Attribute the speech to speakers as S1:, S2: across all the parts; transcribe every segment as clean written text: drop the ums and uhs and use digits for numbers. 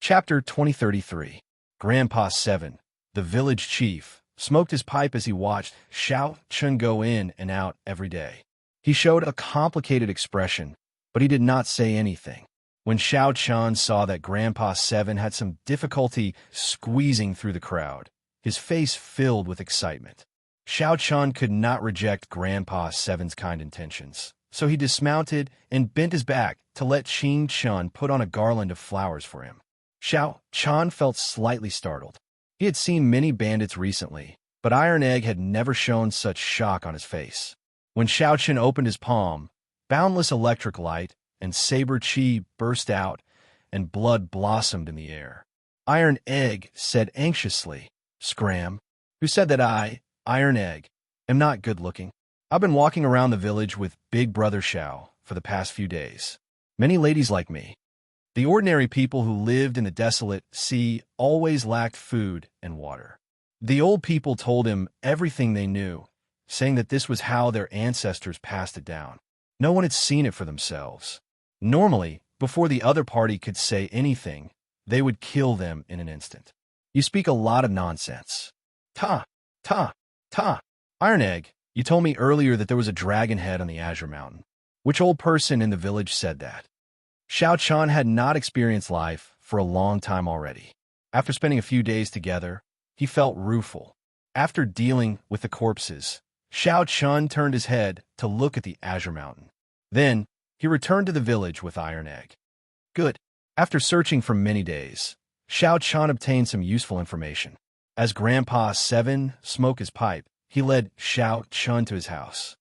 S1: Chapter 2033. Grandpa 7, the village chief, smoked his pipe as he watched Xiao Chun go in and out every day. He showed a complicated expression, but he did not say anything. When Xiao Chun saw that Grandpa 7 had some difficulty squeezing through the crowd, his face filled with excitement. Xiao Chun could not reject Grandpa 7's kind intentions, so he dismounted and bent his back to let Qing Chun put on a garland of flowers for him. Xiao Chun felt slightly startled. He had seen many bandits recently, but Iron Egg had never shown such shock on his face. When Xiao Chun opened his palm, boundless electric light and saber chi burst out, and blood blossomed in the air. Iron Egg said anxiously, "Scram, who said that I, Iron Egg, am not good-looking? I've been walking around the village with Big Brother Xiao for the past few days. Many ladies like me. The ordinary people who lived in the desolate sea always lacked food and water." The old people told him everything they knew, saying that this was how their ancestors passed it down. No one had seen it for themselves. Normally, before the other party could say anything, they would kill them in an instant. "You speak a lot of nonsense." Ta, ta, ta. "Iron Egg, you told me earlier that there was a dragon head on the Azure Mountain. Which old person in the village said that?" Xiao Chun had not experienced life for a long time already. After spending a few days together, he felt rueful. After dealing with the corpses, Xiao Chun turned his head to look at the Azure Mountain. Then, he returned to the village with Iron Egg. Good. After searching for many days, Xiao Chun obtained some useful information. As Grandpa 7 smoked his pipe, he led Xiao Chun to his house.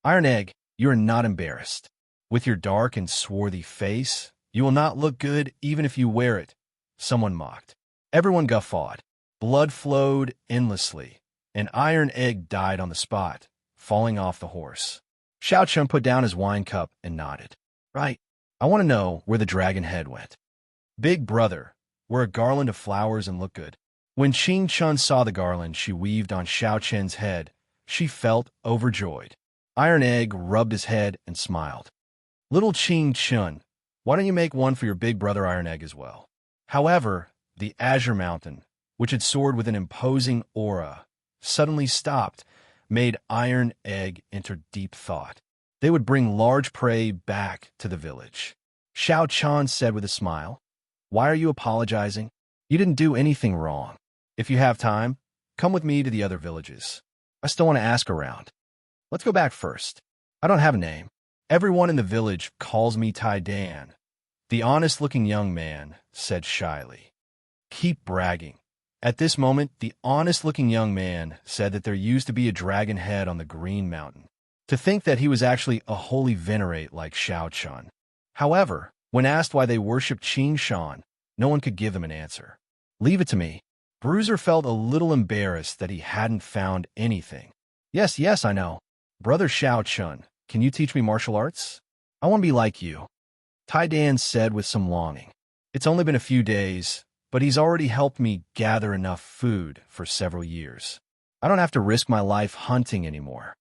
S1: "Iron Egg, you are not embarrassed. With your dark and swarthy face, you will not look good even if you wear it," someone mocked. Everyone guffawed. Blood flowed endlessly, and Iron Egg died on the spot, falling off the horse. Xiao Chun put down his wine cup and nodded. "Right. I want to know where the dragon head went." Big Brother, wear a garland of flowers and look good. When Qing Chun saw the garland she weaved on Xiao Chun's head, she felt overjoyed. Iron Egg rubbed his head and smiled. "Little Qing Chun, why don't you make one for your big brother Iron Egg as well?" However, the Azure Mountain, which had soared with an imposing aura, suddenly stopped, made Iron Egg enter deep thought. They would bring large prey back to the village. Xiao Chun said with a smile, "Why are you apologizing? You didn't do anything wrong. If you have time, come with me to the other villages. I still want to ask around. Let's go back first. I don't have a name. Everyone in the village calls me Tai Dan," the honest-looking young man said shyly. "Keep bragging." At this moment, the honest-looking young man said that there used to be a dragon head on the Green Mountain. To think that he was actually a holy venerate like Xiao Chun. However, when asked why they worshipped Qing Shan, no one could give them an answer. "Leave it to me." Bruiser felt a little embarrassed that he hadn't found anything. Yes, I know. "Brother Xiao Chun, can you teach me martial arts? I want to be like you," Tai Dan said with some longing. "It's only been a few days, but he's already helped me gather enough food for several years. I don't have to risk my life hunting anymore."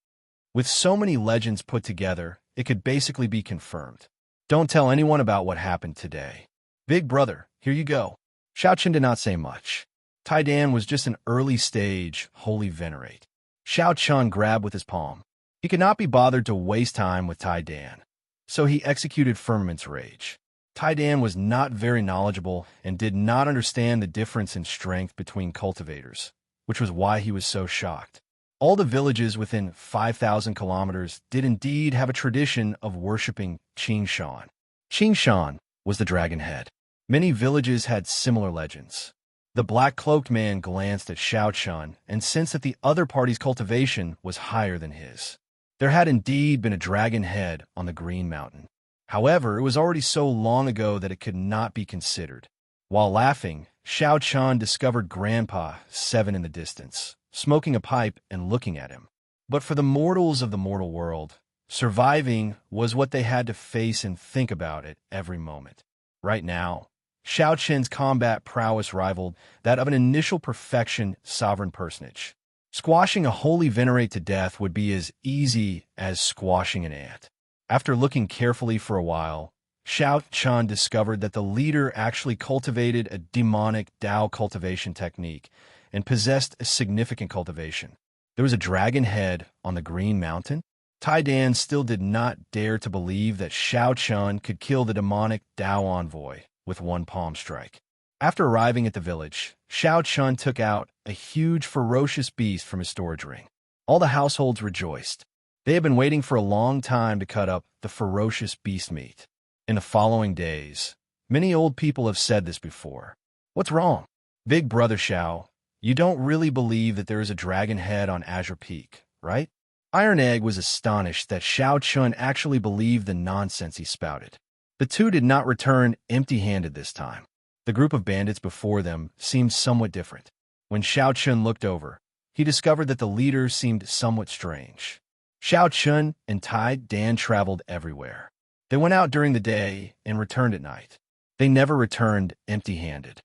S1: With so many legends put together, it could basically be confirmed. "Don't tell anyone about what happened today. Big Brother, here you go." Xiao Chun did not say much. Tai Dan was just an early-stage holy venerate. Xiao Chun grabbed with his palm. He could not be bothered to waste time with Tai Dan, so he executed Firmament's Rage. Tai Dan was not very knowledgeable and did not understand the difference in strength between cultivators, which was why he was so shocked. All the villages within 5,000 kilometers did indeed have a tradition of worshipping Qing Shan. Qing Shan was the dragon head. Many villages had similar legends. The black-cloaked man glanced at Xiao Chun and sensed that the other party's cultivation was higher than his. There had indeed been a dragon head on the Green Mountain. However, it was already so long ago that it could not be considered. While laughing, Xiao Chun discovered Grandpa 7 in the distance, smoking a pipe and looking at him. But for the mortals of the mortal world, surviving was what they had to face and think about it every moment. Right now, Xiao Chun's combat prowess rivaled that of an initial perfection sovereign personage. Squashing a holy venerate to death would be as easy as squashing an ant. After looking carefully for a while, Xiao Chun discovered that the leader actually cultivated a demonic Dao cultivation technique and possessed a significant cultivation. There was a dragon head on the Green Mountain. Tai Dan still did not dare to believe that Xiao Chun could kill the demonic Dao envoy with one palm strike. After arriving at the village, Xiao Chun took out a huge, ferocious beast from his storage ring. All the households rejoiced. They had been waiting for a long time to cut up the ferocious beast meat. In the following days, many old people have said this before. What's wrong? Big Brother Xiao, you don't really believe that there is a dragon head on Azure Peak, right? Iron Egg was astonished that Xiao Chun actually believed the nonsense he spouted. The two did not return empty-handed this time. The group of bandits before them seemed somewhat different. When Xiao Chun looked over, he discovered that the leader seemed somewhat strange. Xiao Chun and Tai Dan traveled everywhere. They went out during the day and returned at night. They never returned empty-handed.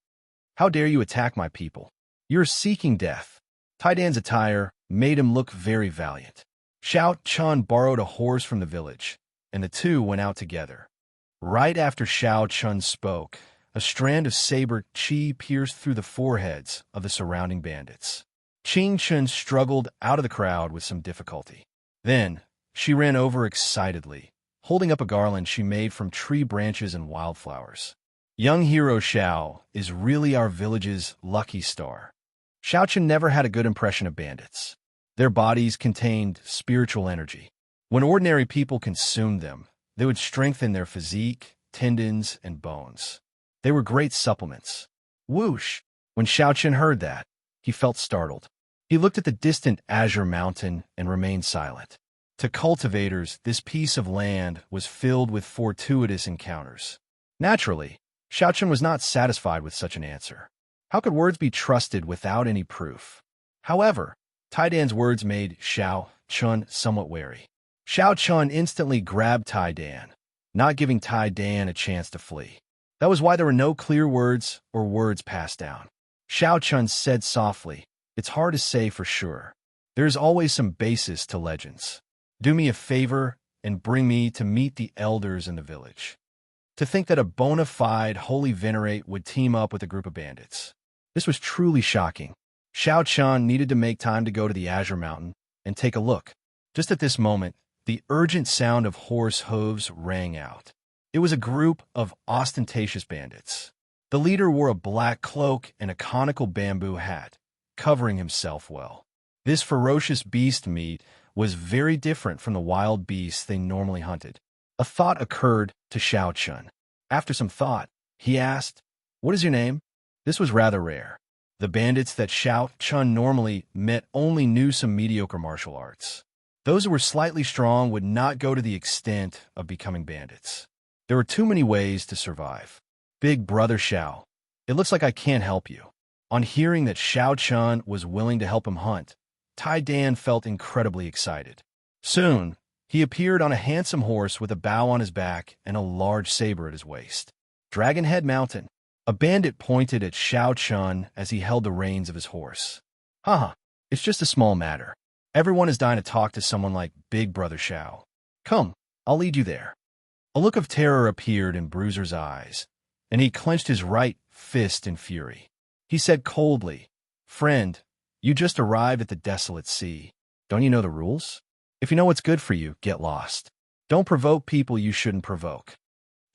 S1: How dare you attack my people? You're seeking death. Tai Dan's attire made him look very valiant. Xiao Chun borrowed a horse from the village, and the two went out together. Right after Xiao Chun spoke, a strand of saber qi pierced through the foreheads of the surrounding bandits. Qing Chun struggled out of the crowd with some difficulty. Then, she ran over excitedly, holding up a garland she made from tree branches and wildflowers. Young hero Xiao is really our village's lucky star. Xiao Chun never had a good impression of bandits. Their bodies contained spiritual energy. When ordinary people consumed them, they would strengthen their physique, tendons, and bones. They were great supplements. Whoosh! When Xiao Chun heard that, he felt startled. He looked at the distant Azure Mountain and remained silent. To cultivators, this piece of land was filled with fortuitous encounters. Naturally, Xiao Chun was not satisfied with such an answer. How could words be trusted without any proof? However, Tai Dan's words made Xiao Chun somewhat wary. Xiao Chun instantly grabbed Tai Dan, not giving Tai Dan a chance to flee. That was why there were no clear words or words passed down. Xiao Chun said softly, "It's hard to say for sure. There is always some basis to legends. Do me a favor and bring me to meet the elders in the village." To think that a bona fide holy venerate would team up with a group of bandits. This was truly shocking. Xiao Chun needed to make time to go to the Azure Mountain and take a look. Just at this moment, the urgent sound of horse hooves rang out. It was a group of ostentatious bandits. The leader wore a black cloak and a conical bamboo hat, covering himself well. This ferocious beast meat was very different from the wild beasts they normally hunted. A thought occurred to Xiao Chun. After some thought, he asked, "What is your name?" This was rather rare. The bandits that Xiao Chun normally met only knew some mediocre martial arts. Those who were slightly strong would not go to the extent of becoming bandits. There were too many ways to survive. Big Brother Xiao, it looks like I can't help you. On hearing that Xiao Chun was willing to help him hunt, Tai Dan felt incredibly excited. Soon, he appeared on a handsome horse with a bow on his back and a large saber at his waist. Dragonhead Mountain. A bandit pointed at Xiao Chun as he held the reins of his horse. Haha, it's just a small matter. Everyone is dying to talk to someone like Big Brother Xiao. Come, I'll lead you there. A look of terror appeared in Bruiser's eyes, and he clenched his right fist in fury. He said coldly, "Friend, you just arrived at the desolate sea. Don't you know the rules? If you know what's good for you, get lost. Don't provoke people you shouldn't provoke."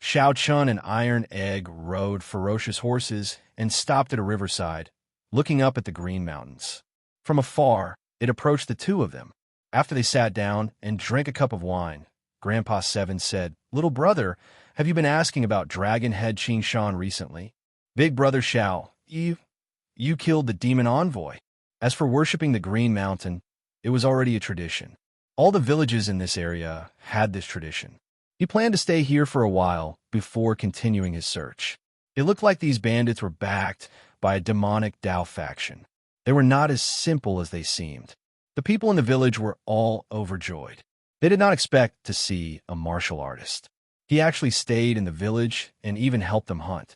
S1: Xiao Chun and Iron Egg rode ferocious horses and stopped at a riverside, looking up at the Green Mountains. From afar, it approached the two of them. After they sat down and drank a cup of wine, Grandpa Seven said, "Little brother, have you been asking about Dragon Head Qing Shan recently? Big Brother Xiao, you killed the demon envoy." As for worshipping the Green Mountain, it was already a tradition. All the villages in this area had this tradition. He planned to stay here for a while before continuing his search. It looked like these bandits were backed by a demonic Dao faction. They were not as simple as they seemed. The people in the village were all overjoyed. They did not expect to see a martial artist. He actually stayed in the village and even helped them hunt.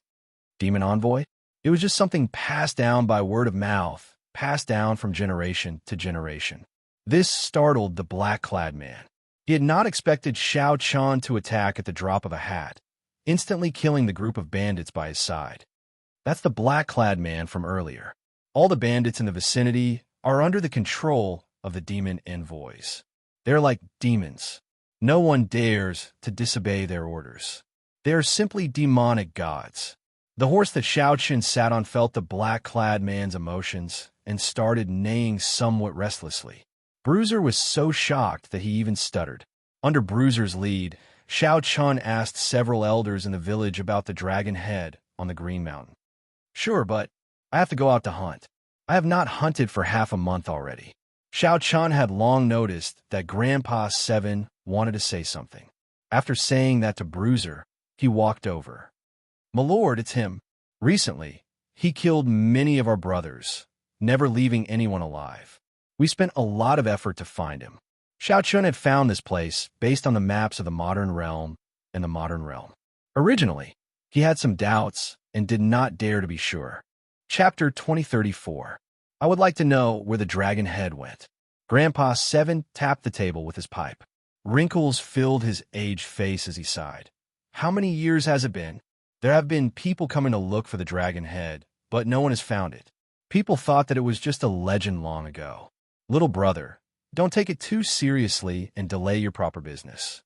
S1: Demon envoy? It was just something passed down by word of mouth, passed down from generation to generation. This startled the black-clad man. He had not expected Xiao Chun to attack at the drop of a hat, instantly killing the group of bandits by his side. That's the black-clad man from earlier. All the bandits in the vicinity are under the control of the demon envoys. They're like demons. No one dares to disobey their orders. They are simply demonic gods. The horse that Xiao Qun sat on felt the black-clad man's emotions and started neighing somewhat restlessly. Bruiser was so shocked that he even stuttered. Under Bruiser's lead, Xiao Qun asked several elders in the village about the dragon head on the Green Mountain. Sure, but I have to go out to hunt. I have not hunted for half a month already. Xiao Qun had long noticed that Grandpa 7 wanted to say something. After saying that to Bruiser, he walked over. "My lord, it's him. Recently, he killed many of our brothers, never leaving anyone alive. We spent a lot of effort to find him." Xiao Qun had found this place based on the maps of the modern realm and the modern realm. Originally, he had some doubts and did not dare to be sure. Chapter 2034. I would like to know where the dragon head went. Grandpa 7 tapped the table with his pipe. Wrinkles filled his aged face as he sighed. How many years has it been? There have been people coming to look for the dragon head, but no one has found it. People thought that it was just a legend long ago. Little brother, don't take it too seriously and delay your proper business.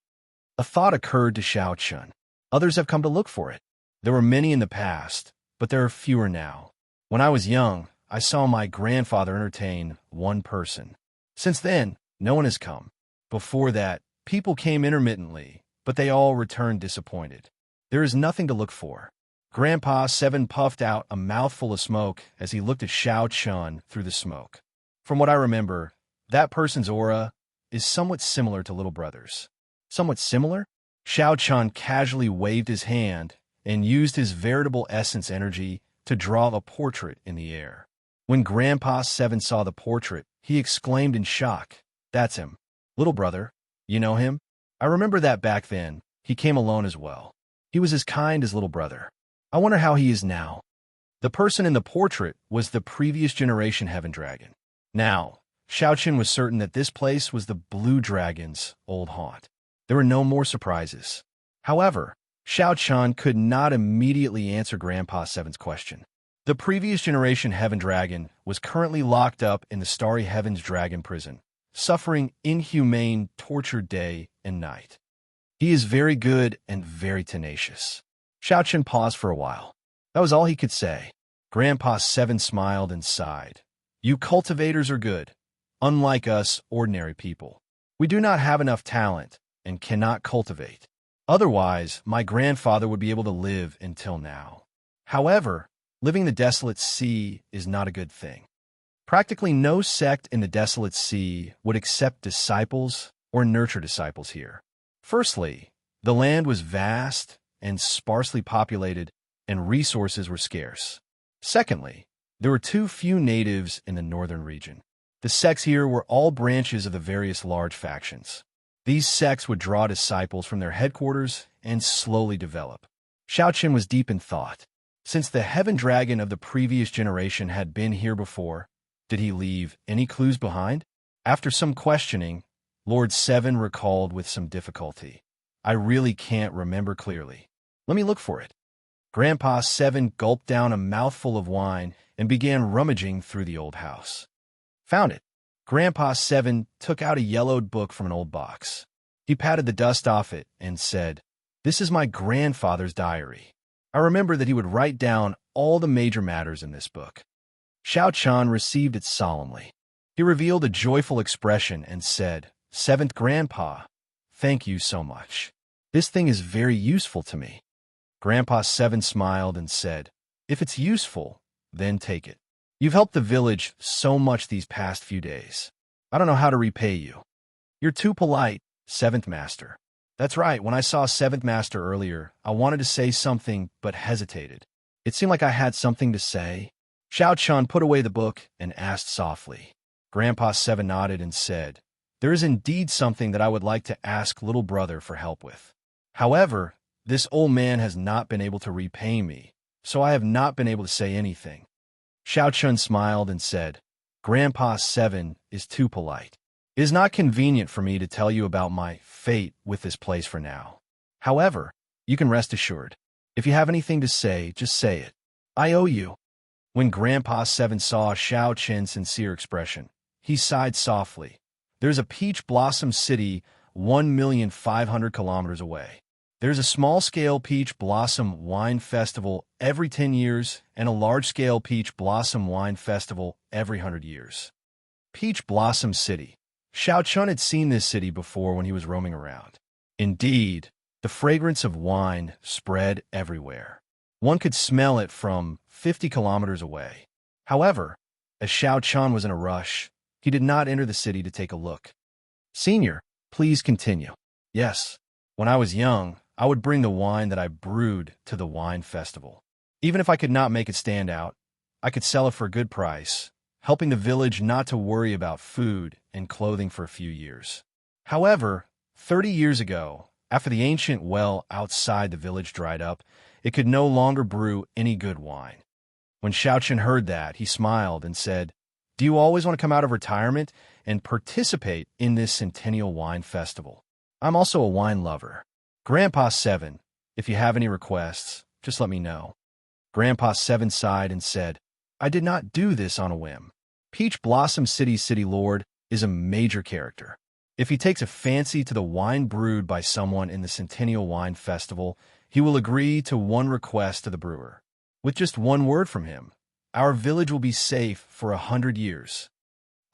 S1: A thought occurred to Xiao Qun. Others have come to look for it. There were many in the past, but there are fewer now. When I was young, I saw my grandfather entertain one person. Since then, no one has come. Before that, people came intermittently, but they all returned disappointed. There is nothing to look for. Grandpa 7 puffed out a mouthful of smoke as he looked at Xiao Qun through the smoke. From what I remember, that person's aura is somewhat similar to little brother's. Somewhat similar? Xiao Qun casually waved his hand and used his veritable essence energy to draw a portrait in the air. When Grandpa 7 saw the portrait, he exclaimed in shock, "That's him. Little brother, you know him? I remember that back then, he came alone as well. He was as kind as little brother. I wonder how he is now." The person in the portrait was the previous generation Heaven Dragon. Now, Xiao Qun was certain that this place was the Blue Dragon's old haunt. There were no more surprises. However, Xiao Qun could not immediately answer Grandpa 7's question. The previous generation Heaven Dragon was currently locked up in the Starry Heavens Dragon prison, suffering inhumane torture day and night. He is very good and very tenacious. Xiao Qun paused for a while. That was all he could say. Grandpa 7 smiled and sighed. "You cultivators are good. Unlike us ordinary people, we do not have enough talent and cannot cultivate. Otherwise, my grandfather would be able to live until now. However, living the desolate sea is not a good thing. Practically no sect in the desolate sea would accept disciples or nurture disciples here. Firstly, the land was vast and sparsely populated, and resources were scarce. Secondly, there were too few natives in the northern region. The sects here were all branches of the various large factions. These sects would draw disciples from their headquarters and slowly develop." Xiao Qun was deep in thought. Since the Heaven Dragon of the previous generation had been here before, did he leave any clues behind? After some questioning, Lord 7 recalled with some difficulty. "I really can't remember clearly. Let me look for it." Grandpa 7 gulped down a mouthful of wine and began rummaging through the old house. Found it. Grandpa 7 took out a yellowed book from an old box. He patted the dust off it and said, "This is my grandfather's diary. I remember that he would write down all the major matters in this book." Xiao Qun received it solemnly. He revealed a joyful expression and said, "Seventh Grandpa, thank you so much. This thing is very useful to me." Grandpa 7 smiled and said, "If it's useful, then take it. You've helped the village so much these past few days. I don't know how to repay you." "You're too polite, Seventh Master." "That's right. When I saw Seventh Master earlier, I wanted to say something but hesitated. It seemed like I had something to say." Xiao Qun put away the book and asked softly. Grandpa 7 nodded and said, "There is indeed something that I would like to ask little brother for help with. However, this old man has not been able to repay me, so I have not been able to say anything." Xiao Qun smiled and said, "Grandpa 7 is too polite. It is not convenient for me to tell you about my fate with this place for now. However, You can rest assured. If you have anything to say, just say it. I owe you. When Grandpa Seven saw Xiao Chen's sincere expression, he sighed softly. There's a peach blossom city 1,500,000 kilometers away. There's a small-scale peach blossom wine festival every 10 years and a large-scale peach blossom wine festival every 100 years. Peach Blossom City. Xiao Chun had seen this city before when he was roaming around. Indeed, the fragrance of wine spread everywhere. One could smell it from 50 kilometers away. However, as Xiao Chun was in a rush, he did not enter the city to take a look. Senior, please continue. Yes, when I was young, I would bring the wine that I brewed to the wine festival. Even if I could not make it stand out, I could sell it for a good price, helping the village not to worry about food and clothing for a few years. However, 30 years ago, after the ancient well outside the village dried up, it could no longer brew any good wine. When Xiao Chen heard that, he smiled and said, "Do you always want to come out of retirement and participate in this centennial wine festival? I'm also a wine lover. Grandpa Seven, if you have any requests, just let me know." Grandpa Seven sighed and said, "I did not do this on a whim. Peach Blossom City's city lord is a major character. If he takes a fancy to the wine brewed by someone in the Centennial Wine Festival, he will agree to one request to the brewer. With just one word from him, our village will be safe for 100 years.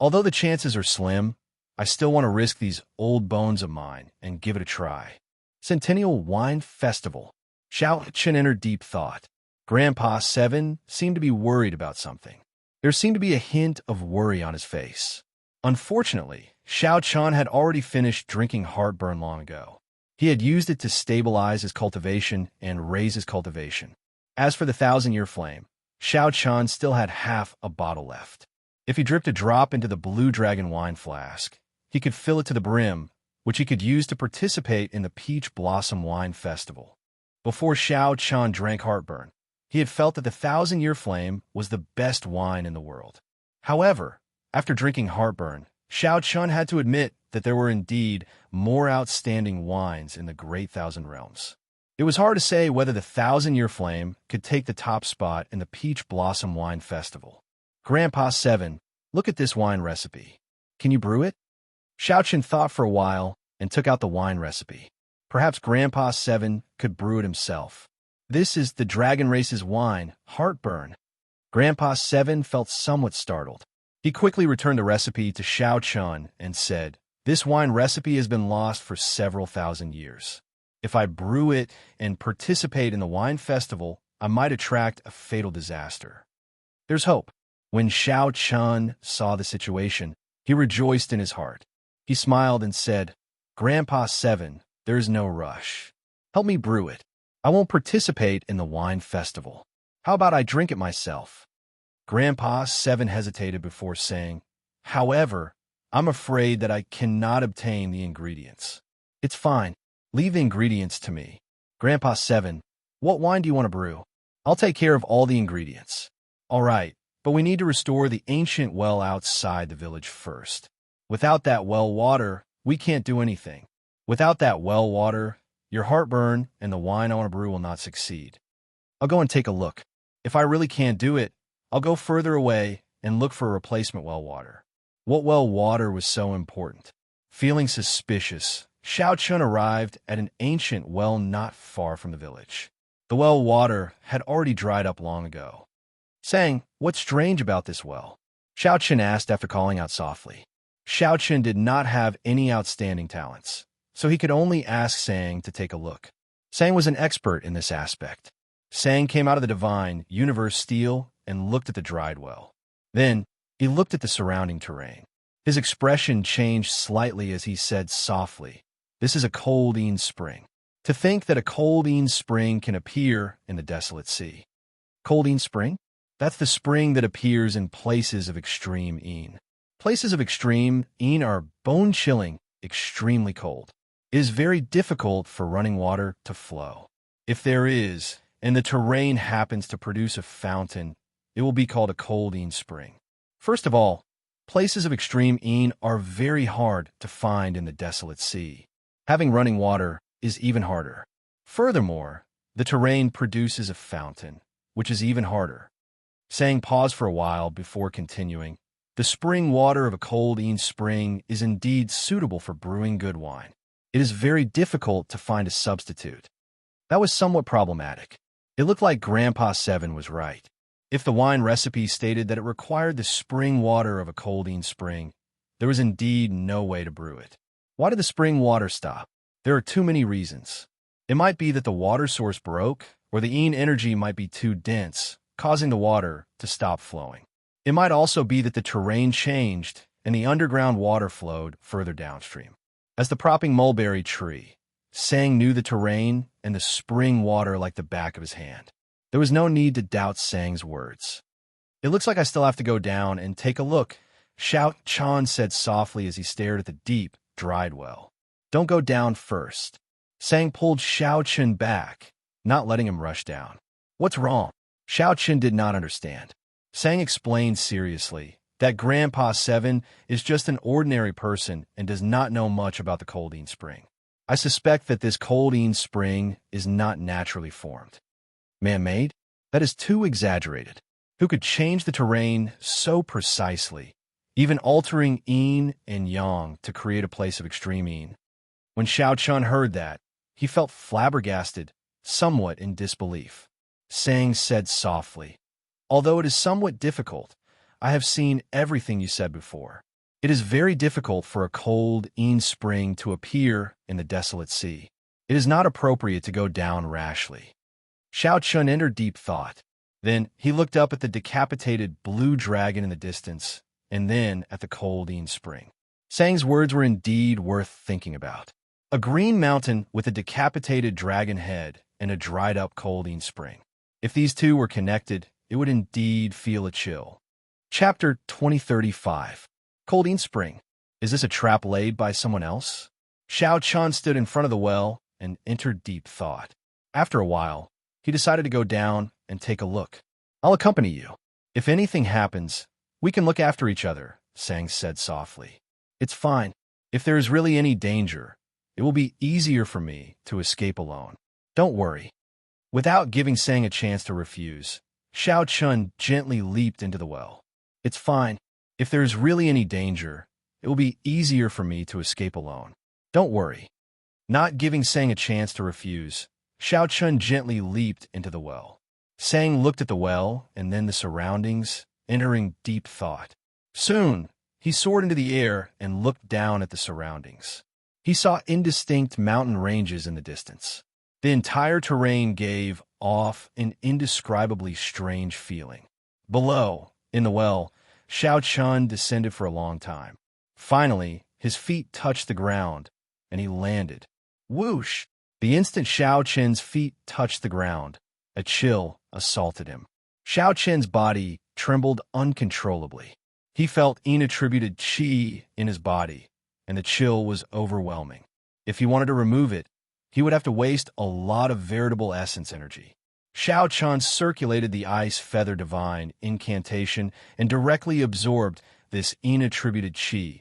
S1: Although the chances are slim, I still want to risk these old bones of mine and give it a try." Centennial Wine Festival. Xiao Chen entered deep thought. Grandpa Seven seemed to be worried about something. There seemed to be a hint of worry on his face. Unfortunately, Xiao Chen had already finished drinking heartburn long ago. He had used it to stabilize his cultivation and raise his cultivation. As for the 1,000-year flame, Xiao Chen still had half a bottle left. If he dripped a drop into the Blue Dragon wine flask, he could fill it to the brim, which he could use to participate in the Peach Blossom Wine Festival. Before Xiao Chen drank heartburn, he had felt that the 1,000-year flame was the best wine in the world. However, after drinking heartburn, Xiao Chen had to admit that there were indeed more outstanding wines in the Great Thousand Realms. It was hard to say whether the 1,000-year flame could take the top spot in the Peach Blossom Wine Festival. Grandpa Seven, look at this wine recipe. Can you brew it? Xiao Chen thought for a while and took out the wine recipe. Perhaps Grandpa Seven could brew it himself. This is the Dragon Race's wine, Heartburn. Grandpa Seven felt somewhat startled. He quickly returned the recipe to Xiao Chen and said, "This wine recipe has been lost for several thousand years. If I brew it and participate in the wine festival, I might attract a fatal disaster." There's hope. When Xiao Chen saw the situation, he rejoiced in his heart. He smiled and said, "Grandpa Seven, there's no rush. Help me brew it. I won't participate in the wine festival. How about I drink it myself?" Grandpa Seven hesitated before saying, "However, I'm afraid that I cannot obtain the ingredients." "It's fine. Leave the ingredients to me." Grandpa Seven, "What wine do you want to brew?" "I'll take care of all the ingredients." "All right, but we need to restore the ancient well outside the village first. Without that well water, we can't do anything. Without that well water, your heartburn and the wine I want to brew will not succeed. I'll go and take a look. If I really can't do it, I'll go further away and look for a replacement well water." What well water was so important? Feeling suspicious, Xiao Chen arrived at an ancient well not far from the village. The well water had already dried up long ago. Saying, "What's strange about this well?" Xiao Chen asked after calling out softly. Xiao Chen did not have any outstanding talents, so he could only ask Sang to take a look. Sang was an expert in this aspect. Sang came out of the divine universe steel and looked at the dried well. Then, he looked at the surrounding terrain. His expression changed slightly as he said softly, "This is a coldine spring. To think that a coldine spring can appear in the desolate sea." Coldine spring? That's the spring that appears in places of extreme een. Places of extreme een are bone-chilling, extremely cold. It is very difficult for running water to flow. If there is, and the terrain happens to produce a fountain, it will be called a coldine spring. First of all, places of extreme een are very hard to find in the desolate sea. Having running water is even harder. Furthermore, the terrain produces a fountain, which is even harder. Sang paused for a while before continuing. The spring water of a cold spring is indeed suitable for brewing good wine. It is very difficult to find a substitute. That was somewhat problematic. It looked like Grandpa Seven was right. If the wine recipe stated that it required the spring water of a cold spring, there was indeed no way to brew it. Why did the spring water stop? There are too many reasons. It might be that the water source broke, or the energy might be too dense, causing the water to stop flowing. It might also be that the terrain changed and the underground water flowed further downstream. As the propping mulberry tree, Sang knew the terrain and the spring water like the back of his hand. There was no need to doubt Sang's words. It looks like I still have to go down and take a look, Xiao Chan said softly as he stared at the deep, dried well. Don't go down first. Sang pulled Xiao Chen back, not letting him rush down. What's wrong? Xiao Chen did not understand. Sang explained seriously that Grandpa Seven is just an ordinary person and does not know much about the Coldine Spring. I suspect that this Coldine Spring is not naturally formed. Man-made? That is too exaggerated. Who could change the terrain so precisely, even altering yin and yang to create a place of extreme yin? When Xiao Chun heard that, he felt flabbergasted, somewhat in disbelief. Sang said softly, although it is somewhat difficult, I have seen everything you said before. It is very difficult for a cold spring to appear in the desolate sea. It is not appropriate to go down rashly. Xiao Chun entered deep thought. Then he looked up at the decapitated blue dragon in the distance, and then at the cold spring. Sang's words were indeed worth thinking about. A green mountain with a decapitated dragon head and a dried-up cold spring. If these two were connected, it would indeed feel a chill. Chapter 2035. Coldine Spring. Is this a trap laid by someone else? Xiao Chan stood in front of the well and entered deep thought. After a while, he decided to go down and take a look. I'll accompany you. If anything happens, we can look after each other, Sang said softly. It's fine. If there is really any danger, it will be easier for me to escape alone. Don't worry. Without giving Sang a chance to refuse, Xiao Chun gently leaped into the well. It's fine. If there is really any danger, it will be easier for me to escape alone. Don't worry. Not giving Sang a chance to refuse, Xiao Chun gently leaped into the well. Sang looked at the well and then the surroundings, entering deep thought. Soon, he soared into the air and looked down at the surroundings. He saw indistinct mountain ranges in the distance. The entire terrain gave off an indescribably strange feeling. Below, in the well, Xiao Chun descended for a long time. Finally, his feet touched the ground, and he landed. Whoosh! The instant Xiao Chen's feet touched the ground, a chill assaulted him. Xiao Chen's body trembled uncontrollably. He felt inattributed qi in his body, and the chill was overwhelming. If he wanted to remove it, he would have to waste a lot of veritable essence energy. Xiao Chan circulated the Ice Feather Divine incantation and directly absorbed this inattributed qi,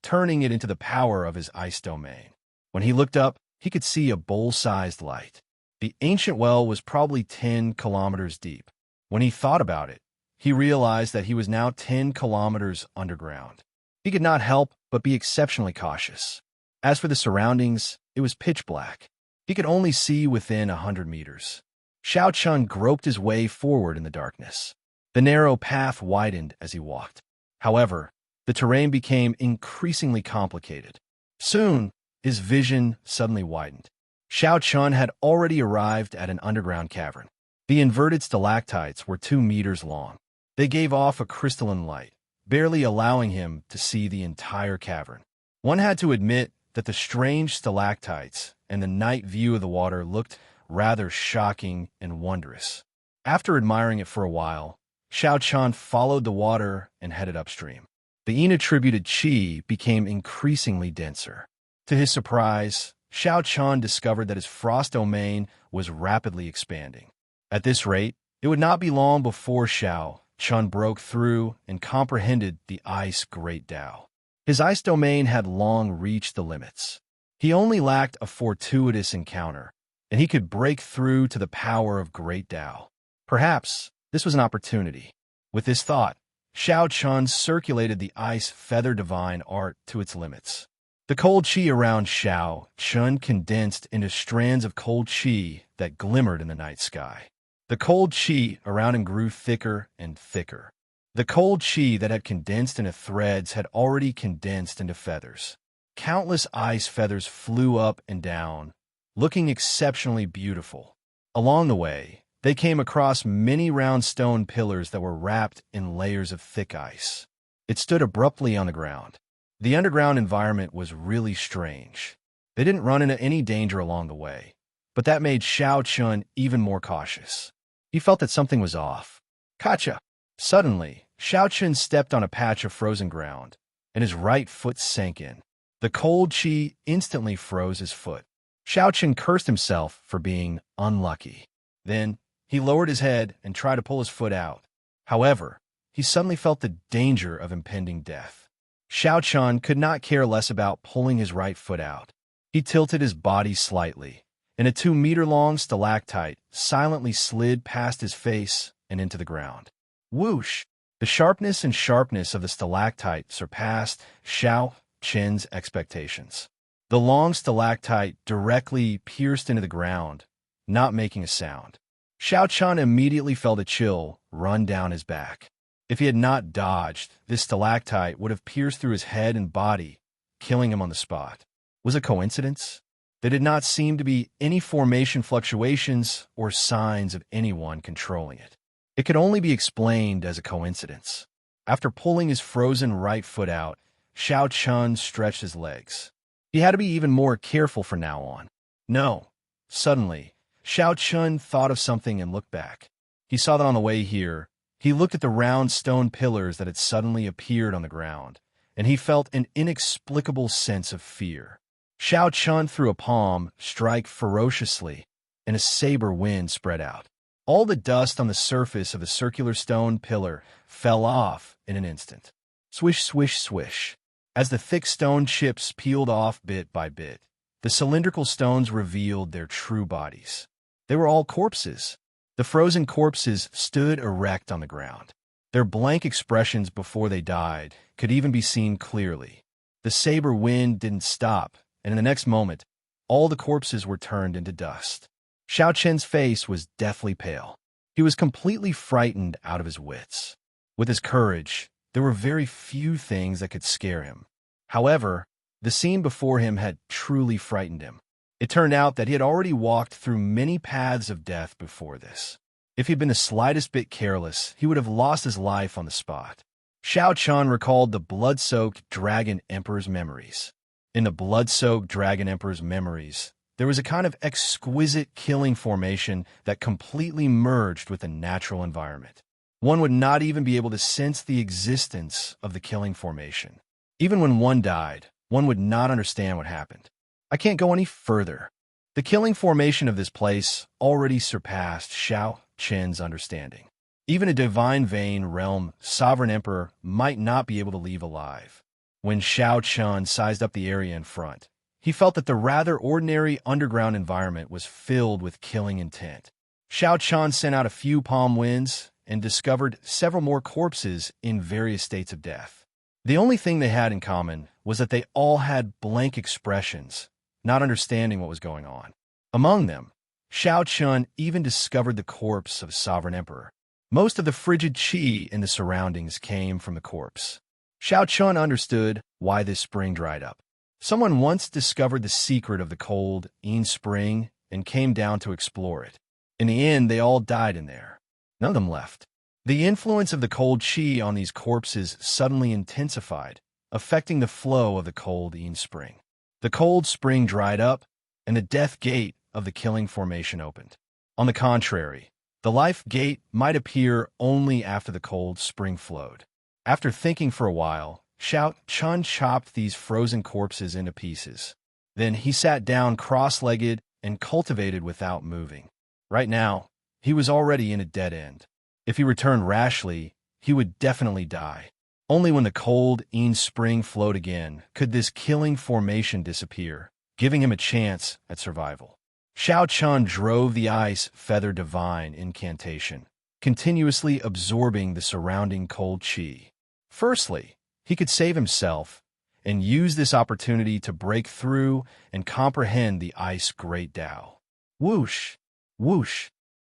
S1: turning it into the power of his ice domain. When he looked up, he could see a bowl-sized light. The ancient well was probably 10 kilometers deep. When he thought about it, he realized that he was now 10 kilometers underground. He could not help but be exceptionally cautious. As for the surroundings, it was pitch black. He could only see within 100 meters. Xiao Chun groped his way forward in the darkness. The narrow path widened as he walked. However, the terrain became increasingly complicated. Soon, his vision suddenly widened. Xiao Chun had already arrived at an underground cavern. The inverted stalactites were 2 meters long. They gave off a crystalline light, barely allowing him to see the entire cavern. One had to admit that the strange stalactites and the night view of the water looked rather shocking and wondrous. After admiring it for a while, Xiao Chan followed the water and headed upstream. The inattributed qi became increasingly denser. To his surprise, Xiao Chan discovered that his frost domain was rapidly expanding. At this rate, it would not be long before Xiao Chun broke through and comprehended the Ice Great Tao. His ice domain had long reached the limits. He only lacked a fortuitous encounter, and he could break through to the power of great Tao. Perhaps this was an opportunity. With this thought, Xiao Chun circulated the ice feather divine art to its limits. The cold chi around Xiao Chun condensed into strands of cold chi that glimmered in the night sky. The cold chi around him grew thicker and thicker. The cold chi that had condensed into threads had already condensed into feathers. Countless ice feathers flew up and down, looking exceptionally beautiful. Along the way, they came across many round stone pillars that were wrapped in layers of thick ice. It stood abruptly on the ground. The underground environment was really strange. They didn't run into any danger along the way, but that made Xiao Chun even more cautious. He felt that something was off. Gotcha! Suddenly, Xiao Chun stepped on a patch of frozen ground, and his right foot sank in. The cold chi instantly froze his foot. Xiao Chun cursed himself for being unlucky. Then, he lowered his head and tried to pull his foot out. However, he suddenly felt the danger of impending death. Xiao Chun could not care less about pulling his right foot out. He tilted his body slightly, and a 2-meter-long stalactite silently slid past his face and into the ground. Whoosh! The sharpness of the stalactite surpassed Xiao Chun's expectations. The long stalactite directly pierced into the ground, not making a sound. Xiao Chun immediately felt a chill run down his back. If he had not dodged, this stalactite would have pierced through his head and body, killing him on the spot. Was it coincidence? There did not seem to be any formation fluctuations or signs of anyone controlling it. It could only be explained as a coincidence. After pulling his frozen right foot out, Xiao Chun stretched his legs. He had to be even more careful from now on. No. Suddenly, Xiao Chun thought of something and looked back. He saw that on the way here, he looked at the round stone pillars that had suddenly appeared on the ground, and he felt an inexplicable sense of fear. Xiao Chun threw a palm strike ferociously, and a saber wind spread out. All the dust on the surface of the circular stone pillar fell off in an instant. Swish, swish, swish. As the thick stone chips peeled off bit by bit, the cylindrical stones revealed their true bodies. They were all corpses. The frozen corpses stood erect on the ground. Their blank expressions before they died could even be seen clearly. The saber wind didn't stop, and in the next moment, all the corpses were turned into dust. Xiao Chun's face was deathly pale. He was completely frightened out of his wits. With his courage, there were very few things that could scare him. However, the scene before him had truly frightened him. It turned out that he had already walked through many paths of death before this. If he'd been the slightest bit careless, he would have lost his life on the spot. Xiao Chun recalled the blood-soaked Dragon Emperor's memories. In the blood-soaked Dragon Emperor's memories, there was a kind of exquisite killing formation that completely merged with the natural environment. One would not even be able to sense the existence of the killing formation. Even when one died, one would not understand what happened. I can't go any further. The killing formation of this place already surpassed Xiao Chun's understanding. Even a divine vein realm sovereign emperor might not be able to leave alive. When Xiao Chun sized up the area in front, he felt that the rather ordinary underground environment was filled with killing intent. Xiao Chun sent out a few palm winds and discovered several more corpses in various states of death. The only thing they had in common was that they all had blank expressions, not understanding what was going on. Among them, Xiao Chun even discovered the corpse of Sovereign Emperor. Most of the frigid qi in the surroundings came from the corpse. Xiao Chun understood why this spring dried up. Someone once discovered the secret of the cold Yin spring and came down to explore it. In the end, they all died in there. None of them left. The influence of the cold qi on these corpses suddenly intensified, affecting the flow of the cold Yin spring. The cold spring dried up, and the death gate of the killing formation opened. On the contrary, the life gate might appear only after the cold spring flowed. After thinking for a while, Xiao Chun chopped these frozen corpses into pieces. Then he sat down cross-legged and cultivated without moving. Right now, he was already in a dead end. If he returned rashly, he would definitely die. Only when the cold Yin spring flowed again could this killing formation disappear, giving him a chance at survival. Xiao Chun drove the ice feather divine incantation, continuously absorbing the surrounding cold qi. Firstly, he could save himself and use this opportunity to break through and comprehend the ice great Tao. Whoosh! Whoosh!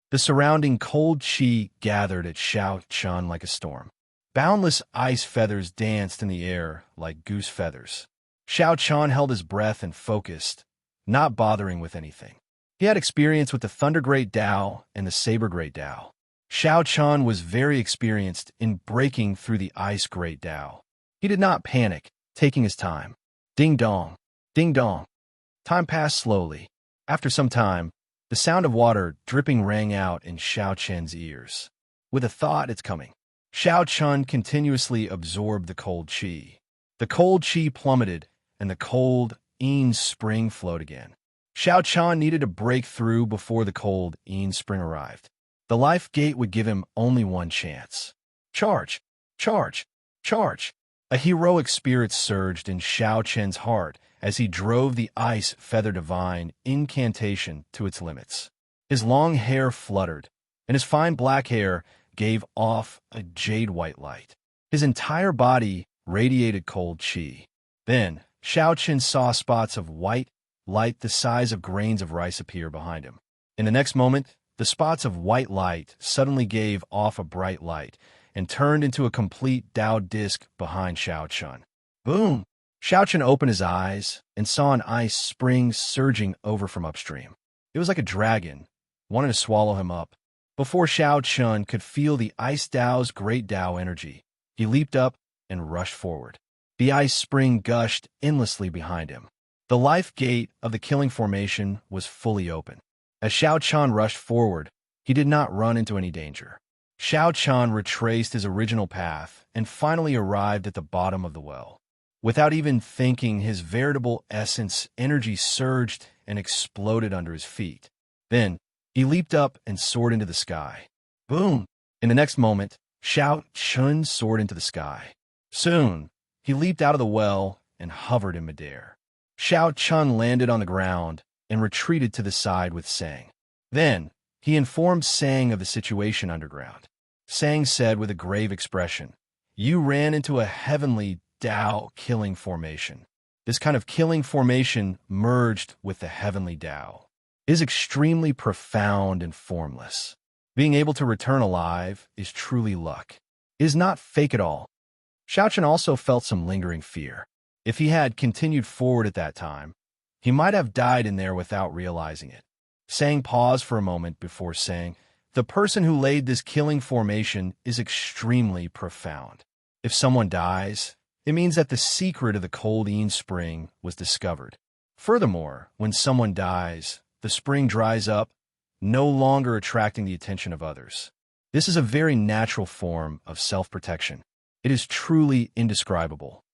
S1: The surrounding cold qi gathered at Xiao Chun like a storm. Boundless ice feathers danced in the air like goose feathers. Xiao Chun held his breath and focused, not bothering with anything. He had experience with the Thunder Great Tao and the Saber Great Tao. Xiao Chun was very experienced in breaking through the Ice Great Tao. He did not panic, taking his time. Ding dong, ding dong. Time passed slowly. After some time, the sound of water dripping rang out in Xiao Chen's ears. With a thought, it's coming. Xiao Chun continuously absorbed the cold qi. The cold qi plummeted, and the cold Yin spring flowed again. Xiao Chun needed to break through before the cold Yin spring arrived. The life gate would give him only one chance. Charge! Charge! Charge! A heroic spirit surged in Xiao Chen's heart as he drove the ice feather divine incantation to its limits. His long hair fluttered, and his fine black hair gave off a jade-white light. His entire body radiated cold qi. Then, Xiao Chen saw spots of white light the size of grains of rice appear behind him. In the next moment, the spots of white light suddenly gave off a bright light and turned into a complete Tao disc behind Xiao Chun. Boom! Xiao Chun opened his eyes and saw an ice spring surging over from upstream. It was like a dragon, wanting to swallow him up. Before Xiao Chun could feel the ice Tao's great Tao energy, he leaped up and rushed forward. The ice spring gushed endlessly behind him. The life gate of the killing formation was fully open. As Xiao Chun rushed forward, he did not run into any danger. Xiao Chun retraced his original path and finally arrived at the bottom of the well. Without even thinking, his veritable essence energy surged and exploded under his feet. Then, he leaped up and soared into the sky. Boom! In the next moment, Xiao Chun soared into the sky. Soon, he leaped out of the well and hovered in midair. Xiao Chun landed on the ground and retreated to the side with Sang. Then, he informed Sang of the situation underground. Sang said with a grave expression, "You ran into a heavenly Tao killing formation. This kind of killing formation merged with the heavenly Tao. It is extremely profound and formless. Being able to return alive is truly luck. It is not fake at all." Xiao Chun also felt some lingering fear. If he had continued forward at that time, he might have died in there without realizing it. Sang paused for a moment before saying, "The person who laid this killing formation is extremely profound. If someone dies, it means that the secret of the cold Yin spring was discovered. Furthermore, when someone dies, the spring dries up, no longer attracting the attention of others. This is a very natural form of self-protection. It is truly indescribable."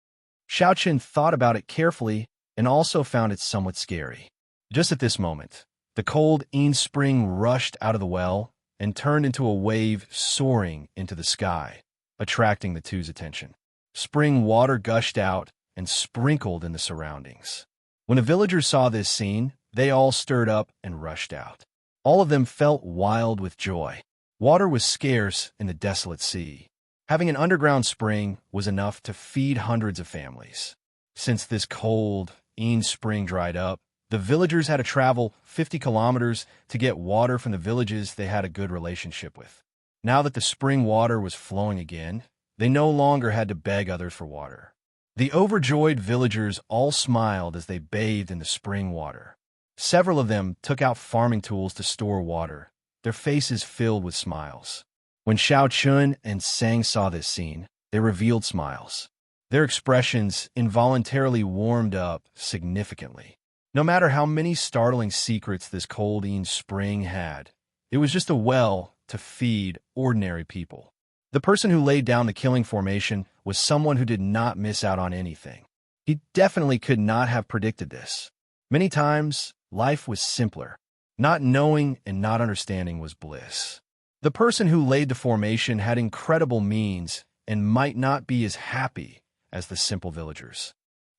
S1: Xiao Chun thought about it carefully and also found it somewhat scary. Just at this moment, the cold Yin spring rushed out of the well and turned into a wave soaring into the sky, attracting the two's attention. Spring water gushed out and sprinkled in the surroundings. When the villagers saw this scene, they all stirred up and rushed out. All of them felt wild with joy. Water was scarce in the desolate sea. Having an underground spring was enough to feed hundreds of families. Since this cold Yin spring dried up, the villagers had to travel 50 kilometers to get water from the villages they had a good relationship with. Now that the spring water was flowing again, they no longer had to beg others for water. The overjoyed villagers all smiled as they bathed in the spring water. Several of them took out farming tools to store water, their faces filled with smiles. When Xiao Chun and Sang saw this scene, they revealed smiles. Their expressions involuntarily warmed up significantly. No matter how many startling secrets this cold Yin spring had, it was just a well to feed ordinary people. The person who laid down the killing formation was someone who did not miss out on anything. He definitely could not have predicted this. Many times, life was simpler. Not knowing and not understanding was bliss. The person who laid the formation had incredible means and might not be as happy as the simple villagers.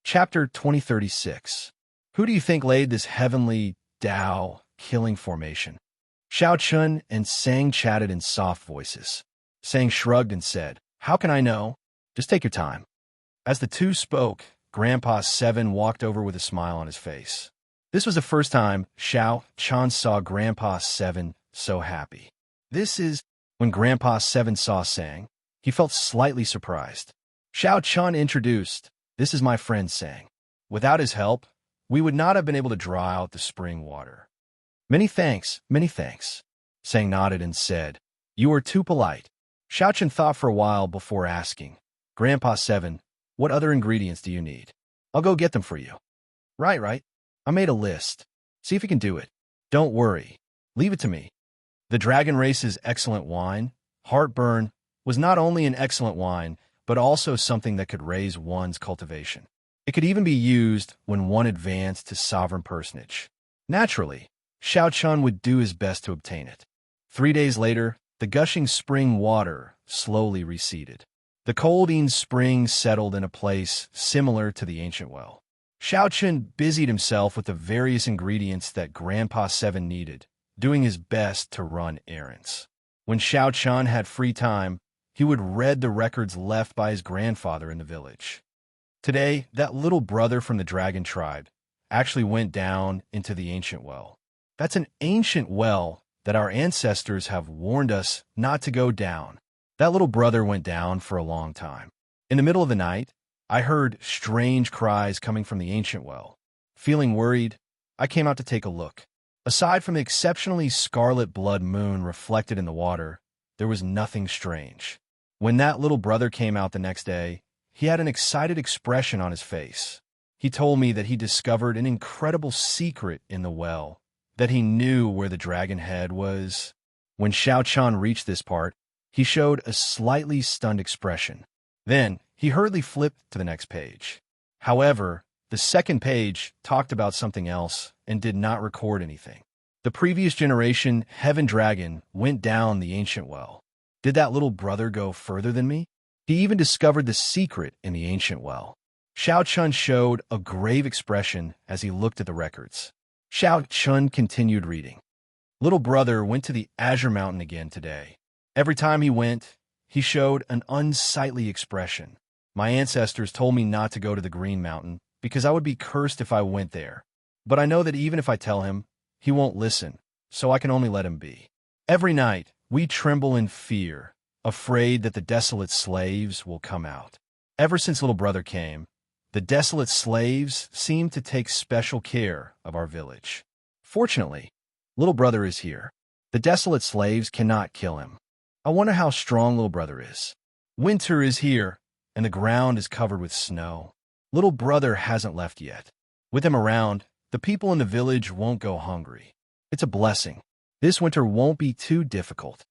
S1: Chapter 2036. Who do you think laid this heavenly Tao killing formation. Xiao Chun and Sang chatted in soft voices. Sang shrugged and said, "How can I know? Just take your time." As the two spoke, Grandpa Seven walked over with a smile on his face. This was the first time Xiao Chun saw Grandpa Seven so happy. When Grandpa Seven saw Sang, he felt slightly surprised. Xiao Chun introduced, "This is my friend Sang. Without his help, we would not have been able to draw out the spring water." Many thanks, many thanks." Sang nodded and said, "You are too polite." Xiao Chun thought for a while before asking, "Grandpa Seven, what other ingredients do you need? I'll go get them for you." Right. I made a list. See if you can do it. Don't worry. Leave it to me." The Dragon Race's excellent wine, Heartburn, was not only an excellent wine, but also something that could raise one's cultivation. It could even be used when one advanced to sovereign personage. Naturally, Xiao Chun would do his best to obtain it. 3 days later, the gushing spring water slowly receded. The cold spring settled in a place similar to the ancient well. Xiao Chun busied himself with the various ingredients that Grandpa Seven needed, doing his best to run errands. When Xiao Chun had free time, he would read the records left by his grandfather in the village. Today, that little brother from the dragon tribe actually went down into the ancient well. That's an ancient well that our ancestors have warned us not to go down. That little brother went down for a long time. In the middle of the night, I heard strange cries coming from the ancient well. Feeling worried, I came out to take a look. Aside from the exceptionally scarlet blood moon reflected in the water, there was nothing strange. When that little brother came out the next day, he had an excited expression on his face. He told me that he discovered an incredible secret in the well, that he knew where the dragon head was. When Xiao Chun reached this part, he showed a slightly stunned expression. Then, he hurriedly flipped to the next page. However, the second page talked about something else and did not record anything. The previous generation Heaven Dragon went down the ancient well. Did that little brother go further than me? He even discovered the secret in the ancient well. Xiao Chun showed a grave expression as he looked at the records. Xiao Chun continued reading. Little brother went to the Azure Mountain again today. Every time he went, he showed an unsightly expression. My ancestors told me not to go to the Green Mountain because I would be cursed if I went there. But I know that even if I tell him, he won't listen, so I can only let him be. Every night, we tremble in fear, afraid that the desolate slaves will come out. Ever since little brother came, the desolate slaves seem to take special care of our village. Fortunately, little brother is here. The desolate slaves cannot kill him. I wonder how strong little brother is. Winter is here, and the ground is covered with snow. Little brother hasn't left yet. With him around, the people in the village won't go hungry. It's a blessing. This winter won't be too difficult.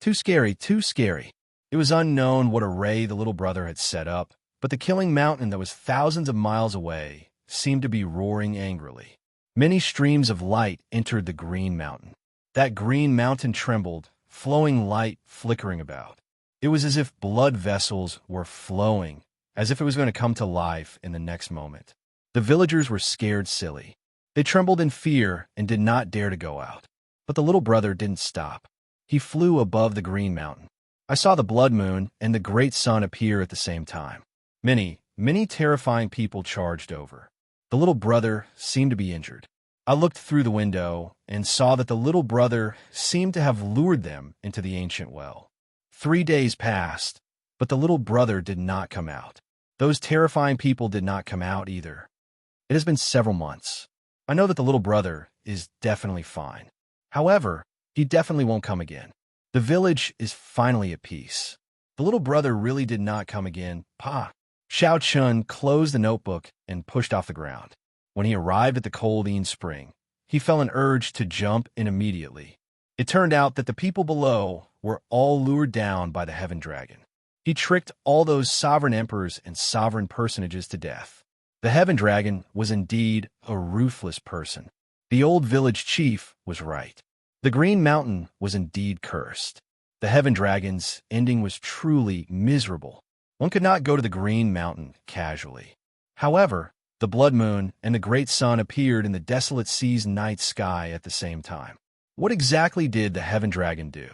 S1: Too scary, too scary. It was unknown what array the little brother had set up, but the killing mountain that was thousands of miles away seemed to be roaring angrily. Many streams of light entered the Green Mountain. That Green Mountain trembled, flowing light flickering about. It was as if blood vessels were flowing, as if it was going to come to life in the next moment. The villagers were scared silly. They trembled in fear and did not dare to go out. But the little brother didn't stop. He flew above the Green Mountain. I saw the blood moon and the great sun appear at the same time. Many terrifying people charged over. The little brother seemed to be injured. I looked through the window and saw that the little brother seemed to have lured them into the ancient well. 3 days passed, but the little brother did not come out. Those terrifying people did not come out either. It has been several months. I know that the little brother is definitely fine. However, he definitely won't come again. The village is finally at peace. The little brother really did not come again. Pa! Xiao Chun closed the notebook and pushed off the ground. When he arrived at the Coldine Spring, he felt an urge to jump in immediately. It turned out that the people below were all lured down by the Heaven Dragon. He tricked all those sovereign emperors and sovereign personages to death. The Heaven Dragon was indeed a ruthless person. The old village chief was right. The Green Mountain was indeed cursed. The Heaven Dragon's ending was truly miserable. One could not go to the Green Mountain casually. However, The blood moon and the great sun appeared in the desolate sea's night sky at the same time. What exactly did the heaven dragon do?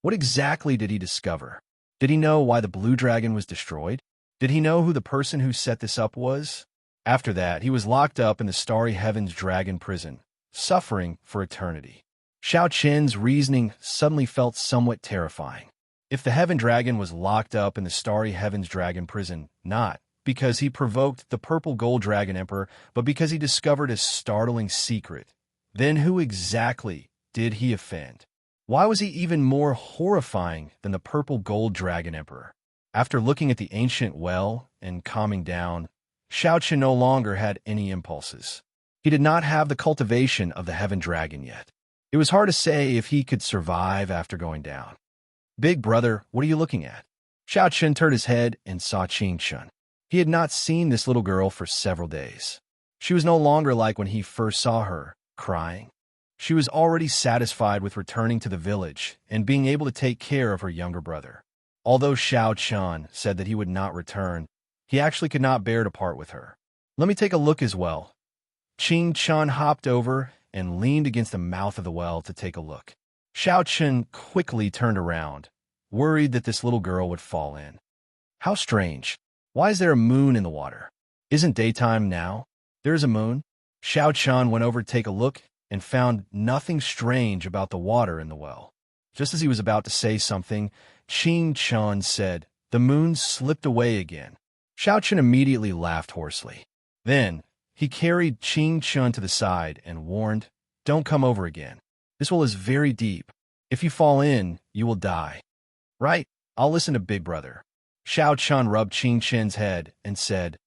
S1: What exactly did he discover? Did he know why the blue dragon was destroyed? Did he know who the person who set this up was? After that, he was locked up in the starry heaven's dragon prison, suffering for eternity. Xiao Qin's reasoning suddenly felt somewhat terrifying. If the heaven dragon was locked up in the starry heaven's dragon prison, not because he provoked the purple gold dragon emperor, but because he discovered a startling secret, then who exactly did he offend? Why was he even more horrifying than the purple gold dragon emperor? After looking at the ancient well and calming down, Xiao Qin no longer had any impulses. He did not have the cultivation of the heaven dragon yet. It was hard to say if he could survive after going down. "Big brother, what are you looking at?" Xiao Qin turned his head and saw Qing Chun. He had not seen this little girl for several days. She was no longer like when he first saw her, crying. She was already satisfied with returning to the village and being able to take care of her younger brother. Although Xiao Chun said that he would not return, he actually could not bear to part with her. "Let me take a look as well." Qing Chun hopped over and leaned against the mouth of the well to take a look. Xiao Chun quickly turned around, worried that this little girl would fall in. How strange. Why is there a moon in the water? Isn't daytime now? There is a moon. Xiao Chun went over to take a look and found nothing strange about the water in the well. Just as he was about to say something, Qing Chun said, "The moon slipped away again." Xiao Chun immediately laughed hoarsely. Then, he carried Qing Chun to the side and warned, "Don't come over again. This well is very deep. If you fall in, you will die." "Right, I'll listen to Big Brother." Xiao Chun rubbed Qing Chun's head and said,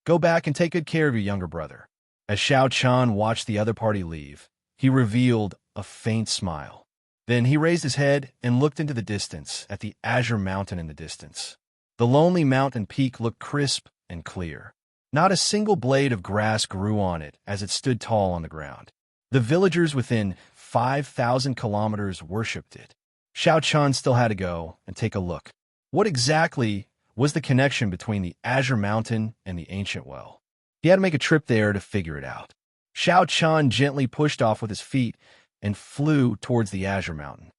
S1: "Go back and take good care of your younger brother." As Xiao Chun watched the other party leave, he revealed a faint smile. Then he raised his head and looked into the distance at the azure mountain in the distance. The lonely mountain peak looked crisp and clear. Not a single blade of grass grew on it as it stood tall on the ground. The villagers within 5,000 kilometers worshipped it. Xiao Chun still had to go and take a look. What exactly was the connection between the azure mountain and the ancient well? He had to make a trip there to figure it out. Xiao Chun gently pushed off with his feet and flew towards the azure mountain.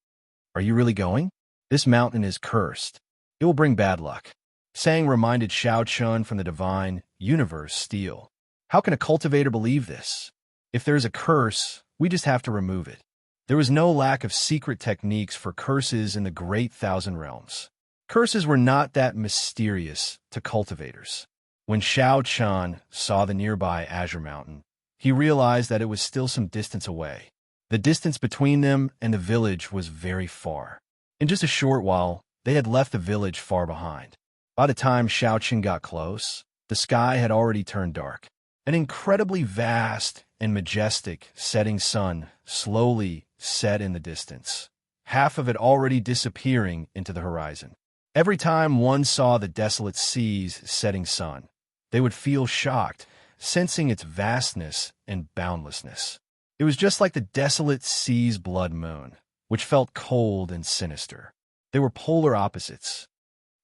S1: "Are you really going? This mountain is cursed. It will bring bad luck." Saying reminded Xiao Chun from the divine universe steel. How can a cultivator believe this? If there is a curse, we just have to remove it. There was no lack of secret techniques for curses in the great thousand realms. Curses were not that mysterious to cultivators. When Xiao Chun saw the nearby azure mountain, he realized that it was still some distance away. The distance between them and the village was very far. In just a short while, they had left the village far behind. By the time Xiao Chun got close, the sky had already turned dark. An incredibly vast and majestic setting sun slowly set in the distance, half of it already disappearing into the horizon. Every time one saw the desolate sea's setting sun, they would feel shocked, sensing its vastness and boundlessness. It was just like the desolate sea's blood moon, which felt cold and sinister. They were polar opposites.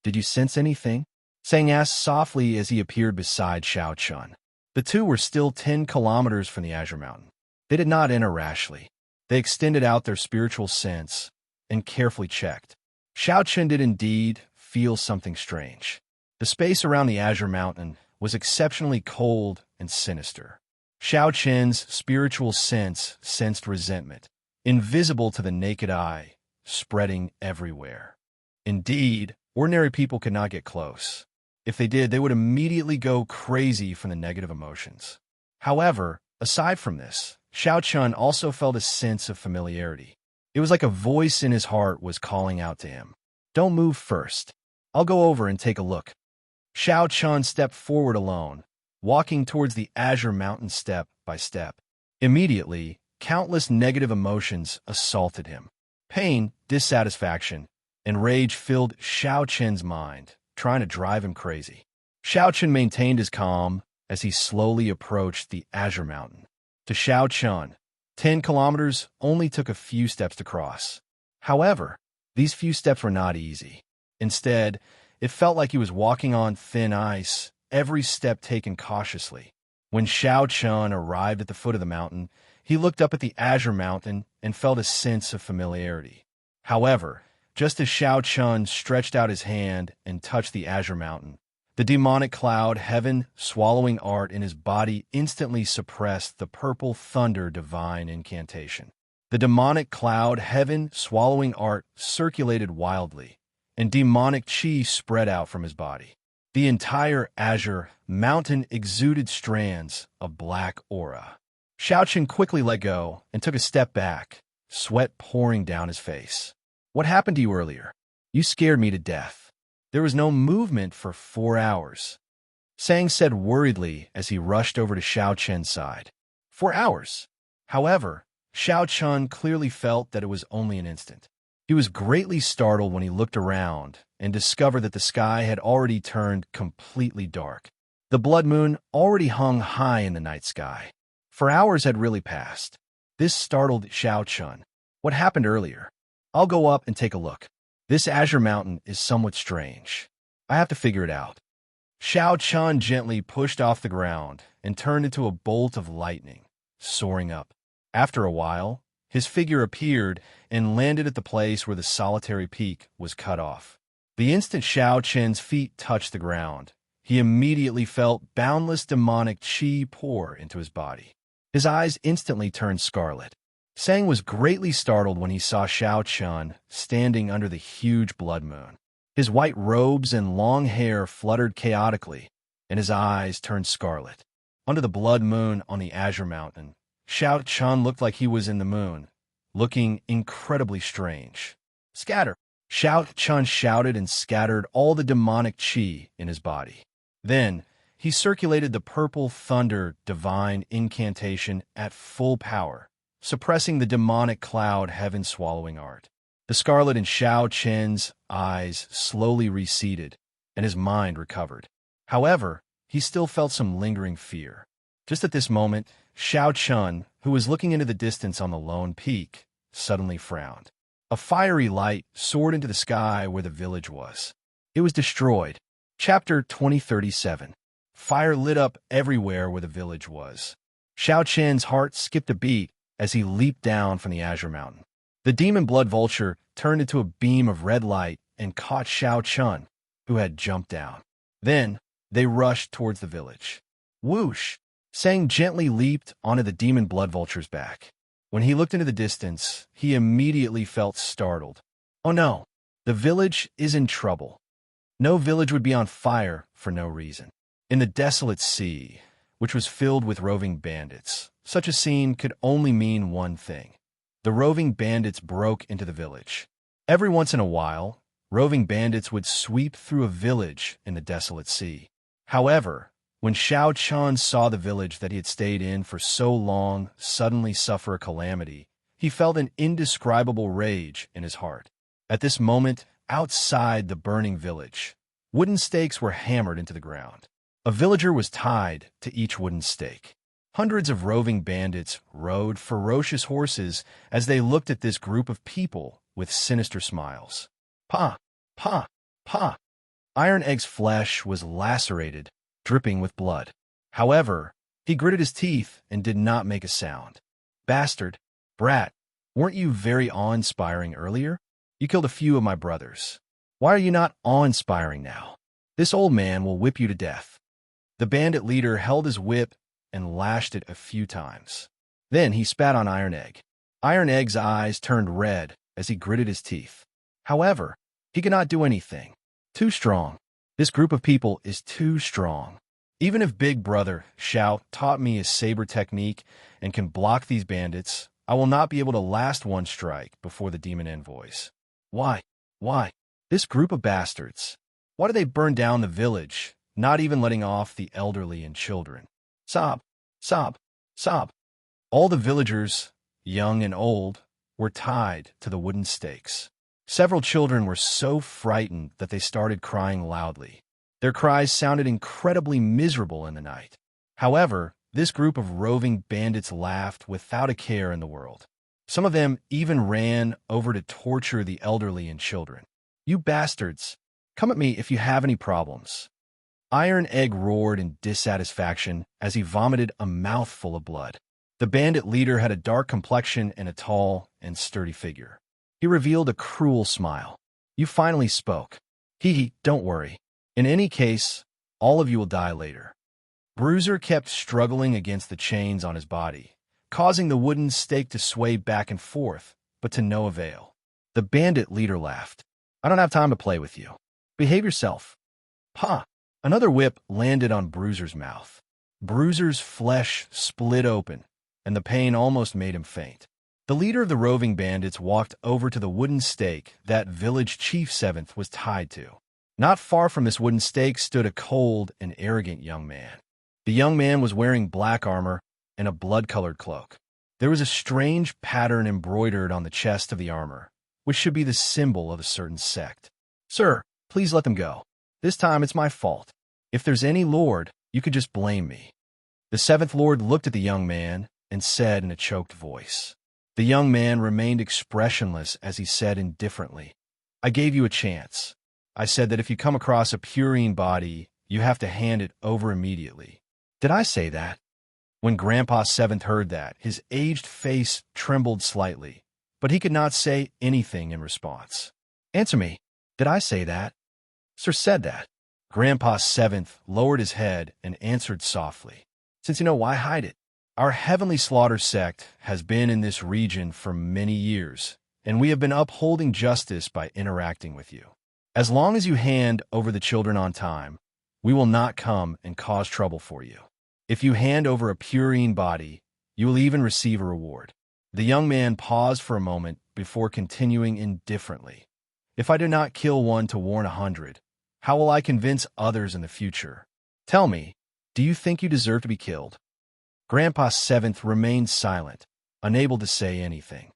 S1: "Did you sense anything?" Sang asked softly as he appeared beside Xiao Chun. The two were still 10 kilometers from the azure mountain. They did not enter rashly. They extended out their spiritual sense and carefully checked. Xiao Chun did indeed feel something strange. The space around the azure mountain was exceptionally cold and sinister. Xiao Chun's spiritual sense sensed resentment, invisible to the naked eye, spreading everywhere. Indeed, ordinary people could not get close. If they did, they would immediately go crazy from the negative emotions. However, aside from this, Xiao Chun also felt a sense of familiarity. It was like a voice in his heart was calling out to him. "Don't move first. I'll go over and take a look." Xiao Chun stepped forward alone, walking towards the azure mountain step by step. Immediately, countless negative emotions assaulted him. Pain, dissatisfaction, and rage filled Xiao Chun's mind, trying to drive him crazy. Xiao Chun maintained his calm as he slowly approached the azure mountain. To Xiao Chun, 10 kilometers only took a few steps to cross. However, these few steps were not easy. Instead, it felt like he was walking on thin ice, every step taken cautiously. When Xiao Chun arrived at the foot of the mountain, he looked up at the Azure Mountain and felt a sense of familiarity. However, just as Xiao Chun stretched out his hand and touched the Azure Mountain, the demonic cloud heaven swallowing art in his body instantly suppressed the purple thunder divine incantation. The demonic cloud heaven swallowing art circulated wildly, and demonic chi spread out from his body. The entire Azure Mountain exuded strands of black aura. Xiao Chun quickly let go and took a step back, sweat pouring down his face. What happened to you earlier? You scared me to death. There was no movement for 4 hours. Sang said worriedly as he rushed over to Xiao Chun's side. 4 hours? However, Xiao Chun clearly felt that it was only an instant. He was greatly startled when he looked around and discovered that the sky had already turned completely dark. The blood moon already hung high in the night sky. 4 hours had really passed. This startled Xiao Chun. What happened earlier? I'll go up and take a look. This Azure Mountain is somewhat strange. I have to figure it out. Xiao Chun gently pushed off the ground and turned into a bolt of lightning, soaring up. After a while, his figure appeared and landed at the place where the solitary peak was cut off. The instant Xiao Chun's feet touched the ground, he immediately felt boundless demonic chi pour into his body. His eyes instantly turned scarlet. Sang was greatly startled when he saw Xiao Chun standing under the huge blood moon. His white robes and long hair fluttered chaotically, and his eyes turned scarlet. Under the blood moon on the Azure Mountain, Xiao Chun looked like he was in the moon, looking incredibly strange. Scatter! Xiao Chun shouted and scattered all the demonic chi in his body. Then, he circulated the purple thunder divine incantation at full power, suppressing the demonic cloud heaven swallowing art. The scarlet in Xiao Chun's eyes slowly receded, and his mind recovered. However, he still felt some lingering fear. Just at this moment, Xiao Chun, who was looking into the distance on the lone peak, suddenly frowned. A fiery light soared into the sky where the village was. It was destroyed. Chapter 2037. Fire lit up everywhere where the village was. Xiao Chun's heart skipped a beat as he leaped down from the Azure Mountain. The demon blood vulture turned into a beam of red light and caught Xiao Chun, who had jumped down. Then, they rushed towards the village. Whoosh! Sang gently leaped onto the demon blood vulture's back. When he looked into the distance, he immediately felt startled. Oh no! The village is in trouble. No village would be on fire for no reason. In the desolate sea, which was filled with roving bandits, such a scene could only mean one thing. The roving bandits broke into the village. Every once in a while, roving bandits would sweep through a village in the desolate sea. However, when Xiao Chun saw the village that he had stayed in for so long suddenly suffer a calamity, he felt an indescribable rage in his heart. At this moment, outside the burning village, wooden stakes were hammered into the ground. A villager was tied to each wooden stake. Hundreds of roving bandits rode ferocious horses as they looked at this group of people with sinister smiles. Pa! Pa! Pa! Iron Egg's flesh was lacerated, dripping with blood. However, he gritted his teeth and did not make a sound. Bastard! Brat! Weren't you very awe-inspiring earlier? You killed a few of my brothers. Why are you not awe-inspiring now? This old man will whip you to death. The bandit leader held his whip and lashed it a few times. Then he spat on Iron Egg. Iron Egg's eyes turned red as he gritted his teeth. However, he could not do anything. Too strong. This group of people is too strong. Even if Big Brother, Xiao, taught me his saber technique and can block these bandits, I will not be able to last one strike before the demon envoys. Why? Why? This group of bastards. Why do they burn down the village, not even letting off the elderly and children? Sob, sob, sob. All the villagers, young and old, were tied to the wooden stakes. Several children were so frightened that they started crying loudly. Their cries sounded incredibly miserable in the night. However, this group of roving bandits laughed without a care in the world. Some of them even ran over to torture the elderly and children. You bastards! Come at me if you have any problems. Iron Egg roared in dissatisfaction as he vomited a mouthful of blood. The bandit leader had a dark complexion and a tall and sturdy figure. He revealed a cruel smile. You finally spoke. Don't worry. In any case, all of you will die later. Bruiser kept struggling against the chains on his body, causing the wooden stake to sway back and forth, but to no avail. The bandit leader laughed. I don't have time to play with you. Behave yourself. Ha! Another whip landed on Bruiser's mouth. Bruiser's flesh split open, and the pain almost made him faint. The leader of the roving bandits walked over to the wooden stake that village chief 7th was tied to. Not far from this wooden stake stood a cold and arrogant young man. The young man was wearing black armor and a blood-colored cloak. There was a strange pattern embroidered on the chest of the armor, which should be the symbol of a certain sect. Sir, please let them go. This time it's my fault. If there's any lord, you could just blame me. The 7th lord looked at the young man and said in a choked voice. The young man remained expressionless as he said indifferently, I gave you a chance. I said that if you come across a purine body, you have to hand it over immediately. Did I say that? When Grandpa 7th heard that, his aged face trembled slightly, but he could not say anything in response. Answer me. Did I say that? Sir said that. Grandpa 7th lowered his head and answered softly. Since you know, why hide it? Our Heavenly Slaughter sect has been in this region for many years, and we have been upholding justice by interacting with you. As long as you hand over the children on time, we will not come and cause trouble for you. If you hand over a purine body, you will even receive a reward. The young man paused for a moment before continuing indifferently. If I do not kill one to warn 100, how will I convince others in the future? Tell me, do you think you deserve to be killed? Grandpa 7th remained silent, unable to say anything.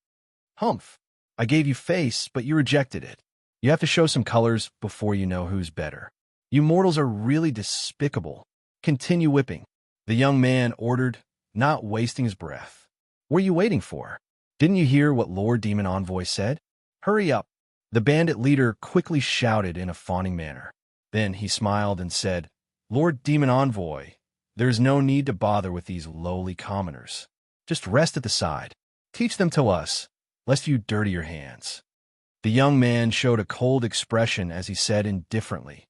S1: Humph, I gave you face, but you rejected it. You have to show some colors before you know who's better. You mortals are really despicable. Continue whipping, the young man ordered, not wasting his breath. What are you waiting for? Didn't you hear what Lord Demon Envoy said? Hurry up. The bandit leader quickly shouted in a fawning manner. Then he smiled and said, Lord Demon Envoy, there is no need to bother with these lowly commoners. Just rest at the side. Teach them to us, lest you dirty your hands. The young man showed a cold expression as he said indifferently,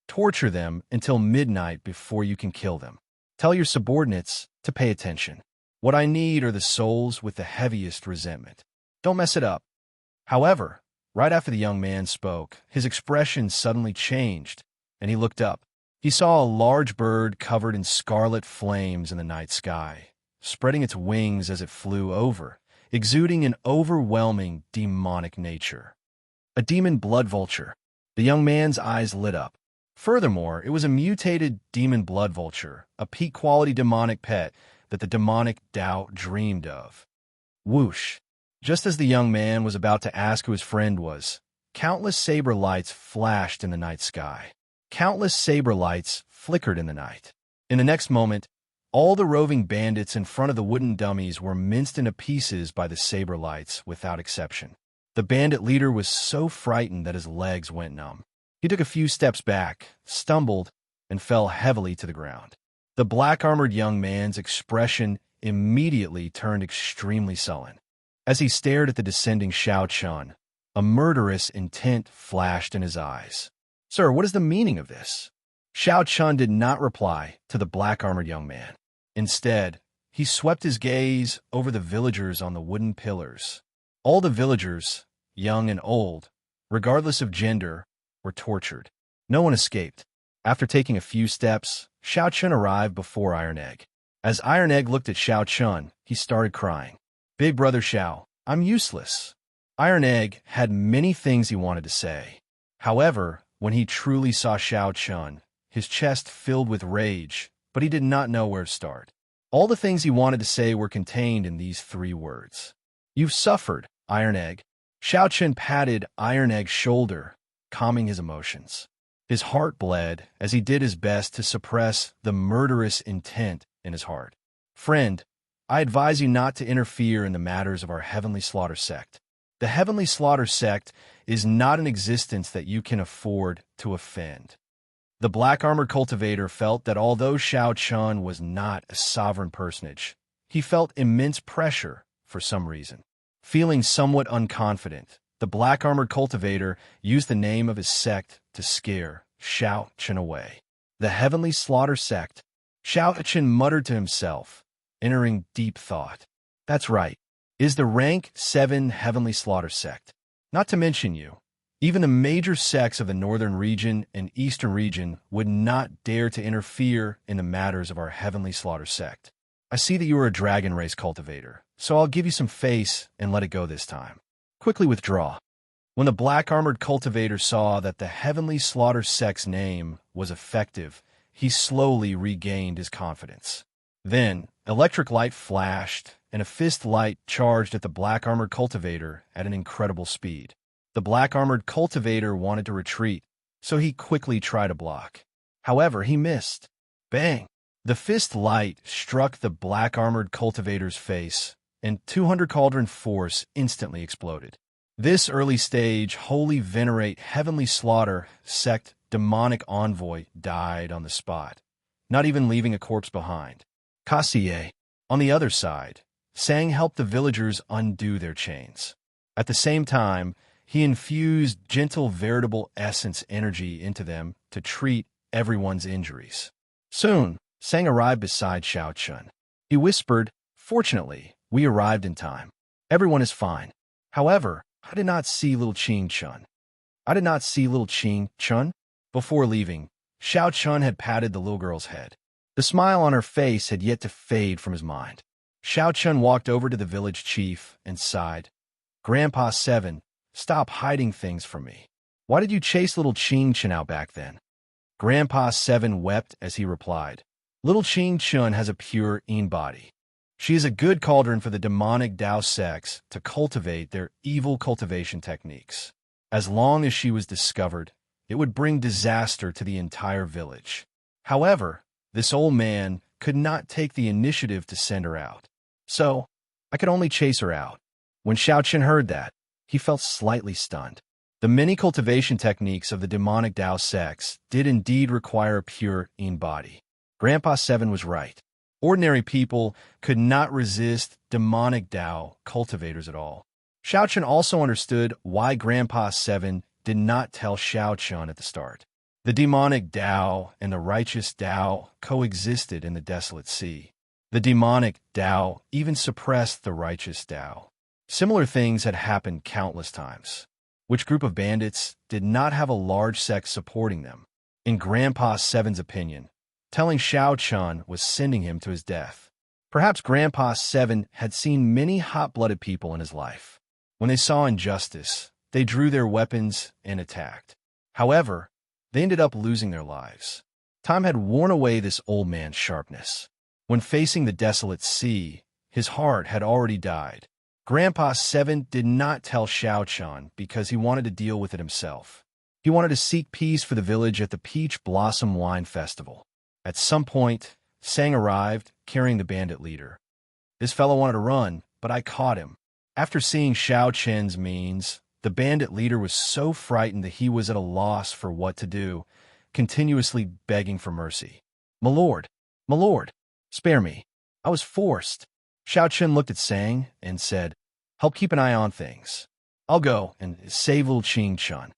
S1: torture them until midnight before you can kill them. Tell your subordinates to pay attention. What I need are the souls with the heaviest resentment. Don't mess it up. However, right after the young man spoke, his expression suddenly changed, and he looked up. He saw a large bird covered in scarlet flames in the night sky, spreading its wings as it flew over, exuding an overwhelming demonic nature. A demon blood vulture. The young man's eyes lit up. Furthermore, it was a mutated demon blood vulture, a peak-quality demonic pet that the demonic Tao dreamed of. Whoosh! Just as the young man was about to ask who his friend was, countless saber lights flashed in the night sky. Countless saber lights flickered in the night. In the next moment, all the roving bandits in front of the wooden dummies were minced into pieces by the saber lights without exception. The bandit leader was so frightened that his legs went numb. He took a few steps back, stumbled, and fell heavily to the ground. The black-armored young man's expression immediately turned extremely sullen. As he stared at the descending Xiao Chun, a murderous intent flashed in his eyes. Sir, what is the meaning of this? Xiao Chun did not reply to the black-armored young man. Instead, he swept his gaze over the villagers on the wooden pillars. All the villagers, young and old, regardless of gender, were tortured. No one escaped. After taking a few steps, Xiao Chun arrived before Iron Egg. As Iron Egg looked at Xiao Chun, he started crying. Big brother Xiao, I'm useless. Iron Egg had many things he wanted to say. However, when he truly saw Xiao Chun, his chest filled with rage, but he did not know where to start. All the things he wanted to say were contained in these 3 words. You've suffered, Iron Egg. Xiao Chun patted Iron Egg's shoulder, calming his emotions. His heart bled as he did his best to suppress the murderous intent in his heart. Friend, I advise you not to interfere in the matters of our Heavenly Slaughter sect. The Heavenly Slaughter sect is not an existence that you can afford to offend. The black-armored cultivator felt that although Xiao Chun was not a sovereign personage, he felt immense pressure for some reason. Feeling somewhat unconfident, the black-armored cultivator used the name of his sect to scare Xiao Chun away. The Heavenly Slaughter Sect. Xiao Chun muttered to himself, entering deep thought. That's right, is the rank 7 Heavenly Slaughter Sect. Not to mention you. Even the major sects of the northern region and eastern region would not dare to interfere in the matters of our Heavenly Slaughter Sect. I see that you are a dragon race cultivator, so I'll give you some face and let it go this time. Quickly withdraw. When the black-armored cultivator saw that the Heavenly Slaughter Sect's name was effective, he slowly regained his confidence. Then, electric light flashed, and a fist light charged at the black-armored cultivator at an incredible speed. The black-armored cultivator wanted to retreat, so he quickly tried to block. However, he missed. Bang! The fist light struck the black-armored cultivator's face, and 200 cauldron force instantly exploded. This early-stage, holy venerate Heavenly Slaughter sect demonic envoy died on the spot, not even leaving a corpse behind. Kassier. On the other side, Sang helped the villagers undo their chains. At the same time, he infused gentle veritable essence energy into them to treat everyone's injuries. Soon, Sang arrived beside Xiao Chun. He whispered, "Fortunately, we arrived in time. Everyone is fine. However, I did not see little Qing Chun." "I did not see little Qing Chun?" Before leaving, Xiao Chun had patted the little girl's head. The smile on her face had yet to fade from his mind. Xiao Chun walked over to the village chief and sighed. "Grandpa 7, stop hiding things from me. Why did you chase little Qing Chun out back then?" Grandpa 7 wept as he replied, "Little Qing Chun has a pure Yin body. She is a good cauldron for the demonic Dao sects to cultivate their evil cultivation techniques. As long as she was discovered, it would bring disaster to the entire village. However, this old man could not take the initiative to send her out. So, I could only chase her out." When Xiao Chen heard that, he felt slightly stunned. The many cultivation techniques of the demonic Dao sects did indeed require a pure Yin body. Grandpa 7 was right. Ordinary people could not resist demonic Dao cultivators at all. Xiao Chen also understood why Grandpa 7 did not tell Xiao Chun at the start. The demonic Dao and the righteous Dao coexisted in the desolate sea. The demonic Dao even suppressed the righteous Dao. Similar things had happened countless times. Which group of bandits did not have a large sect supporting them? In Grandpa 7's opinion, telling Xiao Chun was sending him to his death. Perhaps Grandpa 7 had seen many hot-blooded people in his life. When they saw injustice, they drew their weapons and attacked. However, they ended up losing their lives. Time had worn away this old man's sharpness. When facing the desolate sea, his heart had already died. Grandpa 7 did not tell Xiao Chun because he wanted to deal with it himself. He wanted to seek peace for the village at the Peach Blossom Wine Festival. At some point, Sang arrived, carrying the bandit leader. This fellow wanted to run, but I caught him. After seeing Xiao Chen's means, the bandit leader was so frightened that he was at a loss for what to do, continuously begging for mercy. My lord, spare me. I was forced." Xiao Chen looked at Sang and said, "Help keep an eye on things. I'll go and save little Qing Chun.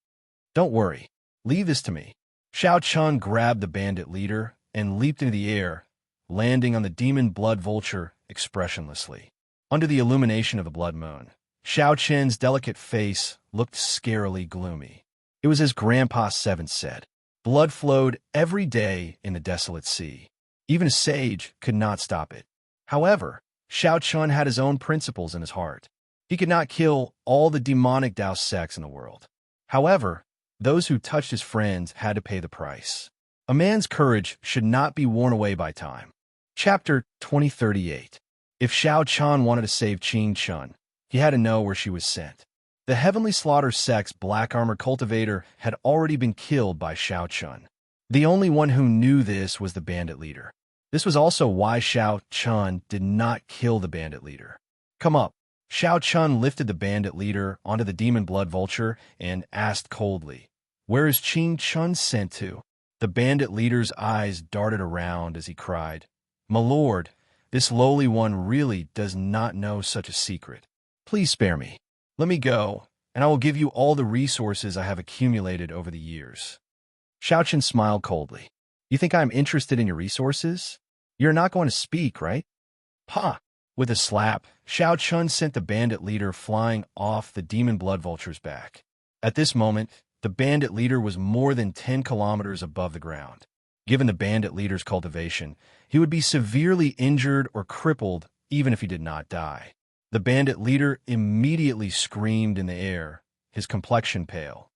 S1: Don't worry, leave this to me." Xiao Chun grabbed the bandit leader and leaped into the air, landing on the demon blood vulture expressionlessly. Under the illumination of the blood moon, Xiao Chen's delicate face looked scarily gloomy. It was as Grandpa 7 said. Blood flowed every day in the desolate sea. Even a sage could not stop it. However, Xiao Chun had his own principles in his heart. He could not kill all the demonic Dao sects in the world. However, those who touched his friends had to pay the price. A man's courage should not be worn away by time. Chapter 2038. If Xiao Chun wanted to save Qing Chun, he had to know where she was sent. The Heavenly Slaughter sect's black armor cultivator had already been killed by Xiao Chun. The only one who knew this was the bandit leader. This was also why Xiao Chun did not kill the bandit leader. "Come up." Xiao Chun lifted the bandit leader onto the demon blood vulture and asked coldly, "Where is Qing Chun sent to?" The bandit leader's eyes darted around as he cried, "My lord, this lowly one really does not know such a secret. Please spare me. Let me go, and I will give you all the resources I have accumulated over the years." Xiaochen smiled coldly. "You think I'm interested in your resources? You're not going to speak, right?" "Ha!" With a slap, Xiao Chun sent the bandit leader flying off the demon blood vulture's back. At this moment, the bandit leader was more than 10 kilometers above the ground. Given the bandit leader's cultivation, he would be severely injured or crippled even if he did not die. The bandit leader immediately screamed in the air, his complexion pale.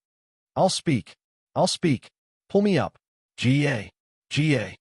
S1: "I'll speak. I'll speak. Pull me up. GA. GA."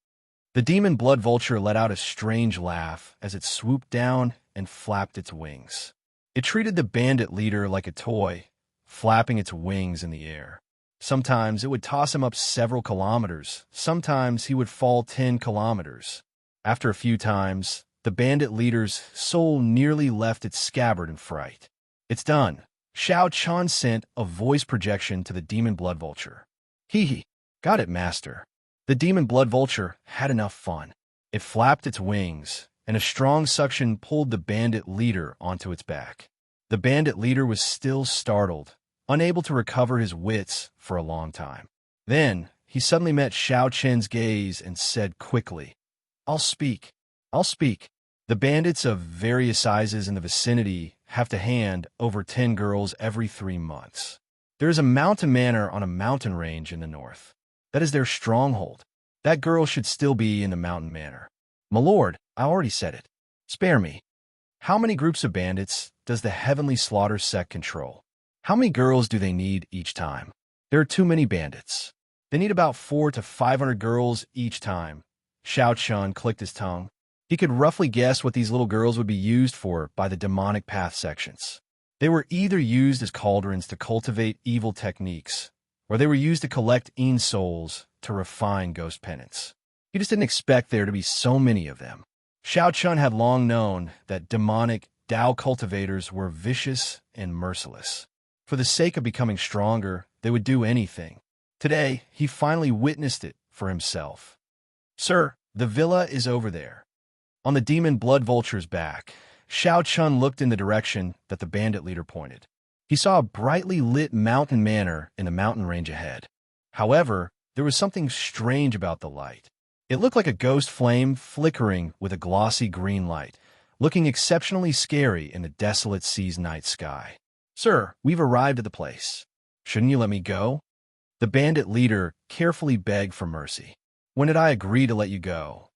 S1: The demon blood vulture let out a strange laugh as it swooped down and flapped its wings. It treated the bandit leader like a toy, flapping its wings in the air. Sometimes it would toss him up several kilometers, sometimes he would fall 10 kilometers. After a few times, the bandit leader's soul nearly left its scabbard in fright. "It's done." Xiao Chan sent a voice projection to the demon blood vulture. "Hee. Got it, master." The demon blood vulture had enough fun. It flapped its wings, and a strong suction pulled the bandit leader onto its back. The bandit leader was still startled, unable to recover his wits for a long time. Then, he suddenly met Xiao Chen's gaze and said quickly, "I'll speak. I'll speak." The bandits of various sizes in the vicinity have to hand over 10 girls every 3 months. There is a mountain manor on a mountain range in the north. That is their stronghold. That girl should still be in the mountain manor. "My lord, I already said it. Spare me." How many groups of bandits does the Heavenly Slaughter sect control? How many girls do they need each time? There are too many bandits. They need about 400 to 500 girls each time. Xiao Chun clicked his tongue. He could roughly guess what these little girls would be used for by the demonic path sections. They were either used as cauldrons to cultivate evil techniques, or they were used to collect Een souls to refine ghost penance. He just didn't expect there to be so many of them. Xiao Chun had long known that demonic Dao cultivators were vicious and merciless. For the sake of becoming stronger, they would do anything. Today, he finally witnessed it for himself. "Sir, the villa is over there." On the demon blood vulture's back, Xiao Chun looked in the direction that the bandit leader pointed. He saw a brightly lit mountain manor in the mountain range ahead. However, there was something strange about the light. It looked like a ghost flame flickering with a glossy green light, looking exceptionally scary in the desolate sea's night sky. "Sir, we've arrived at the place. Shouldn't you let me go?" The bandit leader carefully begged for mercy. "When did I agree to let you go?"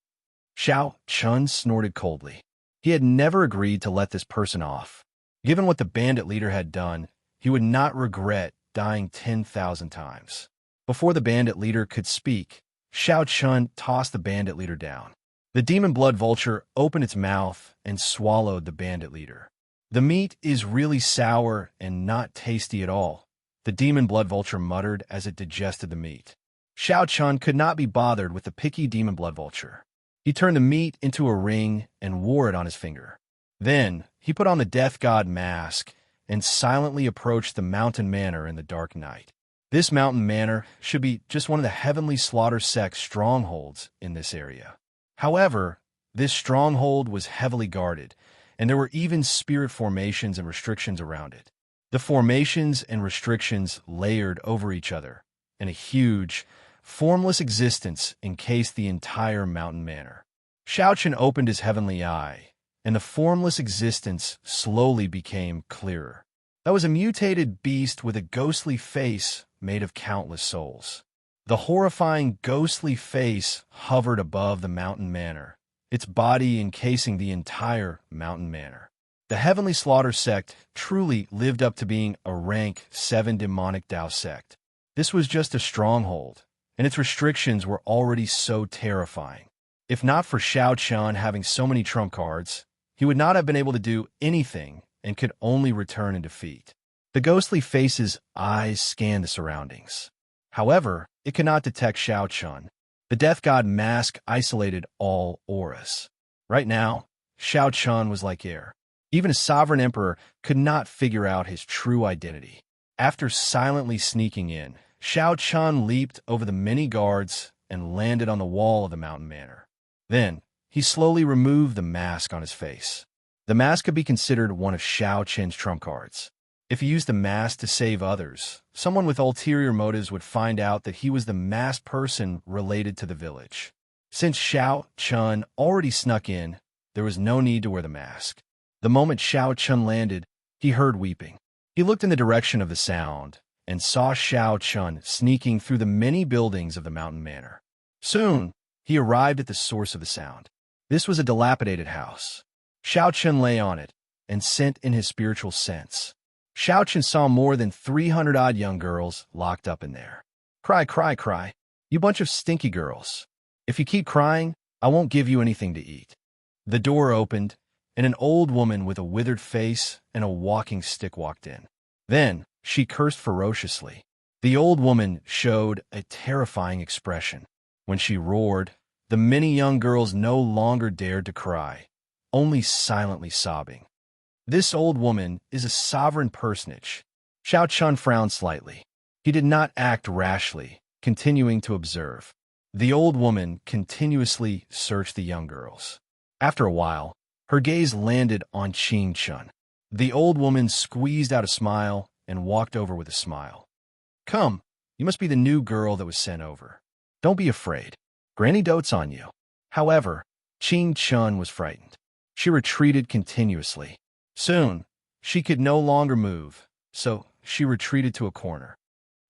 S1: Xiao Chun snorted coldly. He had never agreed to let this person off. Given what the bandit leader had done, he would not regret dying 10,000 times. Before the bandit leader could speak, Xiao Chun tossed the bandit leader down. The demon blood vulture opened its mouth and swallowed the bandit leader. "The meat is really sour and not tasty at all," the demon blood vulture muttered as it digested the meat. Xiao Chun could not be bothered with the picky demon blood vulture. He turned the meat into a ring and wore it on his finger. Then, he put on the death god mask and silently approached the mountain manor in the dark night. This mountain manor should be just one of the Heavenly Slaughter sect's strongholds in this area. However, this stronghold was heavily guarded, and there were even spirit formations and restrictions around it. The formations and restrictions layered over each other, and a huge, formless existence encased the entire mountain manor. Xiao Chen opened his heavenly eye, and the formless existence slowly became clearer. That was a mutated beast with a ghostly face made of countless souls. The horrifying ghostly face hovered above the mountain manor, its body encasing the entire mountain manor. The Heavenly Slaughter sect truly lived up to being a rank 7 demonic Dao sect. This was just a stronghold, and its restrictions were already so terrifying. If not for Xiao Chun having so many trump cards, he would not have been able to do anything and could only return in defeat. The ghostly face's eyes scanned the surroundings. However, it could not detect Xiao Chun. The death god mask isolated all auras. Right now, Xiao Chun was like air. Even a sovereign emperor could not figure out his true identity. After silently sneaking in, Xiao Chun leaped over the many guards and landed on the wall of the mountain manor. Then, he slowly removed the mask on his face. The mask could be considered one of Xiao Qin's trump cards. If he used the mask to save others, someone with ulterior motives would find out that he was the masked person related to the village. Since Xiao Qin already snuck in, there was no need to wear the mask. The moment Xiao Qin landed, he heard weeping. He looked in the direction of the sound and saw Xiao Qin sneaking through the many buildings of the mountain manor. Soon, he arrived at the source of the sound. This was a dilapidated house. Xiao Qin lay on it and sent in his spiritual sense. Xiao Qin saw more than 300-odd young girls locked up in there. Cry, cry, cry, you bunch of stinky girls. If you keep crying, I won't give you anything to eat. The door opened, and an old woman with a withered face and a walking stick walked in. Then, she cursed ferociously. The old woman showed a terrifying expression. When she roared, the many young girls no longer dared to cry, only silently sobbing. This old woman is a sovereign personage. Xiao Qin frowned slightly. He did not act rashly, continuing to observe. The old woman continuously searched the young girls. After a while, her gaze landed on Qing Chun. The old woman squeezed out a smile and walked over with a smile. Come, you must be the new girl that was sent over. Don't be afraid. Granny dotes on you. However, Qing Chun was frightened. She retreated continuously. Soon, she could no longer move, so she retreated to a corner.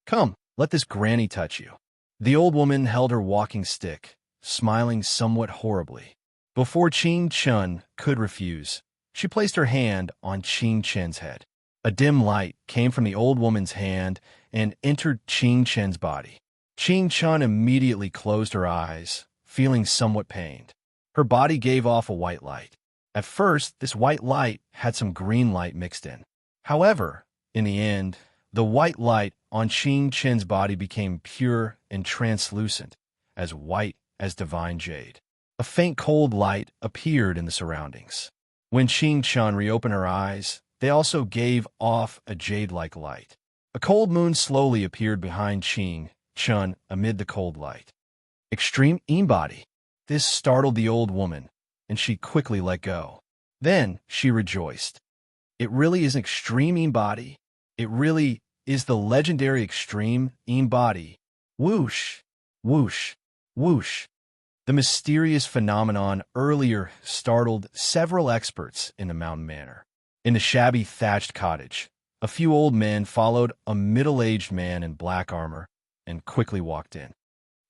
S1: Come, let this granny touch you. The old woman held her walking stick, smiling somewhat horribly. Before Qing Chun could refuse, she placed her hand on Qing Chen's head. A dim light came from the old woman's hand and entered Qing Chen's body. Qing Chun immediately closed her eyes, feeling somewhat pained. Her body gave off a white light. At first, this white light had some green light mixed in. However, in the end, the white light on Qing Chen's body became pure and translucent, as white as divine jade. A faint cold light appeared in the surroundings. When Qing Chun reopened her eyes, they also gave off a jade-like light. A cold moon slowly appeared behind Qing Chun amid the cold light. Extreme embody. This startled the old woman, and she quickly let go. Then she rejoiced. It really is an extreme embody. It really is the legendary extreme embody. Whoosh, whoosh, whoosh. The mysterious phenomenon earlier startled several experts in the mountain manor. In the shabby thatched cottage, a few old men followed a middle-aged man in black armor and quickly walked in.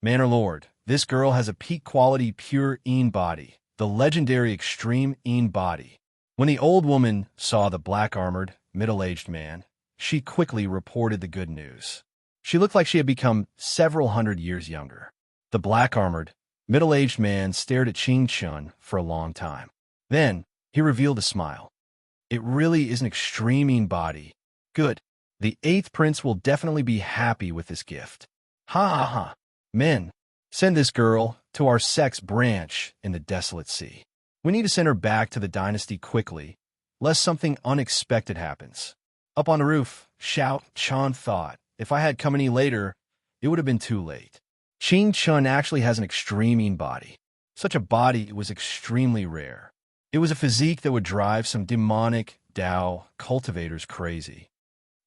S1: Manor Lord, this girl has a peak-quality pure Een body, the legendary extreme Een body. When the old woman saw the black-armored, middle-aged man, she quickly reported the good news. She looked like she had become several hundred years younger. The black-armored, middle-aged man stared at Qing Chun for a long time. Then, he revealed a smile. It really is an extreme Een body. Good. The 8th prince will definitely be happy with this gift. Ha ha ha. Men, send this girl to our sex branch in the desolate sea. We need to send her back to the dynasty quickly, lest something unexpected happens. Up on the roof, Xiao Qin thought, if I had come any later, it would have been too late. Qing Chun actually has an extreme Een body. Such a body was extremely rare. It was a physique that would drive some demonic Dao cultivators crazy.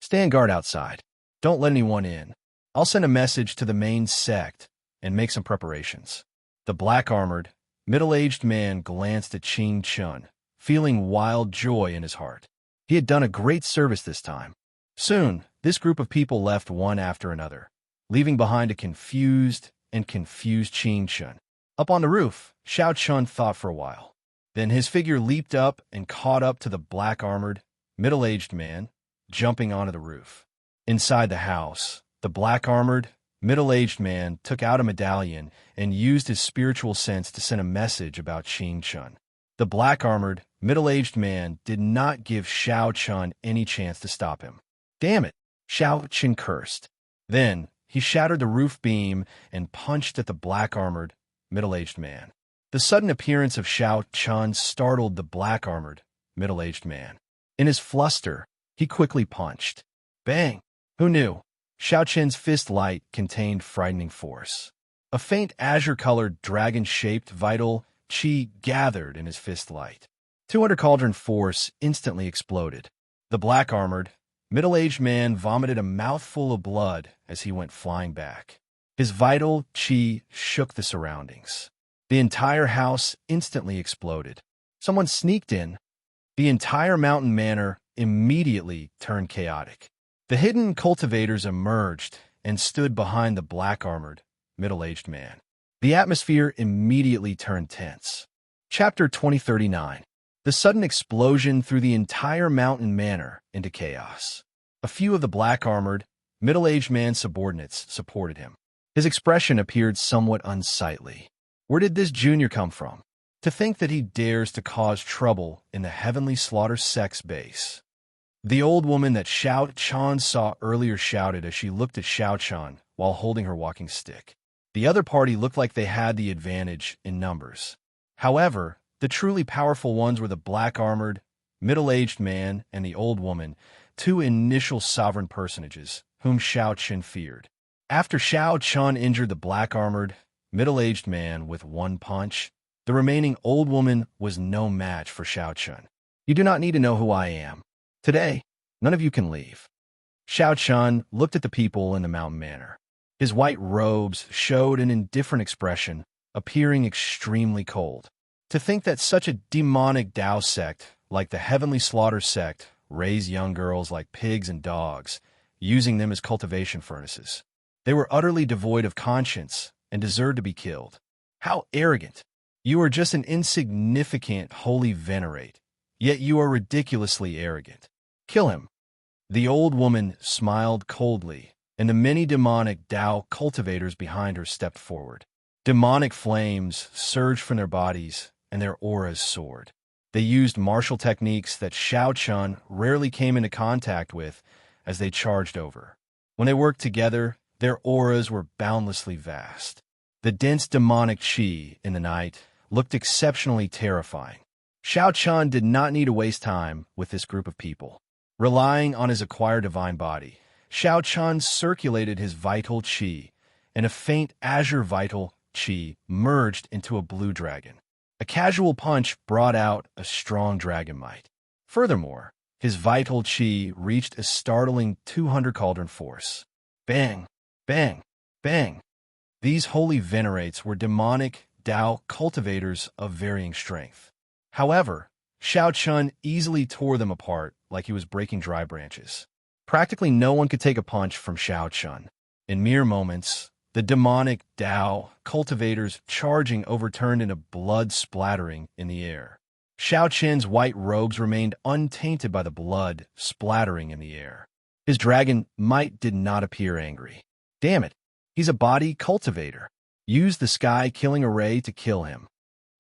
S1: Stand guard outside. Don't let anyone in. I'll send a message to the main sect and make some preparations. The black-armored, middle-aged man glanced at Qing Chun, feeling wild joy in his heart. He had done a great service this time. Soon, this group of people left one after another, leaving behind a confused Qing Chun. Up on the roof, Xiao Chun thought for a while. Then his figure leaped up and caught up to the black-armored, middle-aged man, jumping onto the roof. Inside the house, the black-armored, middle-aged man took out a medallion and used his spiritual sense to send a message about Qing Chun. The black-armored, middle-aged man did not give Xiao Chun any chance to stop him. Damn it, Xiao Chun cursed. Then, he shattered the roof beam and punched at the black-armored, middle-aged man. The sudden appearance of Xiao Chun startled the black-armored, middle-aged man. In his fluster, he quickly punched. Bang! Who knew? Xiao Chen's fist light contained frightening force. A faint azure-colored, dragon-shaped vital chi gathered in his fist light. 200 cauldron force instantly exploded. The black-armored, middle-aged man vomited a mouthful of blood as he went flying back. His vital chi shook the surroundings. The entire house instantly exploded. Someone sneaked in. The entire mountain manor immediately turned chaotic. The hidden cultivators emerged and stood behind the black-armored, middle-aged man. The atmosphere immediately turned tense. Chapter 2039. The sudden explosion threw the entire mountain manor into chaos. A few of the black-armored, middle-aged man's subordinates supported him. His expression appeared somewhat unsightly. Where did this junior come from? To think that he dares to cause trouble in the heavenly slaughter sex base. The old woman that Xiao Chan saw earlier shouted as she looked at Xiao Chan while holding her walking stick. The other party looked like they had the advantage in numbers. However, the truly powerful ones were the black-armored, middle-aged man and the old woman, two initial sovereign personages, whom Xiao Chen feared. After Xiao Chan injured the black-armored, middle-aged man with one punch, the remaining old woman was no match for Xiao Chen. You do not need to know who I am. Today, none of you can leave. Xiao Chen looked at the people in the mountain manor. His white robes showed an indifferent expression, appearing extremely cold. To think that such a demonic Tao sect, like the Heavenly Slaughter sect, raised young girls like pigs and dogs, using them as cultivation furnaces. They were utterly devoid of conscience and deserved to be killed. How arrogant! You are just an insignificant holy venerate, yet you are ridiculously arrogant. Kill him. The old woman smiled coldly, and the many demonic Tao cultivators behind her stepped forward. Demonic flames surged from their bodies, and their auras soared. They used martial techniques that Xiao Chun rarely came into contact with as they charged over. When they worked together, their auras were boundlessly vast. The dense demonic chi in the night looked exceptionally terrifying. Xiao Chun did not need to waste time with this group of people. Relying on his acquired divine body, Xiao Chun circulated his vital chi, and a faint azure vital chi merged into a blue dragon. A casual punch brought out a strong dragon might. Furthermore, his vital chi reached a startling 200 cauldron force. Bang! Bang! Bang! These holy venerates were demonic Tao cultivators of varying strength. However, Xiao Chun easily tore them apart like he was breaking dry branches. Practically no one could take a punch from Xiao Chun. In mere moments, the demonic Tao cultivators charging overturned into blood splattering in the air. Xiao Chen's white robes remained untainted by the blood splattering in the air. His dragon might did not appear angry. Damn it, he's a body cultivator. Use the sky killing array to kill him.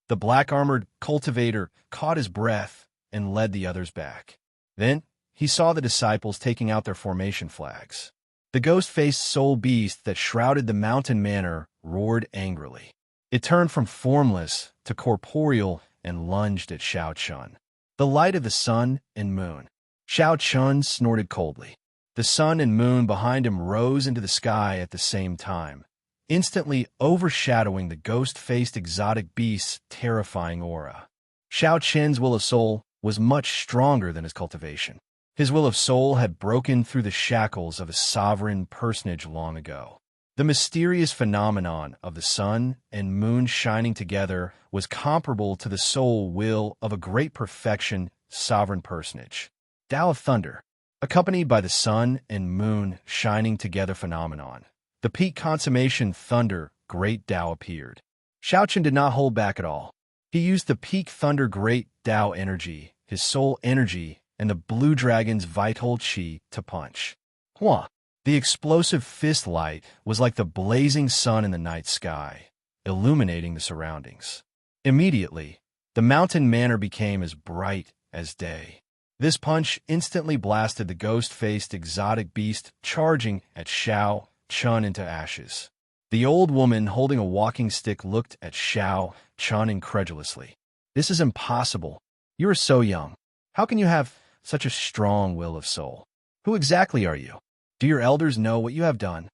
S1: The black-armored cultivator caught his breath and led the others back. Then, he saw the disciples taking out their formation flags. The ghost-faced soul beast that shrouded the mountain manor roared angrily. It turned from formless to corporeal and lunged at Xiao Chun. The light of the sun and moon. Xiao Chun snorted coldly. The sun and moon behind him rose into the sky at the same time, instantly overshadowing the ghost-faced exotic beast's terrifying aura. Xiao Chen's will of soul was much stronger than his cultivation. His will of soul had broken through the shackles of a sovereign personage long ago. The mysterious phenomenon of the sun and moon shining together was comparable to the soul will of a great perfection sovereign personage. Tao of Thunder, accompanied by the sun and moon shining together phenomenon. The peak consummation thunder great Tao appeared. Xiao Chen did not hold back at all. He used the peak thunder great Tao energy, his soul energy, and the blue dragon's vital chi to punch. Hua! The explosive fist light was like the blazing sun in the night sky, illuminating the surroundings. Immediately, the mountain manor became as bright as day. This punch instantly blasted the ghost-faced exotic beast charging at Xiao Chun into ashes. The old woman holding a walking stick looked at Xiao Chun incredulously. This is impossible. You are so young. How can you have such a strong will of soul? Who exactly are you? Do your elders know what you have done?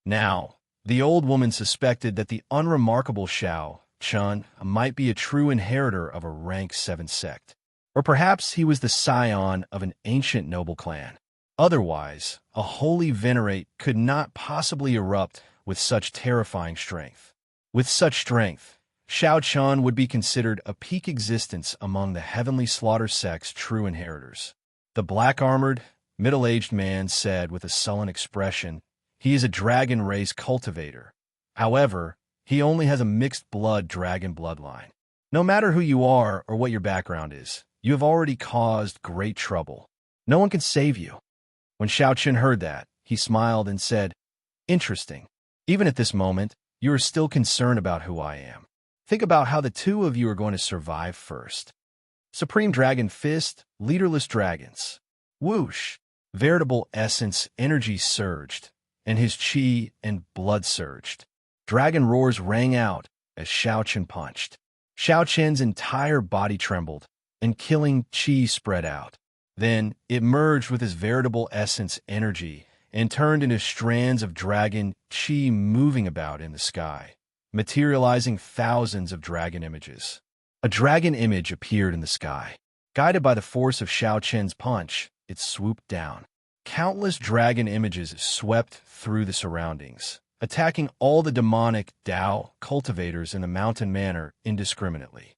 S1: Now, The old woman suspected that the unremarkable Xiao Chun might be a true inheritor of a rank 7 sect, or perhaps he was the scion of an ancient noble clan. Otherwise, a holy venerate could not possibly erupt with such terrifying strength. With such strength, Xiao Chun would be considered a peak existence among the heavenly slaughter sect's true inheritors. The black-armored, middle-aged man said with a sullen expression, "He is a dragon race cultivator. However, he only has a mixed-blood dragon bloodline. No matter who you are or what your background is, you have already caused great trouble. No one can save you." When Xiao Chun heard that, he smiled and said, "Interesting. Even at this moment, you are still concerned about who I am. Think about how the two of you are going to survive first. Supreme Dragon Fist, leaderless dragons. Whoosh! Veritable essence energy surged, and his chi and blood surged. Dragon roars rang out as Xiao Chun punched. Xiao Chun's entire body trembled, and killing chi spread out. Then it merged with his veritable essence energy and turned into strands of dragon chi moving about in the sky, materializing thousands of dragon images. A dragon image appeared in the sky. Guided by the force of Xiao Chun's punch, it swooped down. Countless dragon images swept through the surroundings, attacking all the demonic Dao cultivators in the mountain manor indiscriminately.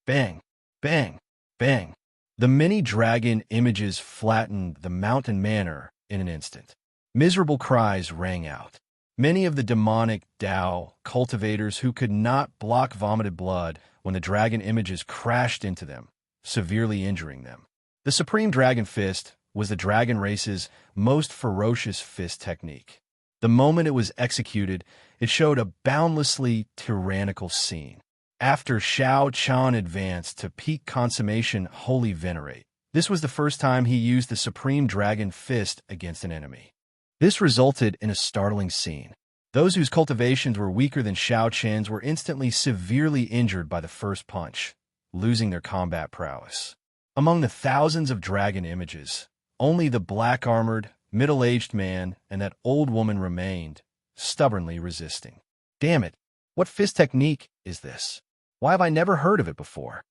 S1: Bang! Bang! Bang! The many dragon images flattened the mountain manor in an instant. Miserable cries rang out. Many of the demonic Dao cultivators who could not block vomited blood when the dragon images crashed into them, severely injuring them. The Supreme Dragon Fist was the dragon race's most ferocious fist technique. The moment it was executed, it showed a boundlessly tyrannical scene. After Xiao Chun advanced to peak consummation Holy Venerate, this was the first time he used the Supreme Dragon Fist against an enemy. This resulted in a startling scene. Those whose cultivations were weaker than Xiao Chun's were instantly severely injured by the first punch, losing their combat prowess. Among the thousands of dragon images, only the black-armored, middle-aged man and that old woman remained, stubbornly resisting. Damn it, what fist technique is this? Why have I never heard of it before?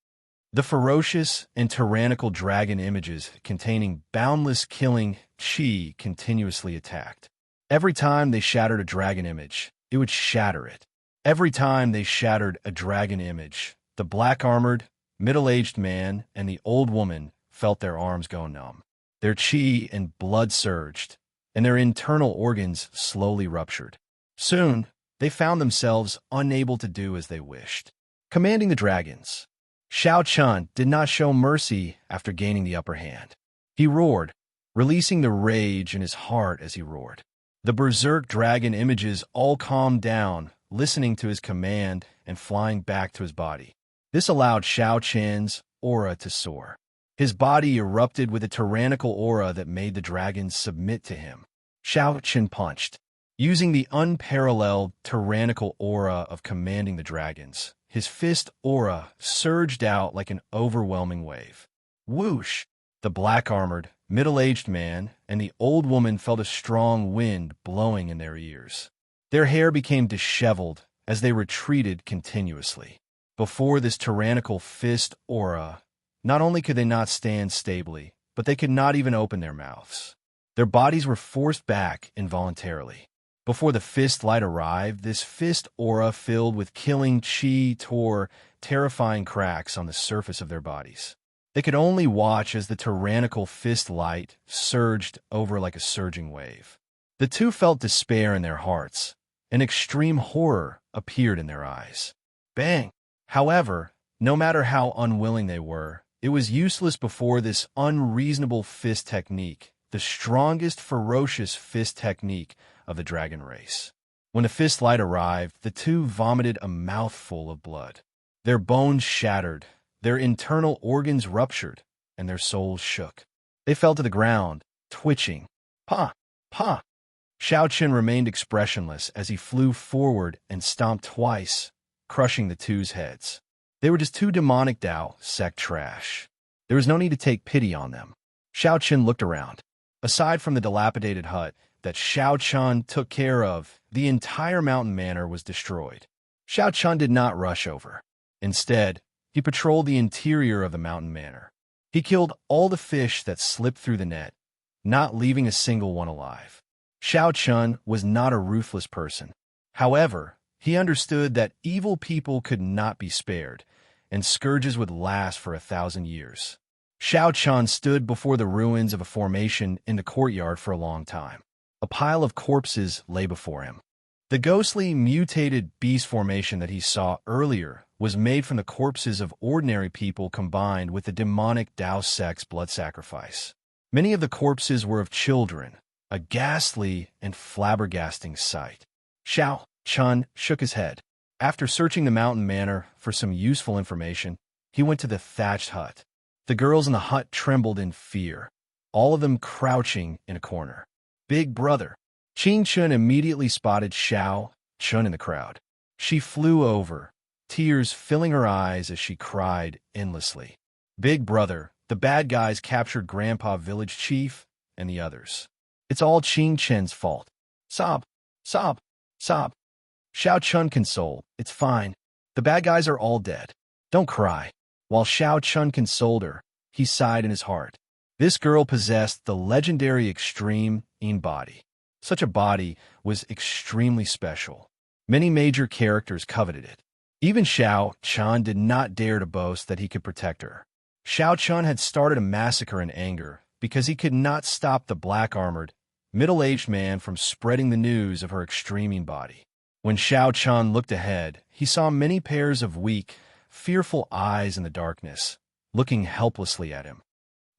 S1: The ferocious and tyrannical dragon images containing boundless killing chi continuously attacked. Every time they shattered a dragon image, it would shatter it. Every time they shattered a dragon image, the black-armored, middle-aged man and the old woman felt their arms go numb. Their chi and blood surged, and their internal organs slowly ruptured. Soon, they found themselves unable to do as they wished. Commanding the dragons, Xiao Chun did not show mercy after gaining the upper hand. He roared, releasing the rage in his heart as he roared. The berserk dragon images all calmed down, listening to his command and flying back to his body. This allowed Xiao Chun's aura to soar. His body erupted with a tyrannical aura that made the dragons submit to him. Xiao Chun punched. Using the unparalleled tyrannical aura of commanding the dragons, his fist aura surged out like an overwhelming wave. Whoosh! The black-armored, middle-aged man and the old woman felt a strong wind blowing in their ears. Their hair became disheveled as they retreated continuously. Before this tyrannical fist aura, not only could they not stand stably, but they could not even open their mouths. Their bodies were forced back involuntarily. Before the fist light arrived, this fist aura filled with killing chi tore terrifying cracks on the surface of their bodies. They could only watch as the tyrannical fist light surged over like a surging wave. The two felt despair in their hearts, and extreme horror appeared in their eyes. Bang! However, no matter how unwilling they were, it was useless before this unreasonable fist technique, the strongest ferocious fist technique of the dragon race. When the fist light arrived, the two vomited a mouthful of blood. Their bones shattered, their internal organs ruptured, and their souls shook. They fell to the ground, twitching. Pa! Pa! Xiao Chun remained expressionless as he flew forward and stomped twice, crushing the two's heads. They were just two demonic Dao sect trash. There was no need to take pity on them. Xiao Chun looked around. Aside from the dilapidated hut, that Xiao Chun took care of, the entire mountain manor was destroyed. Xiao Chun did not rush over. Instead, he patrolled the interior of the mountain manor. He killed all the fish that slipped through the net, not leaving a single one alive. Xiao Chun was not a ruthless person. However, he understood that evil people could not be spared, and scourges would last for 1,000 years. Xiao Chun stood before the ruins of a formation in the courtyard for a long time. A pile of corpses lay before him. The ghostly, mutated beast formation that he saw earlier was made from the corpses of ordinary people combined with the demonic Dao sect's blood sacrifice. Many of the corpses were of children, a ghastly and flabbergasting sight. Xiao Chun shook his head. After searching the mountain manor for some useful information, he went to the thatched hut. The girls in the hut trembled in fear, all of them crouching in a corner. Big brother. Qing Chun immediately spotted Xiao Chun in the crowd. She flew over, tears filling her eyes as she cried endlessly. Big brother, the bad guys captured Grandpa Village Chief and the others. It's all Qing Chen's fault. Sob, sob, sob. Xiao Chun consoled. It's fine. The bad guys are all dead. Don't cry. While Xiao Chun consoled her, he sighed in his heart. This girl possessed the legendary extreme in body. Such a body was extremely special. Many major characters coveted it. Even Xiao Chun did not dare to boast that he could protect her. Xiao Chun had started a massacre in anger because he could not stop the black-armored, middle-aged man from spreading the news of her extreme body. When Xiao Chun looked ahead, he saw many pairs of weak, fearful eyes in the darkness, looking helplessly at him.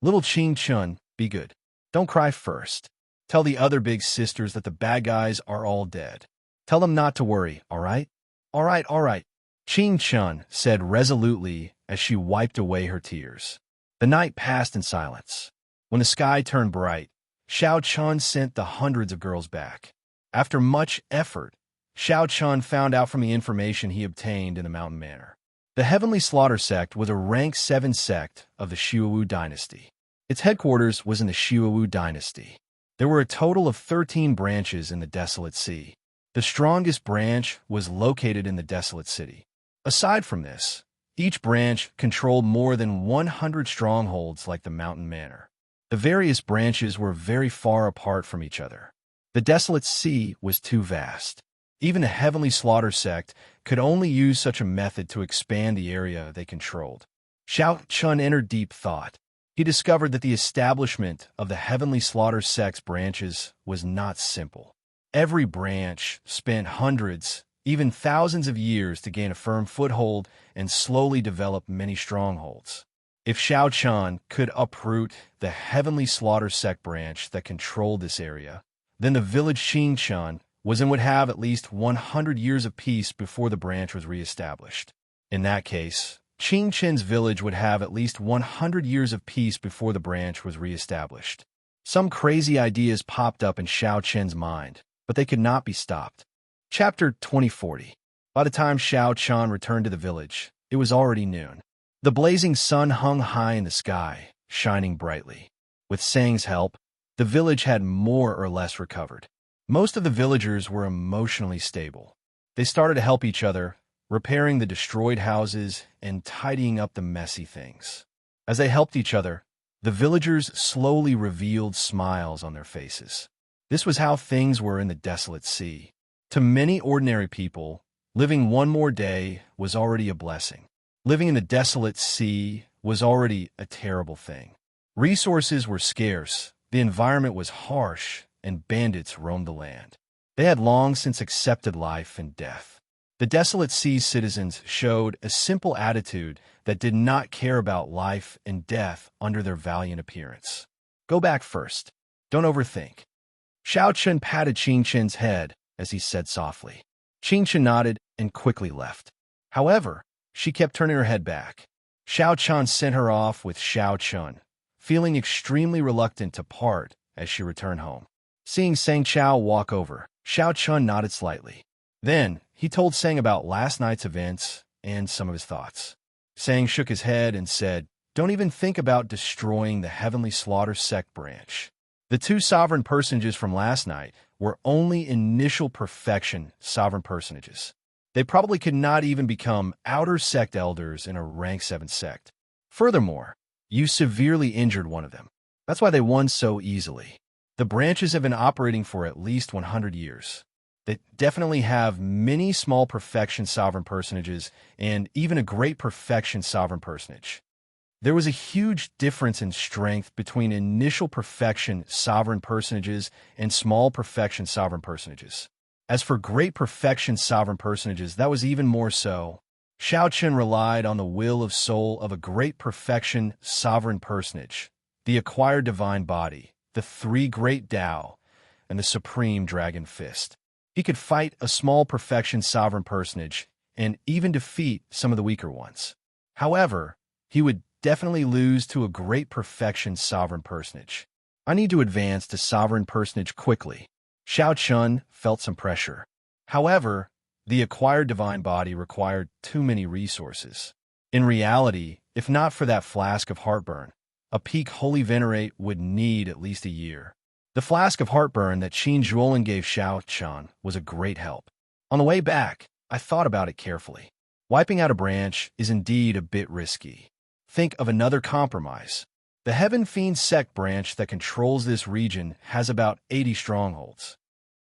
S1: Little Qing Chun, be good. Don't cry first. Tell the other big sisters that the bad guys are all dead. Tell them not to worry, all right? All right, all right. Qing Chun said resolutely as she wiped away her tears. The night passed in silence. When the sky turned bright, Xiao Chun sent the hundreds of girls back. After much effort, Xiao Chun found out from the information he obtained in the mountain manor. The Heavenly Slaughter Sect was a rank 7 sect of the Xiuwu dynasty. Its headquarters was in the Xiuwu dynasty. There were a total of 13 branches in the Desolate Sea. The strongest branch was located in the Desolate City. Aside from this, each branch controlled more than 100 strongholds like the mountain manor. The various branches were very far apart from each other. The Desolate Sea was too vast. Even the Heavenly Slaughter Sect could only use such a method to expand the area they controlled. Xiao Chun entered deep thought. He discovered that the establishment of the Heavenly Slaughter Sect's branches was not simple. Every branch spent hundreds, even thousands of years to gain a firm foothold and slowly develop many strongholds. If Xiao Chun could uproot the Heavenly Slaughter Sect branch that controlled this area, then the village Qing Chun would have at least 100 years of peace before the branch was reestablished. In that case, Qing Chen's village would have at least 100 years of peace before the branch was reestablished. Some crazy ideas popped up in Xiao Chen's mind, but they could not be stopped. Chapter 2040. By the time Xiao Chun returned to the village, it was already noon. The blazing sun hung high in the sky, shining brightly. With Sang's help, the village had more or less recovered. Most of the villagers were emotionally stable. They started to help each other, repairing the destroyed houses and tidying up the messy things. As they helped each other, the villagers slowly revealed smiles on their faces. This was how things were in the Desolate Sea. To many ordinary people, living one more day was already a blessing. Living in the Desolate Sea was already a terrible thing. Resources were scarce, the environment was harsh, and bandits roamed the land. They had long since accepted life and death. The Desolate Sea's citizens showed a simple attitude that did not care about life and death under their valiant appearance. Go back first. Don't overthink. Xiao Chun patted Qing Chen's head as he said softly. Qing Chen nodded and quickly left. However, she kept turning her head back. Xiao Chun sent her off with Xiao Chun, feeling extremely reluctant to part as she returned home. Seeing Sang Chao walk over, Xiao Chun nodded slightly. Then, he told Sang about last night's events and some of his thoughts. Sang shook his head and said, "Don't even think about destroying the Heavenly Slaughter Sect branch. The two sovereign personages from last night were only initial perfection sovereign personages. They probably could not even become outer sect elders in a rank 7 sect. Furthermore, you severely injured one of them. That's why they won so easily. The branches have been operating for at least 100 years. They definitely have many small perfection sovereign personages and even a great perfection sovereign personage. There was a huge difference in strength between initial perfection sovereign personages and small perfection sovereign personages. As for great perfection sovereign personages, that was even more so. Xiao Chen relied on the will of soul of a great perfection sovereign personage, the acquired divine body, the three great Tao, and the supreme dragon fist. He could fight a small perfection sovereign personage and even defeat some of the weaker ones. However, he would definitely lose to a great perfection sovereign personage. I need to advance to sovereign personage quickly. Xiao Chun felt some pressure. However, the acquired divine body required too many resources. In reality, if not for that flask of heartburn, a peak holy venerate would need at least a year. The flask of heartburn that Qin Zhuolin gave Xiao Chun was a great help. On the way back, I thought about it carefully. Wiping out a branch is indeed a bit risky. Think of another compromise. The Heaven Fiend sect branch that controls this region has about 80 strongholds.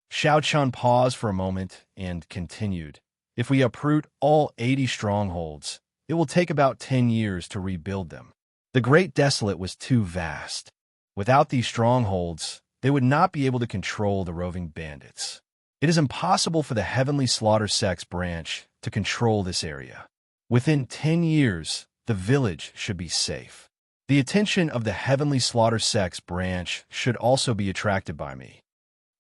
S1: Xiao Chun paused for a moment and continued. If we uproot all 80 strongholds, it will take about 10 years to rebuild them. The Great Desolate was too vast. Without these strongholds, they would not be able to control the roving bandits. It is impossible for the Heavenly Slaughter Sect's branch to control this area. Within 10 years, the village should be safe. The attention of the Heavenly Slaughter Sect's branch should also be attracted by me.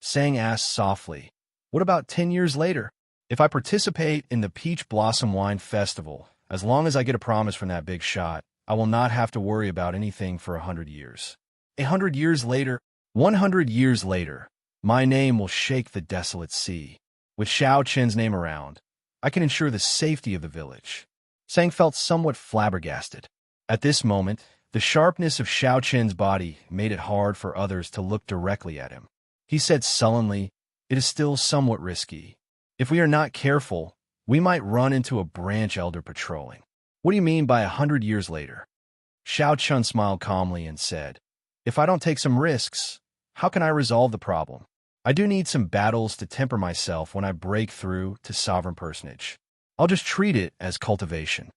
S1: Sang asked softly, "What about 10 years later? If I participate in the Peach Blossom Wine Festival, as long as I get a promise from that big shot, I will not have to worry about anything for 100 years. 100 years later, 100 years later, my name will shake the desolate sea. With Xiao Chen's name around, I can ensure the safety of the village." Sang felt somewhat flabbergasted. At this moment, the sharpness of Xiao Chen's body made it hard for others to look directly at him. He said sullenly, "It is still somewhat risky. If we are not careful, we might run into a branch elder patrolling." "What do you mean by 100 years later?" Xiao Chun smiled calmly and said, "If I don't take some risks, how can I resolve the problem? I do need some battles to temper myself when I break through to sovereign personage. I'll just treat it as cultivation."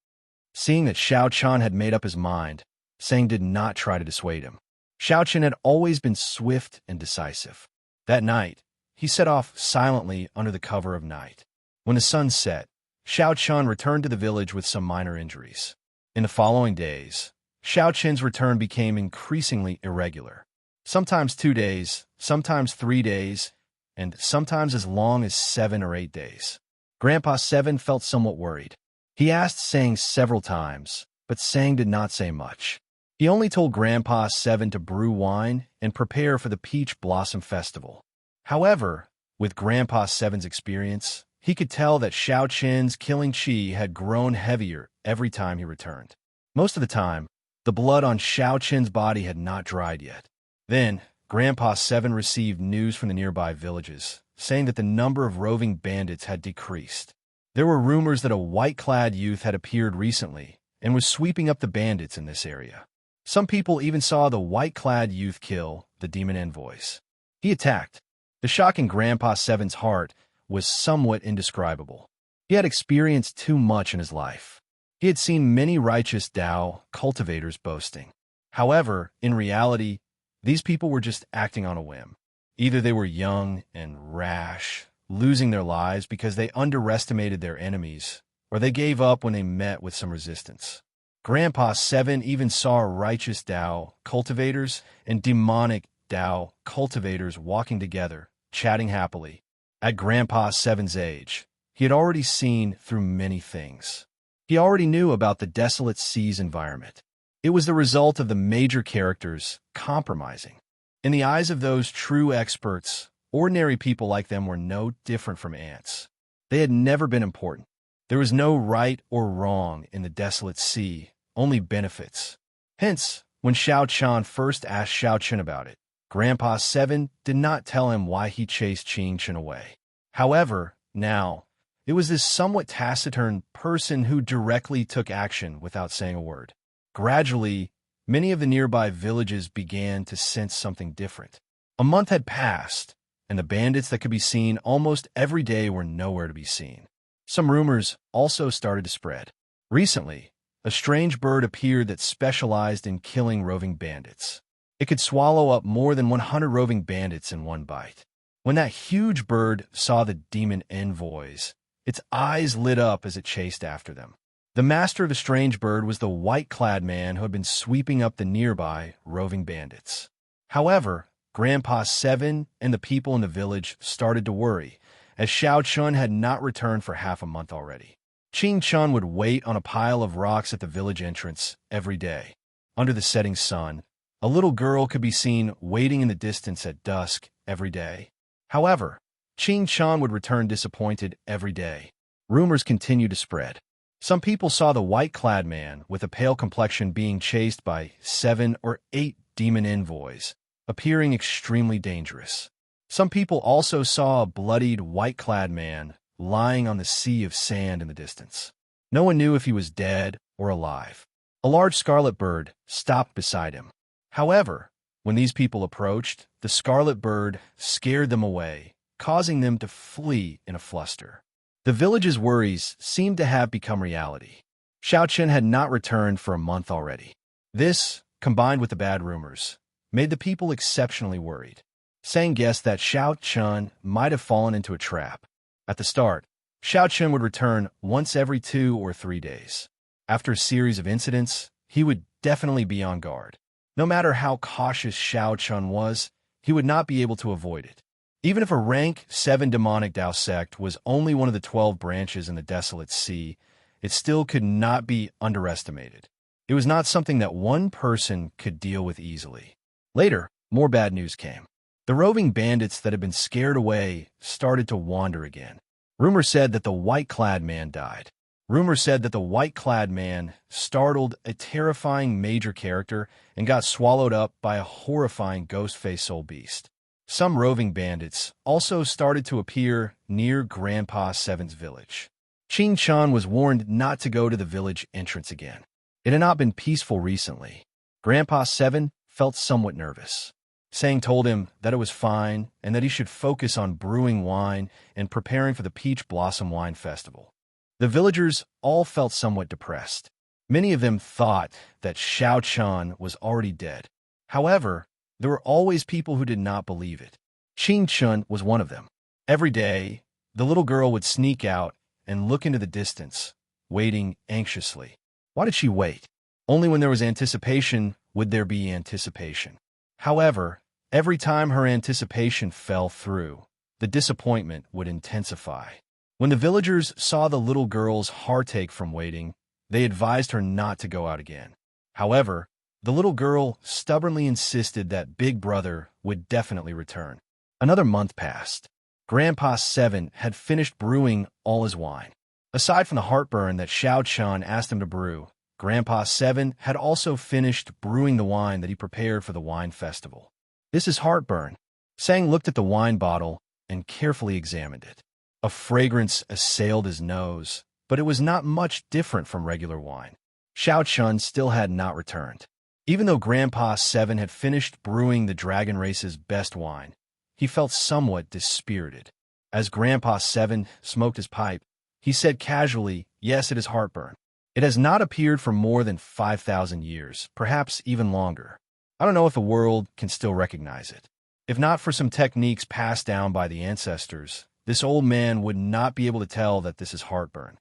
S1: Seeing that Xiao Chun had made up his mind, Sang did not try to dissuade him. Xiao Chun had always been swift and decisive. That night, he set off silently under the cover of night. When the sun set, Xiao Chun returned to the village with some minor injuries. In the following days, Xiao Chun's return became increasingly irregular. Sometimes 2 days, sometimes 3 days, and sometimes as long as 7 or 8 days. Grandpa Seven felt somewhat worried. He asked Sang several times, but Sang did not say much. He only told Grandpa Seven to brew wine and prepare for the Peach Blossom Festival. However, with Grandpa Seven's experience, he could tell that Xiao Chen's killing chi had grown heavier every time he returned. Most of the time, the blood on Xiao Chen's body had not dried yet. Then, Grandpa Seven received news from the nearby villages, saying that the number of roving bandits had decreased. There were rumors that a white-clad youth had appeared recently and was sweeping up the bandits in this area. Some people even saw the white-clad youth kill the demon envoys. He attacked. The shock in Grandpa Seven's heart was somewhat indescribable. He had experienced too much in his life. He had seen many righteous Tao cultivators boasting. However, in reality, these people were just acting on a whim. Either they were young and rash, losing their lives because they underestimated their enemies, or they gave up when they met with some resistance. Grandpa Seven even saw righteous Tao cultivators and demonic Tao cultivators walking together, chatting happily. At Grandpa Seven's age, he had already seen through many things. He already knew about the desolate seas environment. It was the result of the major characters compromising. In the eyes of those true experts, ordinary people like them were no different from ants. They had never been important. There was no right or wrong in the desolate sea, only benefits. Hence, when Xiao Chan first asked Xiao Chen about it, Grandpa 7 did not tell him why he chased Ching Chun away. However, now, it was this somewhat taciturn person who directly took action without saying a word. Gradually, many of the nearby villages began to sense something different. A month had passed, and the bandits that could be seen almost every day were nowhere to be seen. Some rumors also started to spread. Recently, a strange bird appeared that specialized in killing roving bandits. It could swallow up more than 100 roving bandits in one bite. When that huge bird saw the demon envoys, its eyes lit up as it chased after them. The master of the strange bird was the white-clad man who had been sweeping up the nearby roving bandits. However, Grandpa 7 and the people in the village started to worry, as Xiao Chun had not returned for half a month already. Ching Chun would wait on a pile of rocks at the village entrance every day. Under the setting sun, a little girl could be seen waiting in the distance at dusk every day. However, Ching Chun would return disappointed every day. Rumors continued to spread. Some people saw the white-clad man with a pale complexion being chased by 7 or 8 demon envoys, appearing extremely dangerous. Some people also saw a bloodied white-clad man lying on the sea of sand in the distance. No one knew if he was dead or alive. A large scarlet bird stopped beside him. However, when these people approached, the scarlet bird scared them away, causing them to flee in a fluster. The village's worries seemed to have become reality. Xiao Chun had not returned for a month already. This, combined with the bad rumors, made the people exceptionally worried. Sang guessed that Xiao Chun might have fallen into a trap. At the start, Xiao Chun would return once every 2 or 3 days. After a series of incidents, he would definitely be on guard. No matter how cautious Xiao Chun was, he would not be able to avoid it. Even if a rank 7 demonic Dao sect was only one of the 12 branches in the desolate sea, it still could not be underestimated. It was not something that one person could deal with easily. Later, more bad news came. The roving bandits that had been scared away started to wander again. Rumor said that the white-clad man died. Rumor said that the white-clad man startled a terrifying major character and got swallowed up by a horrifying ghost-faced soul beast. Some roving bandits also started to appear near Grandpa 7's village. Ching Chun was warned not to go to the village entrance again. It had not been peaceful recently. Grandpa 7 felt somewhat nervous. Sang told him that it was fine and that he should focus on brewing wine and preparing for the Peach Blossom Wine Festival. The villagers all felt somewhat depressed. Many of them thought that Xiao Chun was already dead. However, there were always people who did not believe it. Ching Chun was one of them. Every day, the little girl would sneak out and look into the distance, waiting anxiously. Why did she wait? Only when there was anticipation would there be anticipation. However, every time her anticipation fell through, the disappointment would intensify. When the villagers saw the little girl's heartache from waiting, they advised her not to go out again. However, the little girl stubbornly insisted that Big Brother would definitely return. Another month passed. Grandpa 7 had finished brewing all his wine. Aside from the heartburn that Xiao Chun asked him to brew, Grandpa 7 had also finished brewing the wine that he prepared for the wine festival. This is heartburn. Sang looked at the wine bottle and carefully examined it. A fragrance assailed his nose, but it was not much different from regular wine. Xiao Chun still had not returned. Even though Grandpa 7 had finished brewing the dragon race's best wine, he felt somewhat dispirited. As Grandpa 7 smoked his pipe, he said casually, "Yes, it is heartburn. It has not appeared for more than 5,000 years, perhaps even longer. I don't know if the world can still recognize it. If not for some techniques passed down by the ancestors, this old man would not be able to tell that this is heartburn."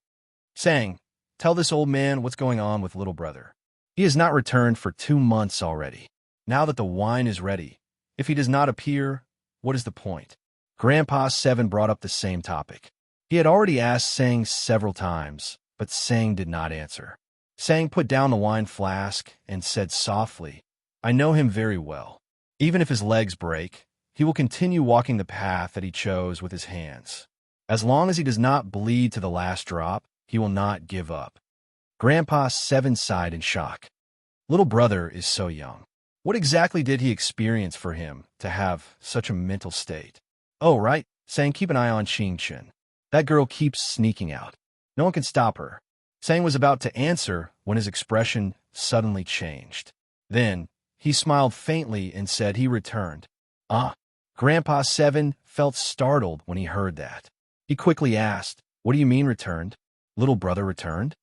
S1: Sang, "Tell this old man what's going on with little brother. He has not returned for 2 months already. Now that the wine is ready, if he does not appear, what is the point?" Grandpa 7 brought up the same topic. He had already asked Sang several times, but Sang did not answer. Sang put down the wine flask and said softly, "I know him very well. Even if his legs break, he will continue walking the path that he chose with his hands. As long as he does not bleed to the last drop, he will not give up." Grandpa 7 sighed in shock. Little brother is so young. What exactly did he experience for him to have such a mental state? Oh, right, saying keep an eye on Qingchen. That girl keeps sneaking out. No one can stop her. Sang was about to answer when his expression suddenly changed. Then, he smiled faintly and said he returned. Ah. Grandpa Seven felt startled when he heard that. He quickly asked, what do you mean returned? Little brother returned?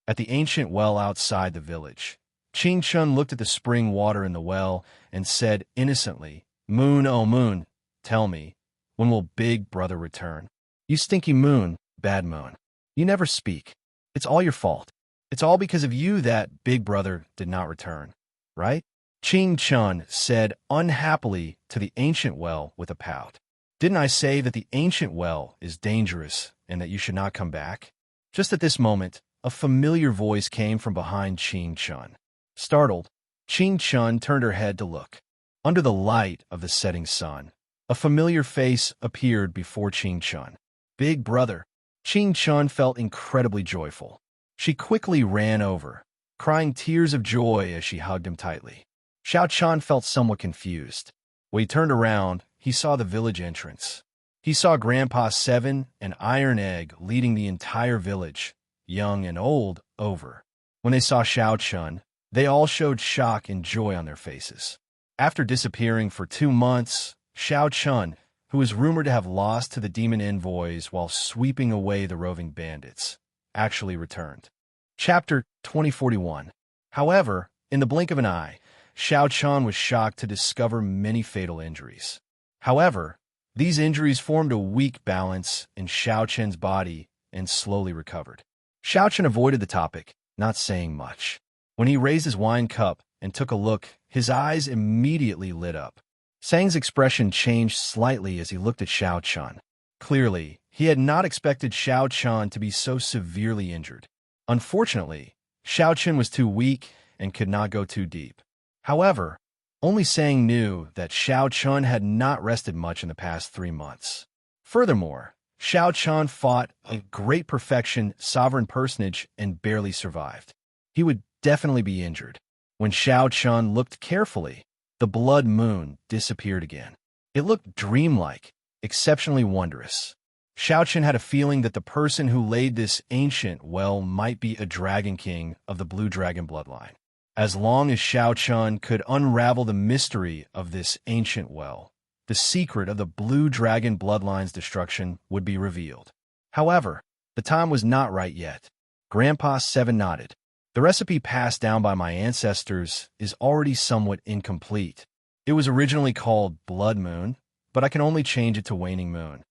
S1: At the ancient well outside the village, Qing Chun looked at the spring water in the well and said innocently, Moon, oh moon, tell me, when will big brother return? You stinky moon, bad moon. You never speak. It's all your fault. It's all because of you that big brother did not return, right? Qing Chun said unhappily to the ancient well with a pout. Didn't I say that the ancient well is dangerous and that you should not come back? Just at this moment, a familiar voice came from behind Qing Chun. Startled, Qing Chun turned her head to look. Under the light of the setting sun, a familiar face appeared before Qing Chun. Big brother. Qing Chun felt incredibly joyful. She quickly ran over, crying tears of joy as she hugged him tightly. Xiao Chan felt somewhat confused. When he turned around, he saw the village entrance. He saw Grandpa Seven and Iron Egg leading the entire village, young and old, over. When they saw Xiao Chun, they all showed shock and joy on their faces. After disappearing for 2 months, Xiao Chun, who was rumored to have lost to the demon envoys while sweeping away the roving bandits, actually returned. Chapter 2041. However, in the blink of an eye, Xiao Chan was shocked to discover many fatal injuries. However, these injuries formed a weak balance in Xiao Chen's body and slowly recovered. Xiao Chen avoided the topic, not saying much. When he raised his wine cup and took a look, his eyes immediately lit up. Sang's expression changed slightly as he looked at Xiao Chan. Clearly, he had not expected Xiao Chan to be so severely injured. Unfortunately, Xiao Chen was too weak and could not go too deep. However, only Sang knew that Xiao Chun had not rested much in the past 3 months. Furthermore, Xiao Chun fought a great perfection sovereign personage and barely survived. He would definitely be injured. When Xiao Chun looked carefully, the blood moon disappeared again. It looked dreamlike, exceptionally wondrous. Xiao Chun had a feeling that the person who laid this ancient well might be a dragon king of the blue dragon bloodline. As long as Xiao Chun could unravel the mystery of this ancient well, the secret of the blue dragon bloodline's destruction would be revealed. However, the time was not right yet. Grandpa Seven nodded. The recipe passed down by my ancestors is already somewhat incomplete. It was originally called Blood Moon, but I can only change it to Waning Moon.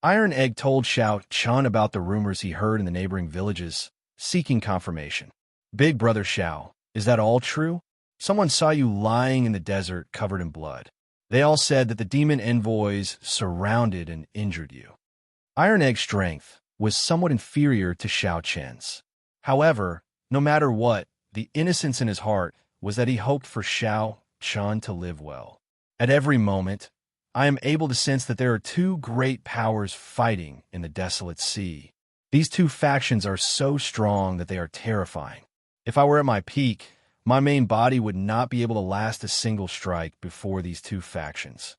S1: Iron Egg told Xiao Chun about the rumors he heard in the neighboring villages, seeking confirmation. Big brother Xiao, is that all true? Someone saw you lying in the desert covered in blood. They all said that the demon envoys surrounded and injured you. Iron Egg's strength was somewhat inferior to Xiao Chen's. However, no matter what, the innocence in his heart was that he hoped for Xiao Chun to live well. At every moment, I am able to sense that there are 2 great powers fighting in the desolate sea. These 2 factions are so strong that they are terrifying. If I were at my peak, my main body would not be able to last a single strike before these 2 factions.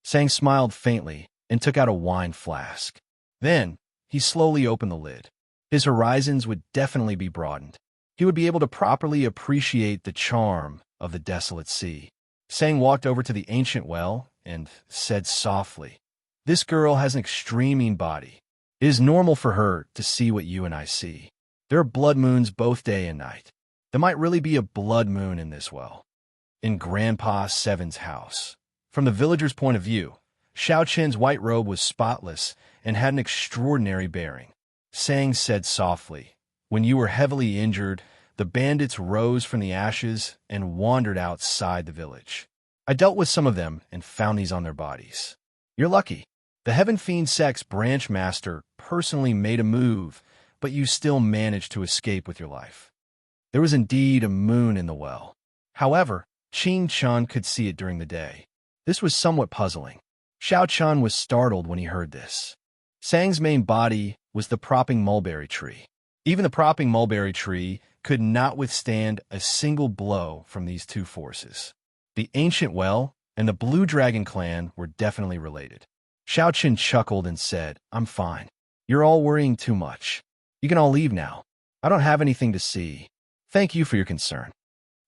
S1: Sang smiled faintly and took out a wine flask. Then, he slowly opened the lid. His horizons would definitely be broadened. He would be able to properly appreciate the charm of the desolate sea. Sang walked over to the ancient well and said softly, This girl has an extreme body. It is normal for her to see what you and I see. There are blood moons both day and night. There might really be a blood moon in this well. In Grandpa Seven's house. From the villager's point of view, Xiao Chen's white robe was spotless and had an extraordinary bearing. Sang said softly, When you were heavily injured, the bandits rose from the ashes and wandered outside the village. I dealt with some of them and found these on their bodies. You're lucky. The Heaven Fiend Sect's branch master personally made a move, but you still managed to escape with your life. There was indeed a moon in the well. However, Qing Chun could see it during the day. This was somewhat puzzling. Xiao Chun was startled when he heard this. Sang's main body was the propping mulberry tree. Even the propping mulberry tree could not withstand a single blow from these 2 forces. The ancient well and the Blue Dragon clan were definitely related. Xiao Chen chuckled and said, "I'm fine. You're all worrying too much. You can all leave now. I don't have anything to see. Thank you for your concern."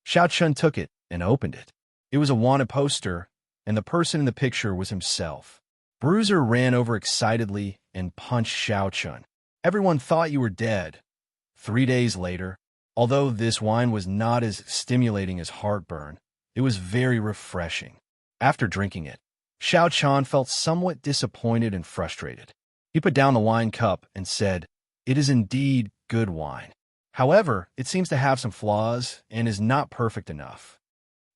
S1: Xiao Chen took it and opened it. It was a wanted poster, and the person in the picture was himself. Bruiser ran over excitedly and punched Xiao Chen. "Everyone thought you were dead." 3 days later, although this wine was not as stimulating as heartburn, it was very refreshing. After drinking it, Xiao Chen felt somewhat disappointed and frustrated. He put down the wine cup and said, "It is indeed good wine. However, it seems to have some flaws and is not perfect enough."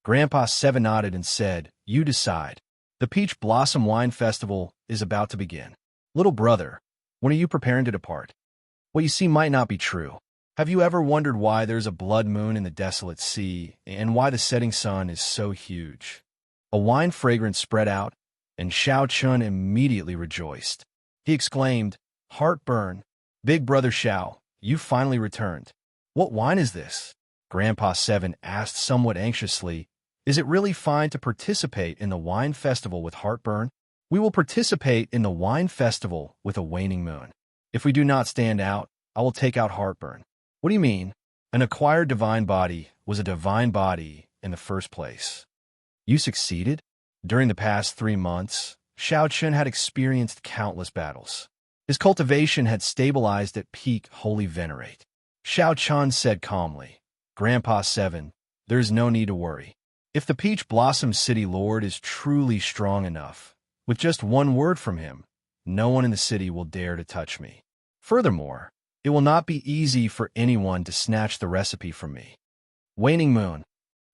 S1: Grandpa Seven nodded and said, "You decide. The Peach Blossom Wine Festival is about to begin. Little brother, when are you preparing to depart?" What you see might not be true. Have you ever wondered why there's a blood moon in the desolate sea and why the setting sun is so huge? A wine fragrance spread out, and Xiao Chen immediately rejoiced. He exclaimed, "Heartburn! Big brother Xiao, you finally returned. What wine is this?" Grandpa Seven asked somewhat anxiously. "Is it really fine to participate in the wine festival with heartburn?" "We will participate in the wine festival with a waning moon. If we do not stand out, I will take out heartburn." "What do you mean?" "An acquired divine body was a divine body in the first place." "You succeeded?" During the past 3 months, Xiao Chen had experienced countless battles. His cultivation had stabilized at peak holy venerate. Xiao Chen said calmly, "Grandpa Seven, there is no need to worry. If the Peach Blossom City Lord is truly strong enough, with just one word from him, no one in the city will dare to touch me. Furthermore, it will not be easy for anyone to snatch the recipe from me." Waning moon.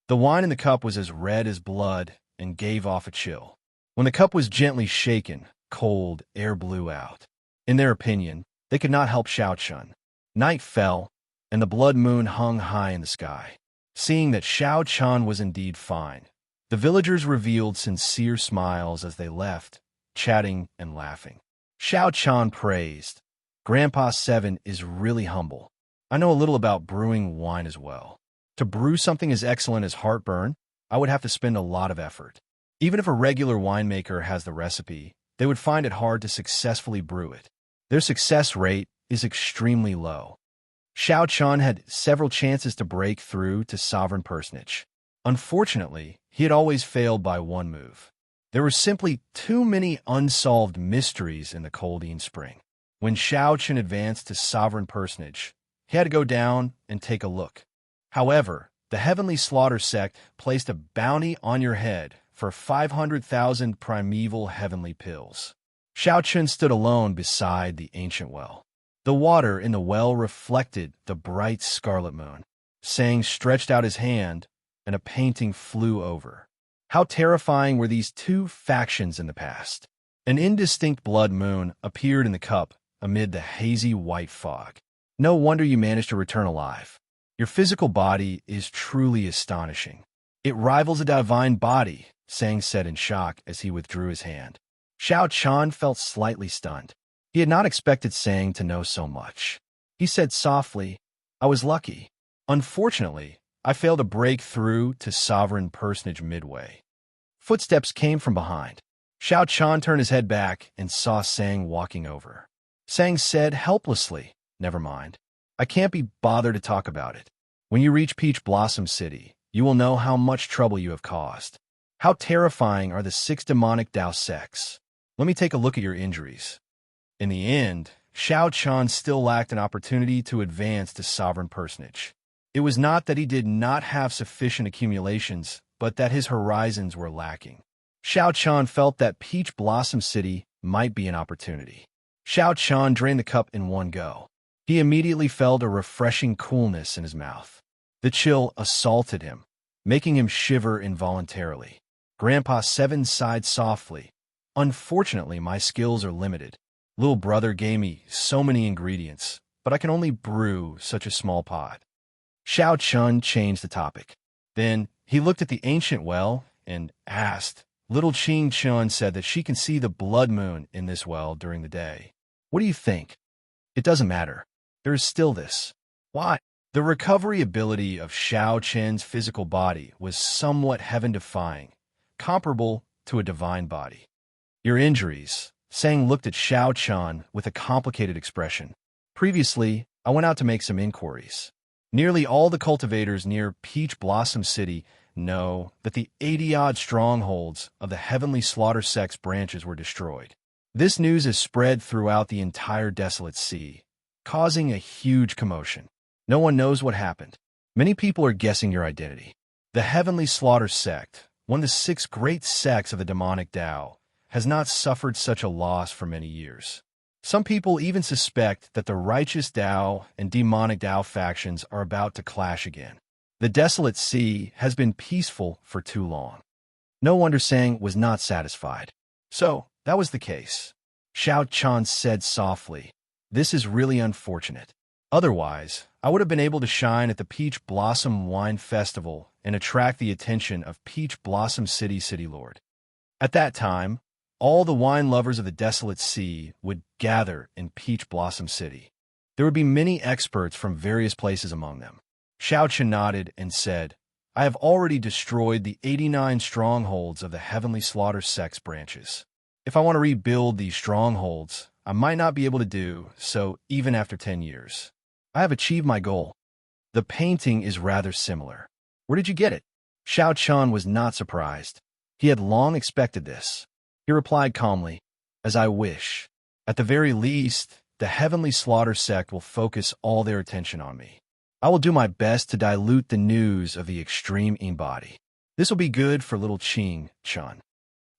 S1: The wine in the cup was as red as blood and gave off a chill. When the cup was gently shaken, cold air blew out. In their opinion, they could not help Xiao Chen. Night fell, and the blood moon hung high in the sky. Seeing that Xiao Chen was indeed fine, the villagers revealed sincere smiles as they left, chatting and laughing. Xiao Chen praised, "Grandpa Seven is really humble. I know a little about brewing wine as well. To brew something as excellent as heartburn, I would have to spend a lot of effort. Even if a regular winemaker has the recipe, they would find it hard to successfully brew it. Their success rate is extremely low." Xiao Chen had several chances to break through to sovereign personage. Unfortunately, he had always failed by one move. There were simply too many unsolved mysteries in the Coldine Spring. When Xiao Chen advanced to sovereign personage, he had to go down and take a look. However, the Heavenly Slaughter Sect placed a bounty on your head for 500,000 primeval heavenly pills. Xiao Chen stood alone beside the ancient well. The water in the well reflected the bright scarlet moon. Sang stretched out his hand, and a painting flew over. How terrifying were these two factions in the past! An indistinct blood moon appeared in the cup amid the hazy white fog. "No wonder you managed to return alive. Your physical body is truly astonishing. It rivals a divine body," Sang said in shock as he withdrew his hand. Xiao Chen felt slightly stunned. He had not expected Sang to know so much. He said softly, "I was lucky. Unfortunately, I failed to break through to sovereign personage midway." Footsteps came from behind. Xiao Chen turned his head back and saw Sang walking over. Sang said helplessly, "Never mind. I can't be bothered to talk about it. When you reach Peach Blossom City, you will know how much trouble you have caused. How terrifying are the 6 demonic Dao sects. Let me take a look at your injuries." In the end, Xiao Chen still lacked an opportunity to advance to sovereign personage. It was not that he did not have sufficient accumulations, but that his horizons were lacking. Xiao Chen felt that Peach Blossom City might be an opportunity. Xiao Chen drained the cup in one go. He immediately felt a refreshing coolness in his mouth. The chill assaulted him, making him shiver involuntarily. Grandpa Seven sighed softly. "Unfortunately, my skills are limited. Little brother gave me so many ingredients, but I can only brew such a small pot." Xiao Chen changed the topic. Then he looked at the ancient well and asked. Little Qing Chun said that she can see the blood moon in this well during the day. What do you think? It doesn't matter. There is still this. Why? The recovery ability of Xiao Chen's physical body was somewhat heaven-defying, comparable to a divine body. Your injuries, Sang looked at Xiao Chen with a complicated expression. Previously, I went out to make some inquiries. Nearly all the cultivators near Peach Blossom City know that the 80-odd strongholds of the Heavenly Slaughter Sect's branches were destroyed. This news is spread throughout the entire Desolate Sea, causing a huge commotion. No one knows what happened. Many people are guessing your identity. The Heavenly Slaughter Sect, one of the 6 great sects of the demonic Tao, has not suffered such a loss for many years. Some people even suspect that the righteous Tao and demonic Tao factions are about to clash again. The Desolate Sea has been peaceful for too long. No wonder Sang was not satisfied. So, that was the case. Xiao Chan said softly, "This is really unfortunate. Otherwise, I would have been able to shine at the Peach Blossom Wine Festival and attract the attention of Peach Blossom City Lord. At that time, all the wine lovers of the Desolate Sea would gather in Peach Blossom City. There would be many experts from various places among them." Xiao Chen nodded and said, "I have already destroyed the 89 strongholds of the Heavenly Slaughter Sect's branches. If I want to rebuild these strongholds, I might not be able to do so even after 10 years. I have achieved my goal." The painting is rather similar. Where did you get it? Xiao Chen was not surprised. He had long expected this. He replied calmly, "As I wish. At the very least, the Heavenly Slaughter Sect will focus all their attention on me. I will do my best to dilute the news of the extreme embody. This will be good for little Qing Chun."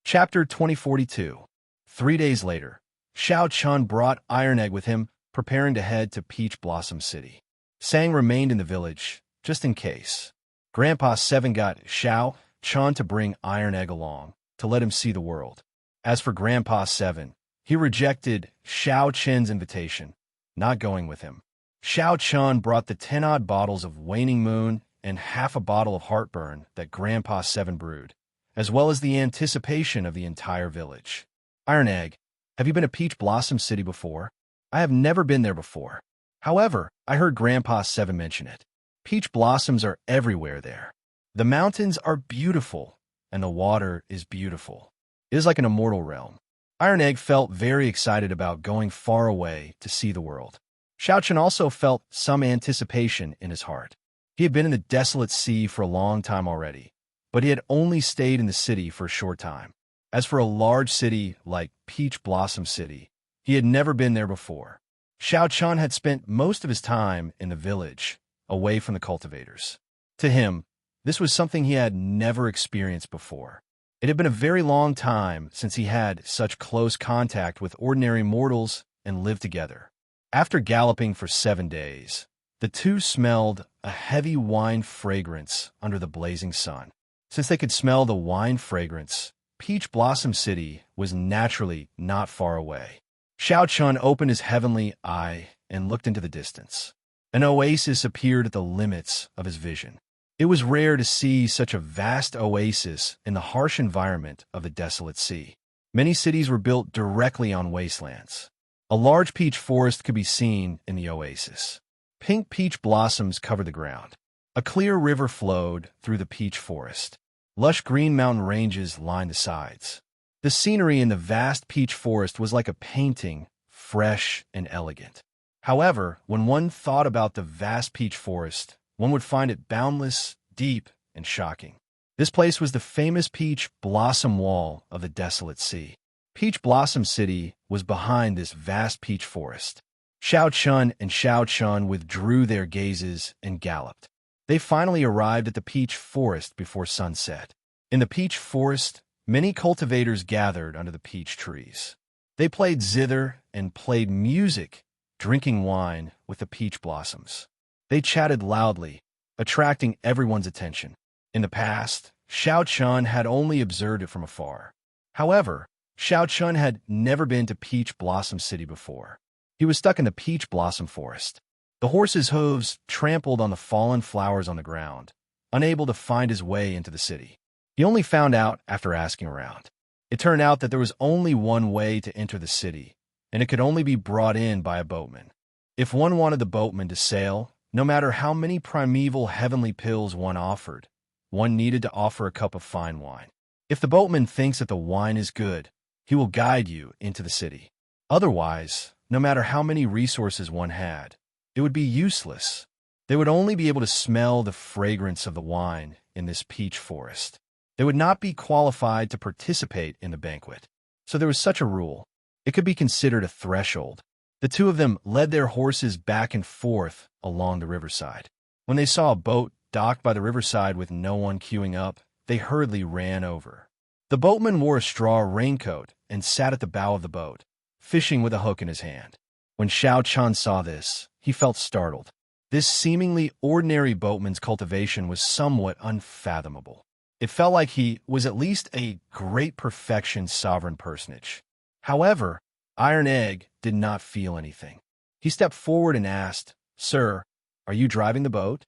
S1: Chapter 2042. 3 days later, Xiao Chun brought Iron Egg with him, preparing to head to Peach Blossom City. Sang remained in the village, just in case. Grandpa Seven got Xiao Chun to bring Iron Egg along, to let him see the world. As for Grandpa Seven, he rejected Xiao Chen's invitation, not going with him. Xiao Chun brought the 10-odd bottles of Waning Moon and half a bottle of heartburn that Grandpa Seven brewed, as well as the anticipation of the entire village. "Iron Egg, have you been to Peach Blossom City before?" "I have never been there before. However, I heard Grandpa Seven mention it. Peach blossoms are everywhere there. The mountains are beautiful, and the water is beautiful. It is like an immortal realm." Iron Egg felt very excited about going far away to see the world. Xiao Chen also felt some anticipation in his heart. He had been in the Desolate Sea for a long time already, but he had only stayed in the city for a short time. As for a large city like Peach Blossom City, he had never been there before. Xiao Chen had spent most of his time in the village, away from the cultivators. To him, this was something he had never experienced before. It had been a very long time since he had such close contact with ordinary mortals and lived together. After galloping for 7 days, the two smelled a heavy wine fragrance under the blazing sun. Since they could smell the wine fragrance, Peach Blossom City was naturally not far away. Xiao Chun opened his heavenly eye and looked into the distance. An oasis appeared at the limits of his vision. It was rare to see such a vast oasis in the harsh environment of the Desolate Sea. Many cities were built directly on wastelands. A large peach forest could be seen in the oasis. Pink peach blossoms covered the ground. A clear river flowed through the peach forest. Lush green mountain ranges lined the sides. The scenery in the vast peach forest was like a painting, fresh and elegant. However, when one thought about the vast peach forest, one would find it boundless, deep, and shocking. This place was the famous Peach Blossom Wall of the Desolate Sea. Peach Blossom City was behind this vast peach forest. Xiao Chun and Xiao Chun withdrew their gazes and galloped. They finally arrived at the peach forest before sunset. In the peach forest, many cultivators gathered under the peach trees. They played zither and played music, drinking wine with the peach blossoms. They chatted loudly, attracting everyone's attention. In the past, Xiao Chun had only observed it from afar. However, Xiao Chun had never been to Peach Blossom City before. He was stuck in the peach blossom forest. The horse's hooves trampled on the fallen flowers on the ground, unable to find his way into the city. He only found out after asking around. It turned out that there was only one way to enter the city, and it could only be brought in by a boatman. If one wanted the boatman to sail, No matter how many primeval heavenly pills one offered, one needed to offer a cup of fine wine. If the boatman thinks that the wine is good, he will guide you into the city. Otherwise, no matter how many resources one had, it would be useless. They would only be able to smell the fragrance of the wine in this peach forest. They would not be qualified to participate in the banquet. So there was such a rule. It could be considered a threshold. The two of them led their horses back and forth along the riverside. When they saw a boat docked by the riverside with no one queuing up, they hurriedly ran over. The boatman wore a straw raincoat and sat at the bow of the boat, fishing with a hook in his hand. When Xiao Chun saw this, he felt startled. This seemingly ordinary boatman's cultivation was somewhat unfathomable. It felt like he was at least a great perfection sovereign personage. However, Iron Egg did not feel anything. He stepped forward and asked, "Sir, are you driving the boat?"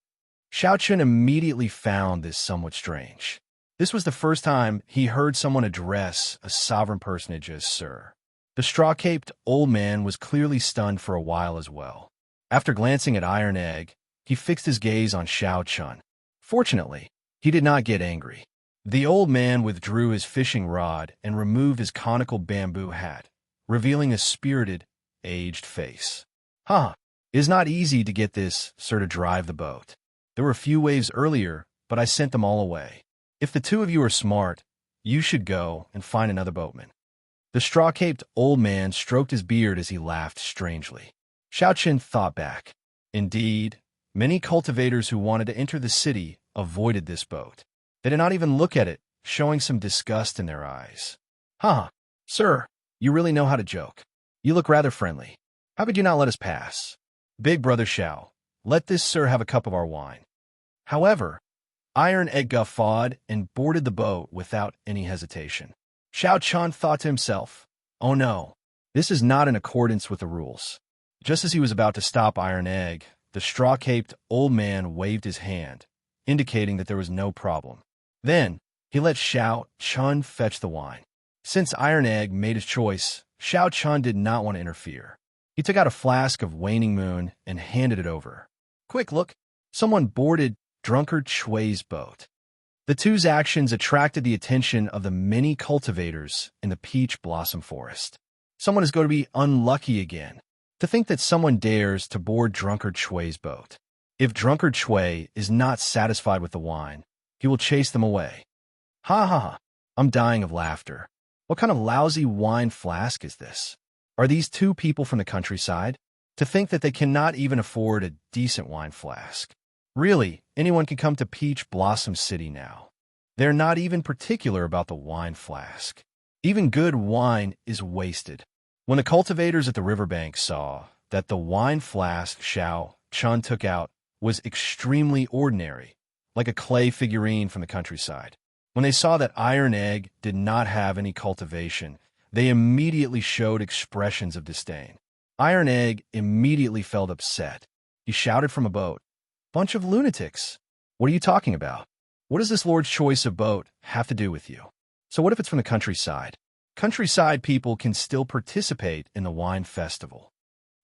S1: Xiao Chun immediately found this somewhat strange. This was the first time he heard someone address a sovereign personage as Sir. The straw-caped old man was clearly stunned for a while as well. After glancing at Iron Egg, he fixed his gaze on Xiao Chun. Fortunately, he did not get angry. The old man withdrew his fishing rod and removed his conical bamboo hat, revealing a spirited, aged face. It is not easy to get this sir to drive the boat. There were a few waves earlier, but I sent them all away. If the two of you are smart, you should go and find another boatman." The straw-caped old man stroked his beard as he laughed strangely. Xiao Chun thought back. Indeed, many cultivators who wanted to enter the city avoided this boat. They did not even look at it, showing some disgust in their eyes. Sir, you really know how to joke. You look rather friendly. How could you not let us pass? Big brother Xiao, let this sir have a cup of our wine." However, Iron Egg guffawed and boarded the boat without any hesitation. Xiao Chun thought to himself, "Oh no, this is not in accordance with the rules." Just as he was about to stop Iron Egg, the straw-caped old man waved his hand, indicating that there was no problem. Then, he let Xiao Chun fetch the wine. Since Iron Egg made his choice, Xiao Chun did not want to interfere. He took out a flask of waning moon and handed it over. "Quick, look! Someone boarded Drunkard Chui's boat." The two's actions attracted the attention of the many cultivators in the peach blossom forest. Someone is going to be unlucky again. To think that someone dares to board Drunkard Chui's boat. If Drunkard Chui is not satisfied with the wine, he will chase them away. I'm dying of laughter. What kind of lousy wine flask is this? Are these two people from the countryside? To think that they cannot even afford a decent wine flask. Really, anyone can come to Peach Blossom City now. They're not even particular about the wine flask. Even good wine is wasted. When the cultivators at the riverbank saw that the wine flask Xiao Chun took out was extremely ordinary, like a clay figurine from the countryside. When they saw that Iron Egg did not have any cultivation, they immediately showed expressions of disdain. Iron Egg immediately felt upset. He shouted from a boat, "Bunch of lunatics! What are you talking about? What does this Lord's choice of boat have to do with you? So what if it's from the countryside? Countryside people can still participate in the wine festival."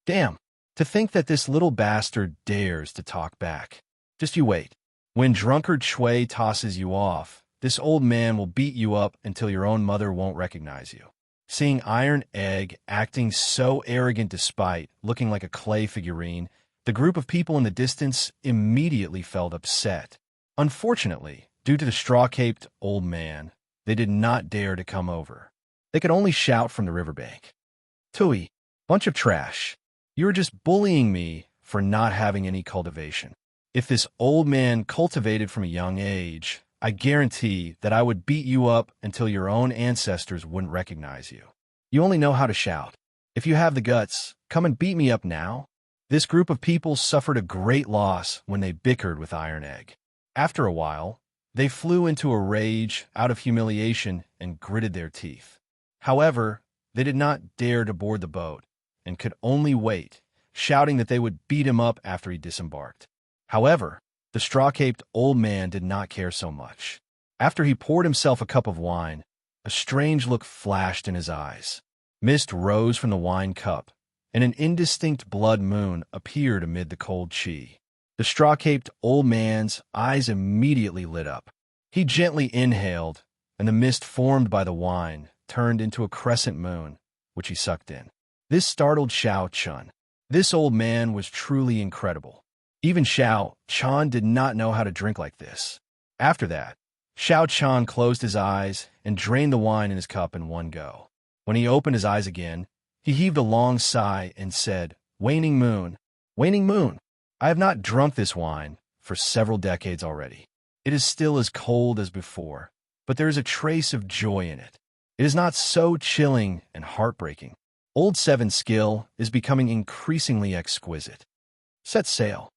S1: Damn, to think that this little bastard dares to talk back. Just you wait. When Drunkard Chui tosses you off, this old man will beat you up until your own mother won't recognize you. Seeing Iron Egg acting so arrogant despite looking like a clay figurine, the group of people in the distance immediately felt upset. Unfortunately, due to the straw-caped old man, they did not dare to come over. They could only shout from the riverbank. "Tui, bunch of trash. You're just bullying me for not having any cultivation. If this old man cultivated from a young age, I guarantee that I would beat you up until your own ancestors wouldn't recognize you. You only know how to shout. If you have the guts, come and beat me up now." This group of people suffered a great loss when they bickered with Iron Egg. After a while, they flew into a rage out of humiliation and gritted their teeth. However, they did not dare to board the boat and could only wait, shouting that they would beat him up after he disembarked. However, the straw-caped old man did not care so much. After he poured himself a cup of wine, a strange look flashed in his eyes. Mist rose from the wine cup, and an indistinct blood moon appeared amid the cold chi. The straw-caped old man's eyes immediately lit up. He gently inhaled, and the mist formed by the wine turned into a crescent moon, which he sucked in. This startled Xiao Chun. This old man was truly incredible. Even Xiao Chun did not know how to drink like this. After that, Xiao Chun closed his eyes and drained the wine in his cup in one go. When he opened his eyes again, he heaved a long sigh and said, "Waning moon, waning moon. I have not drunk this wine for several decades already. It is still as cold as before, but there is a trace of joy in it. It is not so chilling and heartbreaking. Old Seven's skill is becoming increasingly exquisite. Set sail."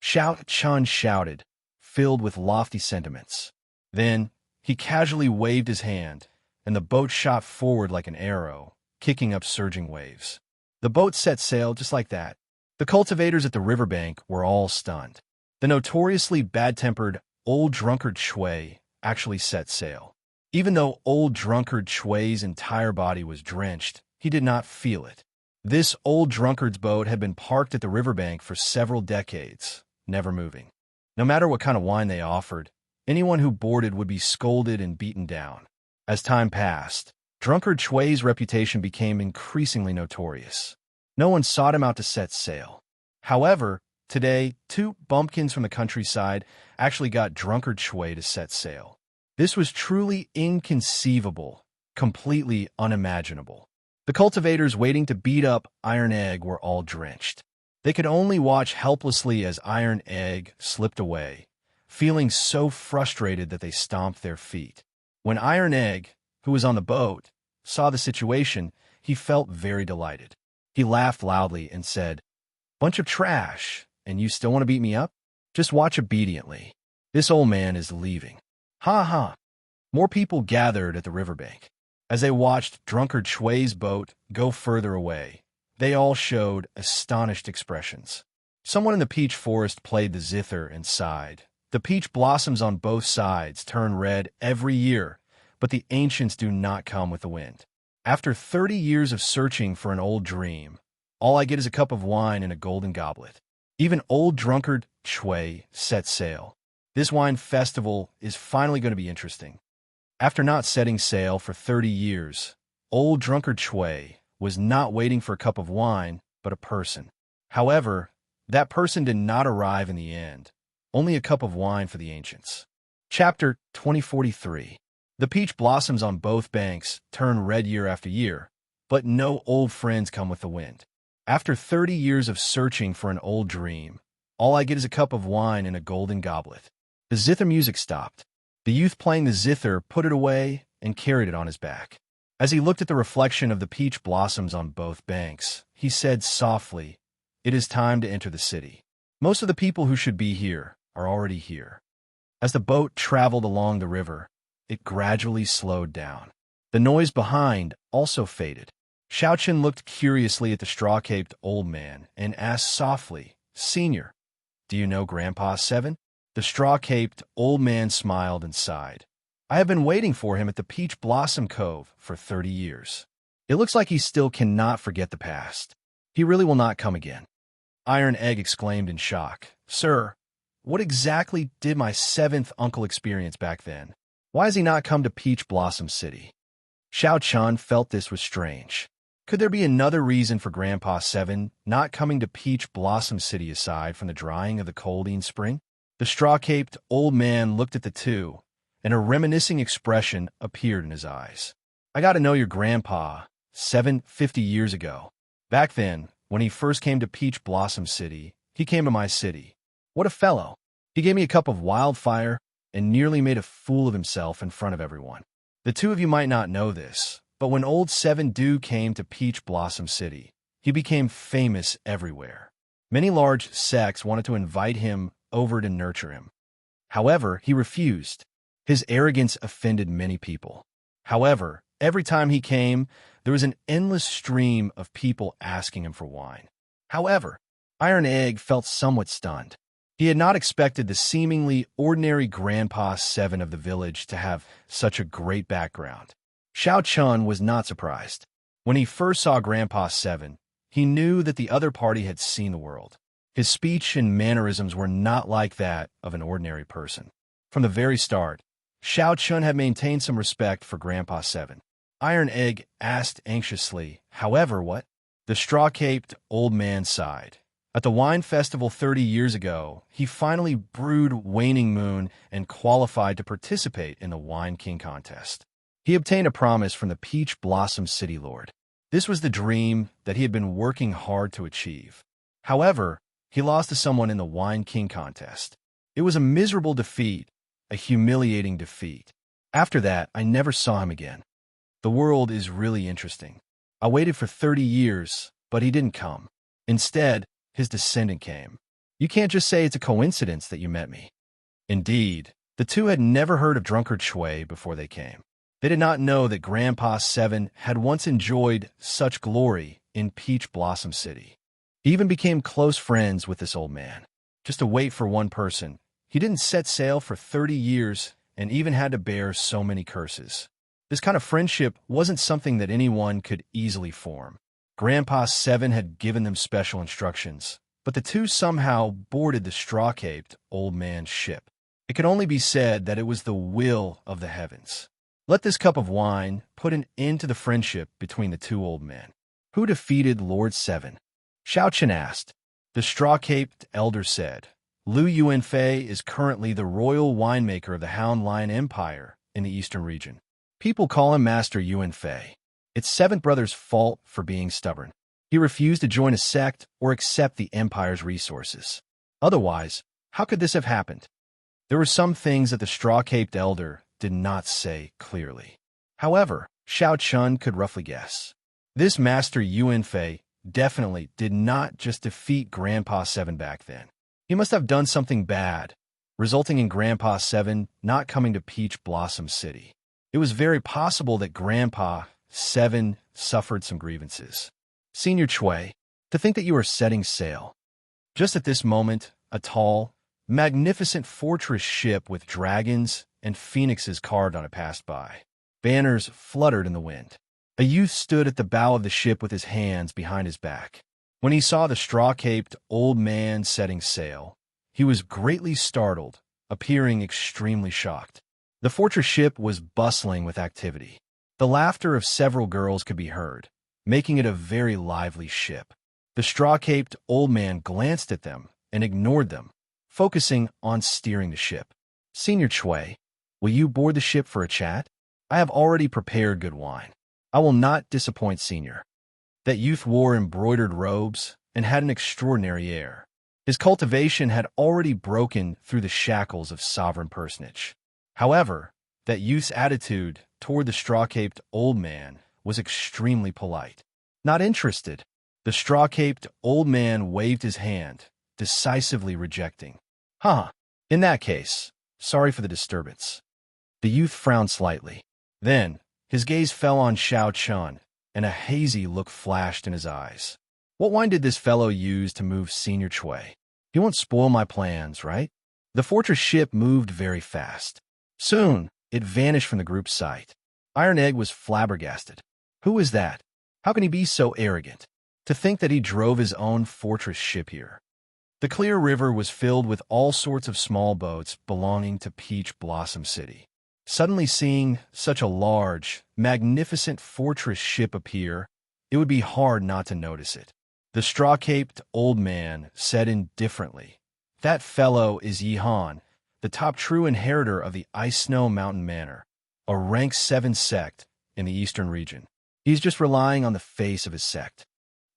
S1: Xiao Chun shouted, filled with lofty sentiments. Then he casually waved his hand, and the boat shot forward like an arrow, kicking up surging waves. The boat set sail just like that. The cultivators at the riverbank were all stunned. The notoriously bad-tempered old drunkard Shui actually set sail. Even though old drunkard Shui's entire body was drenched, he did not feel it. This old drunkard's boat had been parked at the riverbank for several decades, never moving. No matter what kind of wine they offered, anyone who boarded would be scolded and beaten down. As time passed, drunkard Shui's reputation became increasingly notorious. No one sought him out to set sail. However, today, 2 bumpkins from the countryside actually got drunkard Shui to set sail. This was truly inconceivable, completely unimaginable. The cultivators waiting to beat up Iron Egg were all drenched. They could only watch helplessly as Iron Egg slipped away, feeling so frustrated that they stomped their feet. When Iron Egg, who was on the boat, saw the situation, he felt very delighted. He laughed loudly and said, "Bunch of trash, and you still want to beat me up? Just watch obediently. This old man is leaving." Ha ha! More people gathered at the riverbank. As they watched drunkard Shui's boat go further away, they all showed astonished expressions. Someone in the peach forest played the zither and sighed. The peach blossoms on both sides turn red every year, but the ancients do not come with the wind. After 30 years of searching for an old dream, all I get is a cup of wine in a golden goblet. Even old drunkard Shui set sail. This wine festival is finally going to be interesting. After not setting sail for 30 years, old drunkard Shui was not waiting for a cup of wine, but a person. However, that person did not arrive in the end. Only a cup of wine for the ancients. Chapter 2043. The peach blossoms on both banks turn red year after year, but no old friends come with the wind. After 30 years of searching for an old dream, all I get is a cup of wine in a golden goblet. The zither music stopped. The youth playing the zither put it away and carried it on his back. As he looked at the reflection of the peach blossoms on both banks, he said softly, "It is time to enter the city. Most of the people who should be here are already here." As the boat traveled along the river, it gradually slowed down. The noise behind also faded. Xiao Chen looked curiously at the straw-caped old man and asked softly, "Senior, do you know Grandpa 7? The straw-caped old man smiled and sighed. "I have been waiting for him at the Peach Blossom Cove for 30 years. It looks like he still cannot forget the past. He really will not come again." Iron Egg exclaimed in shock, "Sir, what exactly did my 7th uncle experience back then? Why has he not come to Peach Blossom City?" Xiao Chun felt this was strange. Could there be another reason for Grandpa 7 not coming to Peach Blossom City aside from the drying of the Coldine Spring? The straw-caped old man looked at the two, and a reminiscing expression appeared in his eyes. "I got to know your grandpa 50 years ago. Back then, when he first came to Peach Blossom City, he came to my city. What a fellow. He gave me a cup of wildfire and nearly made a fool of himself in front of everyone. The two of you might not know this, but when old 7 Dew came to Peach Blossom City, he became famous everywhere. Many large sects wanted to invite him over to nurture him. However, he refused. His arrogance offended many people. However, every time he came, there was an endless stream of people asking him for wine. However, Iron Egg felt somewhat stunned. He had not expected the seemingly ordinary Grandpa 7 of the village to have such a great background. Xiao Chun was not surprised. When he first saw Grandpa 7, he knew that the other party had seen the world. His speech and mannerisms were not like that of an ordinary person. From the very start, Xiao Chun had maintained some respect for Grandpa Seven. Iron Egg asked anxiously, however, what? The straw-caped old man sighed. At the wine festival 30 years ago, he finally brewed Waning Moon and qualified to participate in the Wine King contest. He obtained a promise from the Peach Blossom City Lord. This was the dream that he had been working hard to achieve. However, he lost to someone in the Wine King contest. It was a miserable defeat, a humiliating defeat. After that, I never saw him again. The world is really interesting. I waited for 30 years, but he didn't come. Instead, his descendant came. You can't just say it's a coincidence that you met me. Indeed, the two had never heard of Drunkard Shui before they came. They did not know that Grandpa Seven had once enjoyed such glory in Peach Blossom City. He even became close friends with this old man. Just to wait for one person, he didn't set sail for 30 years and even had to bear so many curses. This kind of friendship wasn't something that anyone could easily form. Grandpa Seven had given them special instructions, but the two somehow boarded the straw-caped old man's ship. It could only be said that it was the will of the heavens. Let this cup of wine put an end to the friendship between the two old men. Who defeated Lord Seven? Xiao Chen asked. The straw-caped elder said, Lu Yuanfei is currently the royal winemaker of the Hound Lion Empire in the eastern region. People call him Master Yuanfei. It's seventh brother's fault for being stubborn. He refused to join a sect or accept the empire's resources. Otherwise, how could this have happened? There were some things that the straw-caped elder did not say clearly. However, Xiao Chun could roughly guess. This Master Yuanfei definitely did not just defeat Grandpa Seven back then. He must have done something bad, resulting in Grandpa Seven not coming to Peach Blossom City. It was very possible that Grandpa Seven suffered some grievances. Senior Chui, to think that you are setting sail. Just at this moment, a tall, magnificent fortress ship with dragons and phoenixes carved on it passed by. Banners fluttered in the wind. A youth stood at the bow of the ship with his hands behind his back. When he saw the straw-caped old man setting sail, he was greatly startled, appearing extremely shocked. The fortress ship was bustling with activity. The laughter of several girls could be heard, making it a very lively ship. The straw-caped old man glanced at them and ignored them, focusing on steering the ship. Senior Chui, will you board the ship for a chat? I have already prepared good wine. I will not disappoint Senior. That youth wore embroidered robes and had an extraordinary air. His cultivation had already broken through the shackles of sovereign personage. However, that youth's attitude toward the straw-caped old man was extremely polite. Not interested, the straw-caped old man waved his hand, decisively rejecting. In that case, sorry for the disturbance. The youth frowned slightly. Then, his gaze fell on Xiao Chun, and a hazy look flashed in his eyes. What wine did this fellow use to move Senior Chui? He won't spoil my plans, right? The fortress ship moved very fast. Soon, it vanished from the group's sight. Iron Egg was flabbergasted. Who is that? How can he be so arrogant? To think that he drove his own fortress ship here. The clear river was filled with all sorts of small boats belonging to Peach Blossom City. Suddenly seeing such a large, magnificent fortress ship appear, it would be hard not to notice it. The straw-caped old man said indifferently, That fellow is Yi Han, the top true inheritor of the Ice Snow Mountain Manor, a rank 7 sect in the eastern region. He's just relying on the face of his sect.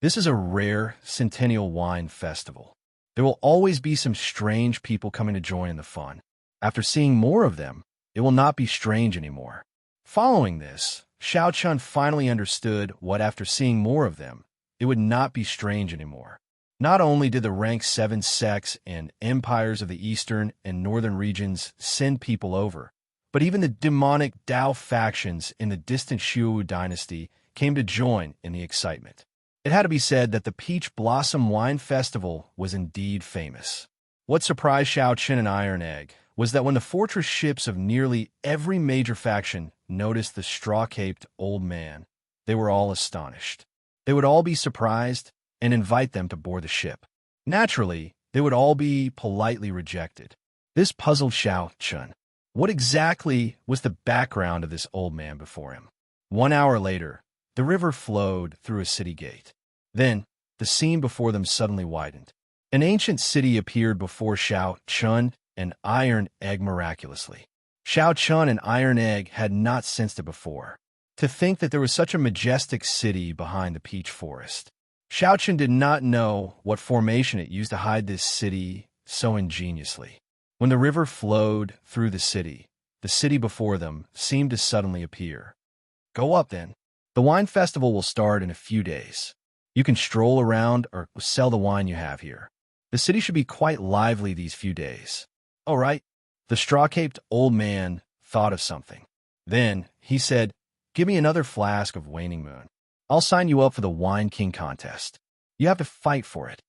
S1: This is a rare centennial wine festival. There will always be some strange people coming to join in the fun. After seeing more of them, it will not be strange anymore. Following this, Xiao Chun finally understood what after seeing more of them, it would not be strange anymore. Not only did the rank 7 sects and empires of the eastern and northern regions send people over, but even the demonic Dao factions in the distant Shuwu dynasty came to join in the excitement. It had to be said that the Peach Blossom Wine Festival was indeed famous. What surprised Xiao Chen and Iron Egg was that when the fortress ships of nearly every major faction noticed the straw-caped old man, they were all astonished. They would all be surprised and invite them to board the ship. Naturally, they would all be politely rejected. This puzzled Xiao Chun. What exactly was the background of this old man before him? 1 hour later, the river flowed through a city gate. Then, the scene before them suddenly widened. An ancient city appeared before Xiao Chun and Iron Egg miraculously. Xiao Chun and Iron Egg had not sensed it before. To think that there was such a majestic city behind the peach forest. Xiao Chun did not know what formation it used to hide this city so ingeniously. When the river flowed through the city before them seemed to suddenly appear. Go up then. The wine festival will start in a few days. You can stroll around or sell the wine you have here. The city should be quite lively these few days. All right. The straw-caped old man thought of something. Then he said, "Give me another flask of waning moon. I'll sign you up for the Wine King contest. You have to fight for it."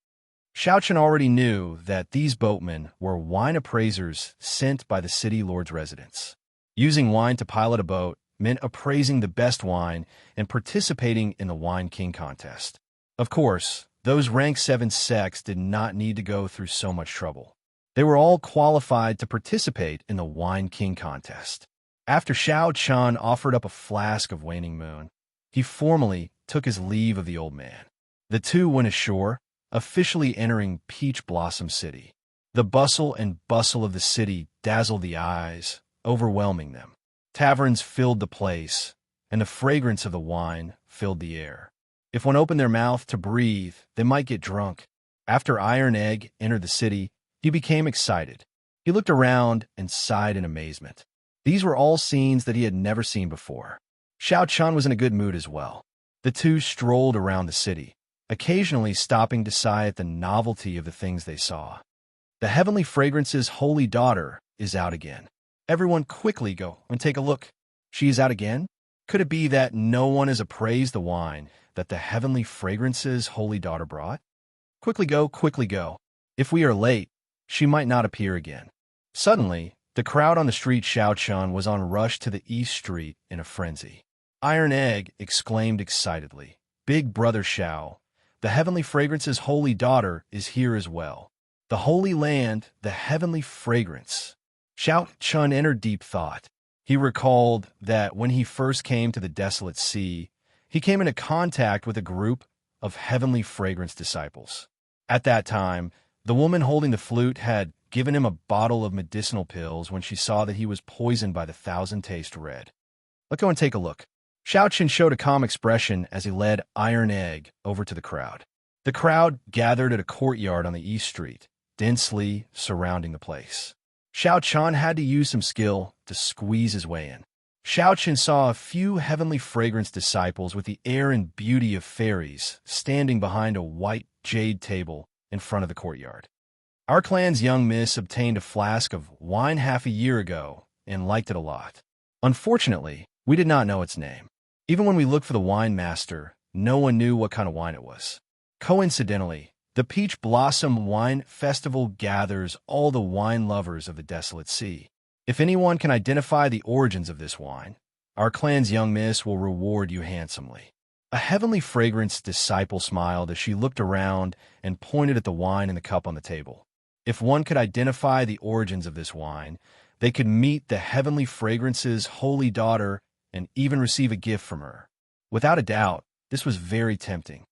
S1: Xiao Chun already knew that these boatmen were wine appraisers sent by the city lord's residence. Using wine to pilot a boat meant appraising the best wine and participating in the Wine King contest. Of course, those rank 7 sects did not need to go through so much trouble. They were all qualified to participate in the Wine King contest. After Xiao Chun offered up a flask of waning moon, he formally took his leave of the old man. The two went ashore, officially entering Peach Blossom City. The bustle and bustle of the city dazzled the eyes, overwhelming them. Taverns filled the place, and the fragrance of the wine filled the air. If one opened their mouth to breathe, they might get drunk. After Iron Egg entered the city, he became excited. He looked around and sighed in amazement. These were all scenes that he had never seen before. Xiao Chun was in a good mood as well. The two strolled around the city, occasionally stopping to sigh at the novelty of the things they saw. The Heavenly Fragrance's holy daughter is out again. Everyone quickly go and take a look. She is out again? Could it be that no one has appraised the wine that the Heavenly Fragrance's holy daughter brought? Quickly go, quickly go. If we are late, she might not appear again. Suddenly, the crowd on the street Xiao Chun was on rush to the East Street in a frenzy. Iron Egg exclaimed excitedly, "Big Brother Xiao, the Heavenly Fragrance's holy daughter is here as well. The Holy Land, the Heavenly Fragrance." Xiao Chun entered deep thought. He recalled that when he first came to the desolate sea, he came into contact with a group of Heavenly Fragrance disciples. At that time, the woman holding the flute had given him a bottle of medicinal pills when she saw that he was poisoned by the Thousand Taste Red. Let's go and take a look. Xiao Chun showed a calm expression as he led Iron Egg over to the crowd. The crowd gathered at a courtyard on the East Street, densely surrounding the place. Xiao Chun had to use some skill to squeeze his way in. Xiao Chun saw a few Heavenly Fragrance disciples with the air and beauty of fairies standing behind a white jade table in front of the courtyard. Our clan's young miss obtained a flask of wine half a year ago and liked it a lot. Unfortunately, we did not know its name. Even when we looked for the wine master, no one knew what kind of wine it was. Coincidentally, the Peach Blossom Wine Festival gathers all the wine lovers of the desolate sea. If anyone can identify the origins of this wine, our clan's young miss will reward you handsomely. A Heavenly Fragrance disciple smiled as she looked around and pointed at the wine in the cup on the table. If one could identify the origins of this wine, they could meet the Heavenly Fragrance's holy daughter and even receive a gift from her. Without a doubt, this was very tempting.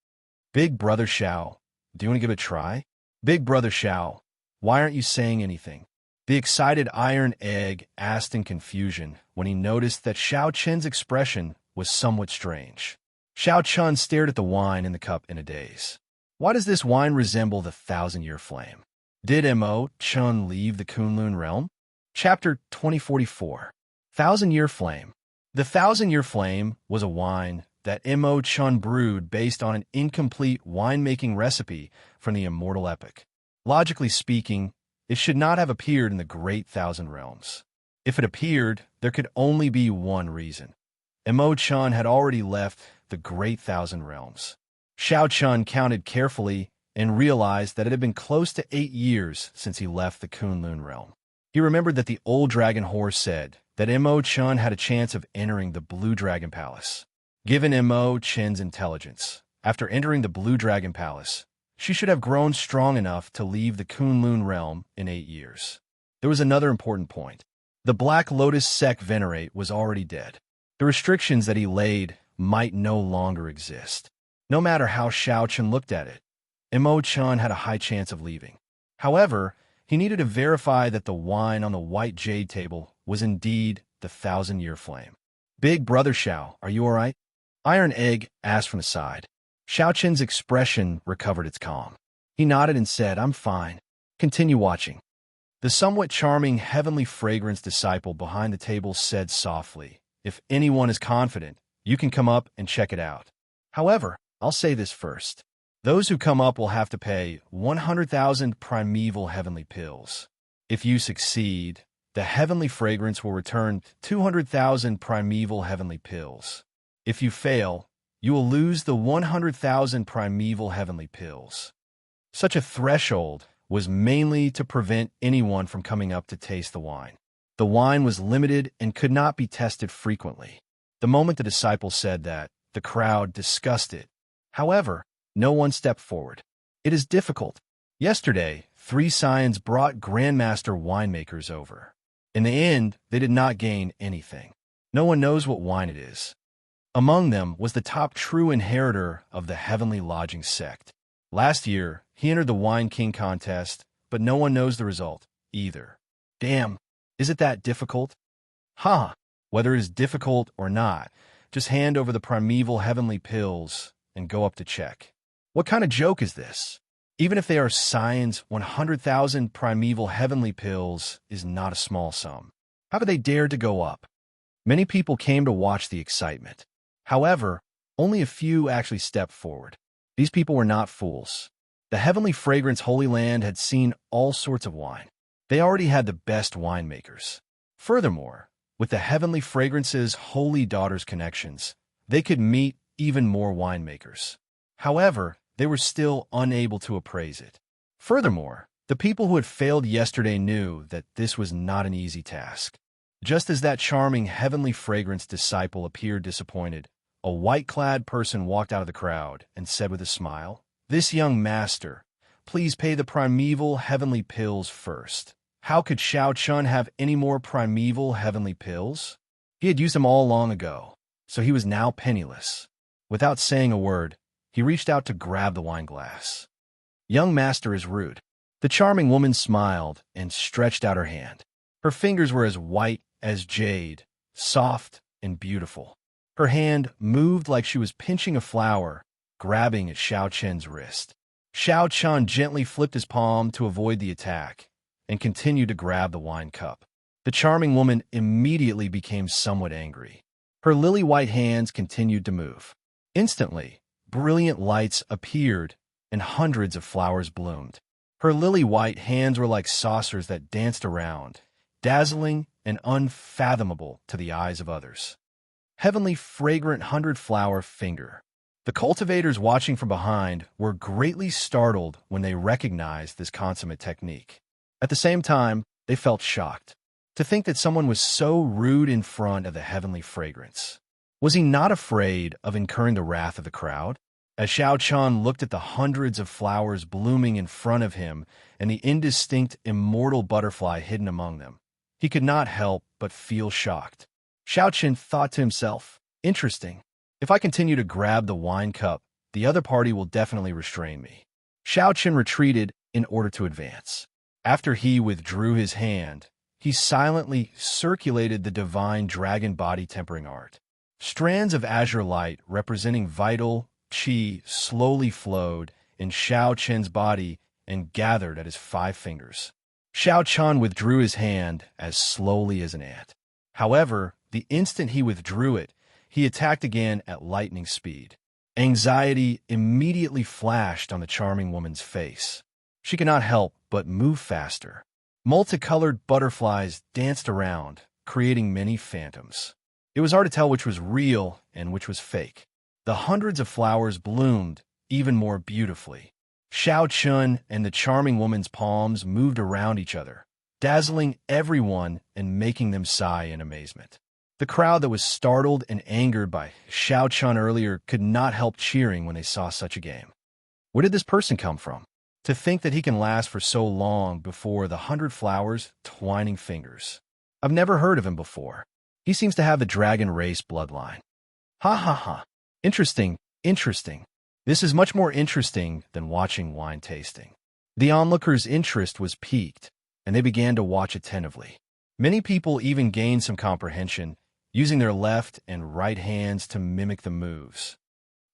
S1: Big Brother Xiao, do you want to give it a try? Big Brother Xiao, why aren't you saying anything? The excited Iron Egg asked in confusion when he noticed that Xiao Chun's expression was somewhat strange. Xiao Chun stared at the wine in the cup in a daze. Why does this wine resemble the 1,000-year flame? Did Mo Chun leave the Kunlun realm? Chapter 2044. 1,000-year flame. The 1,000-year flame was a wine that Mo Chun brewed based on an incomplete winemaking recipe from the Immortal epic. Logically speaking, it should not have appeared in the Great Thousand Realms. If it appeared, there could only be one reason. Mo Chun had already left the Great Thousand Realms. Xiao Chun counted carefully and realized that it had been close to 8 years since he left the Kunlun realm. He remembered that the old dragon horse said that Mo Chun had a chance of entering the Blue Dragon Palace. Given Mo Chun's intelligence, after entering the Blue Dragon Palace, She should have grown strong enough to leave the Kunlun realm in 8 years. There was another important point. The Black Lotus sect venerate was already dead. The restrictions that he laid might no longer exist. No matter how Xiao Chen looked at it, Imo Chun had a high chance of leaving. However, he needed to verify that the wine on the white jade table was indeed the 1,000-year flame. Big brother Xiao, are you all right? Iron Egg asked from the side. Xiao Chen's expression recovered its calm. He nodded and said, I'm fine. Continue watching. The somewhat charming heavenly fragrance disciple behind the table said softly, if anyone is confident, you can come up and check it out. However, I'll say this first. Those who come up will have to pay 100,000 primeval heavenly pills. If you succeed, the heavenly fragrance will return 200,000 primeval heavenly pills. If you fail, you will lose the 100,000 primeval heavenly pills. Such a threshold was mainly to prevent anyone from coming up to taste the wine. The wine was limited and could not be tested frequently. The moment the disciple said that, the crowd discussed it. However, no one stepped forward. It is difficult. Yesterday, 3 scions brought grandmaster winemakers over. In the end, they did not gain anything. No one knows what wine it is. Among them was the top true inheritor of the Heavenly Lodging sect. Last year, he entered the Wine King contest, but no one knows the result, either. Damn, is it that difficult? Whether it is difficult or not, just hand over the primeval heavenly pills and go up to check. What kind of joke is this? Even if they are scions, 100,000 primeval heavenly pills is not a small sum. How could they dare to go up? Many people came to watch the excitement. However, only a few actually stepped forward. These people were not fools. The Heavenly Fragrance Holy Land had seen all sorts of wine. They already had the best winemakers. Furthermore, with the Heavenly Fragrance's Holy Daughters connections, they could meet even more winemakers. However, they were still unable to appraise it. Furthermore, the people who had failed yesterday knew that this was not an easy task. Just as that charming Heavenly Fragrance disciple appeared disappointed, a white-clad person walked out of the crowd and said with a smile, "This young master, please pay the primeval heavenly pills first." How could Xiao Chun have any more primeval heavenly pills? He had used them all long ago, so he was now penniless. Without saying a word, he reached out to grab the wine glass. Young master is rude. The charming woman smiled and stretched out her hand. Her fingers were as white as jade, soft and beautiful. Her hand moved like she was pinching a flower, grabbing at Xiao Chen's wrist. Xiao Chen gently flipped his palm to avoid the attack and continued to grab the wine cup. The charming woman immediately became somewhat angry. Her lily-white hands continued to move. Instantly, brilliant lights appeared and hundreds of flowers bloomed. Her lily-white hands were like saucers that danced around, dazzling and unfathomable to the eyes of others. Heavenly fragrant 100-flower finger. The cultivators watching from behind were greatly startled when they recognized this consummate technique. At the same time, they felt shocked. To think that someone was so rude in front of the heavenly fragrance. Was he not afraid of incurring the wrath of the crowd? As Xiao Chun looked at the hundreds of flowers blooming in front of him and the indistinct immortal butterfly hidden among them, he could not help but feel shocked. Xiao Chen thought to himself, interesting. If I continue to grab the wine cup, the other party will definitely restrain me. Xiao Chen retreated in order to advance. After he withdrew his hand, he silently circulated the divine dragon body tempering art. Strands of azure light representing vital qi slowly flowed in Xiao Chen's body and gathered at his 5 fingers. Xiao Chen withdrew his hand as slowly as an ant. However, the instant he withdrew it, he attacked again at lightning speed. Anxiety immediately flashed on the charming woman's face. She could not help but move faster. Multicolored butterflies danced around, creating many phantoms. It was hard to tell which was real and which was fake. The hundreds of flowers bloomed even more beautifully. Xiao Chun and the charming woman's palms moved around each other, dazzling everyone and making them sigh in amazement. The crowd that was startled and angered by Xiao Chun earlier could not help cheering when they saw such a game. Where did this person come from? To think that he can last for so long before the 100 flowers, twining fingers. I've never heard of him before. He seems to have the dragon race bloodline. Ha ha ha. Interesting, interesting. This is much more interesting than watching wine tasting. The onlookers' interest was piqued, and they began to watch attentively. Many people even gained some comprehension, using their left and right hands to mimic the moves.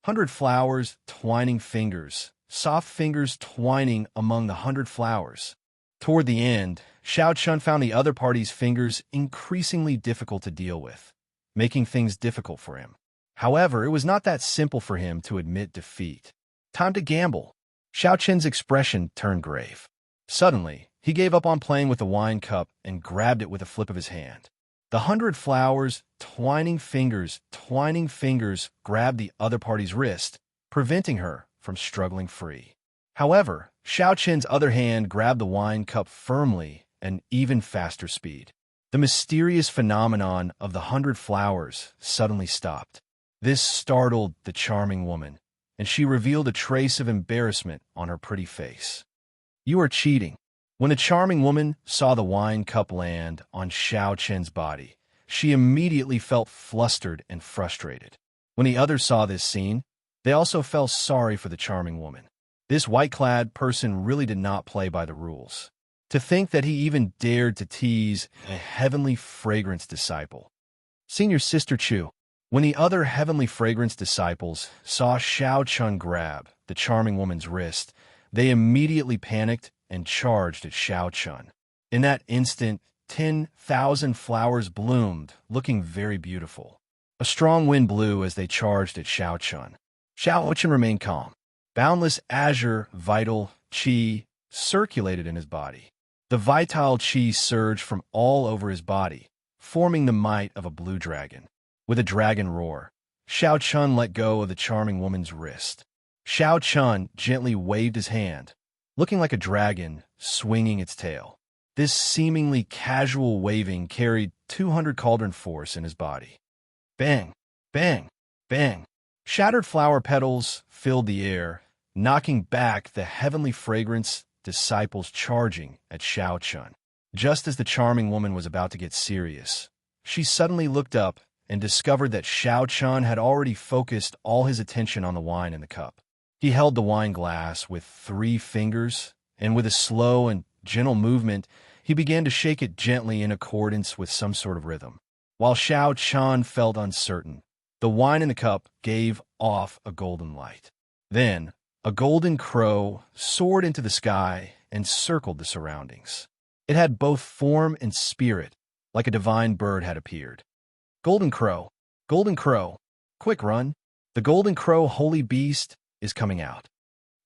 S1: 100 flowers, twining fingers, soft fingers twining among the 100 flowers. Toward the end, Xiao Chun found the other party's fingers increasingly difficult to deal with, making things difficult for him. However, it was not that simple for him to admit defeat. Time to gamble. Xiao Chun's expression turned grave. Suddenly, he gave up on playing with the wine cup and grabbed it with a flip of his hand. The 100 flowers, twining fingers, grabbed the other party's wrist, preventing her from struggling free. However, Xiao Chen's other hand grabbed the wine cup firmly and even faster speed. The mysterious phenomenon of the 100 flowers suddenly stopped. This startled the charming woman, and she revealed a trace of embarrassment on her pretty face. You are cheating. When the charming woman saw the wine cup land on Xiao Chen's body, she immediately felt flustered and frustrated. When the others saw this scene, they also felt sorry for the charming woman. This white-clad person really did not play by the rules. To think that he even dared to tease a heavenly fragrance disciple. Senior Sister Chu. When the other heavenly fragrance disciples saw Xiao Chun grab the charming woman's wrist, they immediately panicked and charged at Xiao Chun. In that instant, 10,000 flowers bloomed, looking very beautiful. A strong wind blew as they charged at Xiao Chun. Xiao Chun remained calm. Boundless azure, vital qi circulated in his body. The vital qi surged from all over his body, forming the might of a blue dragon. With a dragon roar, Xiao Chun let go of the charming woman's wrist. Xiao Chun gently waved his hand, looking like a dragon swinging its tail. This seemingly casual waving carried 200 cauldron force in his body. Bang, bang, bang. Shattered flower petals filled the air, knocking back the heavenly fragrance disciples charging at Xiao Chun. Just as the charming woman was about to get serious, she suddenly looked up and discovered that Xiao Chun had already focused all his attention on the wine in the cup. He held the wine glass with 3 fingers, and with a slow and gentle movement, he began to shake it gently in accordance with some sort of rhythm. While Xiao Chun felt uncertain, the wine in the cup gave off a golden light. Then, a golden crow soared into the sky and circled the surroundings. It had both form and spirit, like a divine bird had appeared. Golden crow, quick run. The golden crow holy beast is coming out.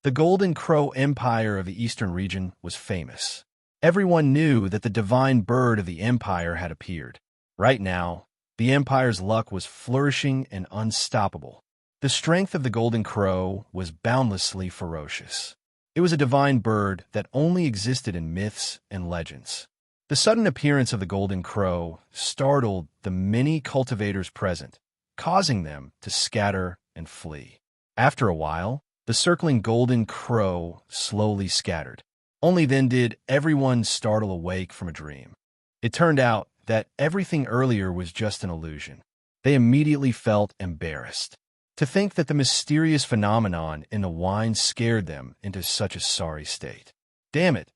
S1: The Golden Crow Empire of the Eastern region was famous. Everyone knew that the divine bird of the empire had appeared. Right now, the empire's luck was flourishing and unstoppable. The strength of the Golden Crow was boundlessly ferocious. It was a divine bird that only existed in myths and legends. The sudden appearance of the Golden Crow startled the many cultivators present, causing them to scatter and flee. After a while, the circling Golden Crow slowly scattered. Only then did everyone startle awake from a dream. It turned out that everything earlier was just an illusion. They immediately felt embarrassed. To think that the mysterious phenomenon in the wine scared them into such a sorry state. Damn it,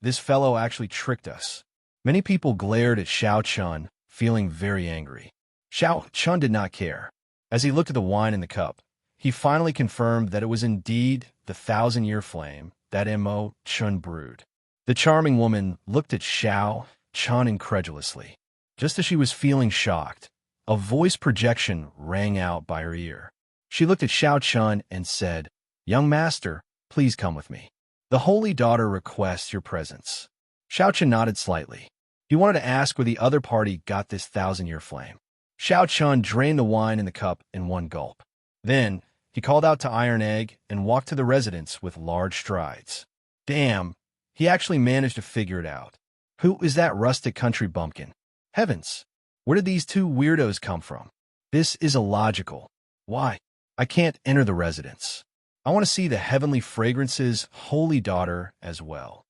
S1: this fellow actually tricked us. Many people glared at Xiao Chun, feeling very angry. Xiao Chun did not care. As he looked at the wine in the cup, he finally confirmed that it was indeed the 1,000-year flame that Mo Chun brewed. The charming woman looked at Xiao Chun incredulously. Just as she was feeling shocked, a voice projection rang out by her ear. She looked at Xiao Chun and said, "Young master, please come with me. The holy daughter requests your presence." Xiao Chun nodded slightly. He wanted to ask where the other party got this 1,000-year flame. Xiao Chun drained the wine in the cup in one gulp. Then, he called out to Iron Egg and walked to the residence with large strides. Damn, he actually managed to figure it out. Who is that rustic country bumpkin? Heavens, where did these 2 weirdos come from? This is illogical. Why? I can't enter the residence. I want to see the heavenly fragrance's holy daughter as well.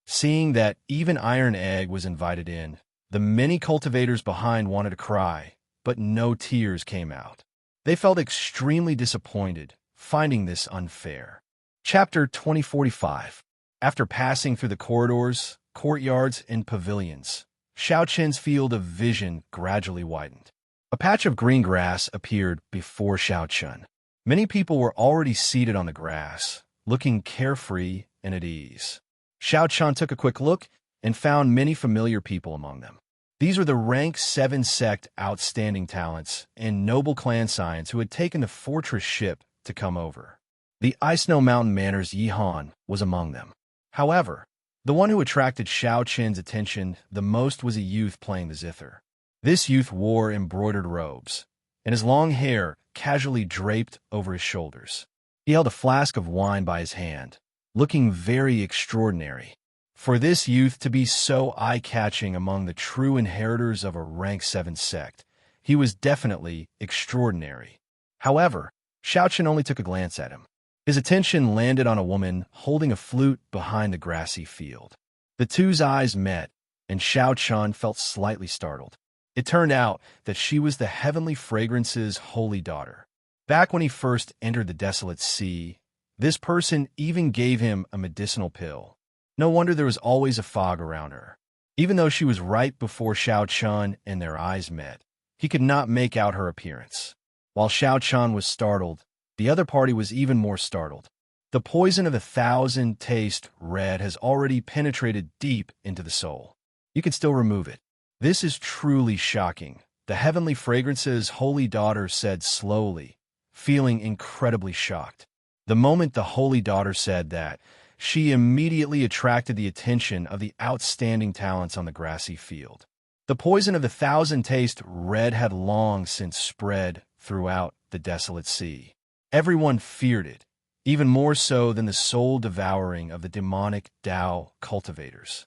S1: Seeing that even Iron Egg was invited in, the many cultivators behind wanted to cry, but no tears came out. They felt extremely disappointed, finding this unfair. Chapter 2045. After passing through the corridors, courtyards, and pavilions, Xiao Qin's field of vision gradually widened. A patch of green grass appeared before Xiao Qin. Many people were already seated on the grass, looking carefree and at ease. Xiao Qin took a quick look and found many familiar people among them. These were the Rank 7 sect outstanding talents and noble clan scions who had taken the fortress ship to come over. The Ice Snow Mountain Manor's Yihan was among them. However, the one who attracted Xiao Qin's attention the most was a youth playing the zither. This youth wore embroidered robes, and his long hair casually draped over his shoulders. He held a flask of wine by his hand, looking very extraordinary. For this youth to be so eye-catching among the true inheritors of a Rank 7 sect, he was definitely extraordinary. However, Xiao Qin only took a glance at him. His attention landed on a woman holding a flute behind the grassy field. The two's eyes met, and Xiao Qin felt slightly startled. It turned out that she was the heavenly fragrance's holy daughter. Back when he first entered the desolate sea, this person even gave him a medicinal pill. No wonder there was always a fog around her. Even though she was right before Xiao Qin and their eyes met, he could not make out her appearance. While Xiao Qin was startled, the other party was even more startled. The poison of 1,000 taste red has already penetrated deep into the soul. You can still remove it. This is truly shocking, the heavenly fragrance's holy daughter said slowly, feeling incredibly shocked. The moment the holy daughter said that, she immediately attracted the attention of the outstanding talents on the grassy field. The poison of 1,000 taste red had long since spread throughout the desolate sea. Everyone feared it, even more so than the soul devouring of the demonic Tao cultivators.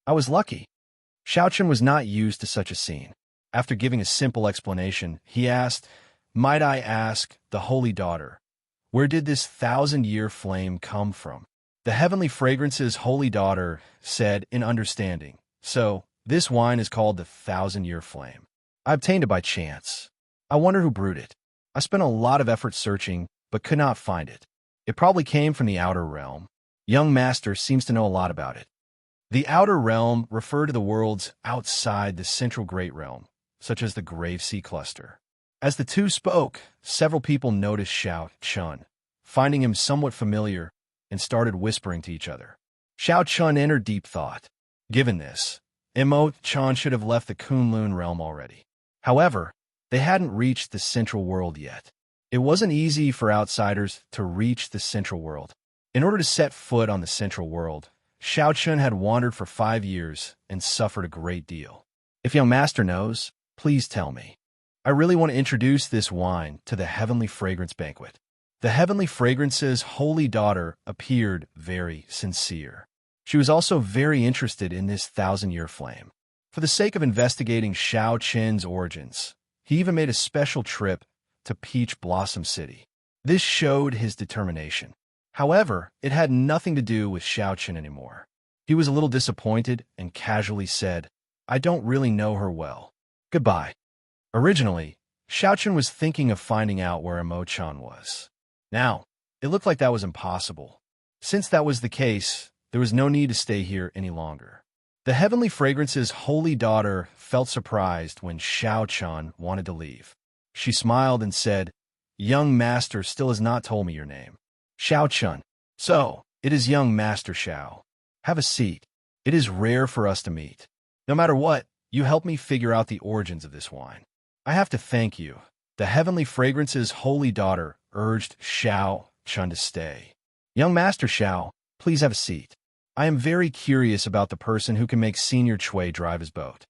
S1: I was lucky. Xiao Qin was not used to such a scene. After giving a simple explanation, he asked, "Might I ask, the holy daughter, where did this 1,000-year flame come from?" The heavenly fragrance's holy daughter said in understanding, "So, this wine is called the 1,000-year flame. I obtained it by chance. I wonder who brewed it. I spent a lot of effort searching, but could not find it. It probably came from the outer realm. Young Master seems to know a lot about it." The outer realm referred to the worlds outside the central Great Realm, such as the Grave Sea Cluster. As the two spoke, several people noticed Xiao Qin, finding him somewhat familiar, and started whispering to each other. Xiao Qin entered deep thought. Given this, Immortal should have left the Kunlun realm already. However, they hadn't reached the central world yet. It wasn't easy for outsiders to reach the central world. In order to set foot on the central world, Xiao Qin had wandered for 5 years and suffered a great deal. If young master knows, please tell me. I really want to introduce this wine to the heavenly fragrance banquet. The heavenly fragrance's holy daughter appeared very sincere. She was also very interested in this 1,000-year flame. For the sake of investigating Xiao Qin's origins, he even made a special trip to Peach Blossom City. This showed his determination. However, it had nothing to do with Xiao Qin anymore. He was a little disappointed and casually said, "I don't really know her well. Goodbye." Originally, Xiao Qin was thinking of finding out where Imo-chan was. Now, it looked like that was impossible. Since that was the case, there was no need to stay here any longer. The heavenly fragrance's holy daughter felt surprised when Xiao Qin wanted to leave. She smiled and said, "Young master still has not told me your name." Xiao Qin. "So, it is young Master Xiao. Have a seat. It is rare for us to meet. No matter what, you helped me figure out the origins of this wine. I have to thank you." The heavenly fragrance's holy daughter urged Xiao Qin to stay. "Young Master Xiao, please have a seat. I am very curious about the person who can make Senior Chui drive his boat."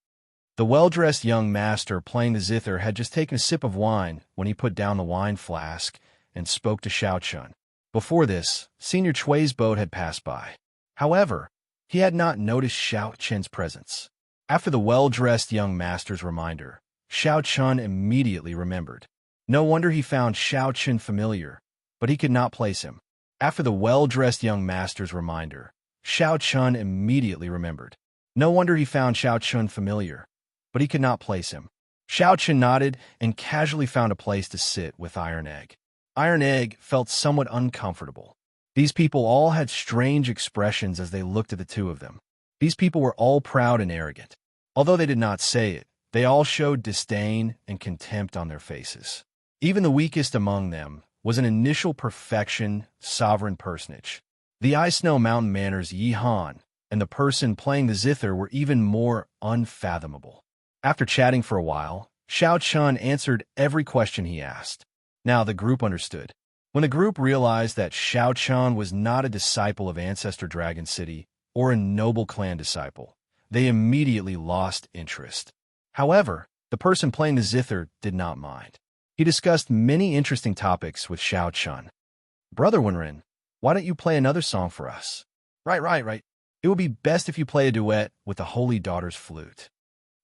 S1: The well-dressed young master playing the zither had just taken a sip of wine when he put down the wine flask and spoke to Xiao Qin. Before this, Senior Chui's boat had passed by. However, he had not noticed Xiao Qin's presence. After the well-dressed young master's reminder, Xiao Qin immediately remembered. No wonder he found Xiao Qin familiar, but he could not place him. After the well-dressed young master's reminder, Xiao Chun immediately remembered. No wonder he found Xiao Chun familiar, but he could not place him. Xiao Chun nodded and casually found a place to sit with Iron Egg. Iron Egg felt somewhat uncomfortable. These people all had strange expressions as they looked at the two of them. These people were all proud and arrogant. Although they did not say it, they all showed disdain and contempt on their faces. Even the weakest among them was an initial perfection sovereign personage. The Ice Snow Mountain Manor's Yi Han and the person playing the zither were even more unfathomable. After chatting for a while, Xiao Chun answered every question he asked. Now the group understood. When the group realized that Xiao Chun was not a disciple of Ancestor Dragon City or a noble clan disciple, they immediately lost interest. However, the person playing the zither did not mind. He discussed many interesting topics with Xiao Chun. Brother Wenren, why don't you play another song for us? Right. It would be best if you play a duet with the Holy Daughter's flute.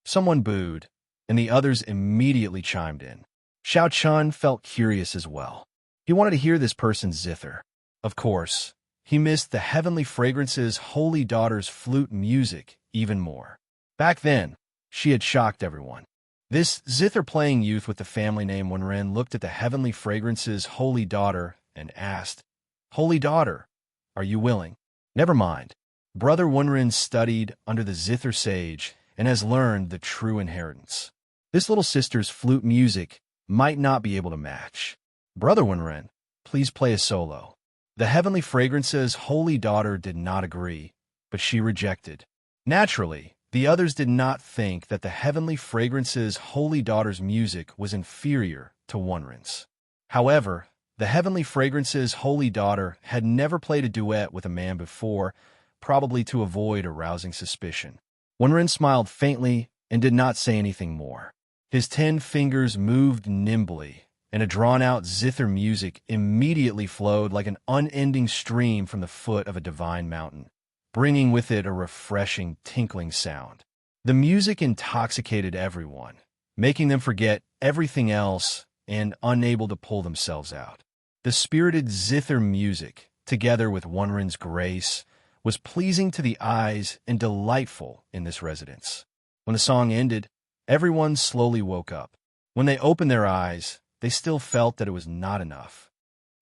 S1: Someone booed, and the others immediately chimed in. Xiao Chun felt curious as well. He wanted to hear this person's zither. Of course, he missed the Heavenly Fragrance's Holy Daughter's flute music even more. Back then, she had shocked everyone. This zither-playing youth with the family name Wenren looked at the Heavenly Fragrance's Holy Daughter and asked, "Holy Daughter, are you willing?" Never mind. Brother Wenren studied under the zither sage and has learned the true inheritance. This little sister's flute music might not be able to match. Brother Wenren, please play a solo. The Heavenly Fragrance's Holy Daughter did not agree, but she rejected. Naturally, the others did not think that the Heavenly Fragrance's Holy Daughter's music was inferior to Wenren's. However, the Heavenly Fragrance's Holy Daughter had never played a duet with a man before, probably to avoid arousing suspicion. Wenren smiled faintly and did not say anything more. His 10 fingers moved nimbly, and a drawn-out zither music immediately flowed like an unending stream from the foot of a divine mountain, bringing with it a refreshing, tinkling sound. The music intoxicated everyone, making them forget everything else and unable to pull themselves out. The spirited zither music, together with Wenren's grace, was pleasing to the eyes and delightful in this residence. When the song ended, everyone slowly woke up. When they opened their eyes, they still felt that it was not enough.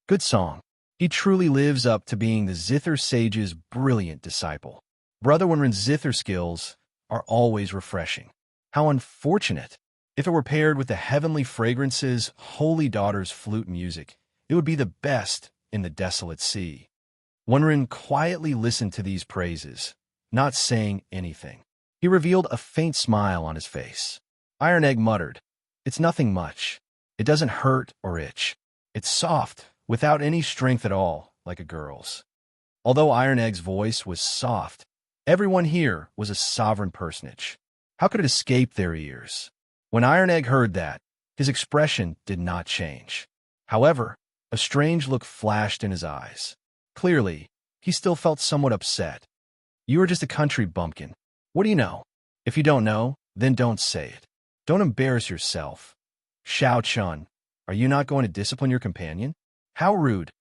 S1: Good song. He truly lives up to being the zither sage's brilliant disciple. Brother Wenren's zither skills are always refreshing. How unfortunate. If it were paired with the Heavenly Fragrance's Holy Daughter's flute music, it would be the best in the desolate sea. Wenren quietly listened to these praises, not saying anything. He revealed a faint smile on his face. Iron Egg muttered, "It's nothing much. It doesn't hurt or itch. It's soft, without any strength at all, like a girl's." Although Iron Egg's voice was soft, everyone here was a sovereign personage. How could it escape their ears? When Iron Egg heard that, his expression did not change. However, a strange look flashed in his eyes. Clearly, he still felt somewhat upset. "You are just a country bumpkin. What do you know? If you don't know, then don't say it. Don't embarrass yourself. Xiao Chun, are you not going to discipline your companion? How rude.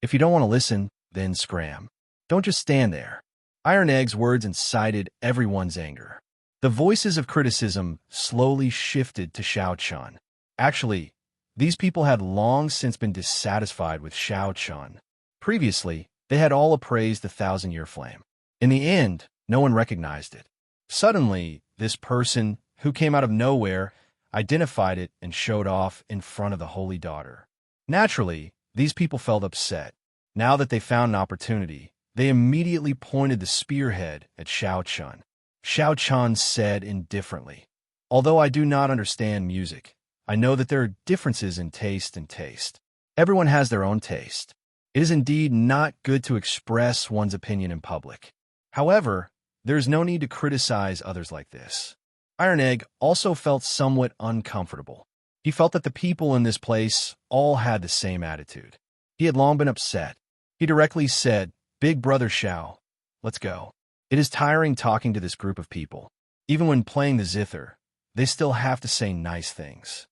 S1: If you don't want to listen, then scram. Don't just stand there." Iron Egg's words incited everyone's anger. The voices of criticism slowly shifted to Xiao Chun. Actually, these people had long since been dissatisfied with Xiao Chun. Previously, they had all appraised the 1,000-year flame. In the end, no one recognized it. Suddenly, this person, who came out of nowhere, identified it and showed off in front of the Holy Daughter. Naturally, these people felt upset. Now that they found an opportunity, they immediately pointed the spearhead at Xiao Chun. Xiao Chun said indifferently, "Although I do not understand music, I know that there are differences in taste and taste. Everyone has their own taste. It is indeed not good to express one's opinion in public. However, there is no need to criticize others like this." Iron Egg also felt somewhat uncomfortable. He felt that the people in this place all had the same attitude. He had long been upset. He directly said, "Big Brother Xiao, let's go." It is tiring talking to this group of people. Even when playing the zither, they still have to say nice things.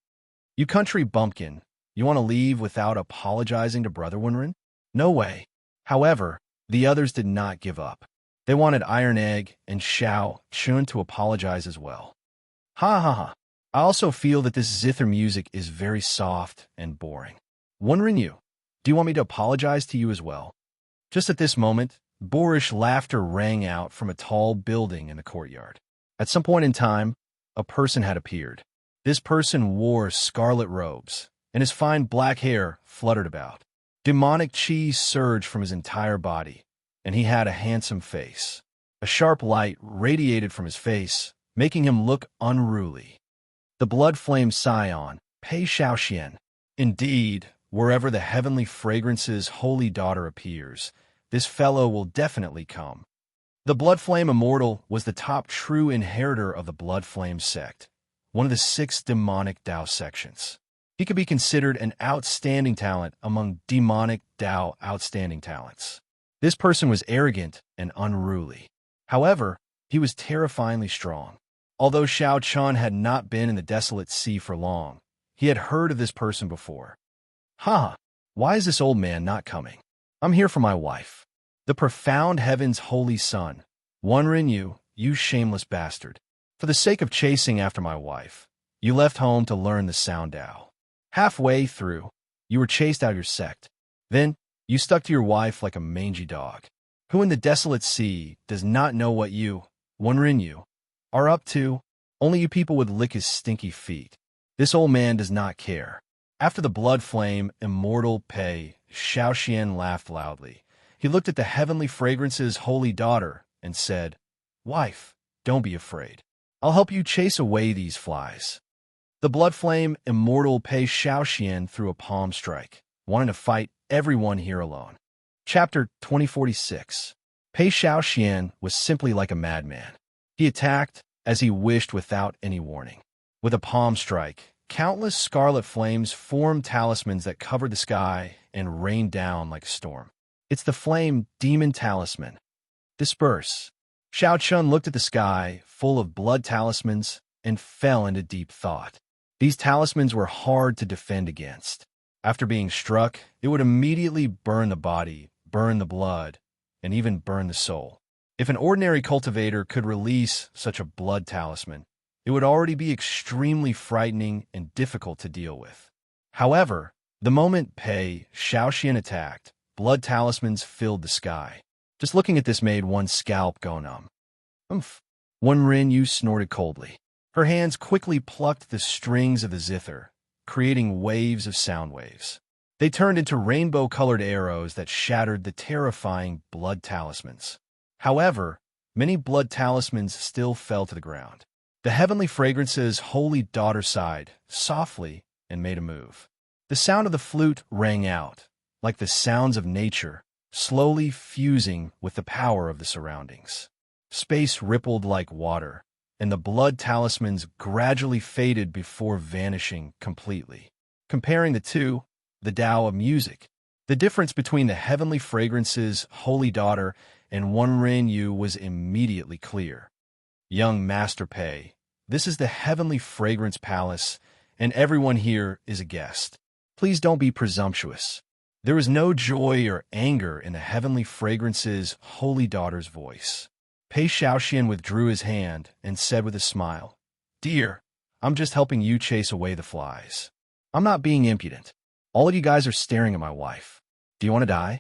S1: "You country bumpkin, you want to leave without apologizing to Brother Wenren? No way. However, the others did not give up. They wanted Iron Egg and Xiao Chun to apologize as well. Ha ha ha. I also feel that this zither music is very soft and boring. Wenrinyu, do you want me to apologize to you as well? Just at this moment, boorish laughter rang out from a tall building in the courtyard. At some point in time, a person had appeared. This person wore scarlet robes, and his fine black hair fluttered about. Demonic chi surged from his entire body, and he had a handsome face. A sharp light radiated from his face, making him look unruly. The blood flame scion, Pei Shaoxian. Indeed, wherever the heavenly fragrance's holy daughter appears, this fellow will definitely come. The blood flame immortal was the top true inheritor of the blood flame sect, one of the 6 demonic Dao sections. He could be considered an outstanding talent among demonic Dao outstanding talents. This person was arrogant and unruly. However, he was terrifyingly strong. Although Xiao Chun had not been in the desolate sea for long, he had heard of this person before. Ha! Why is this old man not coming? I'm here for my wife. The profound heaven's holy son. Wenrinyu, you shameless bastard. For the sake of chasing after my wife, you left home to learn the sound Dao. Halfway through, you were chased out of your sect. Then, you stuck to your wife like a mangy dog. Who in the desolate sea does not know what you, Wenrinyu, are up to? Only you people would lick his stinky feet. This old man does not care. After the blood flame, immortal Pei Shaoxian laughed loudly. He looked at the heavenly fragrance's holy daughter and said, Wife, don't be afraid. I'll help you chase away these flies. The blood flame, immortal Pei Shaoxian threw a palm strike, wanting to fight everyone here alone. Chapter 2046. Pei Shaoxian was simply like a madman. He attacked as he wished without any warning. With a palm strike, countless scarlet flames formed talismans that covered the sky and rained down like a storm. It's the flame demon talisman. Disperse. Xiao Chun looked at the sky, full of blood talismans, and fell into deep thought. These talismans were hard to defend against. After being struck, it would immediately burn the body, burn the blood, and even burn the soul. If an ordinary cultivator could release such a blood talisman, it would already be extremely frightening and difficult to deal with. However, the moment Pei Shaoxian attacked, blood talismans filled the sky. Just looking at this made one's scalp go numb. Umph. Wenrinyu snorted coldly. Her hands quickly plucked the strings of the zither, creating waves of sound waves. They turned into rainbow-colored arrows that shattered the terrifying blood talismans. However, many blood talismans still fell to the ground. The heavenly fragrance's holy daughter sighed softly and made a move. The sound of the flute rang out, like the sounds of nature, slowly fusing with the power of the surroundings. Space rippled like water, and the blood talismans gradually faded before vanishing completely. Comparing the two, the Tao of music, the difference between the heavenly fragrance's holy daughter and Wenrinyu was immediately clear. Young Master Pei, this is the heavenly fragrance palace, and everyone here is a guest. Please don't be presumptuous. There was no joy or anger in the heavenly fragrance's holy daughter's voice. Pei Shaoxian withdrew his hand and said with a smile, Dear, I'm just helping you chase away the flies. I'm not being impudent. All of you guys are staring at my wife. Do you want to die?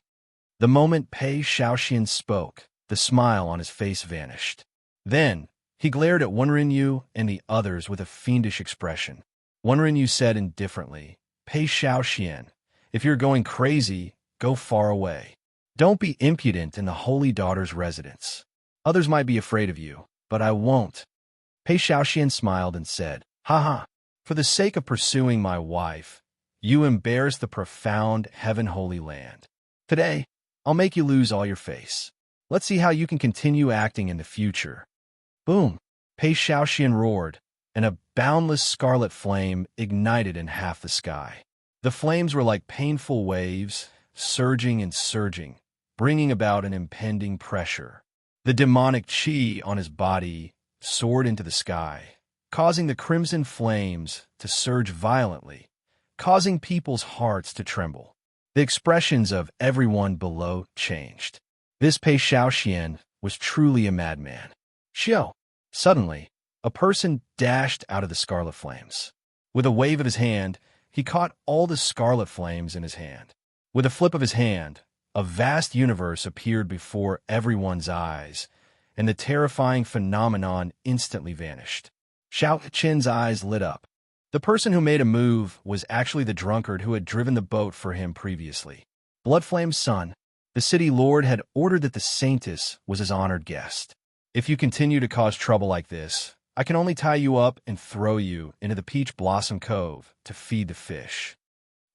S1: The moment Pei Shaoxian spoke, the smile on his face vanished. Then, he glared at Wenrinyu and the others with a fiendish expression. Wenrinyu said indifferently, Pei Shaoxian, if you're going crazy, go far away. Don't be impudent in the holy daughter's residence. Others might be afraid of you, but I won't. Pei Shaoxian smiled and said, Haha, for the sake of pursuing my wife, you embarrass the profound heaven-holy land. Today, I'll make you lose all your face. Let's see how you can continue acting in the future. Boom! Pei Shaoxian roared, and a boundless scarlet flame ignited in half the sky. The flames were like painful waves, surging and surging, bringing about an impending pressure. The demonic chi on his body soared into the sky, causing the crimson flames to surge violently, causing people's hearts to tremble. The expressions of everyone below changed. This Pei Xiaoxian was truly a madman. Xiao! Suddenly, a person dashed out of the scarlet flames. With a wave of his hand, he caught all the scarlet flames in his hand. With a flip of his hand, a vast universe appeared before everyone's eyes, and the terrifying phenomenon instantly vanished. Xiao Qin's eyes lit up. The person who made a move was actually the drunkard who had driven the boat for him previously. Bloodflame's son, the city lord, had ordered that the saintess was his honored guest. If you continue to cause trouble like this, I can only tie you up and throw you into the Peach Blossom Cove to feed the fish.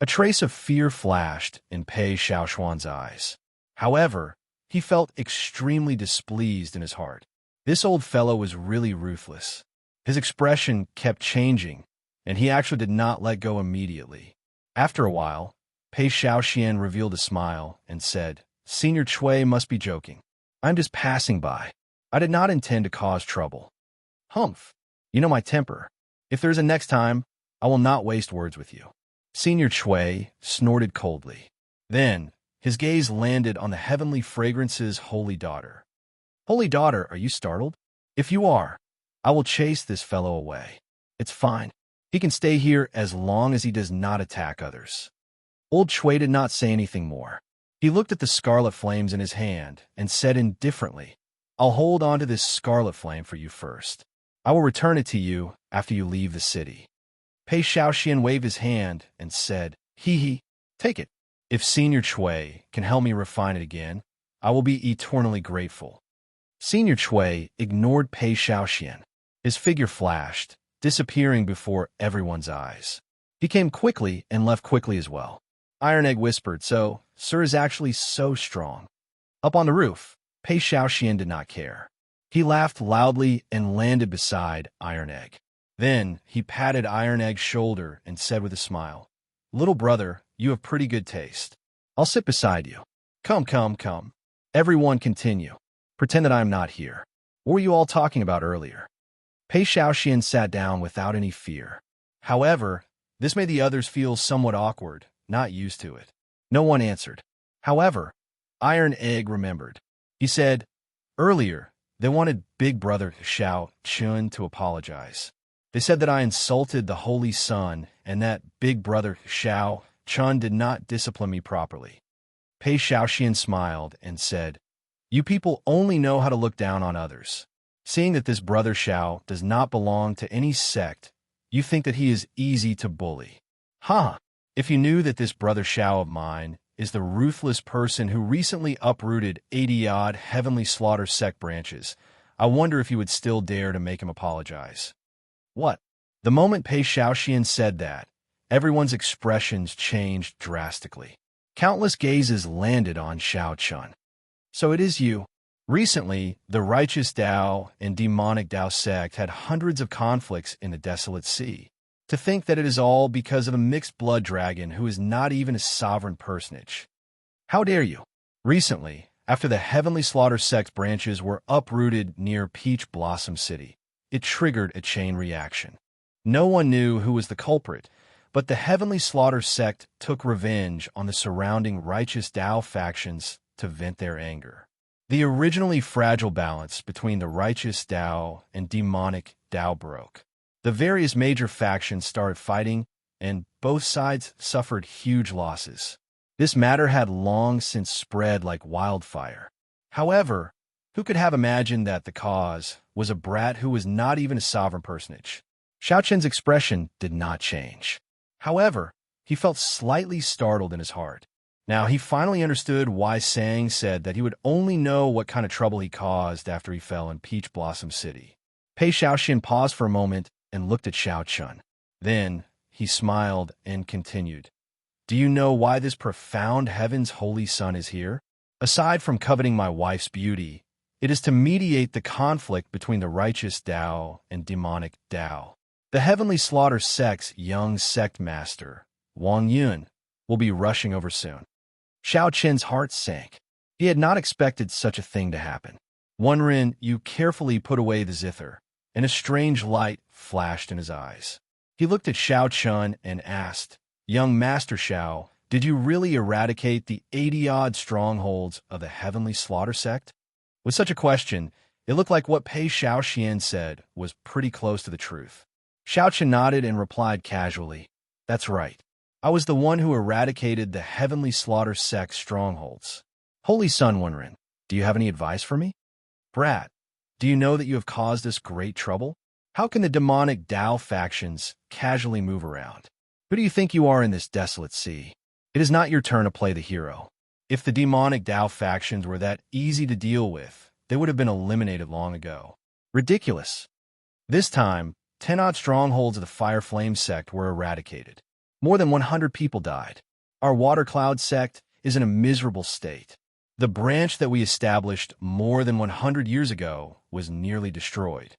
S1: A trace of fear flashed in Pei Xiaoxuan's eyes. However, he felt extremely displeased in his heart. This old fellow was really ruthless. His expression kept changing, and he actually did not let go immediately. After a while, Pei Xiaoxian revealed a smile and said, "Senior Chui must be joking. I'm just passing by. I did not intend to cause trouble." "Humph. You know my temper. If there's a next time, I will not waste words with you." Senior Chui snorted coldly. Then, his gaze landed on the heavenly fragrance's holy daughter. "Holy daughter, are you startled? If you are, I will chase this fellow away. It's fine. He can stay here as long as he does not attack others." Old Chui did not say anything more. He looked at the scarlet flames in his hand and said indifferently, "I'll hold on to this scarlet flame for you first. I will return it to you after you leave the city." Pei Xiaoxian waved his hand and said, "Hee, take it. If Senior Chui can help me refine it again, I will be eternally grateful." Senior Chui ignored Pei Xiaoxian. His figure flashed, disappearing before everyone's eyes. He came quickly and left quickly as well. Iron Egg whispered, "So, Sir is actually so strong." Up on the roof, Pei Xiaoxian did not care. He laughed loudly and landed beside Iron Egg. Then he patted Iron Egg's shoulder and said with a smile, "Little brother, you have pretty good taste. I'll sit beside you. Come, come, come. Everyone continue. Pretend that I am not here. What were you all talking about earlier?" Pei Xiaoxian sat down without any fear. However, this made the others feel somewhat awkward, not used to it. No one answered. However, Iron Egg remembered. He said, "Earlier, they wanted Big Brother Xiao Chun to apologize. They said that I insulted the Holy Sun and that Big Brother Xiao Chun did not discipline me properly." Pei Xiaoxian smiled and said, "You people only know how to look down on others. Seeing that this Brother Xiao does not belong to any sect, you think that he is easy to bully. Ha! If you knew that this Brother Xiao of mine is the ruthless person who recently uprooted 80-odd Heavenly Slaughter sect branches, I wonder if you would still dare to make him apologize." What? The moment Pei Xiaoxian said that, everyone's expressions changed drastically. Countless gazes landed on Xiao Chun. "So it is you." Recently, the righteous Dao and demonic Dao sect had hundreds of conflicts in the desolate sea. To think that it is all because of a mixed blood dragon who is not even a sovereign personage. How dare you? Recently, after the Heavenly Slaughter sect branches were uprooted near Peach Blossom City, it triggered a chain reaction. No one knew who was the culprit, but the Heavenly Slaughter sect took revenge on the surrounding righteous Dao factions to vent their anger. The originally fragile balance between the righteous Dao and demonic Dao broke. The various major factions started fighting, and both sides suffered huge losses. This matter had long since spread like wildfire. However, who could have imagined that the cause was a brat who was not even a sovereign personage? Xiao Chen's expression did not change. However, he felt slightly startled in his heart. Now, he finally understood why Sang said that he would only know what kind of trouble he caused after he fell in Peach Blossom City. Pei Xiaoxian paused for a moment and looked at Xiao Chun. Then, he smiled and continued. "Do you know why this profound heaven's holy son is here? Aside from coveting my wife's beauty, it is to mediate the conflict between the righteous Dao and demonic Dao. The Heavenly Slaughter sect's young sect master, Wang Yun, will be rushing over soon." Xiao Chen's heart sank. He had not expected such a thing to happen. Wen Yu carefully put away the zither, and a strange light flashed in his eyes. He looked at Xiao Chun and asked, "Young Master Xiao, Did you really eradicate the 80-odd strongholds of the Heavenly Slaughter sect? With such a question, it looked like what Pei Xiaoxian said was pretty close to the truth. Xiaoqian nodded and replied casually, "That's right. I was the one who eradicated the Heavenly Slaughter sect's strongholds. Holy Sun Wenren, do you have any advice for me? Brat, do you know that you have caused us great trouble? How can the demonic Dao factions casually move around? Who do you think you are in this desolate sea? It is not your turn to play the hero. If the demonic Dao factions were that easy to deal with, they would have been eliminated long ago. Ridiculous. This time, 10-odd strongholds of the Fire Flame sect were eradicated. More than 100 people died. Our Water Cloud sect is in a miserable state. The branch that we established more than 100 years ago was nearly destroyed.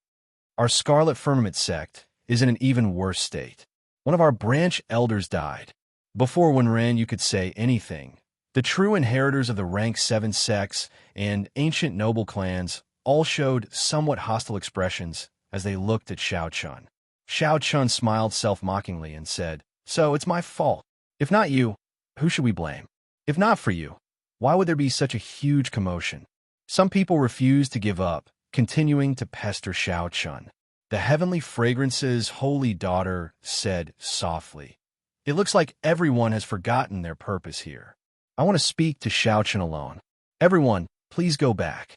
S1: Our Scarlet Firmament sect is in an even worse state. One of our branch elders died. Before Wenren you could say anything, the true inheritors of the rank 7 sects and ancient noble clans all showed somewhat hostile expressions as they looked at Xiao Chun. Xiao Chun smiled self-mockingly and said, "So it's my fault. If not you, who should we blame? If not for you, why would there be such a huge commotion?" Some people refused to give up, continuing to pester Xiao Chun. The Heavenly Fragrance's holy daughter said softly, "It looks like everyone has forgotten their purpose here. I want to speak to Xiao Chun alone. Everyone, please go back."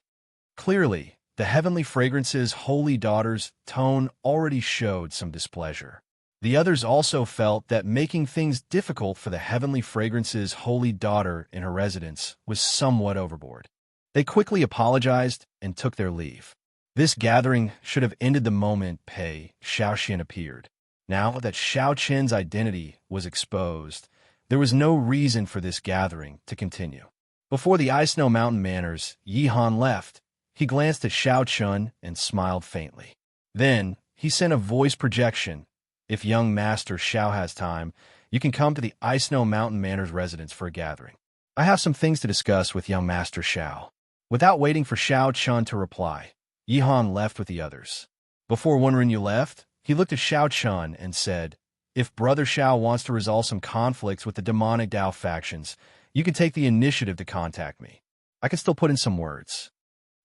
S1: Clearly, the Heavenly Fragrance's holy daughter's tone already showed some displeasure. The others also felt that making things difficult for the Heavenly Fragrance's holy daughter in her residence was somewhat overboard. They quickly apologized and took their leave. This gathering should have ended the moment Pei Xiaoxian appeared. Now that Xiao Qin's identity was exposed, there was no reason for this gathering to continue. Before the Ice Snow Mountain Manors, Yi Han left. He glanced at Xiao Chun and smiled faintly. Then, he sent a voice projection. "If young Master Xiao has time, you can come to the Ice Snow Mountain Manor's residence for a gathering. I have some things to discuss with young Master Xiao." Without waiting for Xiao Chun to reply, Yi Han left with the others. Before Wenren left, he looked at Xiao Chun and said, "If Brother Xiao wants to resolve some conflicts with the demonic Dao factions, you can take the initiative to contact me. I can still put in some words."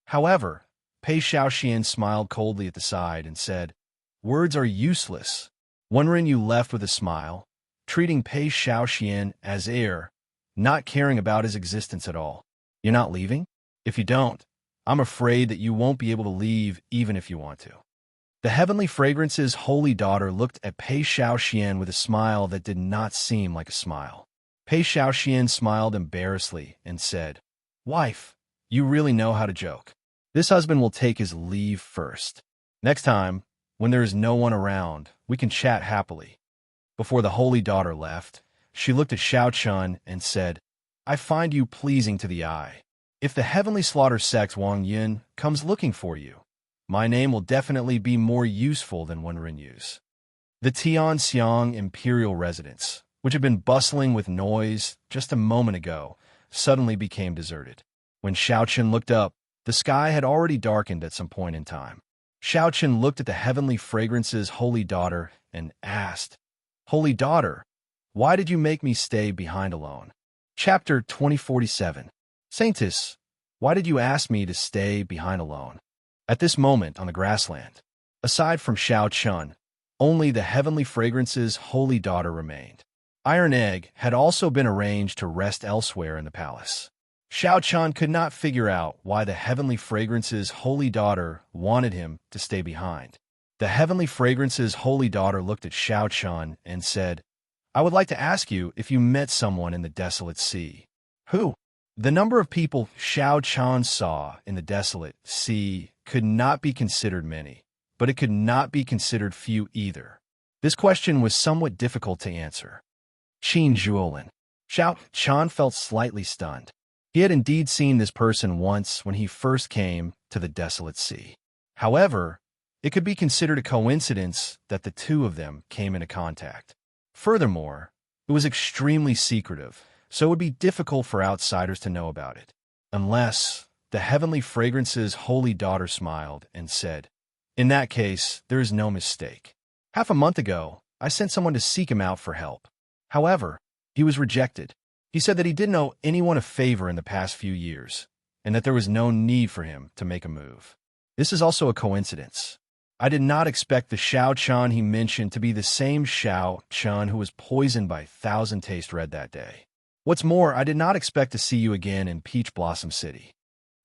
S1: However, Pei Xiaoxian smiled coldly at the side and said, "Words are useless." Wenren left with a smile, treating Pei Xiaoxian as heir, not caring about his existence at all. "You're not leaving? If you don't, I'm afraid that you won't be able to leave even if you want to." The Heavenly Fragrance's holy daughter looked at Pei Xiaoxian with a smile that did not seem like a smile. Pei Xiaoxian smiled embarrassedly and said, "Wife, you really know how to joke. This husband will take his leave first. Next time, when there is no one around, we can chat happily." Before the holy daughter left, she looked at Xiao Chun and said, "I find you pleasing to the eye. If the Heavenly Slaughter sect Wang Yin comes looking for you, my name will definitely be more useful than Wenrenyu's." The Tianxiang Imperial residence, which had been bustling with noise just a moment ago, suddenly became deserted. When Xiao Chun looked up, the sky had already darkened at some point in time. Xiao Chun looked at the Heavenly Fragrance's holy daughter and asked, "Holy daughter, why did you make me stay behind alone?" Chapter 2047. "Saintess, why did you ask me to stay behind alone?" At this moment on the grassland, aside from Xiao Chun, only the Heavenly Fragrance's holy daughter remained. Iron Egg had also been arranged to rest elsewhere in the palace. Xiao Chun could not figure out why the Heavenly Fragrance's holy daughter wanted him to stay behind. The Heavenly Fragrance's holy daughter looked at Xiao Chun and said, "I would like to ask you if you met someone in the desolate sea." "Who?" The number of people Xiao Chun saw in the desolate sea could not be considered many, but it could not be considered few either. This question was somewhat difficult to answer. Qin Zhuolin. Xiao Chun felt slightly stunned. He had indeed seen this person once when he first came to the desolate sea. However, it could be considered a coincidence that the two of them came into contact. Furthermore, it was extremely secretive, so it would be difficult for outsiders to know about it. Unless the Heavenly Fragrance's holy daughter smiled and said, "In that case, there is no mistake. Half a month ago, I sent someone to seek him out for help. However, he was rejected. He said that he didn't owe anyone a favor in the past few years, and that there was no need for him to make a move. This is also a coincidence. I did not expect the Xiao Chun he mentioned to be the same Xiao Chun who was poisoned by Thousand Taste Red that day. What's more, I did not expect to see you again in Peach Blossom City.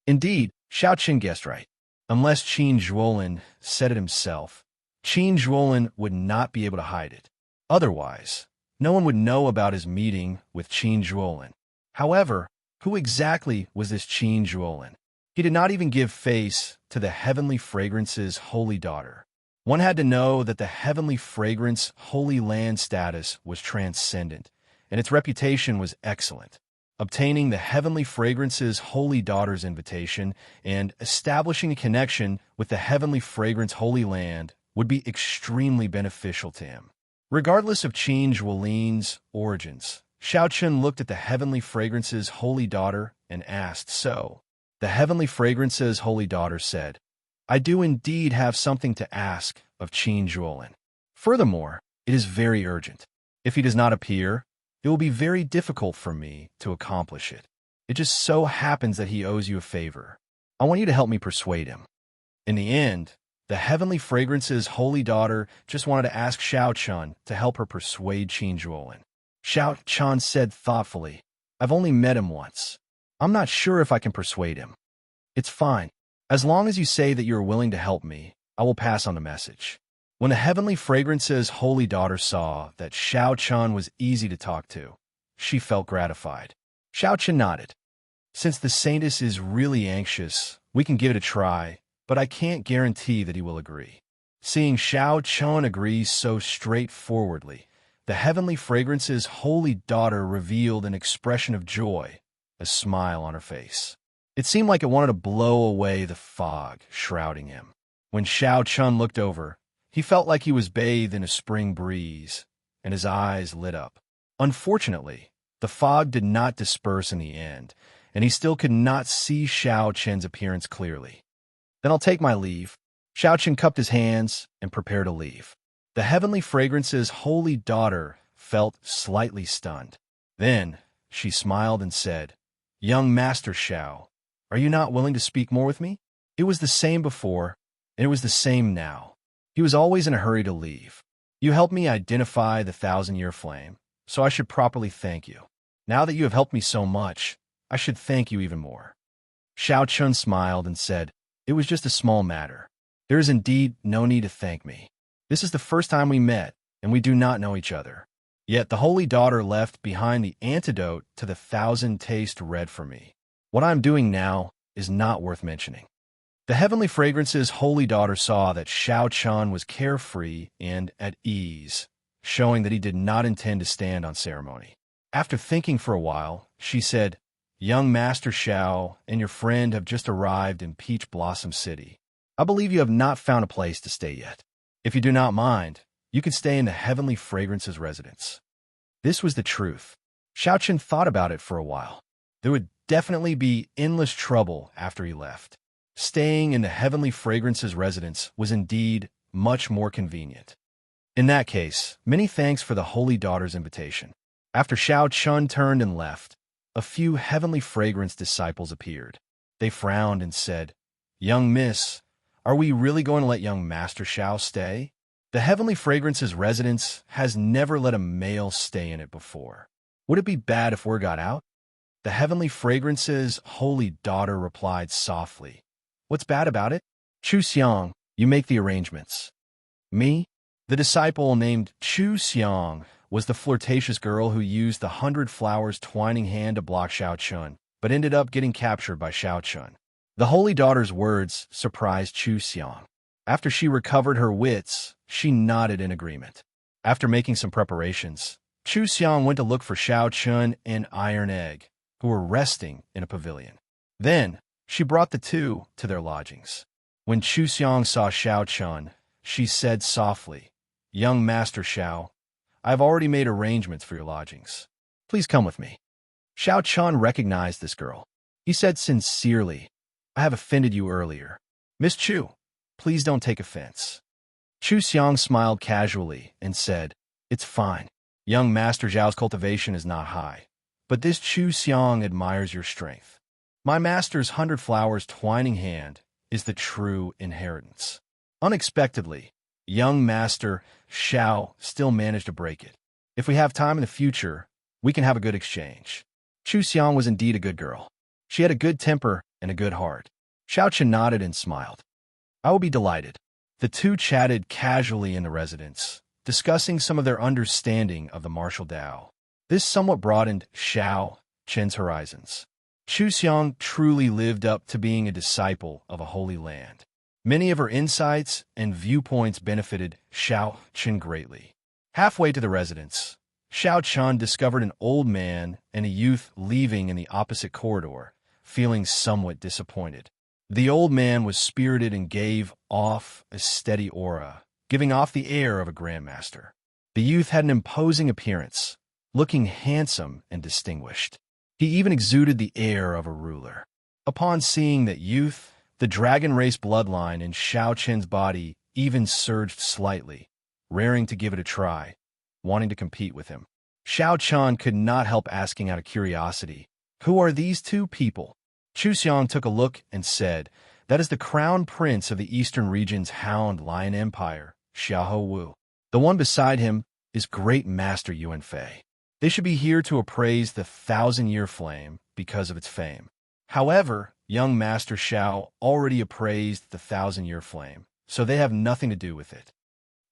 S1: Indeed, Xiao Qin guessed right. Unless Qin Zhuolin said it himself, Qin Zhuolin would not be able to hide it. Otherwise, no one would know about his meeting with Qin Zhuolin. However, who exactly was this Qin Zhuolin? He did not even give face to the Heavenly Fragrance's holy daughter. One had to know that the Heavenly Fragrance Holy Land status was transcendent, and its reputation was excellent. Obtaining the Heavenly Fragrance's holy daughter's invitation and establishing a connection with the Heavenly Fragrance Holy Land would be extremely beneficial to him. Regardless of Qin Zhuolin's origins, Xiao Qun looked at the Heavenly Fragrance's holy daughter and asked, "So?" The Heavenly Fragrance's holy daughter said, "I do indeed have something to ask of Qin Zhuolin. Furthermore, it is very urgent. If he does not appear, it will be very difficult for me to accomplish it. It just so happens that he owes you a favor. I want you to help me persuade him." In the end, the Heavenly Fragrance's holy daughter just wanted to ask Xiao Chun to help her persuade Qin Zhuolin. Xiao Chun said thoughtfully, "I've only met him once. I'm not sure if I can persuade him. It's fine. As long as you say that you are willing to help me, I will pass on the message." When the Heavenly Fragrance's holy daughter saw that Xiao Chun was easy to talk to, she felt gratified. Xiao Chun nodded. "Since the Saintess is really anxious, we can give it a try, but I can't guarantee that he will agree." Seeing Xiao Chun agree so straightforwardly, the Heavenly Fragrance's holy daughter revealed an expression of joy, a smile on her face. It seemed like it wanted to blow away the fog shrouding him. When Xiao Chun looked over, he felt like he was bathed in a spring breeze, and his eyes lit up. Unfortunately, the fog did not disperse in the end, and he still could not see Xiao Chen's appearance clearly. "Then I'll take my leave." Xiao Chen cupped his hands and prepared to leave. The Heavenly Fragrance's holy daughter felt slightly stunned. Then she smiled and said, "Young Master Xiao, are you not willing to speak more with me?" It was the same before, and it was the same now. He was always in a hurry to leave. "You helped me identify the thousand-year flame, so I should properly thank you. Now that you have helped me so much, I should thank you even more." Xiao Chun smiled and said, "It was just a small matter. There is indeed no need to thank me. This is the first time we met, and we do not know each other. Yet the holy daughter left behind the antidote to the Thousand Taste Red for me. What I am doing now is not worth mentioning." The Heavenly Fragrance's holy daughter saw that Xiao Chun was carefree and at ease, showing that he did not intend to stand on ceremony. After thinking for a while, she said, "Young Master Xiao and your friend have just arrived in Peach Blossom City. I believe you have not found a place to stay yet. If you do not mind, you can stay in the Heavenly Fragrance's residence." This was the truth. Xiao Chen thought about it for a while. There would definitely be endless trouble after he left. Staying in the Heavenly Fragrance's residence was indeed much more convenient. In that case, many thanks for the holy daughter's invitation. After Xiao Chun turned and left, a few Heavenly Fragrance disciples appeared. They frowned and said, "Young miss, are we really going to let young Master Xiao stay? The Heavenly Fragrance's residence has never let a male stay in it before. Would it be bad if word got out?" The Heavenly Fragrance's holy daughter replied softly, "What's bad about it? Chu Xiang, you make the arrangements." "Me?" The disciple named Chu Xiang was the flirtatious girl who used the 100 flowers twining hand to block Xiao Chun, but ended up getting captured by Xiao Chun. The holy daughter's words surprised Chu Xiang. After she recovered her wits, she nodded in agreement. After making some preparations, Chu Xiang went to look for Xiao Chun and Iron Egg, who were resting in a pavilion. Then, she brought the two to their lodgings. When Chu Xiang saw Xiao Chun, she said softly, "Young Master Xiao, I have already made arrangements for your lodgings. Please come with me." Xiao Chun recognized this girl. He said sincerely, "I have offended you earlier. Miss Chu, please don't take offense." Chu Xiang smiled casually and said, "It's fine. Young Master Zhao's cultivation is not high, but this Chu Xiang admires your strength. My master's 100 flowers twining hand is the true inheritance. Unexpectedly, young master Xiao still managed to break it. If we have time in the future, we can have a good exchange. Chu Xiang was indeed a good girl. She had a good temper and a good heart. Xiao Chen nodded and smiled. I will be delighted. The two chatted casually in the residence, discussing some of their understanding of the martial Tao. This somewhat broadened Xiao Chen's horizons. Chu Xiang truly lived up to being a disciple of a holy land. Many of her insights and viewpoints benefited Xiao Chen greatly. Halfway to the residence, Xiao Chen discovered an old man and a youth leaving in the opposite corridor, feeling somewhat disappointed. The old man was spirited and gave off a steady aura, giving off the air of a grandmaster. The youth had an imposing appearance, looking handsome and distinguished. He even exuded the air of a ruler. Upon seeing that youth, the dragon race bloodline in Xiao Chen's body even surged slightly, raring to give it a try, wanting to compete with him. Xiao Chen could not help asking out of curiosity, "Who are these two people?" Chu Xiang took a look and said, "That is the crown prince of the eastern region's Hound Lion Empire, Xiahou Wu. The one beside him is Great Master Yuan Fei. They should be here to appraise the 1,000-year flame because of its fame." However, young Master Xiao already appraised the 1,000-year flame, so they have nothing to do with it.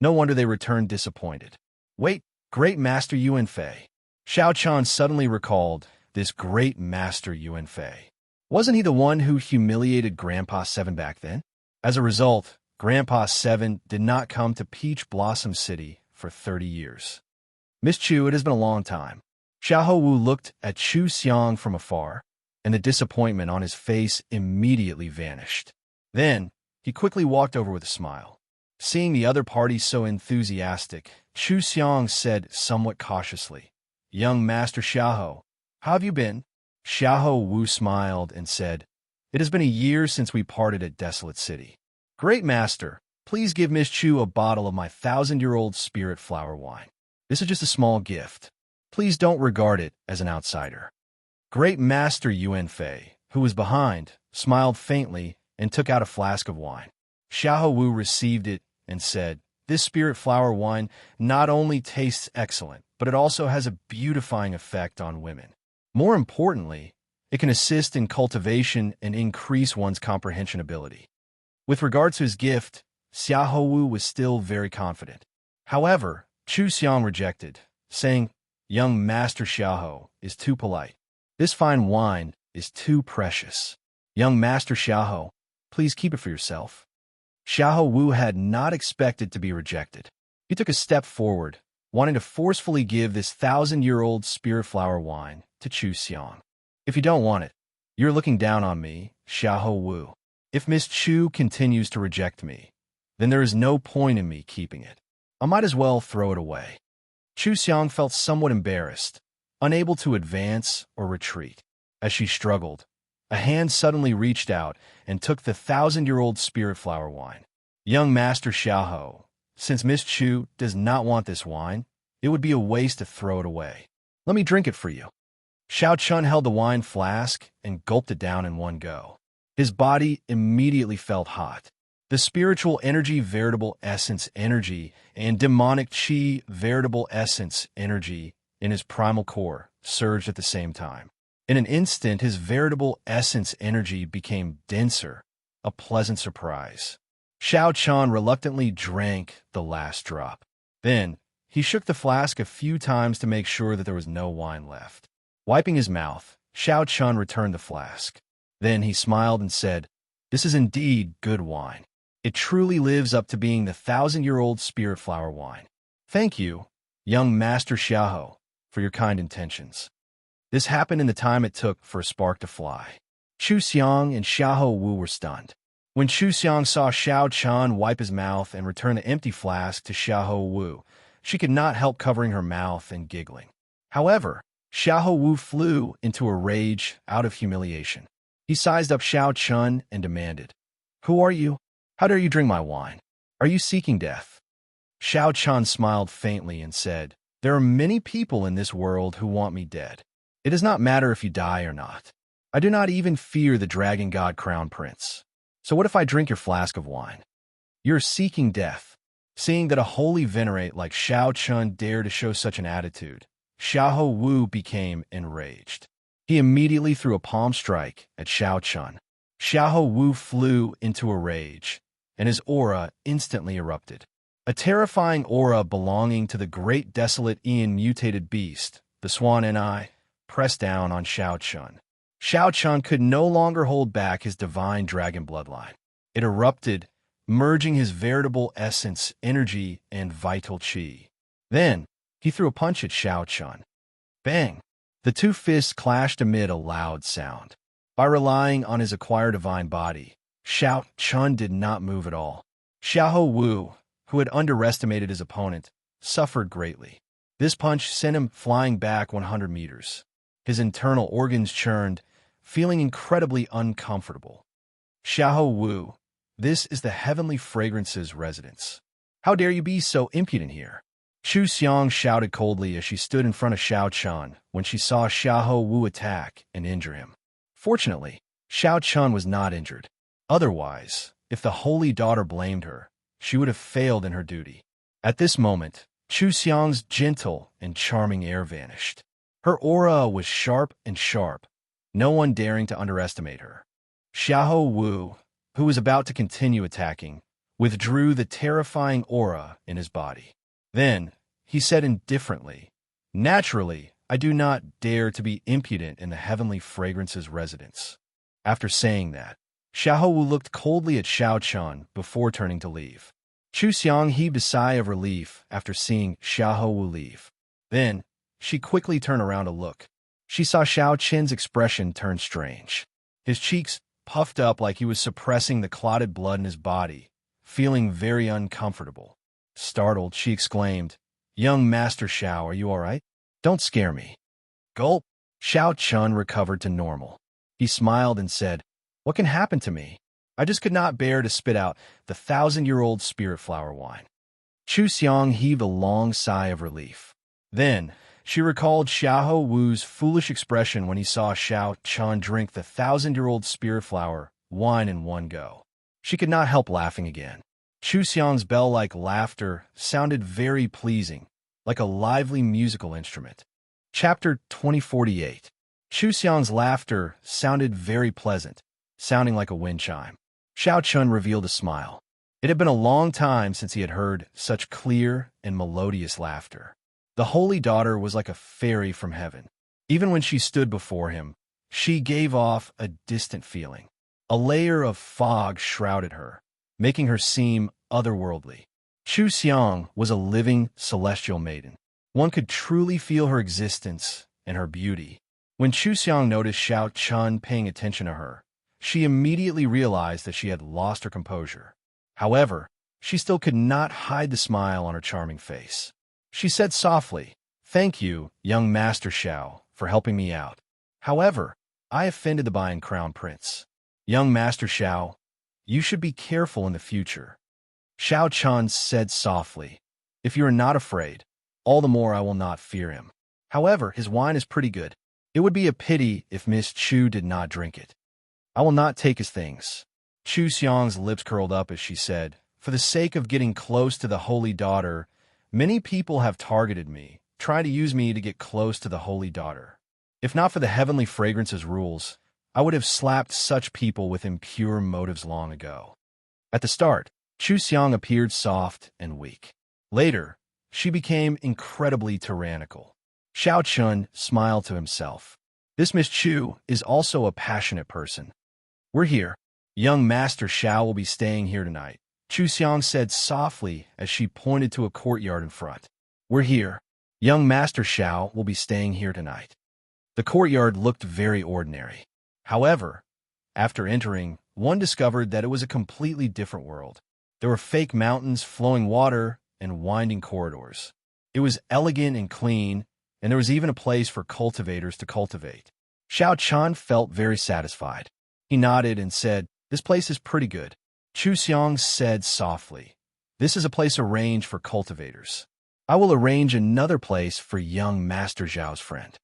S1: No wonder they returned disappointed. Wait, Great Master Yuan Fei. Xiao Chen suddenly recalled this Great Master Yuan Fei. Wasn't he the one who humiliated Grandpa 7 back then? As a result, Grandpa 7 did not come to Peach Blossom City for 30 years. Miss Chu, it has been a long time. Xiahou Wu looked at Chu Xiang from afar, and the disappointment on his face immediately vanished. Then, he quickly walked over with a smile. Seeing the other party so enthusiastic, Chu Xiang said somewhat cautiously, "Young Master Xiahou, how have you been?" Xiahou Wu smiled and said, "It has been a year since we parted at Desolate City. Great Master, please give Miss Chu a bottle of my 1,000-year-old spirit flower wine. This is just a small gift. Please don't regard it as an outsider." Great Master Yuan Fei, who was behind, smiled faintly and took out a flask of wine. Xiahou Wu received it and said, "This spirit flower wine not only tastes excellent, but it also has a beautifying effect on women. More importantly, it can assist in cultivation and increase one's comprehension ability." With regards to his gift, Xiahou Wu was still very confident. However, Chu Xiang rejected, saying, "Young Master Xiahou is too polite. This fine wine is too precious. Young Master Xiahou, please keep it for yourself." Xiahou Wu had not expected to be rejected. He took a step forward, wanting to forcefully give this 1,000-year-old spirit flower wine to Chu Xiang. "If you don't want it, you're looking down on me, Xiahou Wu. If Miss Chu continues to reject me, then there is no point in me keeping it. I might as well throw it away." Chu Xiang felt somewhat embarrassed, unable to advance or retreat. As she struggled, a hand suddenly reached out and took the 1,000-year-old spirit flower wine. "Young Master Xiahou, since Miss Chu does not want this wine, it would be a waste to throw it away. Let me drink it for you." Xiao Chun held the wine flask and gulped it down in one go. His body immediately felt hot. The spiritual energy, veritable essence energy, and demonic chi, veritable essence energy, in his primal core surged at the same time. In an instant, his veritable essence energy became denser, a pleasant surprise. Xiao Chan reluctantly drank the last drop. Then, he shook the flask a few times to make sure that there was no wine left. Wiping his mouth, Xiao Chun returned the flask. Then he smiled and said, "This is indeed good wine. It truly lives up to being the 1,000-year-old spirit flower wine. Thank you, young Master Xiahou, for your kind intentions." This happened in the time it took for a spark to fly. Chu Xiang and Xiahou Wu were stunned. When Chu Xiang saw Xiao Chan wipe his mouth and return the empty flask to Xiahou Wu, she could not help covering her mouth and giggling. However, Xiahou Wu flew into a rage out of humiliation. He sized up Xiao Chun and demanded, "Who are you? How dare you drink my wine? Are you seeking death?" Xiao Chun smiled faintly and said, "There are many people in this world who want me dead. It does not matter if you die or not. I do not even fear the dragon god crown prince. So what if I drink your flask of wine? You're seeking death. Seeing that a holy venerate like Xiao Chun dared to show such an attitude, Xiao Wu became enraged. He immediately threw a palm strike at Xiao Chun. Xiao Wu flew into a rage, and his aura instantly erupted. A terrifying aura belonging to the great desolate Ian mutated beast, the Swan Ni, pressed down on Xiao Chun. Xiao Chun could no longer hold back his divine dragon bloodline. It erupted, merging his veritable essence, energy, and vital qi. Then, he threw a punch at Xiao Chun. Bang! The two fists clashed amid a loud sound. By relying on his acquired divine body, Xiao Chun did not move at all. Xiao Wu, who had underestimated his opponent, suffered greatly. This punch sent him flying back 100 meters. His internal organs churned, feeling incredibly uncomfortable. Xiao Wu, this is the Heavenly Fragrance's residence. How dare you be so impudent here? Chu Xiang shouted coldly as she stood in front of Xiao Chun when she saw Xiao Wu attack and injure him. Fortunately, Xiao Chun was not injured. Otherwise, if the holy daughter blamed her, she would have failed in her duty. At this moment, Chu Xiang's gentle and charming air vanished. Her aura was sharp, no one daring to underestimate her. Xiao Wu, who was about to continue attacking, withdrew the terrifying aura in his body. Then, he said indifferently, "Naturally, I do not dare to be impudent in the Heavenly Fragrance's residence." After saying that, Xiao Wu looked coldly at Xiao Chun before turning to leave. Chu Xiang heaved a sigh of relief after seeing Xiao Wu leave. Then, she quickly turned around to look. She saw Xiao Chen's expression turn strange. His cheeks puffed up like he was suppressing the clotted blood in his body, feeling very uncomfortable. Startled, she exclaimed, "Young Master Xiao, are you all right? Don't scare me." Gulp! Xiao Chun recovered to normal. He smiled and said, "What can happen to me? I just could not bear to spit out the 1,000-year-old spirit flower wine." Chu Xiang heaved a long sigh of relief. Then, she recalled Xiao Wu's foolish expression when he saw Xiao Chun drink the 1,000-year-old spirit flower wine in one go. She could not help laughing again. Chu Xiang's bell-like laughter sounded very pleasing, like a lively musical instrument. Chapter 2048. Chu Xiang's laughter sounded very pleasant, sounding like a wind chime. Xiao Chun revealed a smile. It had been a long time since he had heard such clear and melodious laughter. The holy daughter was like a fairy from heaven. Even when she stood before him, she gave off a distant feeling. A layer of fog shrouded her, making her seem otherworldly. Chu Xiang was a living celestial maiden. One could truly feel her existence and her beauty. When Chu Xiang noticed Xiao Chun paying attention to her, she immediately realized that she had lost her composure. However, she still could not hide the smile on her charming face. She said softly, "Thank you, young Master Xiao, for helping me out. However, I offended the Bian Crown Prince. Young Master Xiao, you should be careful in the future." Xiao Chun said softly, "If you are not afraid, all the more I will not fear him. However, his wine is pretty good. It would be a pity if Miss Chu did not drink it. I will not take his things." Chu Xiang's lips curled up as she said, "For the sake of getting close to the holy daughter, many people have targeted me, trying to use me to get close to the holy daughter. If not for the Heavenly Fragrance's rules, I would have slapped such people with impure motives long ago." At the start, Chu Xiang appeared soft and weak. Later, she became incredibly tyrannical. Xiao Chun smiled to himself. This Miss Chu is also a passionate person. "We're here. Young Master Xiao will be staying here tonight," Chu Xiang said softly as she pointed to a courtyard in front. "We're here. Young Master Xiao will be staying here tonight." The courtyard looked very ordinary. However, after entering, one discovered that it was a completely different world. There were fake mountains, flowing water, and winding corridors. It was elegant and clean, and there was even a place for cultivators to cultivate. Xiao Chun felt very satisfied. He nodded and said, "This place is pretty good." Chu Xiang said softly, "This is a place arranged for cultivators. I will arrange another place for young Master Zhao's friend."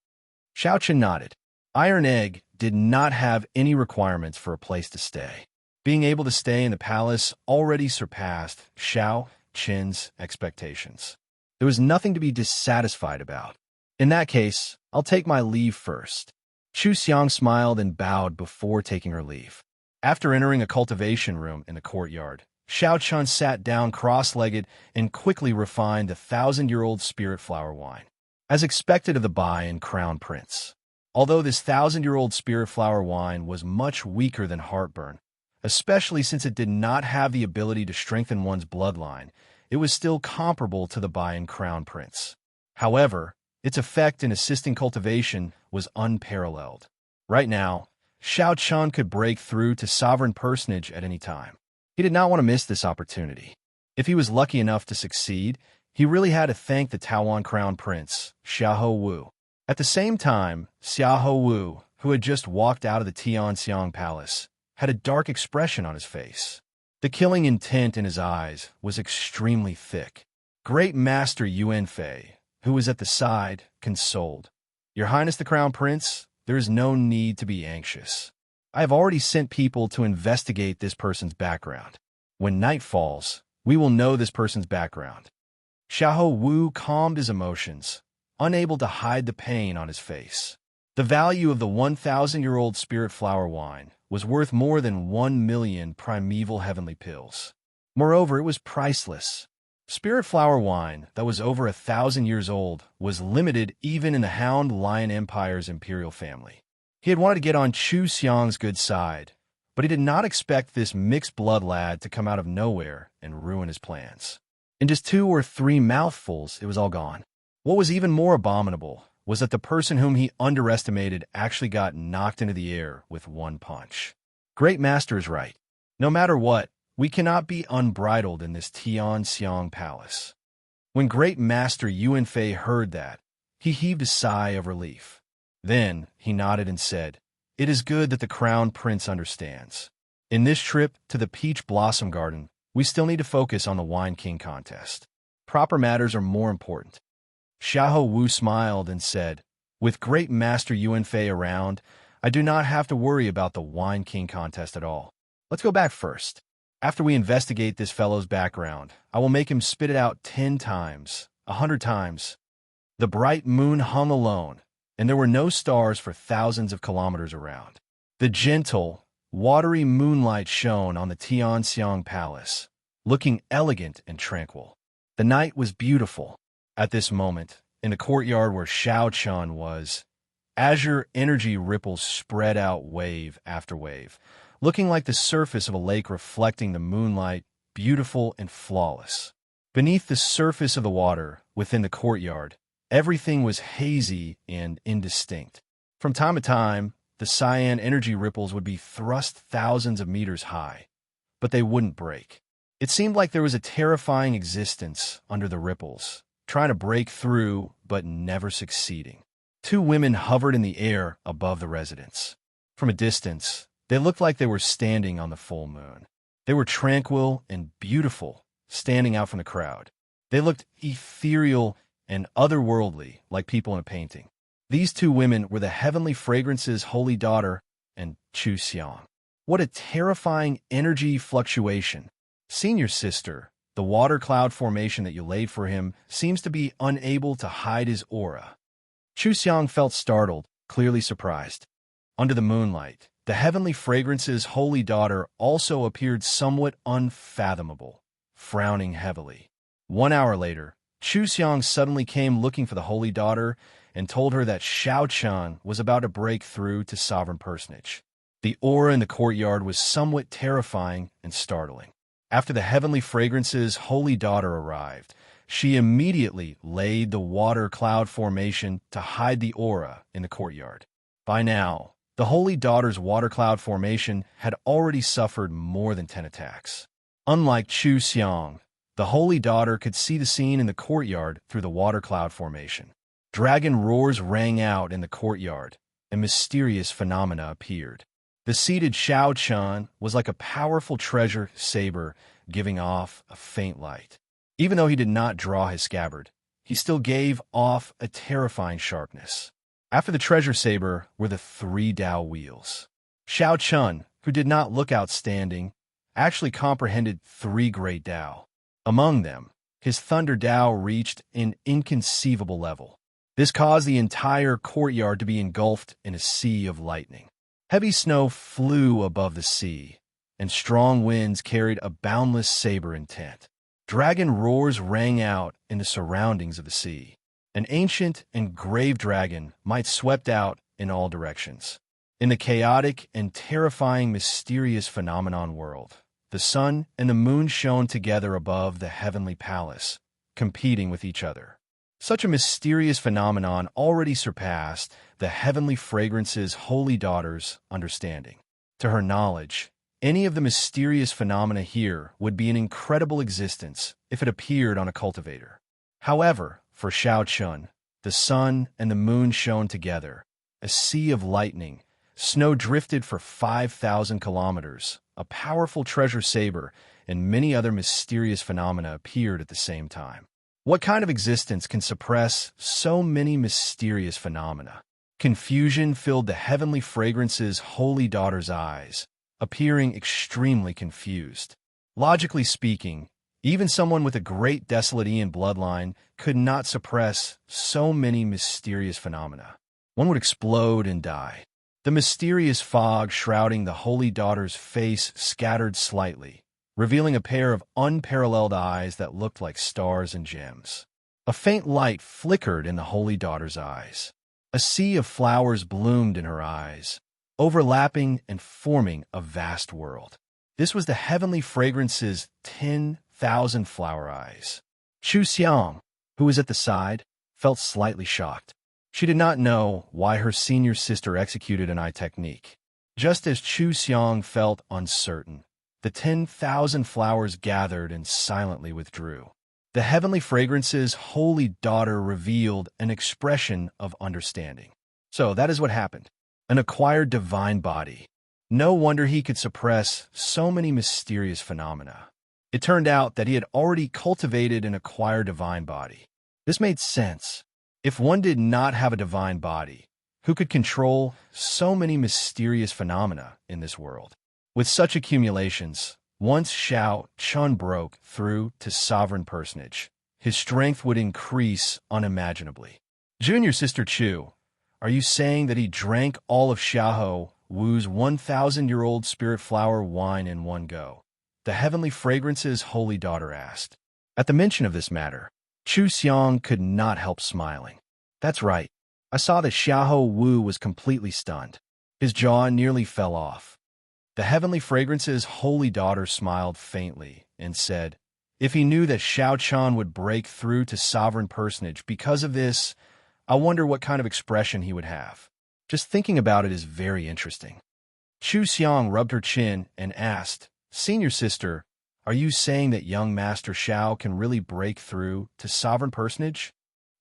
S1: Xiao Chen nodded. Iron Egg did not have any requirements for a place to stay. Being able to stay in the palace already surpassed Xiao Chen's expectations. There was nothing to be dissatisfied about. In that case, I'll take my leave first. Chu Xiang smiled and bowed before taking her leave. After entering a cultivation room in the courtyard, Xiao Chun sat down cross-legged and quickly refined the 1,000-year-old spirit flower wine, as expected of the Bai and Crown Prince. Although this 1,000-year-old spirit flower wine was much weaker than heartburn, especially since it did not have the ability to strengthen one's bloodline, it was still comparable to the Bai and Crown Prince. However, its effect in assisting cultivation was unparalleled. Right now, Xiao Chun could break through to sovereign personage at any time. He did not want to miss this opportunity. If he was lucky enough to succeed, he really had to thank the Tawan Crown Prince, Xiahou Wu. At the same time, Xiahou Wu, who had just walked out of the Tianxiang Palace, had a dark expression on his face. The killing intent in his eyes was extremely thick. Great Master Yuan Fei, who was at the side, consoled. Your Highness the Crown Prince, there is no need to be anxious. I have already sent people to investigate this person's background. When night falls, we will know this person's background. Xiahou Wu calmed his emotions, unable to hide the pain on his face. The value of the 1,000-year-old spirit flower wine was worth more than 1,000,000 primeval heavenly pills. Moreover, it was priceless. Spirit flower wine that was over 1,000 years old was limited even in the Hound Lion Empire's imperial family. He had wanted to get on Chu Xiang's good side, but he did not expect this mixed-blood lad to come out of nowhere and ruin his plans. In just 2 or 3 mouthfuls, it was all gone. What was even more abominable was that the person whom he underestimated actually got knocked into the air with one punch. Great Master is right. No matter what, we cannot be unbridled in this Tianxiang Palace. When Great Master Yuan Fei heard that, he heaved a sigh of relief. Then he nodded and said, "It is good that the Crown Prince understands. In this trip to the Peach Blossom Garden, we still need to focus on the Wine King contest. Proper matters are more important." Xiahou Wu smiled and said, "With Great Master Yuan Fei around, I do not have to worry about the Wine King contest at all. Let's go back first. After we investigate this fellow's background, I will make him spit it out 10 times, 100 times." The bright moon hung alone, and there were no stars for thousands of kilometers around. The gentle, watery moonlight shone on the Tianxiang Palace, looking elegant and tranquil. The night was beautiful. At this moment, in the courtyard where Xiao Chun was, azure energy ripples spread out wave after wave, looking like the surface of a lake reflecting the moonlight, beautiful and flawless. Beneath the surface of the water, within the courtyard, everything was hazy and indistinct. From time to time, the cyan energy ripples would be thrust thousands of meters high, but they wouldn't break. It seemed like there was a terrifying existence under the ripples, trying to break through but never succeeding. 2 women hovered in the air above the residence. From a distance, they looked like they were standing on the full moon. They were tranquil and beautiful, standing out from the crowd. They looked ethereal and otherworldly, like people in a painting. These 2 women were the Heavenly Fragrance's holy daughter and Chu Xiang. What a terrifying energy fluctuation. Senior sister, the water cloud formation that you laid for him seems to be unable to hide his aura. Chu Xiang felt startled, clearly surprised. Under the moonlight, the Heavenly Fragrance's holy daughter also appeared somewhat unfathomable, frowning heavily. 1 hour later, Chu Xiang suddenly came looking for the holy daughter and told her that Xiao Chun was about to break through to sovereign personage. The aura in the courtyard was somewhat terrifying and startling. After the Heavenly Fragrance's holy daughter arrived, she immediately laid the water cloud formation to hide the aura in the courtyard. By now, the holy daughter's water cloud formation had already suffered more than 10 attacks. Unlike Chu Xiang, the holy daughter could see the scene in the courtyard through the water cloud formation. Dragon roars rang out in the courtyard, and mysterious phenomena appeared. The seated Xiao Chun was like a powerful treasure saber giving off a faint light. Even though he did not draw his scabbard, he still gave off a terrifying sharpness. After the treasure saber were the 3 Dao wheels. Xiao Chun, who did not look outstanding, actually comprehended 3 great Dao. Among them, his Thunder Dao reached an inconceivable level. This caused the entire courtyard to be engulfed in a sea of lightning. Heavy snow flew above the sea, and strong winds carried a boundless saber intent. Dragon roars rang out in the surroundings of the sea. An ancient and grave dragon might swept out in all directions. In the chaotic and terrifying mysterious phenomenon world, the sun and the moon shone together above the heavenly palace, competing with each other. Such a mysterious phenomenon already surpassed the heavenly fragrance's holy daughter's understanding. To her knowledge, any of the mysterious phenomena here would be an incredible existence if it appeared on a cultivator. However, for Xiao Chun, the sun and the moon shone together, a sea of lightning, snow drifted for 5,000 kilometers, a powerful treasure saber, and many other mysterious phenomena appeared at the same time. What kind of existence can suppress so many mysterious phenomena? Confusion filled the heavenly fragrance's holy daughter's eyes, appearing extremely confused. Logically speaking, even someone with a great Desolatian bloodline could not suppress so many mysterious phenomena. One would explode and die. The mysterious fog shrouding the holy daughter's face scattered slightly, revealing a pair of unparalleled eyes that looked like stars and gems. A faint light flickered in the holy daughter's eyes. A sea of flowers bloomed in her eyes, overlapping and forming a vast world. This was the heavenly fragrance's 10,000 flower eyes. Chu Xiang, who was at the side, felt slightly shocked. She did not know why her senior sister executed an eye technique. Just as Chu Xiang felt uncertain, the 10,000 flowers gathered and silently withdrew. The heavenly fragrance's holy daughter revealed an expression of understanding. So that is what happened. An acquired divine body. No wonder he could suppress so many mysterious phenomena. It turned out that he had already cultivated an acquired divine body. This made sense. If one did not have a divine body, who could control so many mysterious phenomena in this world? With such accumulations, once Xiao Chun broke through to sovereign personage, his strength would increase unimaginably. Junior Sister Chu, are you saying that he drank all of Xiaoho Wu's 1,000-year-old spirit flower wine in one go? The heavenly fragrance's holy daughter asked. At the mention of this matter, Chu Xiang could not help smiling. That's right. I saw that Xiaoho Wu was completely stunned. His jaw nearly fell off. The heavenly fragrance's holy daughter smiled faintly and said, if he knew that Xiao Chan would break through to sovereign personage because of this, I wonder what kind of expression he would have. Just thinking about it is very interesting. Chu Xiang rubbed her chin and asked, Senior Sister, are you saying that young Master Xiao can really break through to sovereign personage?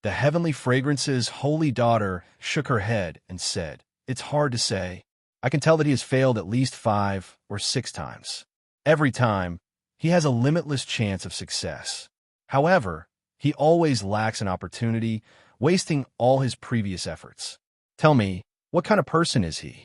S1: The heavenly fragrance's holy daughter shook her head and said, it's hard to say. I can tell that he has failed at least 5 or 6 times. Every time, he has a limitless chance of success. However, he always lacks an opportunity, wasting all his previous efforts. Tell me, what kind of person is he?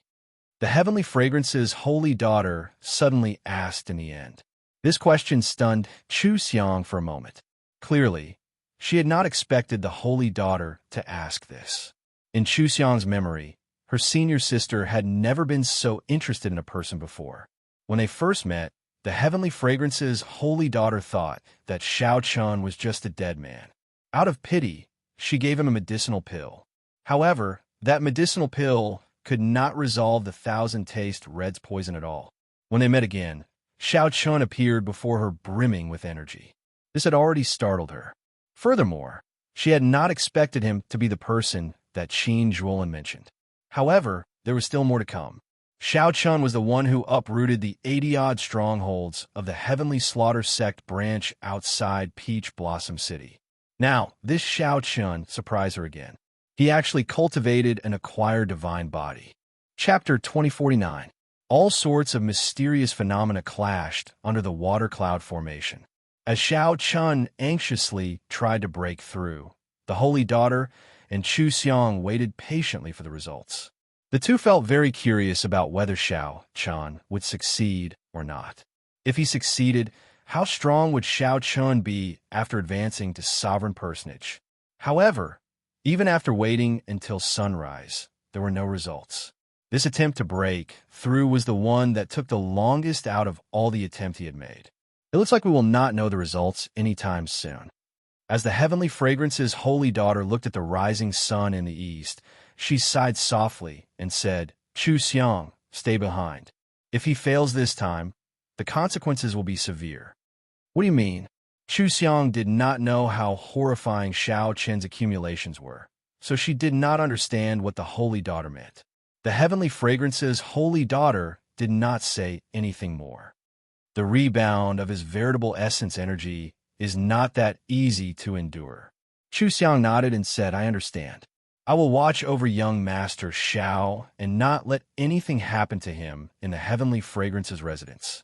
S1: The heavenly fragrance's holy daughter suddenly asked in the end. This question stunned Chu Xiang for a moment. Clearly, she had not expected the holy daughter to ask this. In Chu Xiang's memory, her senior sister had never been so interested in a person before. When they first met, the heavenly fragrance's holy daughter thought that Xiao Chun was just a dead man. Out of pity, she gave him a medicinal pill. However, that medicinal pill could not resolve the 1,000-taste red's poison at all. When they met again, Xiao Chun appeared before her brimming with energy. This had already startled her. Furthermore, she had not expected him to be the person that Qin Zhuolin mentioned. However, there was still more to come. Xiao Chun was the one who uprooted the 80-odd strongholds of the Heavenly Slaughter Sect branch outside Peach Blossom City. Now, this Xiao Chun surprised her again. He actually cultivated an acquired divine body. Chapter 2049. All sorts of mysterious phenomena clashed under the water cloud formation. As Xiao Chun anxiously tried to break through, the Holy Daughter, and Chu Xiang waited patiently for the results. The two felt very curious about whether Xiao Chun would succeed or not. If he succeeded, how strong would Xiao Chun be after advancing to sovereign personage? However, even after waiting until sunrise, there were no results. This attempt to break through was the one that took the longest out of all the attempts he had made. It looks like we will not know the results anytime soon. As the heavenly fragrance's holy daughter looked at the rising sun in the east, she sighed softly and said, "Chu Xiang, stay behind. If he fails this time, the consequences will be severe." "What do you mean?" Chu Xiang did not know how horrifying Xiao Chen's accumulations were, so she did not understand what the holy daughter meant. The heavenly fragrance's holy daughter did not say anything more. The rebound of his veritable essence energy is not that easy to endure. Chu Xiang nodded and said, "I understand. I will watch over young Master Xiao and not let anything happen to him in the heavenly fragrance's residence."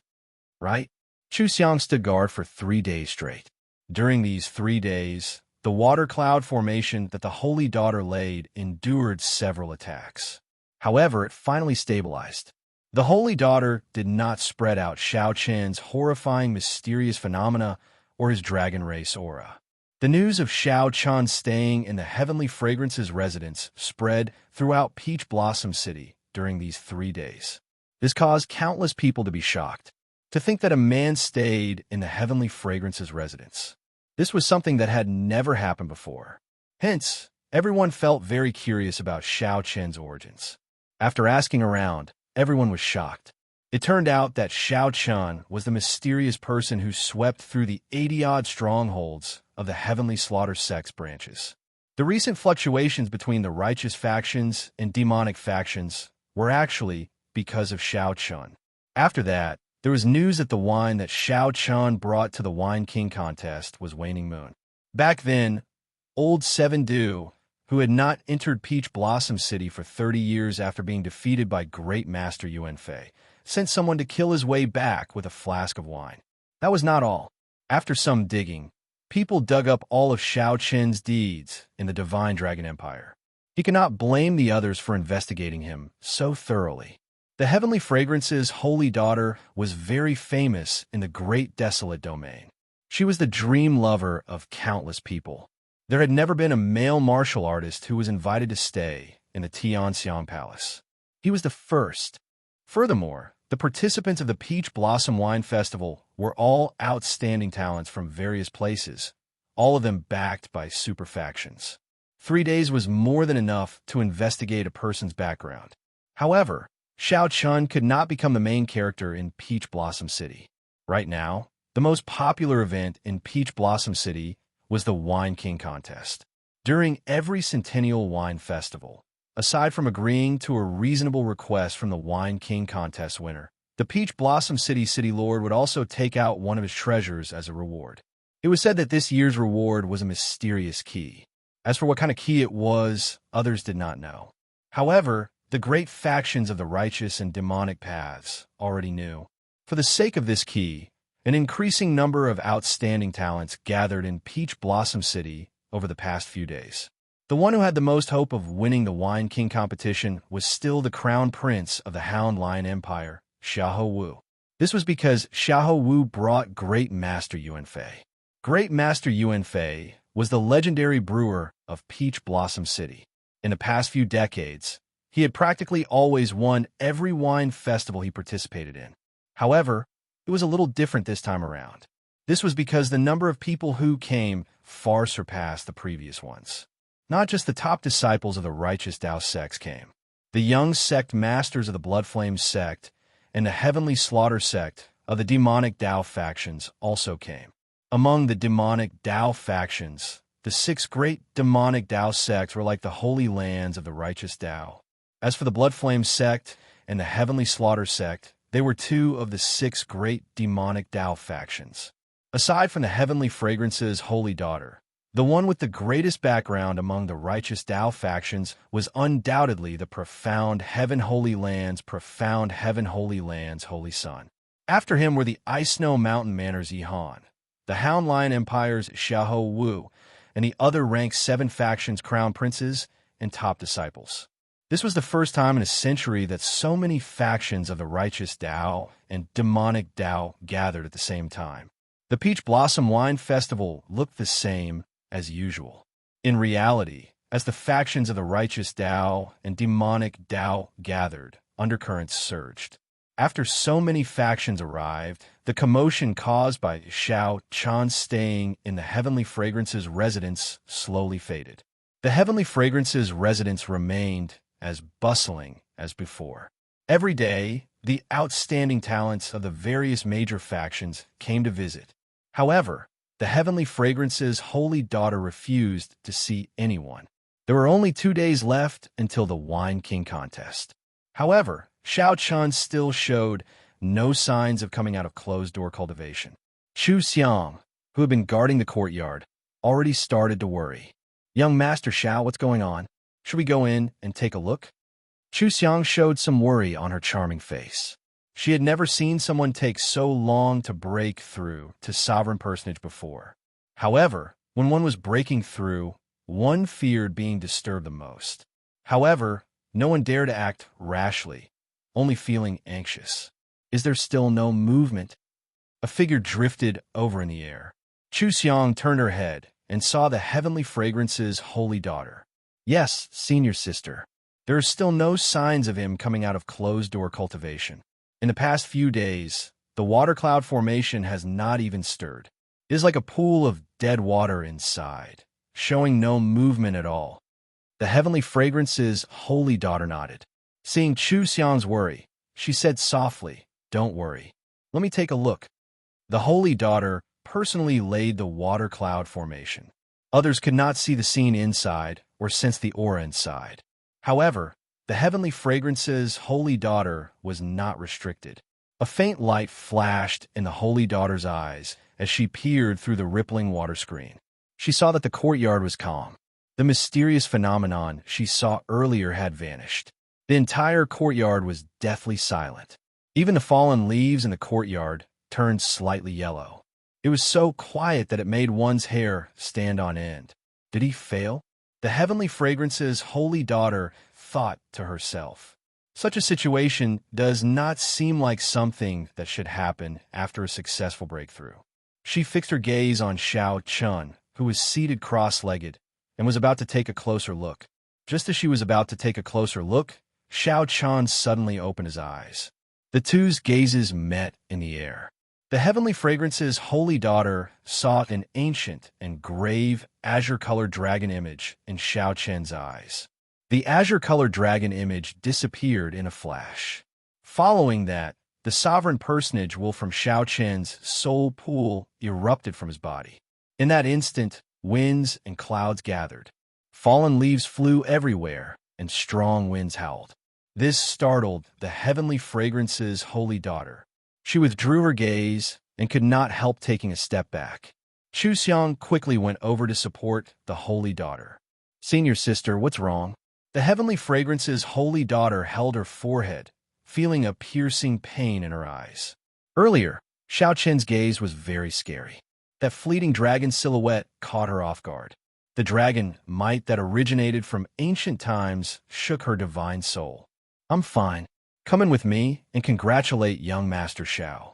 S1: Right? Chu Xiang stood guard for 3 days straight. During these 3 days, the water cloud formation that the Holy Daughter laid endured several attacks. However, it finally stabilized. The Holy Daughter did not spread out Xiao Chen's horrifying mysterious phenomena or his dragon race aura. The news of Xiao Chen staying in the heavenly fragrance's residence spread throughout Peach Blossom City during these 3 days. This caused countless people to be shocked. To think that a man stayed in the heavenly fragrance's residence. This was something that had never happened before. Hence, everyone felt very curious about Xiao Chen's origins. After asking around, everyone was shocked. It turned out that Xiao Chen was the mysterious person who swept through the 80-odd strongholds of the Heavenly Slaughter Sect's branches. The recent fluctuations between the righteous factions and demonic factions were actually because of Xiao Chen. After that, there was news that the wine that Xiao Chen brought to the Wine King contest was Waning Moon. Back then, old Seven Du, who had not entered Peach Blossom City for 30 years after being defeated by Great Master Yuan Fei, sent someone to kill his way back with a flask of wine. That was not all. After some digging, people dug up all of Xiao Chen's deeds in the Divine Dragon Empire. He cannot blame the others for investigating him so thoroughly. The Heavenly Fragrance's holy daughter was very famous in the Great Desolate Domain. She was the dream lover of countless people. There had never been a male martial artist who was invited to stay in the Tianxiang Palace. He was the first. Furthermore, the participants of the Peach Blossom Wine Festival were all outstanding talents from various places, all of them backed by super factions. 3 days was more than enough to investigate a person's background. However, Xiao Chen could not become the main character in Peach Blossom City. Right now, the most popular event in Peach Blossom City was the Wine King contest. During every Centennial Wine Festival, aside from agreeing to a reasonable request from the Wine King contest winner, the Peach Blossom City City Lord would also take out one of his treasures as a reward. It was said that this year's reward was a mysterious key. As for what kind of key it was, others did not know. However, the great factions of the righteous and demonic paths already knew. For the sake of this key, an increasing number of outstanding talents gathered in Peach Blossom City over the past few days. The one who had the most hope of winning the Wine King competition was still the crown prince of the Hound Lion Empire, Xiahou Wu. This was because Xiahou Wu brought Great Master Yuan Fei. Great Master Yuan Fei was the legendary brewer of Peach Blossom City. In the past few decades, he had practically always won every wine festival he participated in. However, it was a little different this time around. This was because the number of people who came far surpassed the previous ones. Not just the top disciples of the righteous Dao sects came. The young sect masters of the Blood Flame sect and the Heavenly Slaughter sect of the demonic Dao factions also came. Among the demonic Dao factions, the 6 great demonic Dao sects were like the holy lands of the righteous Dao. As for the Blood Flame sect and the Heavenly Slaughter sect, they were 2 of the 6 great demonic Dao factions. Aside from the Heavenly Fragrance's holy daughter, the one with the greatest background among the righteous Dao factions was undoubtedly the profound Heaven Holy Land's Holy Son. After him were the Ice Snow Mountain Manners Yihan, the Hound Lion Empire's Xiahou Wu, and the other ranked 7 factions crown princes and top disciples. This was the first time in a century that so many factions of the righteous Tao and demonic Tao gathered at the same time. The Peach Blossom Wine Festival looked the same as usual. In reality, as the factions of the righteous Tao and demonic Tao gathered, undercurrents surged. After so many factions arrived, the commotion caused by Xiao Chan staying in the Heavenly Fragrance's residence slowly faded. The Heavenly Fragrance's residence remained as bustling as before. Every day, the outstanding talents of the various major factions came to visit. However, the Heavenly Fragrance's holy daughter refused to see anyone. There were only 2 days left until the Wine King contest. However, Xiao Chun still showed no signs of coming out of closed-door cultivation. Chu Xiang, who had been guarding the courtyard, already started to worry. "Young Master Xiao, what's going on? Should we go in and take a look?" Chu Xiang showed some worry on her charming face. She had never seen someone take so long to break through to sovereign personage before. However, when one was breaking through, one feared being disturbed the most. However, no one dared to act rashly, only feeling anxious. Is there still no movement? A figure drifted over in the air. Chu Xiang turned her head and saw the Heavenly Fragrance's holy daughter. "Yes, senior sister. There are still no signs of him coming out of closed-door cultivation. In the past few days, the water cloud formation has not even stirred. It is like a pool of dead water inside, showing no movement at all." The Heavenly Fragrance's holy daughter nodded. Seeing Chu Xiang's worry, she said softly, "Don't worry. Let me take a look." The holy daughter personally laid the water cloud formation. Others could not see the scene inside or sense the aura inside. However, the Heavenly Fragrance's holy daughter was not restricted. A faint light flashed in the holy daughter's eyes as she peered through the rippling water screen. She saw that the courtyard was calm. The mysterious phenomenon she saw earlier had vanished. The entire courtyard was deathly silent. Even the fallen leaves in the courtyard turned slightly yellow. It was so quiet that it made one's hair stand on end. Did he fail? The Heavenly Fragrance's holy daughter thought to herself. Such a situation does not seem like something that should happen after a successful breakthrough. She fixed her gaze on Xiao Chun, who was seated cross-legged, and was about to take a closer look. Just as she was about to take a closer look, Xiao Chun suddenly opened his eyes. The two's gazes met in the air. The Heavenly Fragrance's holy daughter saw an ancient and grave azure-colored dragon image in Xiao Chen's eyes. The azure-colored dragon image disappeared in a flash. Following that, the sovereign personage wolf from Xiao Chen's soul pool erupted from his body. In that instant, winds and clouds gathered. Fallen leaves flew everywhere, and strong winds howled. This startled the Heavenly Fragrance's holy daughter. She withdrew her gaze and could not help taking a step back. Chu Xiang quickly went over to support the holy daughter. "Senior sister, what's wrong?" The Heavenly Fragrance's holy daughter held her forehead, feeling a piercing pain in her eyes. Earlier, Xiao Chen's gaze was very scary. That fleeting dragon silhouette caught her off guard. The dragon might that originated from ancient times shook her divine soul. "I'm fine. Come in with me and congratulate young Master Xiao."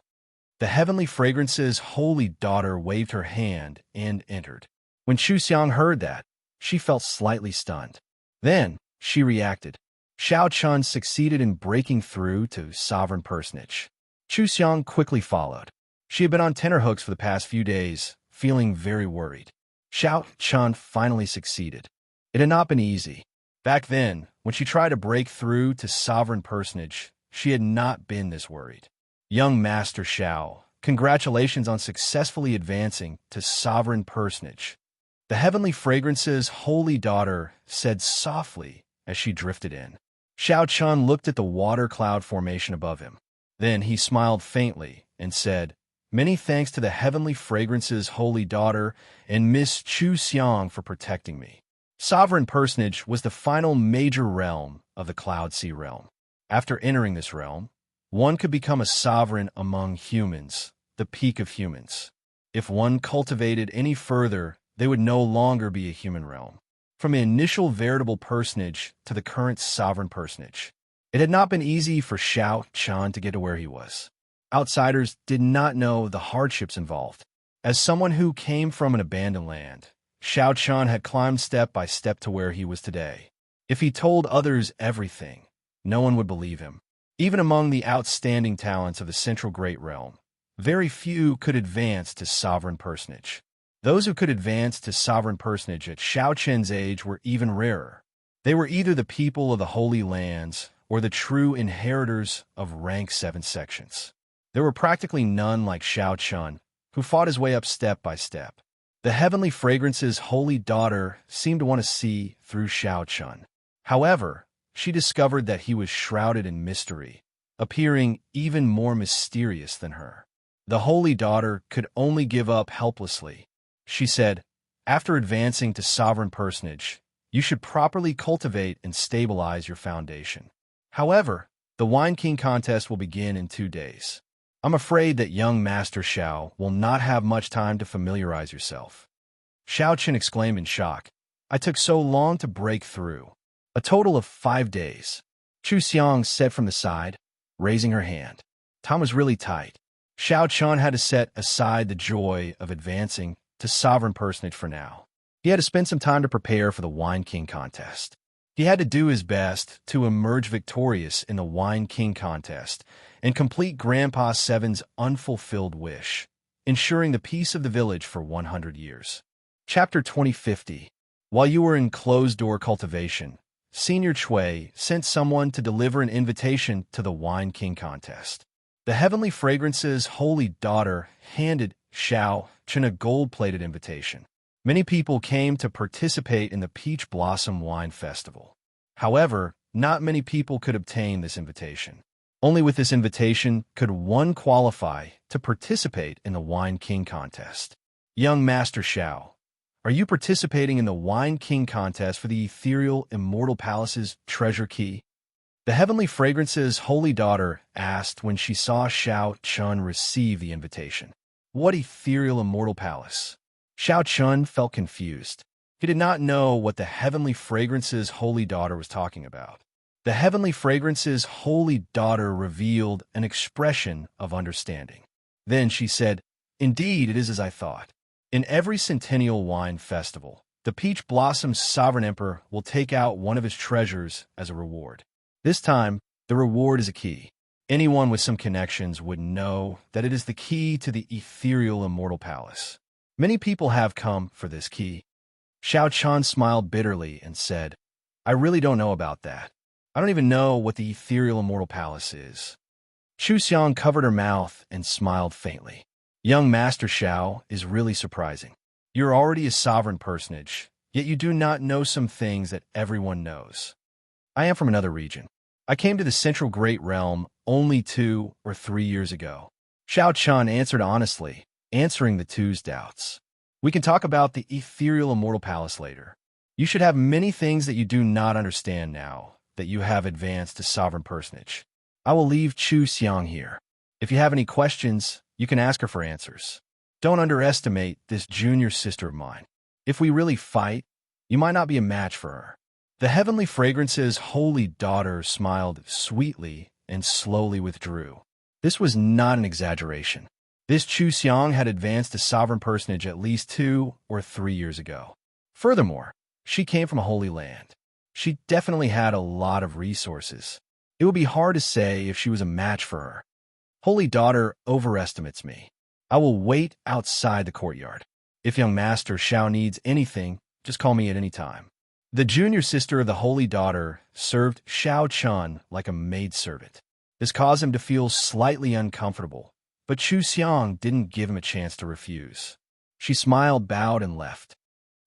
S1: The Heavenly Fragrance's holy daughter waved her hand and entered. When Chu Xiang heard that, she felt slightly stunned. Then, she reacted. Xiao Chun succeeded in breaking through to sovereign personage. Chu Xiang quickly followed. She had been on tenterhooks for the past few days, feeling very worried. Xiao Chun finally succeeded. It had not been easy. Back then, when she tried to break through to sovereign personage, she had not been this worried. "Young Master Xiao, congratulations on successfully advancing to sovereign personage." The Heavenly Fragrance's holy daughter said softly as she drifted in. Xiao Chun looked at the water cloud formation above him. Then he smiled faintly and said, "Many thanks to the Heavenly Fragrance's holy daughter and Miss Chu Xiang for protecting me." Sovereign Personage was the final major realm of the Cloud Sea realm. After entering this realm, one could become a sovereign among humans, the peak of humans. If one cultivated any further, they would no longer be a human realm. From the initial veritable personage to the current sovereign personage, it had not been easy for Xiao Chen to get to where he was. Outsiders did not know the hardships involved. As someone who came from an abandoned land, Xiao Chen had climbed step by step to where he was today. If he told others everything, no one would believe him. Even among the outstanding talents of the Central Great Realm, very few could advance to sovereign personage. Those who could advance to sovereign personage at Xiao Chen's age were even rarer. They were either the people of the Holy Lands or the true inheritors of rank 7 sections. There were practically none like Xiao Chen, who fought his way up step by step. The Heavenly Fragrance's holy daughter seemed to want to see through Xiao Chen. However, she discovered that he was shrouded in mystery, appearing even more mysterious than her. The holy daughter could only give up helplessly. She said, "After advancing to sovereign personage, you should properly cultivate and stabilize your foundation. However, the Wine King contest will begin in 2 days. I'm afraid that young Master Xiao will not have much time to familiarize yourself." Xiao Chen exclaimed in shock. "I took so long to break through. A total of 5 days." Chu Xiang said from the side, raising her hand. Time was really tight. Xiao Chen had to set aside the joy of advancing to sovereign personage for now. He had to spend some time to prepare for the Wine King contest. He had to do his best to emerge victorious in the Wine King contest and complete Grandpa Seven's unfulfilled wish, ensuring the peace of the village for 100 years. Chapter 2050. While you were in closed-door cultivation, Senior Chui sent someone to deliver an invitation to the Wine King contest. The Heavenly Fragrance's holy daughter handed Xiao Chen a gold-plated invitation. Many people came to participate in the Peach Blossom Wine Festival. However, not many people could obtain this invitation. Only with this invitation could one qualify to participate in the Wine King contest. Young Master Xiao, are you participating in the Wine King contest for the ethereal Immortal Palace's treasure key? The Heavenly Fragrance's holy daughter asked when she saw Xiao Chen receive the invitation. What ethereal Immortal Palace? Xiao Chen felt confused. He did not know what the Heavenly Fragrance's holy daughter was talking about. The Heavenly Fragrance's holy daughter revealed an expression of understanding. Then she said, "Indeed, it is as I thought. In every Centennial Wine Festival, the Peach Blossom's Sovereign Emperor will take out one of his treasures as a reward. This time, the reward is a key. Anyone with some connections would know that it is the key to the ethereal Immortal Palace. Many people have come for this key." Xiao Chen smiled bitterly and said, "I really don't know about that. I don't even know what the ethereal Immortal Palace is." Chu Xiang covered her mouth and smiled faintly. "Young Master Xiao is really surprising. You're already a sovereign personage, yet you do not know some things that everyone knows. I am from another region. I came to the Central Great Realm only 2 or 3 years ago." Xiao Chen answered honestly, answering the two's doubts. "We can talk about the ethereal Immortal Palace later. You should have many things that you do not understand now that you have advanced to sovereign personage. I will leave Chu Xiang here. If you have any questions, you can ask her for answers. Don't underestimate this junior sister of mine. If we really fight, you might not be a match for her." The Heavenly Fragrance's holy daughter smiled sweetly and slowly withdrew. This was not an exaggeration. This Chu Xiang had advanced to sovereign personage at least 2 or 3 years ago. Furthermore, she came from a holy land. She definitely had a lot of resources. It would be hard to say if she was a match for her. Holy daughter overestimates me. I will wait outside the courtyard. If young Master Xiao needs anything, just call me at any time. The junior sister of the holy daughter served Xiao Chen like a maidservant. This caused him to feel slightly uncomfortable, but Chu Xiang didn't give him a chance to refuse. She smiled, bowed, and left.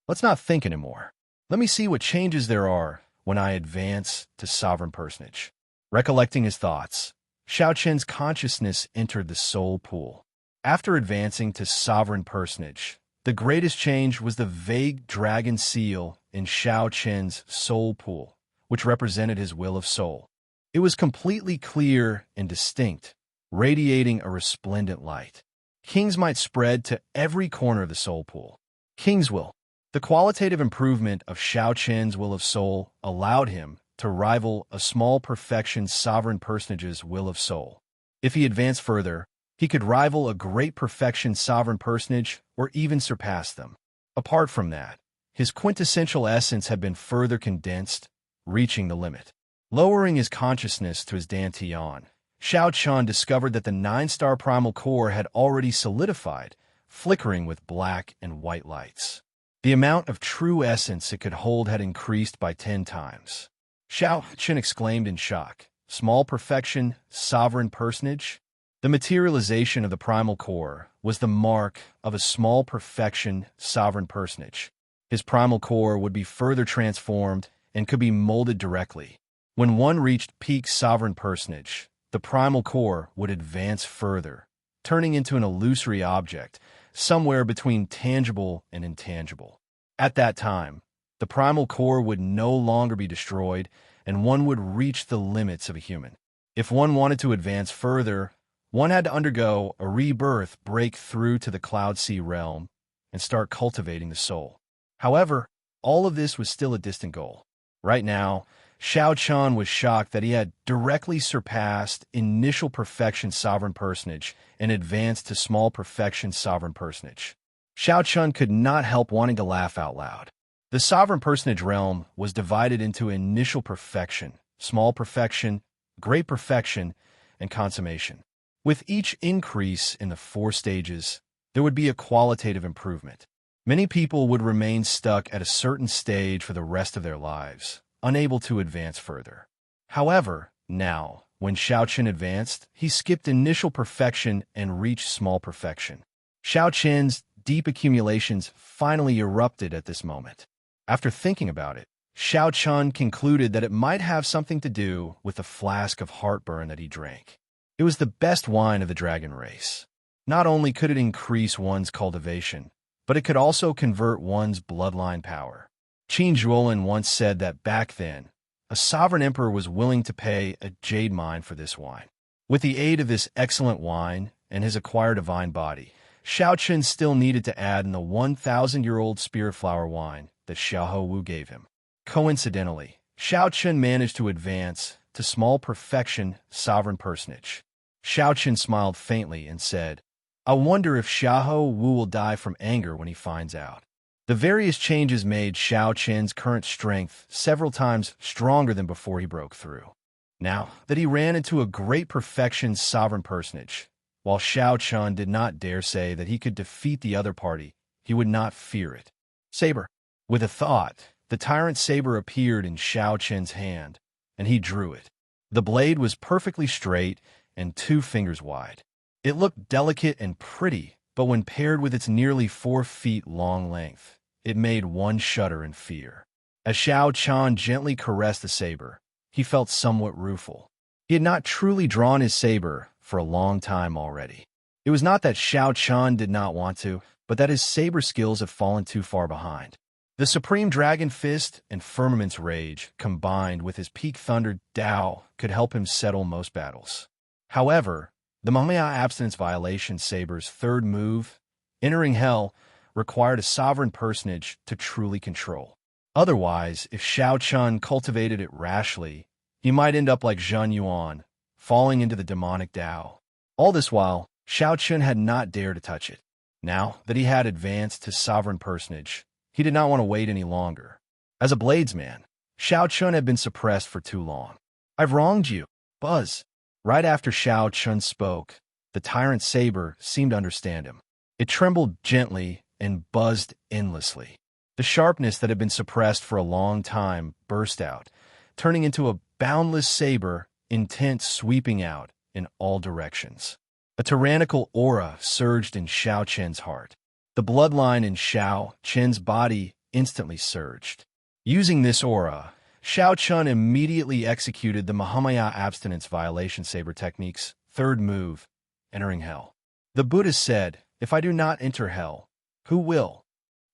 S1: "Let's not think anymore. Let me see what changes there are when I advance to sovereign personage." Recollecting his thoughts, Xiao Chen's consciousness entered the soul pool. After advancing to sovereign personage, the greatest change was the vague dragon seal in Xiao Chen's soul pool, which represented his will of soul. It was completely clear and distinct, radiating a resplendent light. Kings might spread to every corner of the soul pool. King's will. The qualitative improvement of Xiao Qian's will of soul allowed him to rival a small perfection sovereign personage's will of soul. If he advanced further, he could rival a great perfection sovereign personage or even surpass them. Apart from that, his quintessential essence had been further condensed, reaching the limit. Lowering his consciousness to his dantian, Xiao Qian discovered that the 9-star primal core had already solidified, flickering with black and white lights. The amount of true essence it could hold had increased by 10 times. Xiao Qian exclaimed in shock. Small perfection, sovereign personage? The materialization of the primal core was the mark of a small perfection, sovereign personage. His primal core would be further transformed and could be molded directly. When one reached peak sovereign personage, the primal core would advance further, turning into an illusory object, somewhere between tangible and intangible. At that time, the primal core would no longer be destroyed, and one would reach the limits of a human. If one wanted to advance further, one had to undergo a rebirth, break through to the Cloud Sea realm, and start cultivating the soul. However, all of this was still a distant goal. Right now, Xiao Qian was shocked that he had directly surpassed initial perfection sovereign personage and advanced to small perfection sovereign personage. Xiao Qian could not help wanting to laugh out loud. The sovereign personage realm was divided into initial perfection, small perfection, great perfection, and consummation. With each increase in the 4 stages, there would be a qualitative improvement. Many people would remain stuck at a certain stage for the rest of their lives, unable to advance further. However, now, when Xiao Qian advanced, he skipped initial perfection and reached small perfection. Xiao Qian's deep accumulations finally erupted at this moment. After thinking about it, Xiao Qian concluded that it might have something to do with the flask of heartburn that he drank. It was the best wine of the dragon race. Not only could it increase one's cultivation, but it could also convert one's bloodline power. Qin Zhuolin once said that back then, a sovereign emperor was willing to pay a jade mine for this wine. With the aid of this excellent wine and his acquired divine body, Xiao Qian still needed to add in the 1,000-year-old spirit flower wine that Xiahou Wu gave him. Coincidentally, Xiao Qian managed to advance to small perfection sovereign personage. Xiao Qian smiled faintly and said, "I wonder if Xiahou Wu will die from anger when he finds out." The various changes made Xiao Qian's current strength several times stronger than before he broke through. Now that he ran into a great perfection sovereign personage, while Xiao Qian did not dare say that he could defeat the other party, he would not fear it. Saber. With a thought, the tyrant saber appeared in Xiao Qian's hand, and he drew it. The blade was perfectly straight and 2 fingers wide. It looked delicate and pretty, but when paired with its nearly 4 feet long length, it made one shudder in fear. As Xiao Qian gently caressed the saber, he felt somewhat rueful. He had not truly drawn his saber for a long time already. It was not that Xiao Qian did not want to, but that his saber skills had fallen too far behind. The Supreme Dragon Fist and Firmament's Rage, combined with his Peak Thunder Dao, could help him settle most battles. However, the Mahamaya Abstinence Violation Saber's 3rd move, Entering Hell, required a sovereign personage to truly control. Otherwise, if Xiao Qian cultivated it rashly, he might end up like Zhang Yuan, falling into the demonic Dao. All this while, Xiao Qian had not dared to touch it. Now that he had advanced to sovereign personage, he did not want to wait any longer. As a bladesman, Xiao Qian had been suppressed for too long. "I've wronged you, Buzz." Right after Xiao Qian spoke, the tyrant saber seemed to understand him. It trembled gently and buzzed endlessly. The sharpness that had been suppressed for a long time burst out, turning into a boundless saber, intent sweeping out in all directions. A tyrannical aura surged in Xiao Qian's heart. The bloodline in Xiao Qian's body instantly surged. Using this aura, Xiao Qian immediately executed the Mahamaya Abstinence Violation Saber Technique's 3rd move, Entering Hell. The Buddha said, "If I do not enter hell, who will?"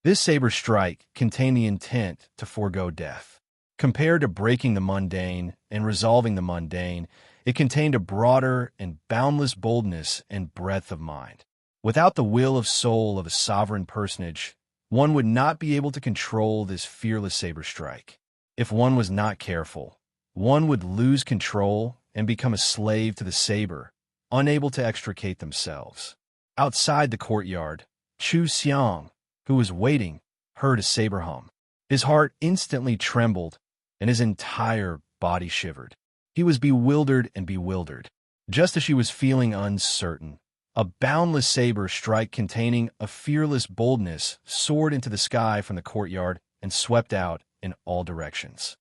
S1: This saber strike contained the intent to forego death. Compared to breaking the mundane and resolving the mundane, it contained a broader and boundless boldness and breadth of mind. Without the will of soul of a sovereign personage, one would not be able to control this fearless saber strike. If one was not careful, one would lose control and become a slave to the saber, unable to extricate themselves. Outside the courtyard, Chu Xiang, who was waiting, heard a saber hum. His heart instantly trembled, and his entire body shivered. He was bewildered and bewildered. Just as she was feeling uncertain, a boundless saber strike containing a fearless boldness soared into the sky from the courtyard and swept out in all directions.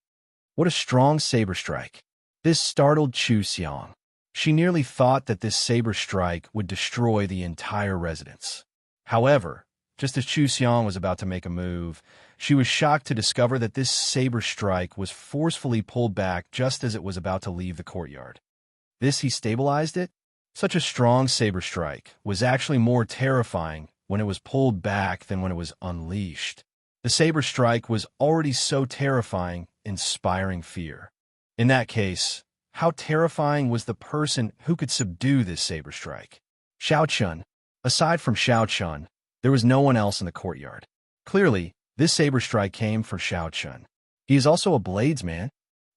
S1: What a strong saber strike! This startled Chu Xiang. She nearly thought that this saber strike would destroy the entire residence. However, just as Chu Xiang was about to make a move, she was shocked to discover that this saber strike was forcefully pulled back just as it was about to leave the courtyard. He stabilized it? Such a strong saber strike was actually more terrifying when it was pulled back than when it was unleashed. The saber strike was already so terrifying, inspiring fear. In that case, how terrifying was the person who could subdue this saber strike? Xiao Chun. Aside from Xiao Chun, there was no one else in the courtyard. Clearly, this saber strike came from Xiao Chun. He is also a bladesman.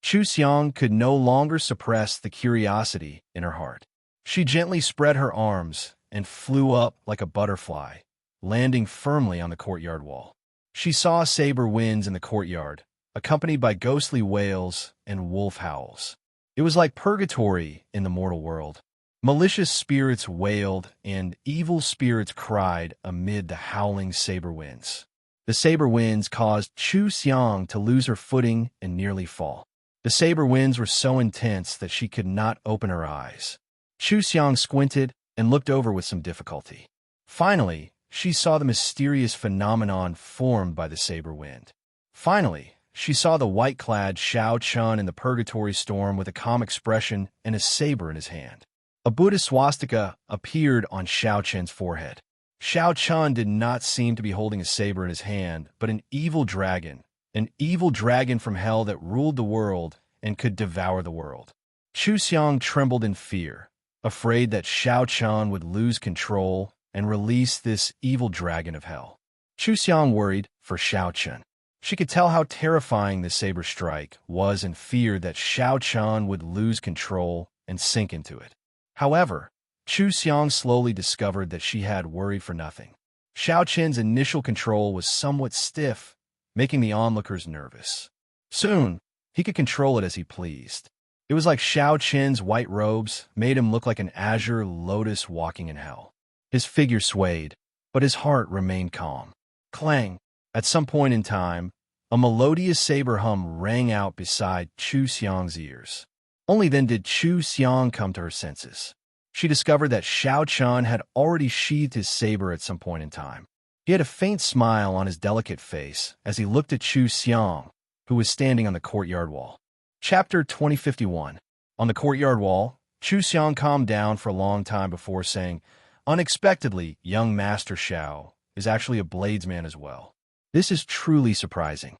S1: Chu Xiang could no longer suppress the curiosity in her heart. She gently spread her arms and flew up like a butterfly, landing firmly on the courtyard wall. She saw saber winds in the courtyard, accompanied by ghostly wails and wolf howls. It was like purgatory in the mortal world. Malicious spirits wailed and evil spirits cried amid the howling saber winds. The saber winds caused Chu Xiang to lose her footing and nearly fall. The saber winds were so intense that she could not open her eyes. Chu Xiang squinted and looked over with some difficulty. Finally, she saw the mysterious phenomenon formed by the saber wind. Finally, she saw the white-clad Xiao Chun in the purgatory storm with a calm expression and a saber in his hand. A Buddhist swastika appeared on Xiao Chun's forehead. Xiao Chun did not seem to be holding a saber in his hand, but an evil dragon from hell that ruled the world and could devour the world. Chu Xiang trembled in fear, afraid that Xiao Chun would lose control and release this evil dragon of hell. Chu Xiang worried for Xiao Chun. She could tell how terrifying the saber strike was and feared that Xiao Chun would lose control and sink into it. However, Chu Xiang slowly discovered that she had worried for nothing. Xiao Chun's initial control was somewhat stiff, making the onlookers nervous. Soon, he could control it as he pleased. It was like Xiao Chun's white robes made him look like an azure lotus walking in hell. His figure swayed, but his heart remained calm. Clang! At some point in time, a melodious saber hum rang out beside Chu Xiang's ears. Only then did Chu Xiang come to her senses. She discovered that Xiao Chun had already sheathed his saber at some point in time. He had a faint smile on his delicate face as he looked at Chu Xiang, who was standing on the courtyard wall. Chapter 2051. On the courtyard wall, Chu Xiang calmed down for a long time before saying, "Unexpectedly, young Master Xiao is actually a bladesman as well. This is truly surprising."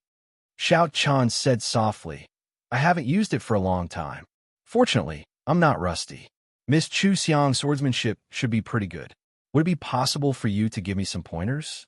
S1: Xiao Chun said softly, "I haven't used it for a long time. Fortunately, I'm not rusty. Miss Chu Xiang's swordsmanship should be pretty good. Would it be possible for you to give me some pointers?"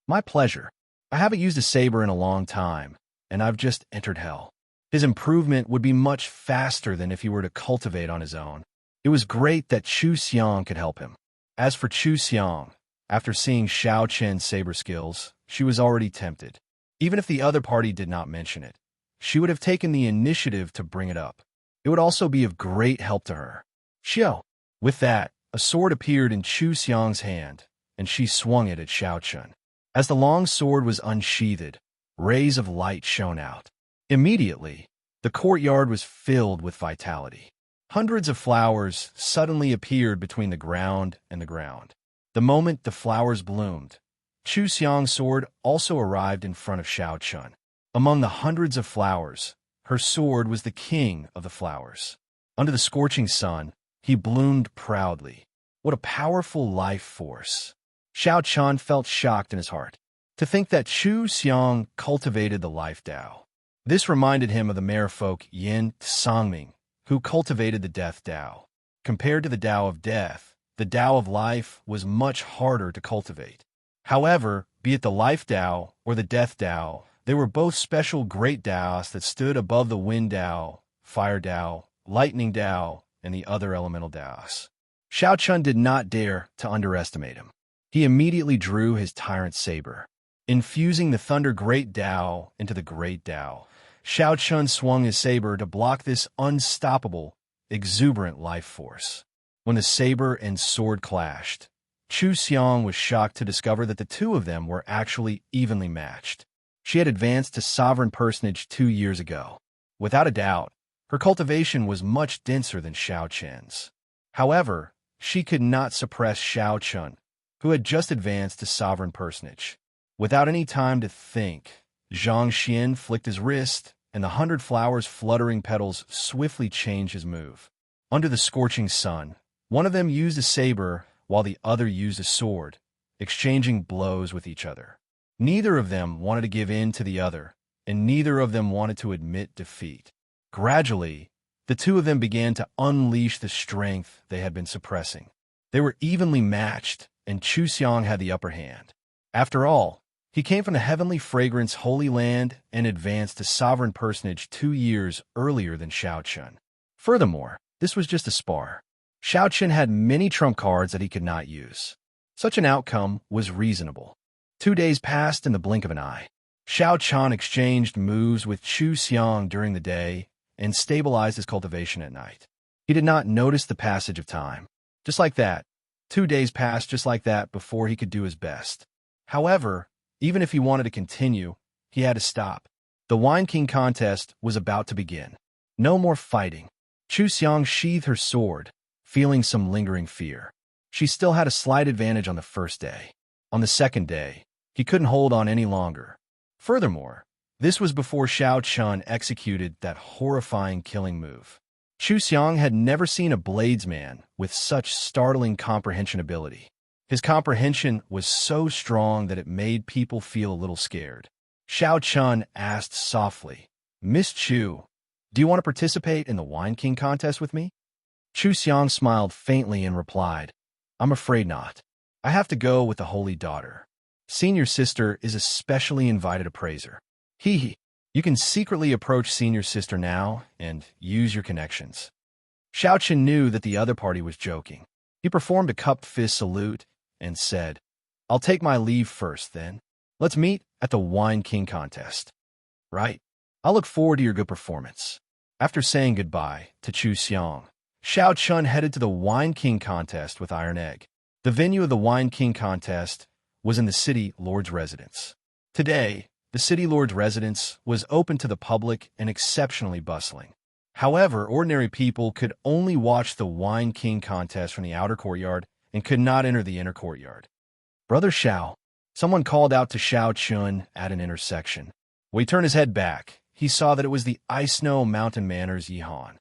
S1: "My pleasure. I haven't used a saber in a long time, and I've just entered hell." His improvement would be much faster than if he were to cultivate on his own. It was great that Chu Xiang could help him. As for Chu Xiang, after seeing Xiao Chun's saber skills, she was already tempted. Even if the other party did not mention it, she would have taken the initiative to bring it up. It would also be of great help to her. Xiao. With that, a sword appeared in Chu Xiang's hand, and she swung it at Xiao Chun. As the long sword was unsheathed, rays of light shone out. Immediately, the courtyard was filled with vitality. Hundreds of flowers suddenly appeared between the ground and the ground. The moment the flowers bloomed, Chu Xiang's sword also arrived in front of Xiao Chun. Among the hundreds of flowers, her sword was the king of the flowers. Under the scorching sun, he bloomed proudly. What a powerful life force! Xiao Chun felt shocked in his heart. To think that Chu Xiang cultivated the life Tao. This reminded him of the merfolk Yin Tsangming, who cultivated the death Tao. Compared to the Tao of death, the Tao of life was much harder to cultivate. However, Be it the Life Tao or the Death Tao, they were both special great Taos that stood above the Wind Tao, Fire Tao, Lightning Tao, and the other elemental Taos. Xiao Chun did not dare to underestimate him. He immediately drew his tyrant saber. Infusing the Thunder Great Tao into the Great Tao, Xiao Chun swung his saber to block this unstoppable, exuberant life force. When the saber and sword clashed, Chu Xiang was shocked to discover that the two of them were actually evenly matched. She had advanced to sovereign personage 2 years ago. Without a doubt, her cultivation was much denser than Xiao Chen's. However, she could not suppress Xiao Chun, who had just advanced to sovereign personage. Without any time to think, Zhang Xian flicked his wrist, and the 100 flowers fluttering petals swiftly changed his move. Under the scorching sun, one of them used a saber while the other used a sword, exchanging blows with each other. Neither of them wanted to give in to the other, and neither of them wanted to admit defeat. Gradually, the two of them began to unleash the strength they had been suppressing. They were evenly matched, and Chu Xiang had the upper hand. After all, he came from the heavenly fragrance Holy Land and advanced to sovereign personage 2 years earlier than Xiao Chun. Furthermore, this was just a spar. Xiao Chun had many trump cards that he could not use. Such an outcome was reasonable. 2 days passed in the blink of an eye. Xiao Chun exchanged moves with Chu Xiang during the day and stabilized his cultivation at night. He did not notice the passage of time. Just like that, 2 days passed just like that before he could do his best. However, even if he wanted to continue, he had to stop. The Wine King contest was about to begin. No more fighting. Chu Xiang sheathed her sword, feeling some lingering fear. She still had a slight advantage on the first day. On the second day, he couldn't hold on any longer. Furthermore, this was before Xiao Chun executed that horrifying killing move. Chu Xiang had never seen a bladesman with such startling comprehension ability. His comprehension was so strong that it made people feel a little scared. Xiao Chun asked softly, "Miss Chu, do you want to participate in the Wine King contest with me?" Chu Xiang smiled faintly and replied, "I'm afraid not. I have to go with the Holy Daughter. Senior Sister is a specially invited appraiser. Hee. You can secretly approach Senior Sister now and use your connections." Xiao Chun knew that the other party was joking. He performed a cupped fist salute and said, "I'll take my leave first, then. Let's meet at the Wine King contest." "Right. I'll look forward to your good performance." After saying goodbye to Chu Xiang, Xiao Chun headed to the Wine King contest with Iron Egg. The venue of the Wine King contest was in the City Lord's residence. Today, the City Lord's residence was open to the public and exceptionally bustling. However, ordinary people could only watch the Wine King contest from the outer courtyard and could not enter the inner courtyard. "Brother Xiao," someone called out to Xiao Chun at an intersection. When he turned his head back, he saw that it was the Ice Snow Mountain Manor's Yihan.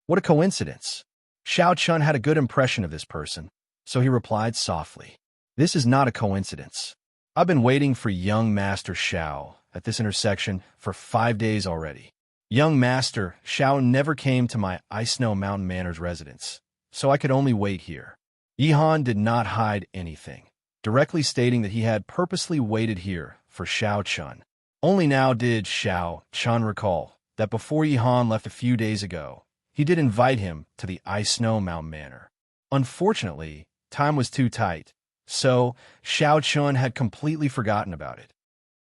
S1: What a coincidence! Xiao Chun had a good impression of this person, so he replied softly, "This is not a coincidence. I've been waiting for young Master Xiao at this intersection for 5 days already. Young Master Xiao never came to my Ice Snow Mountain Manor's residence, so I could only wait here." Yihan did not hide anything, directly stating that he had purposely waited here for Xiao Chun. Only now did Xiao Chun recall that before Yihan left a few days ago, he did invite him to the Ice Snow Mountain Manor. Unfortunately, time was too tight, so Xiao Chun had completely forgotten about it.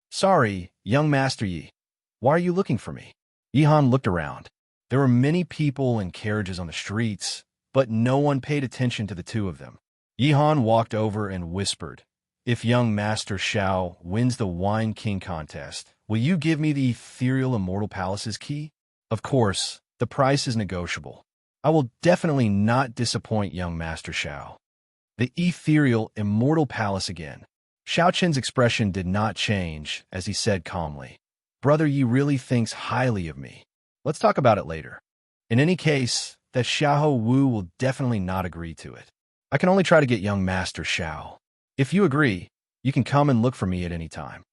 S1: "Sorry, young Master Yi. Why are you looking for me?" Yihan looked around. There were many people and carriages on the streets, but no one paid attention to the two of them. Yihan walked over and whispered, "If young Master Xiao wins the Wine King contest, will you give me the ethereal Immortal Palace's key? Of course, the price is negotiable. I will definitely not disappoint young Master Xiao." The ethereal Immortal Palace again. Xiao Chen's expression did not change as he said calmly, "Brother Yi really thinks highly of me. Let's talk about it later. In any case, that Xiao Wu will definitely not agree to it. I can only try to get young Master Xiao. If you agree, you can come and look for me at any time."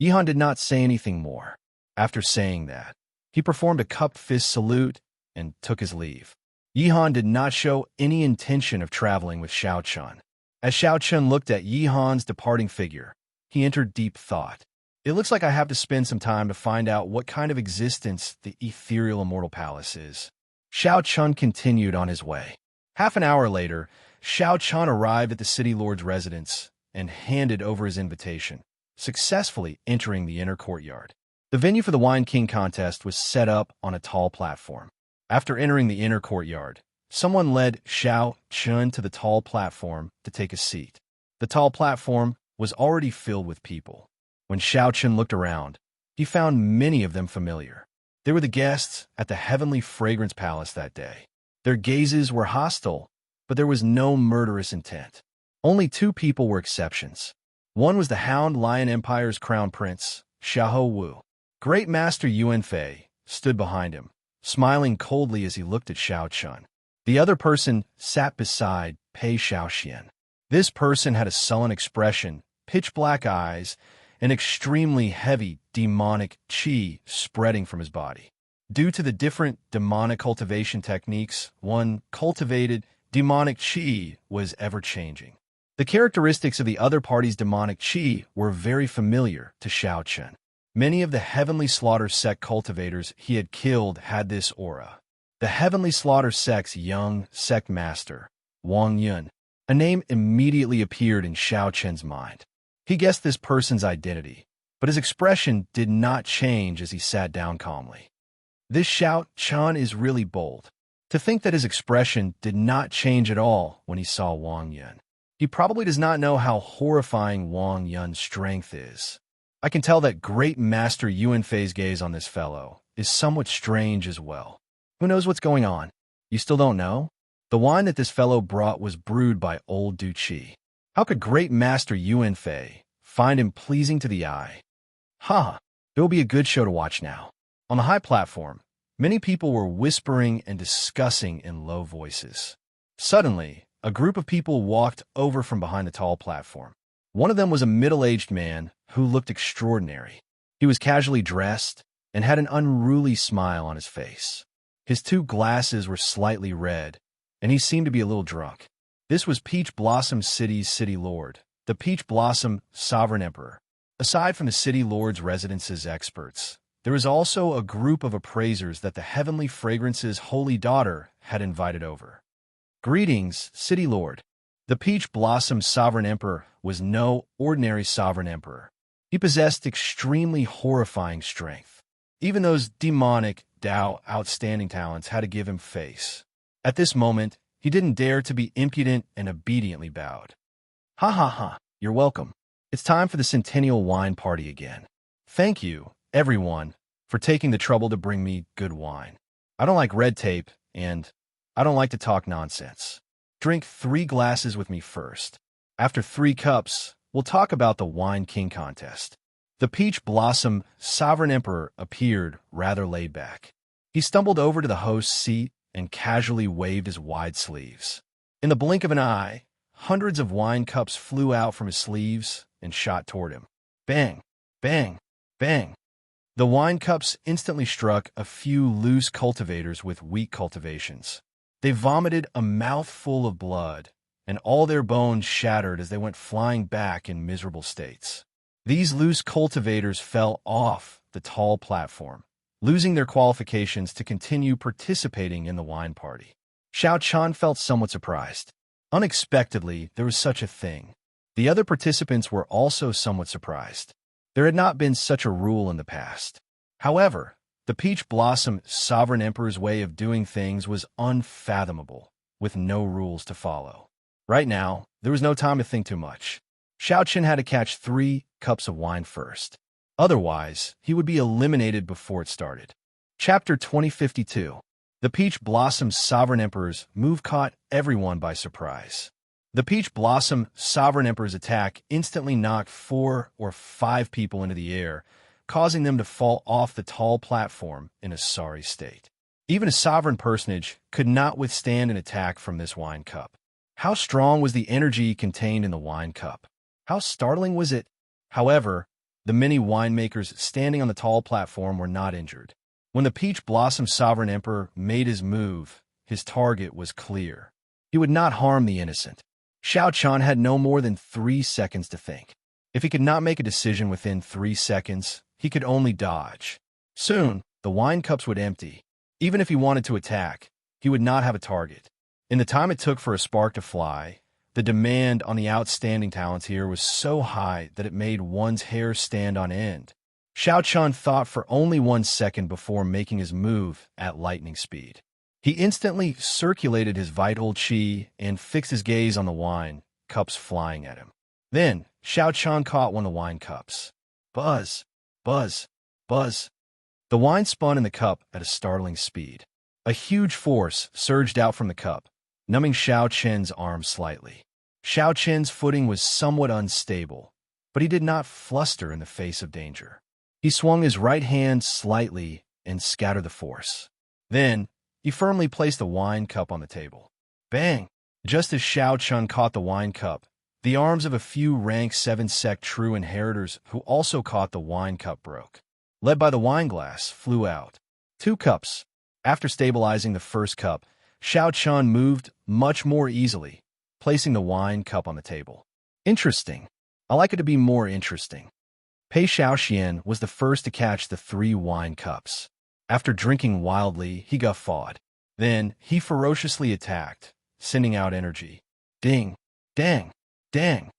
S1: Yihan did not say anything more. After saying that, he performed a cupped fist salute and took his leave. Yihan did not show any intention of traveling with Xiao Chun. As Xiao Chun looked at Yihan's departing figure, He entered deep thought. It looks like I have to spend some time to find out what kind of existence the ethereal Immortal Palace is. Xiao Chun continued on his way. Half an hour later, Xiao Chun arrived at the city lord's residence and handed over his invitation, successfully entering the inner courtyard. The venue for the Wine King contest was set up on a tall platform. After entering the inner courtyard, someone led Xiao Chun to the tall platform to take a seat. The tall platform was already filled with people. When Xiao Chun looked around, he found many of them familiar. They were the guests at the Heavenly Fragrance Palace that day. Their gazes were hostile, but there was no murderous intent. Only two people were exceptions. One was the Hound Lion Empire's crown prince, Xiahou Wu. Great Master Yuan Fei stood behind him, smiling coldly as he looked at Xiao Chun. The other person sat beside Pei Xiaoxian. This person had a sullen expression, pitch-black eyes, and extremely heavy demonic qi spreading from his body. Due to the different demonic cultivation techniques, one cultivated demonic qi was ever-changing. The characteristics of the other party's demonic qi were very familiar to Xiao Chun. Many of the Heavenly Slaughter sect cultivators he had killed had this aura. The Heavenly Slaughter sect's young sect master, Wang Yun, a name immediately appeared in Xiao Chun's mind. He guessed this person's identity, but his expression did not change as he sat down calmly. This Xiao Chun is really bold. To think that his expression did not change at all when he saw Wang Yun. He probably does not know how horrifying Wang Yun's strength is. I can tell that Great Master Yuan Fei's gaze on this fellow is somewhat strange as well. Who knows what's going on? You still don't know? The wine that this fellow brought was brewed by old Du Qi. How could Great Master Yuan Fei find him pleasing to the eye? It will be a good show to watch now. On the high platform, many people were whispering and discussing in low voices. Suddenly, a group of people walked over from behind the tall platform. One of them was a middle-aged man who looked extraordinary. He was casually dressed and had an unruly smile on his face. His two glasses were slightly red, and he seemed to be a little drunk. This was Peach Blossom City's city lord, the Peach Blossom Sovereign Emperor. Aside from the city lord's residence's experts, there was also a group of appraisers that the Heavenly Fragrance's holy daughter had invited over. Greetings, City Lord. The Peach Blossom Sovereign Emperor was no ordinary sovereign emperor. He possessed extremely horrifying strength. Even those demonic, outstanding talents had to give him face. At this moment, he didn't dare to be impudent and obediently bowed. You're welcome. It's time for the Centennial Wine Party again. Thank you, everyone, for taking the trouble to bring me good wine. I don't like red tape, and I don't like to talk nonsense. Drink 3 glasses with me first. After 3 cups, we'll talk about the Wine King contest. The Peach Blossom Sovereign Emperor appeared rather laid back. He stumbled over to the host's seat and casually waved his wide sleeves. In the blink of an eye, hundreds of wine cups flew out from his sleeves and shot toward him. Bang, bang, bang. The wine cups instantly struck a few loose cultivators with weak cultivations. They vomited a mouthful of blood, and all their bones shattered as they went flying back in miserable states. These loose cultivators fell off the tall platform, losing their qualifications to continue participating in the wine party. Xiao Chun felt somewhat surprised. Unexpectedly, there was such a thing. The other participants were also somewhat surprised. There had not been such a rule in the past. However, the Peach Blossom Sovereign Emperor's way of doing things was unfathomable, with no rules to follow. Right now, there was no time to think too much. Xiao Chun had to catch 3 cups of wine first. Otherwise, he would be eliminated before it started. Chapter 2052. The Peach Blossom Sovereign Emperor's move caught everyone by surprise. The Peach Blossom Sovereign Emperor's attack instantly knocked 4 or 5 people into the air, causing them to fall off the tall platform in a sorry state. Even a sovereign personage could not withstand an attack from this wine cup. How strong was the energy contained in the wine cup? How startling was it? However, the many winemakers standing on the tall platform were not injured. When the Peach Blossom Sovereign Emperor made his move, his target was clear. He would not harm the innocent. Xiao Chun had no more than 3 seconds to think. If he could not make a decision within 3 seconds, he could only dodge. Soon, the wine cups would empty. Even if he wanted to attack, he would not have a target. In the time it took for a spark to fly, the demand on the outstanding talents here was so high that it made one's hair stand on end. Xiao Chun thought for only 1 second before making his move at lightning speed. He instantly circulated his vital qi and fixed his gaze on the wine cups flying at him. Then, Xiao Chun caught one of the wine cups. Buzz, buzz, buzz. The wine spun in the cup at a startling speed. A huge force surged out from the cup, numbing Xiao Chen's arm slightly. Xiao Chen's footing was somewhat unstable, but he did not fluster in the face of danger. He swung his right hand slightly and scattered the force. Then, he firmly placed the wine cup on the table. Bang! Just as Xiao Chun caught the wine cup, the arms of a few rank 7 sect true inheritors who also caught the wine cup broke. Led by the wine glass, flew out. 2 cups. After stabilizing the first cup, Xiao Chun moved much more easily, placing the wine cup on the table. Interesting. I like it to be more interesting. Pei Xiaoxian was the first to catch the 3 wine cups. After drinking wildly, he guffawed. Then, he ferociously attacked, sending out energy. Ding! Dang! Dang!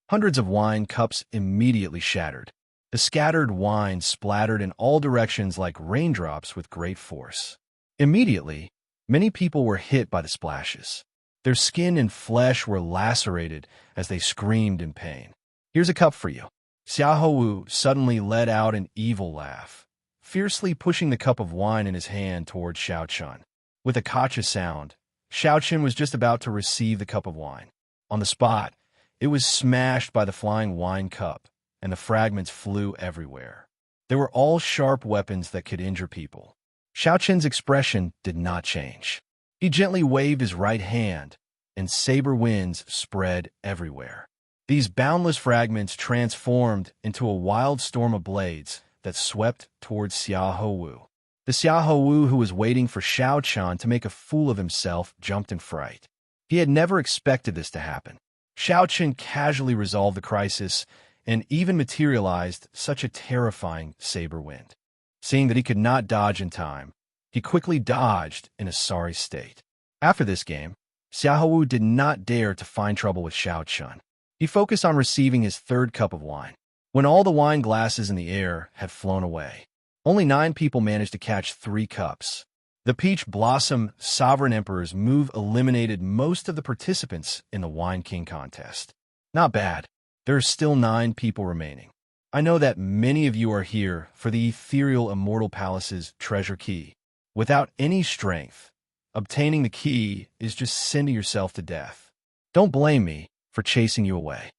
S1: Hundreds of wine cups immediately shattered. The scattered wine splattered in all directions like raindrops with great force. Immediately, many people were hit by the splashes. Their skin and flesh were lacerated as they screamed in pain. Here's a cup for you. Xiahou Wu suddenly let out an evil laugh, fiercely pushing the cup of wine in his hand toward Xiao Chun. With a gotcha sound, Xiao Chun was just about to receive the cup of wine. On the spot, it was smashed by the flying wine cup, and the fragments flew everywhere. They were all sharp weapons that could injure people. Xiao Chun's expression did not change. He gently waved his right hand, and saber winds spread everywhere. These boundless fragments transformed into a wild storm of blades that swept towards Xiahou Wu. The Xiahou Wu who was waiting for Xiao Chun to make a fool of himself jumped in fright. He had never expected this to happen. Xiao Chun casually resolved the crisis and even materialized such a terrifying saber wind. Seeing that he could not dodge in time, he quickly dodged in a sorry state. After this game, Xiahou Wu did not dare to find trouble with Xiao Chun. He focused on receiving his 3rd cup of wine. When all the wine glasses in the air had flown away, only 9 people managed to catch 3 cups. The Peach Blossom Sovereign Emperor's move eliminated most of the participants in the Wine King contest. Not bad. There are still 9 people remaining. I know that many of you are here for the ethereal Immortal Palace's treasure key. Without any strength, obtaining the key is just sending yourself to death. Don't blame me for chasing you away.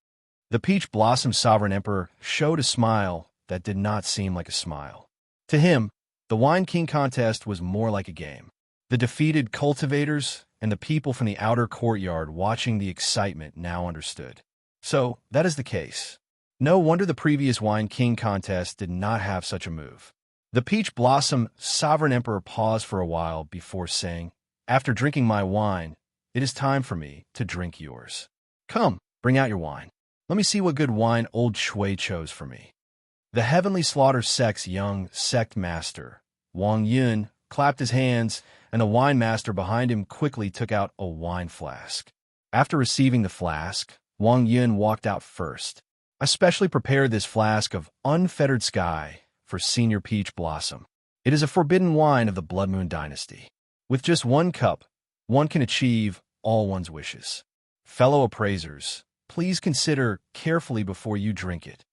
S1: The Peach Blossom Sovereign Emperor showed a smile that did not seem like a smile. To him, the Wine King contest was more like a game. The defeated cultivators and the people from the outer courtyard watching the excitement now understood. So, that is the case. No wonder the previous Wine King contest did not have such a move. The Peach Blossom Sovereign Emperor paused for a while before saying, "After drinking my wine, it is time for me to drink yours. Come, bring out your wine. Let me see what good wine old Shui chose for me." The Heavenly Slaughter Sect's young sect master, Wang Yun, clapped his hands, and the wine master behind him quickly took out a wine flask. After receiving the flask, Wang Yun walked out first. "I specially prepared this flask of unfettered sky for Senior Peach Blossom. It is a forbidden wine of the Blood Moon Dynasty. With just 1 cup, one can achieve all one's wishes. Fellow appraisers, please consider carefully before you drink it."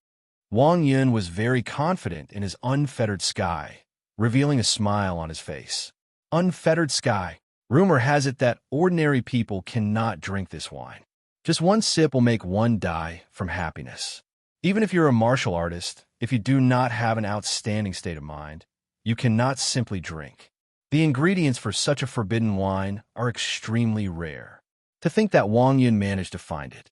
S1: Wang Yun was very confident in his unfettered sky, revealing a smile on his face. Unfettered sky. Rumor has it that ordinary people cannot drink this wine. Just 1 sip will make one die from happiness. Even if you're a martial artist, if you do not have an outstanding state of mind, you cannot simply drink. The ingredients for such a forbidden wine are extremely rare. To think that Wang Yun managed to find it.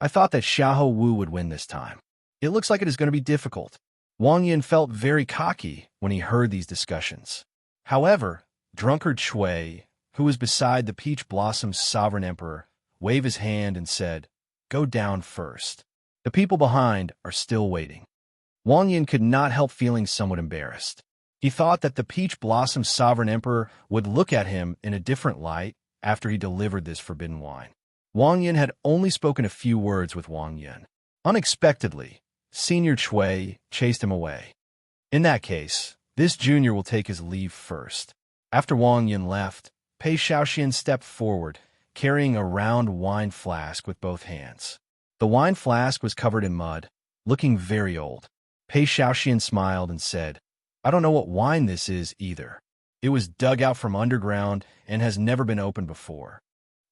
S1: I thought that Xiahou Wu would win this time. It looks like it is going to be difficult. Wang Yun felt very cocky when he heard these discussions. However, drunkard Shui, who was beside the Peach Blossom's Sovereign Emperor, waved his hand and said, "Go down first." The people behind are still waiting. Wang Yin could not help feeling somewhat embarrassed. He thought that the Peach Blossom Sovereign Emperor would look at him in a different light after he delivered this forbidden wine. Wang Yin had only spoken a few words with Wang Yin. Unexpectedly, Senior Chui chased him away. In that case, this junior will take his leave first. After Wang Yin left, Pei Shaoxian stepped forward, carrying a round wine flask with both hands. The wine flask was covered in mud, looking very old. Pei Shaoxian smiled and said, "I don't know what wine this is either. It was dug out from underground and has never been opened before.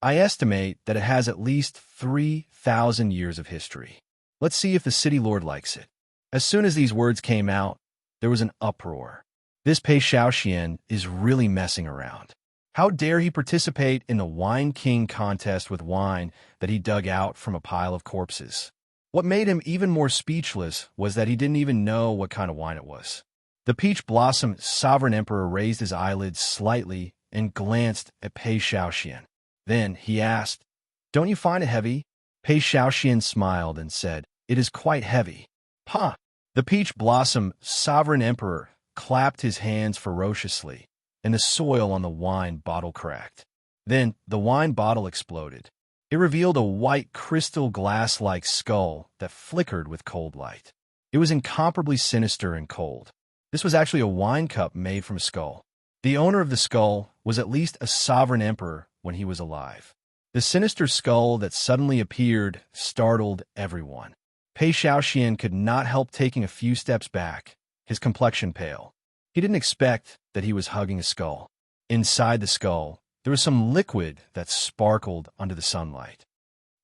S1: I estimate that it has at least 3,000 years of history. Let's see if the city lord likes it." As soon as these words came out, there was an uproar. This Pei Shaoxian is really messing around. How dare he participate in the Wine King contest with wine that he dug out from a pile of corpses? What made him even more speechless was that he didn't even know what kind of wine it was. The Peach Blossom Sovereign Emperor raised his eyelids slightly and glanced at Pei Shaoxian. Then he asked, "Don't you find it heavy?" Pei Shaoxian smiled and said, "It is quite heavy." "Pah!" The Peach Blossom Sovereign Emperor clapped his hands ferociously, and the soil on the wine bottle cracked. Then the wine bottle exploded. It revealed a white crystal glass-like skull that flickered with cold light. It was incomparably sinister and cold. This was actually a wine cup made from a skull. The owner of the skull was at least a sovereign emperor when he was alive. The sinister skull that suddenly appeared startled everyone. Pei Shaoxian could not help taking a few steps back, his complexion pale. He didn't expect that he was hugging a skull. Inside the skull, there was some liquid that sparkled under the sunlight.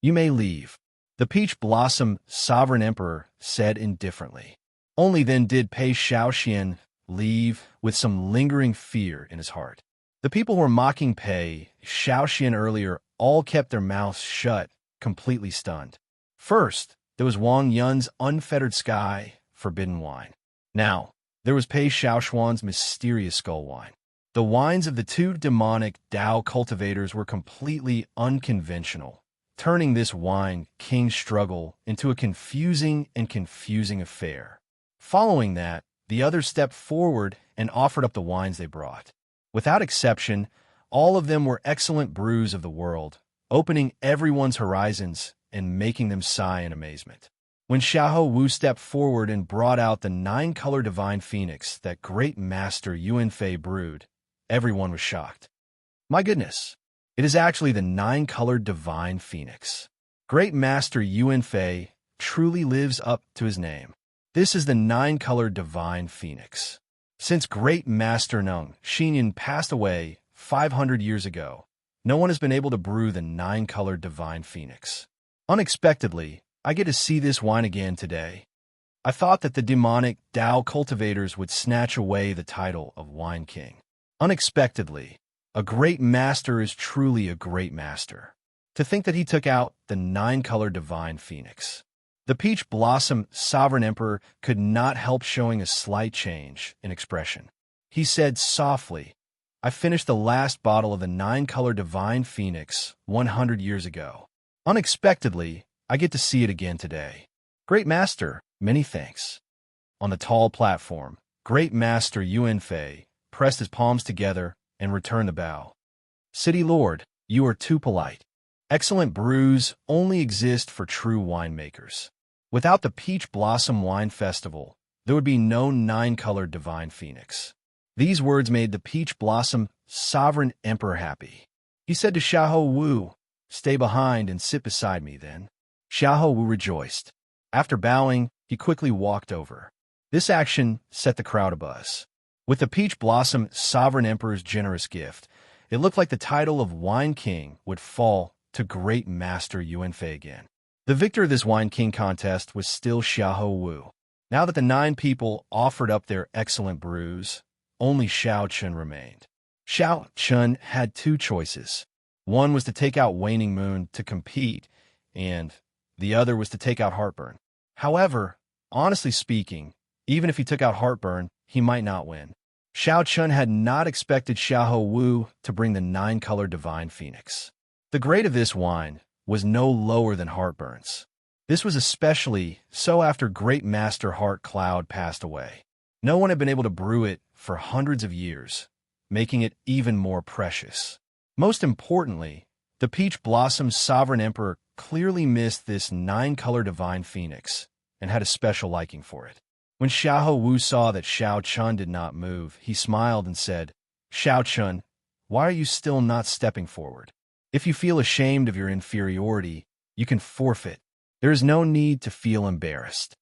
S1: "You may leave," the Peach Blossom Sovereign Emperor said indifferently. Only then did Pei Shaoxian leave with some lingering fear in his heart. The people who were mocking Pei Shaoxian earlier all kept their mouths shut, completely stunned. First, there was Wang Yun's Unfettered Sky forbidden wine. Now, there was Pei Shaoxian's mysterious skull wine. The wines of the two demonic Dao cultivators were completely unconventional, turning this wine king struggle into a confusing affair. Following that, the others stepped forward and offered up the wines they brought. Without exception, all of them were excellent brews of the world, opening everyone's horizons and making them sigh in amazement. When Xiahou Wu stepped forward and brought out the 9-color Divine Phoenix that great master Yuan Fei brewed, everyone was shocked. My goodness, it is actually the 9-colored Divine Phoenix. Great master Yuan Fei truly lives up to his name. This is the 9-colored Divine Phoenix. Since great master Neng Xinyan passed away 500 years ago, no one has been able to brew the 9-colored Divine Phoenix. Unexpectedly, I get to see this wine again today. I thought that the demonic Dao cultivators would snatch away the title of Wine King. Unexpectedly, a great master is truly a great master. To think that he took out the 9-colored Divine Phoenix. The Peach Blossom Sovereign Emperor could not help showing a slight change in expression. He said softly, "I finished the last bottle of the 9-colored Divine Phoenix 100 years ago. Unexpectedly, I get to see it again today. Great Master, many thanks." On the tall platform, Great Master Yuan Fei pressed his palms together and returned the bow. "City Lord, you are too polite. Excellent brews only exist for true winemakers. Without the Peach Blossom Wine Festival, there would be no 9-colored Divine Phoenix." These words made the Peach Blossom Sovereign Emperor happy. He said to Xiahou Wu, "Stay behind and sit beside me then." Xiahou Wu rejoiced. After bowing, he quickly walked over. This action set the crowd abuzz. With the Peach Blossom Sovereign Emperor's generous gift, it looked like the title of Wine King would fall to Great Master Yuan Fei again. The victor of this Wine King contest was still Xiahou Wu. Now that the 9 people offered up their excellent brews, only Xiao Chun remained. Xiao Chun had 2 choices. One was to take out Waning Moon to compete, and the other was to take out Heartburn. However, honestly speaking, even if he took out Heartburn, he might not win. Xiao Chun had not expected Xiahou Wu to bring the 9-colored Divine Phoenix. The grade of this wine was no lower than Heartburn's. This was especially so after great master Heart Cloud passed away. No one had been able to brew it for hundreds of years, making it even more precious. Most importantly, the Peach Blossom's sovereign emperor clearly missed this 9-color divine phoenix and had a special liking for it. When Xiahou Wu saw that Xiao Chun did not move, he smiled and said, "Xiao Chun, why are you still not stepping forward? If you feel ashamed of your inferiority, you can forfeit. There is no need to feel embarrassed."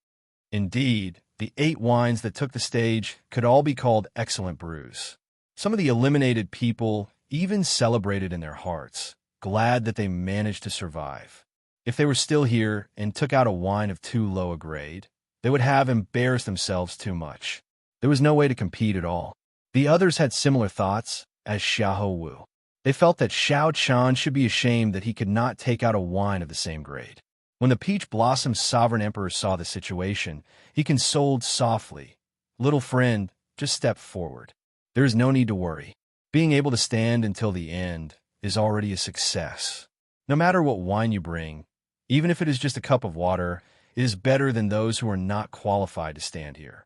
S1: Indeed, the 8 wines that took the stage could all be called excellent brews. Some of the eliminated people even celebrated in their hearts, glad that they managed to survive. If they were still here and took out a wine of too low a grade, they would have embarrassed themselves too much. There was no way to compete at all. The others had similar thoughts as Xiahou Wu. They felt that Xiao Chan should be ashamed that he could not take out a wine of the same grade. When the Peach Blossom's sovereign emperor saw the situation, he consoled softly, "Little friend, just step forward. There is no need to worry. Being able to stand until the end is already a success. No matter what wine you bring, even if it is just a cup of water, it is better than those who are not qualified to stand here."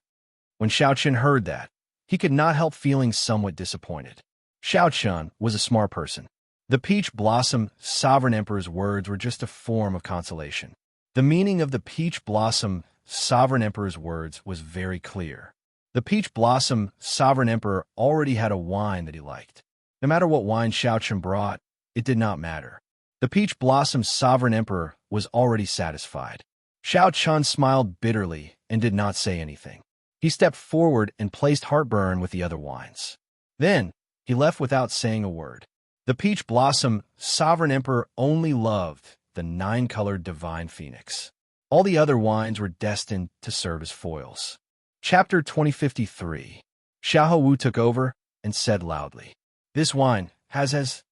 S1: When Xiao Chun heard that, he could not help feeling somewhat disappointed. Xiao Chun was a smart person. The Peach Blossom Sovereign Emperor's words were just a form of consolation. The meaning of the Peach Blossom Sovereign Emperor's words was very clear. The Peach Blossom Sovereign Emperor already had a wine that he liked. No matter what wine Xiao Chun brought, it did not matter. The Peach Blossom Sovereign Emperor was already satisfied. Xiao Chun smiled bitterly and did not say anything. He stepped forward and placed Heartburn with the other wines. Then, he left without saying a word. The Peach Blossom Sovereign Emperor only loved the 9-colored Divine Phoenix. All the other wines were destined to serve as foils. Chapter 2053. Xiahou Wu took over and said loudly, "This wine has as..."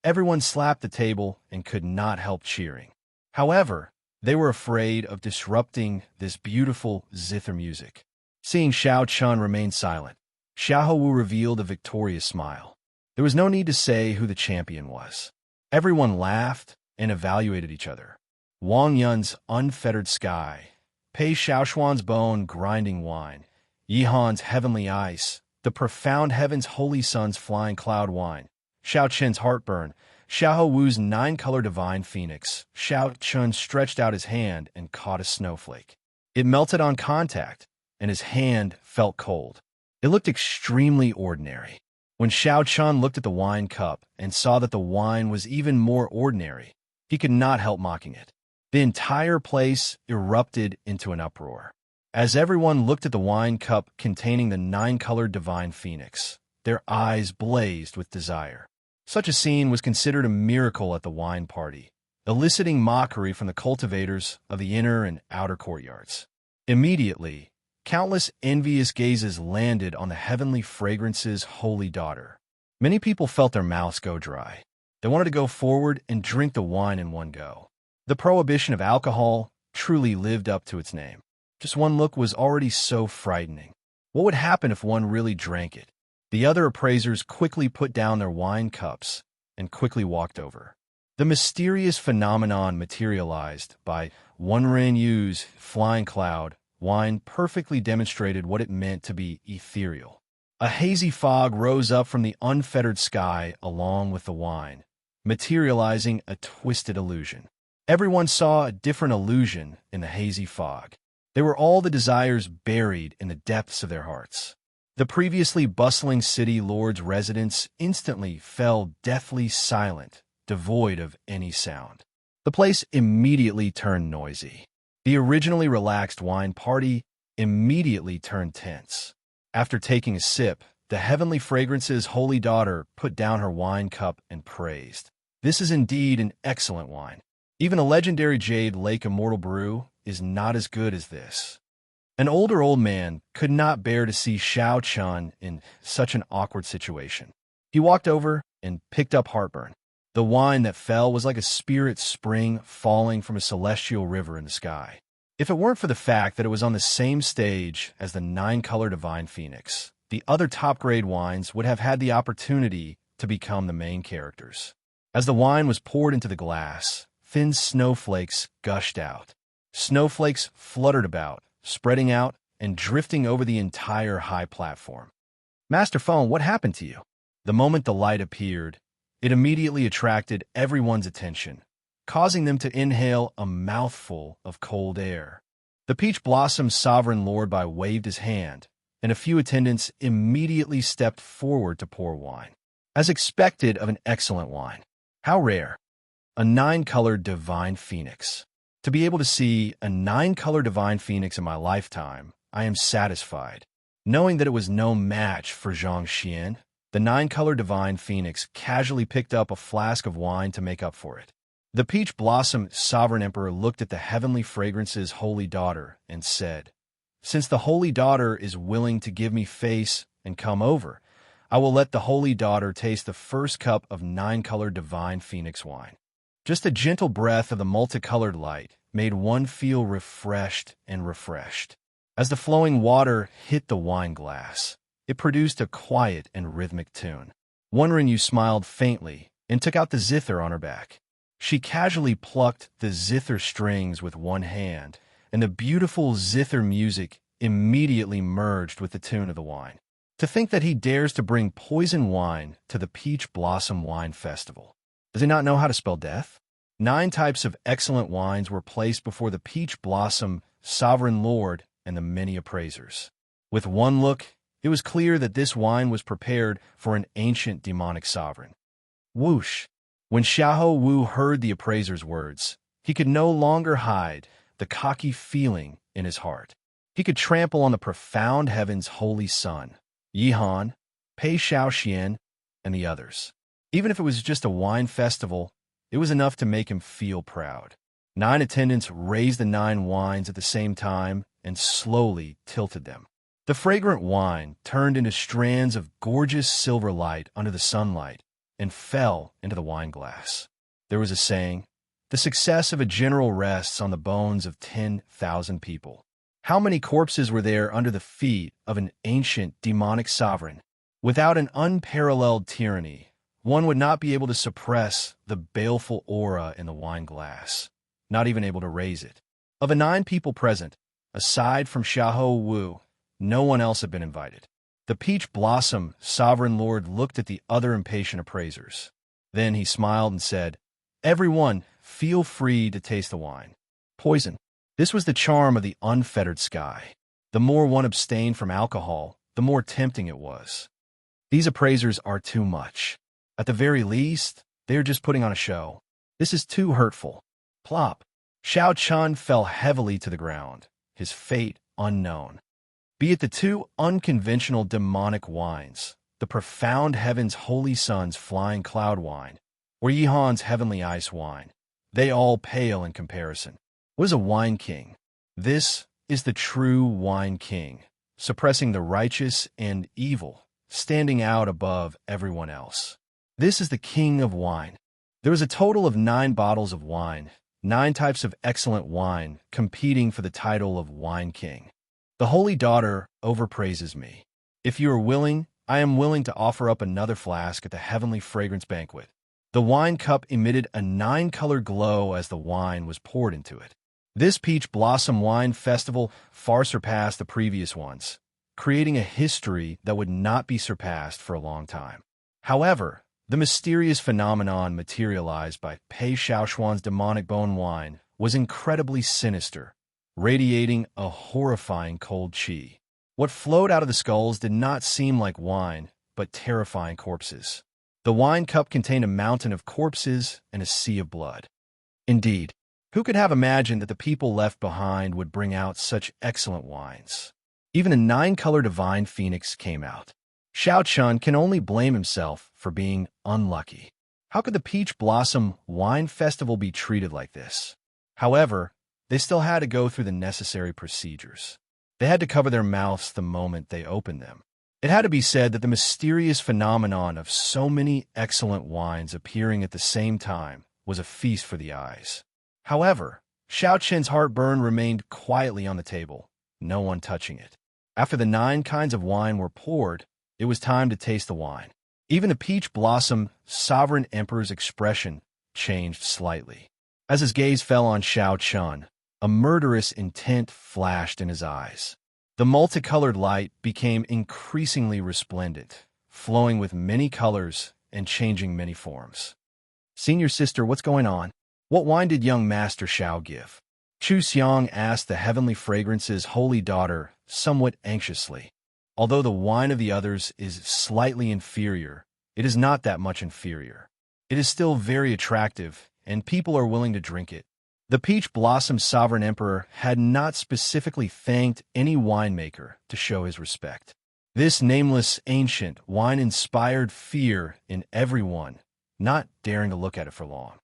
S1: Everyone slapped the table and could not help cheering. However, they were afraid of disrupting this beautiful zither music. Seeing Xiao Chun remain silent, Xiahou Wu revealed a victorious smile. There was no need to say who the champion was. Everyone laughed and evaluated each other. Wang Yun's Unfettered Sky, Pei Xiaoshuan's Bone-Grinding Wine, Yihan's Heavenly Ice, the Profound Heaven's Holy Sun's Flying Cloud Wine, Xiao Chen's Heartburn, Xiahou Wu's 9-color Divine Phoenix. Xiao Chun stretched out his hand and caught a snowflake. It melted on contact, and his hand felt cold. It looked extremely ordinary. When Xiao Chun looked at the wine cup and saw that the wine was even more ordinary, he could not help mocking it. The entire place erupted into an uproar. As everyone looked at the wine cup containing the 9-colored Divine Phoenix, their eyes blazed with desire. Such a scene was considered a miracle at the wine party, eliciting mockery from the cultivators of the inner and outer courtyards. Immediately, countless envious gazes landed on the heavenly fragrance's holy daughter. Many people felt their mouths go dry. They wanted to go forward and drink the wine in one go. The prohibition of alcohol truly lived up to its name. Just one look was already so frightening. What would happen if one really drank it? The other appraisers quickly put down their wine cups and quickly walked over. The mysterious phenomenon materialized by Wenren Yu's Flying Cloud wine perfectly demonstrated what it meant to be ethereal. A hazy fog rose up from the unfettered sky along with the wine, materializing a twisted illusion. Everyone saw a different illusion in the hazy fog. They were all the desires buried in the depths of their hearts. The previously bustling city lord's residence instantly fell deathly silent, devoid of any sound. The place immediately turned noisy. The originally relaxed wine party immediately turned tense. After taking a sip, the heavenly fragrance's holy daughter put down her wine cup and praised, "This is indeed an excellent wine. Even a legendary Jade Lake Immortal brew is not as good as this." An older old man could not bear to see Xiao Chun in such an awkward situation. He walked over and picked up Heartburn. The wine that fell was like a spirit spring falling from a celestial river in the sky. If it weren't for the fact that it was on the same stage as the 9-color Divine Phoenix, the other top-grade wines would have had the opportunity to become the main characters. As the wine was poured into the glass, thin snowflakes gushed out. Snowflakes fluttered about, spreading out and drifting over the entire high platform. Master Phone, what happened to you? The moment the light appeared, it immediately attracted everyone's attention, causing them to inhale a mouthful of cold air. The Peach Blossom's sovereign lord waved his hand, and a few attendants immediately stepped forward to pour wine. As expected of an excellent wine. How rare. A 9-colored divine phoenix. To be able to see a 9-color divine phoenix in my lifetime, I am satisfied. Knowing that it was no match for Zhang Xian, the 9-color divine phoenix casually picked up a flask of wine to make up for it. The Peach Blossom Sovereign Emperor looked at the Heavenly Fragrance's holy daughter and said, "Since the holy daughter is willing to give me face and come over, I will let the holy daughter taste the first cup of 9-colored divine phoenix wine." Just a gentle breath of the multicolored light made one feel refreshed and refreshed. As the flowing water hit the wine glass, it produced a quiet and rhythmic tune. Wonderingyu smiled faintly and took out the zither on her back. She casually plucked the zither strings with one hand, and the beautiful zither music immediately merged with the tune of the wine. To think that he dares to bring poison wine to the Peach Blossom Wine Festival. Does he not know how to spell death? 9 types of excellent wines were placed before the Peach Blossom Sovereign Lord and the many appraisers. With one look, it was clear that this wine was prepared for an ancient demonic sovereign. Whoosh! When Xiahou Wu heard the appraiser's words, he could no longer hide the cocky feeling in his heart. He could trample on the profound heaven's holy sun, Yihan, Pei Shaoxian, and the others. Even if it was just a wine festival, it was enough to make him feel proud. 9 attendants raised the 9 wines at the same time and slowly tilted them. The fragrant wine turned into strands of gorgeous silver light under the sunlight and fell into the wine glass. There was a saying, "The success of a general rests on the bones of 10,000 people." How many corpses were there under the feet of an ancient demonic sovereign? Without an unparalleled tyranny, one would not be able to suppress the baleful aura in the wine glass, not even able to raise it. Of the 9 people present, aside from Xiahou Wu, no one else had been invited. The Peach Blossom Sovereign Lord looked at the other impatient appraisers. Then he smiled and said, "Everyone, feel free to taste the wine. Poison." This was the charm of the unfettered sky. The more one abstained from alcohol, the more tempting it was. These appraisers are too much. At the very least, they are just putting on a show. This is too hurtful. Plop. Xiao Chun fell heavily to the ground, his fate unknown. Be it the 2 unconventional demonic wines, the profound heaven's holy sun's flying cloud wine, or Yihan's heavenly ice wine, they all pale in comparison. What is a wine king? This is the true wine king, suppressing the righteous and evil, standing out above everyone else. This is the king of wine. There was a total of 9 bottles of wine, 9 types of excellent wine, competing for the title of wine king. The holy daughter overpraises me. If you are willing, I am willing to offer up another flask at the heavenly fragrance banquet. The wine cup emitted a 9-color glow as the wine was poured into it. This Peach Blossom Wine Festival far surpassed the previous ones, creating a history that would not be surpassed for a long time. However, the mysterious phenomenon materialized by Pei Shaoxuan's demonic bone wine was incredibly sinister, radiating a horrifying cold qi. What flowed out of the skulls did not seem like wine, but terrifying corpses. The wine cup contained a mountain of corpses and a sea of blood. Indeed, who could have imagined that the people left behind would bring out such excellent wines? Even a 9-color divine phoenix came out. Xiao Chun can only blame himself for being unlucky. How could the Peach Blossom Wine Festival be treated like this? However, they still had to go through the necessary procedures. They had to cover their mouths the moment they opened them. It had to be said that the mysterious phenomenon of so many excellent wines appearing at the same time was a feast for the eyes. However, Xiao Chen's heartburn remained quietly on the table, no one touching it. After the 9 kinds of wine were poured, it was time to taste the wine. Even the Peach Blossom Sovereign Emperor's expression changed slightly. As his gaze fell on Xiao Chun, A murderous intent flashed in his eyes. The multicolored light became increasingly resplendent, flowing with many colors and changing many forms. "Senior sister, what's going on? What wine did young Master Xiao give?" Chu Xiang asked the Heavenly Fragrance's holy daughter somewhat anxiously. Although the wine of the others is slightly inferior, it is not that much inferior. It is still very attractive, and people are willing to drink it. The Peach Blossom Sovereign Emperor had not specifically thanked any winemaker to show his respect. This nameless ancient wine inspired fear in everyone, not daring to look at it for long.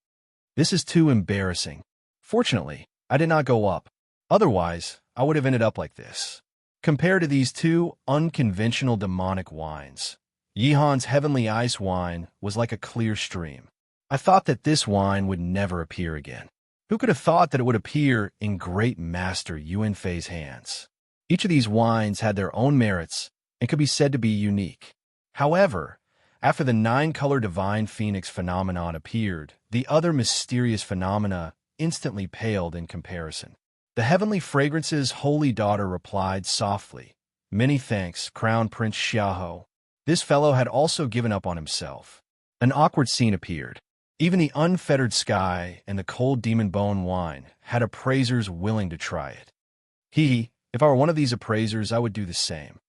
S1: "This is too embarrassing. Fortunately, I did not go up. Otherwise, I would have ended up like this." Compared to these two unconventional demonic wines, Yihan's Heavenly Ice wine was like a clear stream. "I thought that this wine would never appear again. Who could have thought that it would appear in Great Master Yuan Fei's hands?" Each of these wines had their own merits and could be said to be unique. However, after the 9-color Divine Phoenix phenomenon appeared, the other mysterious phenomena instantly paled in comparison. The Heavenly Fragrance's holy daughter replied softly, "Many thanks, Crown Prince Xiaoho." This fellow had also given up on himself. An awkward scene appeared. Even the unfettered sky and the cold demon bone wine had appraisers willing to try it. If I were one of these appraisers, I would do the same.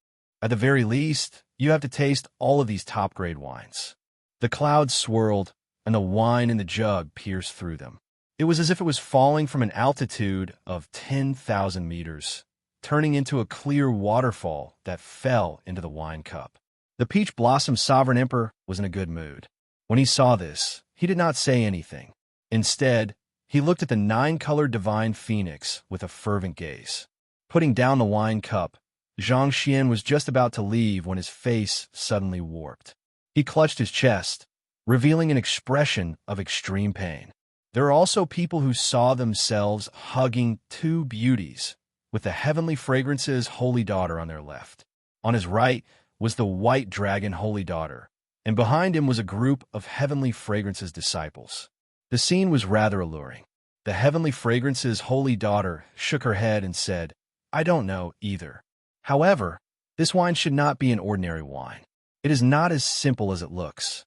S1: At the very least, you have to taste all of these top-grade wines. The clouds swirled, and the wine in the jug pierced through them. It was as if it was falling from an altitude of 10,000 meters, turning into a clear waterfall that fell into the wine cup. The Peach Blossom Sovereign Emperor was in a good mood. When he saw this, he did not say anything. Instead, he looked at the 9-colored Divine Phoenix with a fervent gaze. Putting down the wine cup, Zhang Xian was just about to leave when his face suddenly warped. He clutched his chest, revealing an expression of extreme pain. There are also people who saw themselves hugging two beauties, with the Heavenly Fragrance's holy daughter on their left. On his right was the White Dragon holy daughter, and behind him was a group of Heavenly Fragrance's disciples. The scene was rather alluring. The Heavenly Fragrance's holy daughter shook her head and said, "I don't know either. However, this wine should not be an ordinary wine. It is not as simple as it looks."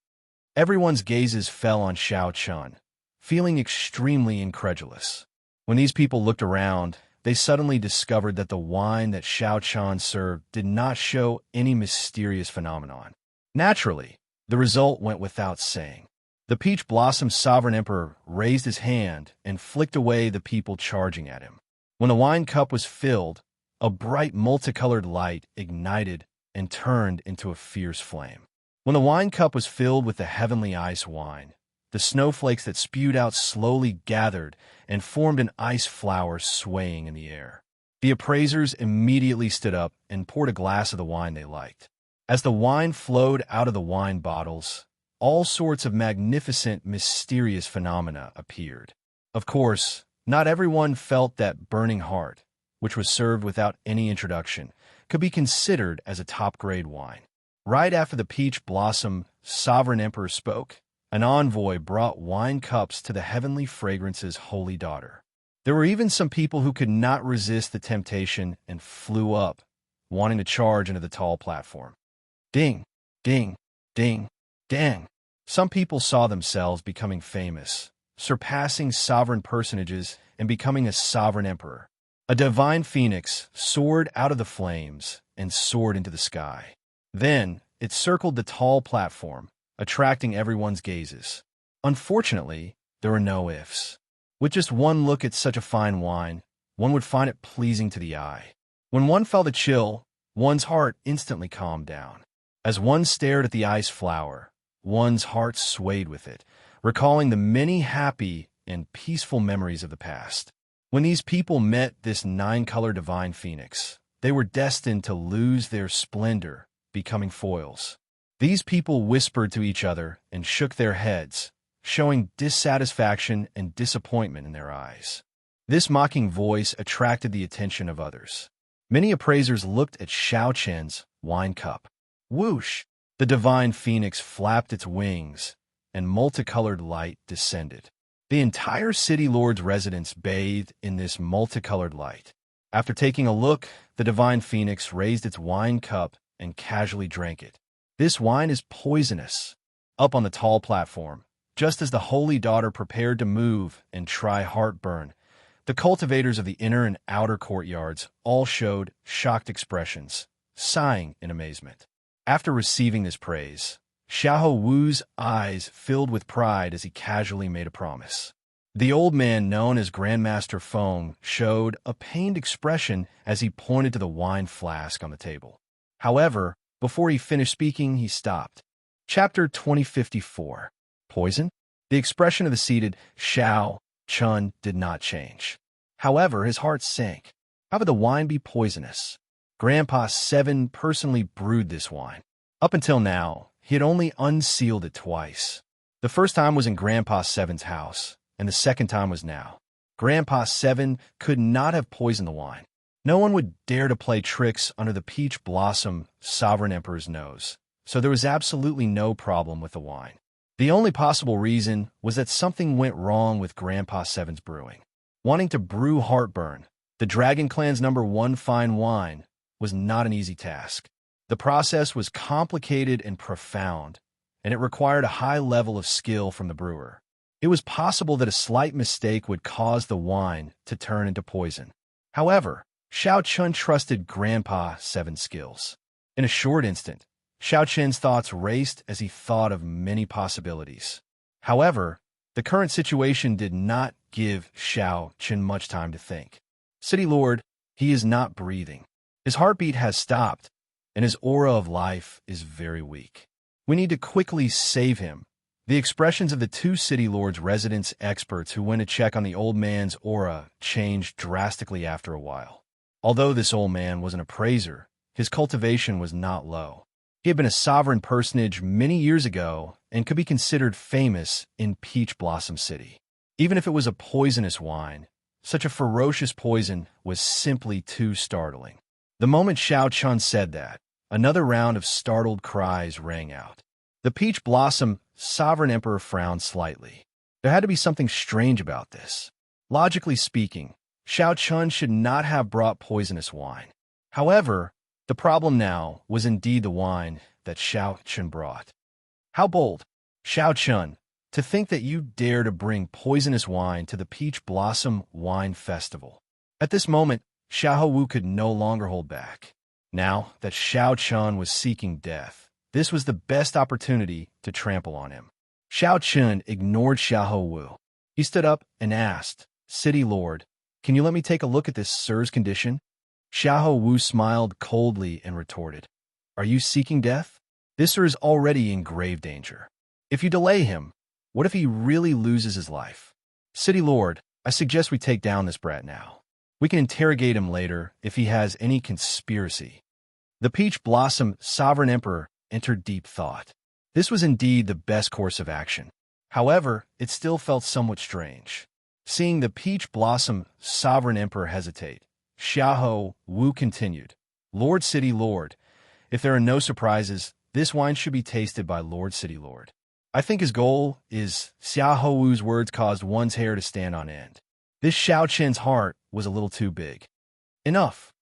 S1: Everyone's gazes fell on Xiao Chun, feeling extremely incredulous. When these people looked around, they suddenly discovered that the wine that Xiao Chun served did not show any mysterious phenomenon. Naturally, the result went without saying. The Peach Blossom Sovereign Emperor raised his hand and flicked away the people charging at him. When the wine cup was filled, a bright multicolored light ignited and turned into a fierce flame. When the wine cup was filled with the Heavenly Ice wine, the snowflakes that spewed out slowly gathered and formed an ice flower swaying in the air. The appraisers immediately stood up and poured a glass of the wine they liked. As the wine flowed out of the wine bottles, all sorts of magnificent, mysterious phenomena appeared. Of course, not everyone felt that burning heart, which was served without any introduction, could be considered as a top-grade wine. Right after the Peach Blossom Sovereign Emperor spoke, an envoy brought wine cups to the Heavenly Fragrance's holy daughter. There were even some people who could not resist the temptation and flew up, wanting to charge into the tall platform. Ding, ding, ding, dang. Some people saw themselves becoming famous, surpassing sovereign personages and becoming a sovereign emperor. A divine phoenix soared out of the flames and soared into the sky. Then it circled the tall platform, attracting everyone's gazes. Unfortunately, there were no ifs. With just one look at such a fine wine, one would find it pleasing to the eye. When one felt the chill, one's heart instantly calmed down. As one stared at the ice flower, one's heart swayed with it, recalling the many happy and peaceful memories of the past. When these people met this 9-color divine phoenix, they were destined to lose their splendor, becoming foils. These people whispered to each other and shook their heads, showing dissatisfaction and disappointment in their eyes. This mocking voice attracted the attention of others. Many appraisers looked at Xiao Chen's wine cup. Whoosh! The divine phoenix flapped its wings, and multicolored light descended. The entire city lord's residence bathed in this multicolored light. After taking a look, the divine phoenix raised its wine cup and casually drank it. This wine is poisonous. Up on the tall platform, just as the holy daughter prepared to move and try heartburn, the cultivators of the inner and outer courtyards all showed shocked expressions, sighing in amazement. After receiving this praise, Xiahou Wu's eyes filled with pride as he casually made a promise. The old man, known as Grandmaster Feng, showed a pained expression as he pointed to the wine flask on the table. However, before he finished speaking, he stopped. Chapter 2054. Poison? The expression of the seated Xiao Chun did not change. However, his heart sank. How could the wine be poisonous? Grandpa Seven personally brewed this wine. Up until now, he had only unsealed it twice. The first time was in Grandpa Seven's house, and the second time was now. Grandpa Seven could not have poisoned the wine. No one would dare to play tricks under the Peach Blossom Sovereign Emperor's nose, so there was absolutely no problem with the wine. The only possible reason was that something went wrong with Grandpa Seven's brewing. Wanting to brew heartburn, the Dragon Clan's #1 fine wine, was not an easy task. The process was complicated and profound, and it required a high level of skill from the brewer. It was possible that a slight mistake would cause the wine to turn into poison. However, Xiao Chun trusted Grandpa Seven's skills. In a short instant, Xiao Chun's thoughts raced as he thought of many possibilities. However, the current situation did not give Xiao Chun much time to think. City Lord, he is not breathing. His heartbeat has stopped, and his aura of life is very weak. We need to quickly save him. The expressions of the two City Lord's residence experts who went to check on the old man's aura changed drastically after a while. Although this old man was an appraiser, his cultivation was not low. He had been a sovereign personage many years ago and could be considered famous in Peach Blossom City. Even if it was a poisonous wine, such a ferocious poison was simply too startling. The moment Xiao Chun said that, another round of startled cries rang out. The Peach Blossom Sovereign Emperor frowned slightly. There had to be something strange about this. Logically speaking, Xiao Chun should not have brought poisonous wine. However, the problem now was indeed the wine that Xiao Chun brought. How bold, Xiao Chun, to think that you dare to bring poisonous wine to the Peach Blossom Wine Festival. At this moment, Xiahou Wu could no longer hold back. Now that Xiao Chun was seeking death, this was the best opportunity to trample on him. Xiao Chun ignored Xiahou Wu. He stood up and asked, "City Lord, can you let me take a look at this sir's condition?" Xiahou Wu smiled coldly and retorted, "Are you seeking death? This sir is already in grave danger. If you delay him, what if he really loses his life? City Lord, I suggest we take down this brat now. We can interrogate him later if he has any conspiracy." The Peach Blossom Sovereign Emperor entered deep thought. This was indeed the best course of action. However, it still felt somewhat strange. Seeing the Peach Blossom Sovereign Emperor hesitate, Xiahou Wu continued, "Lord City Lord, if there are no surprises, this wine should be tasted by Lord City Lord." I think his goal is Xiahou Wu's words caused one's hair to stand on end. This Xiao Chen's heart was a little too big. Enough.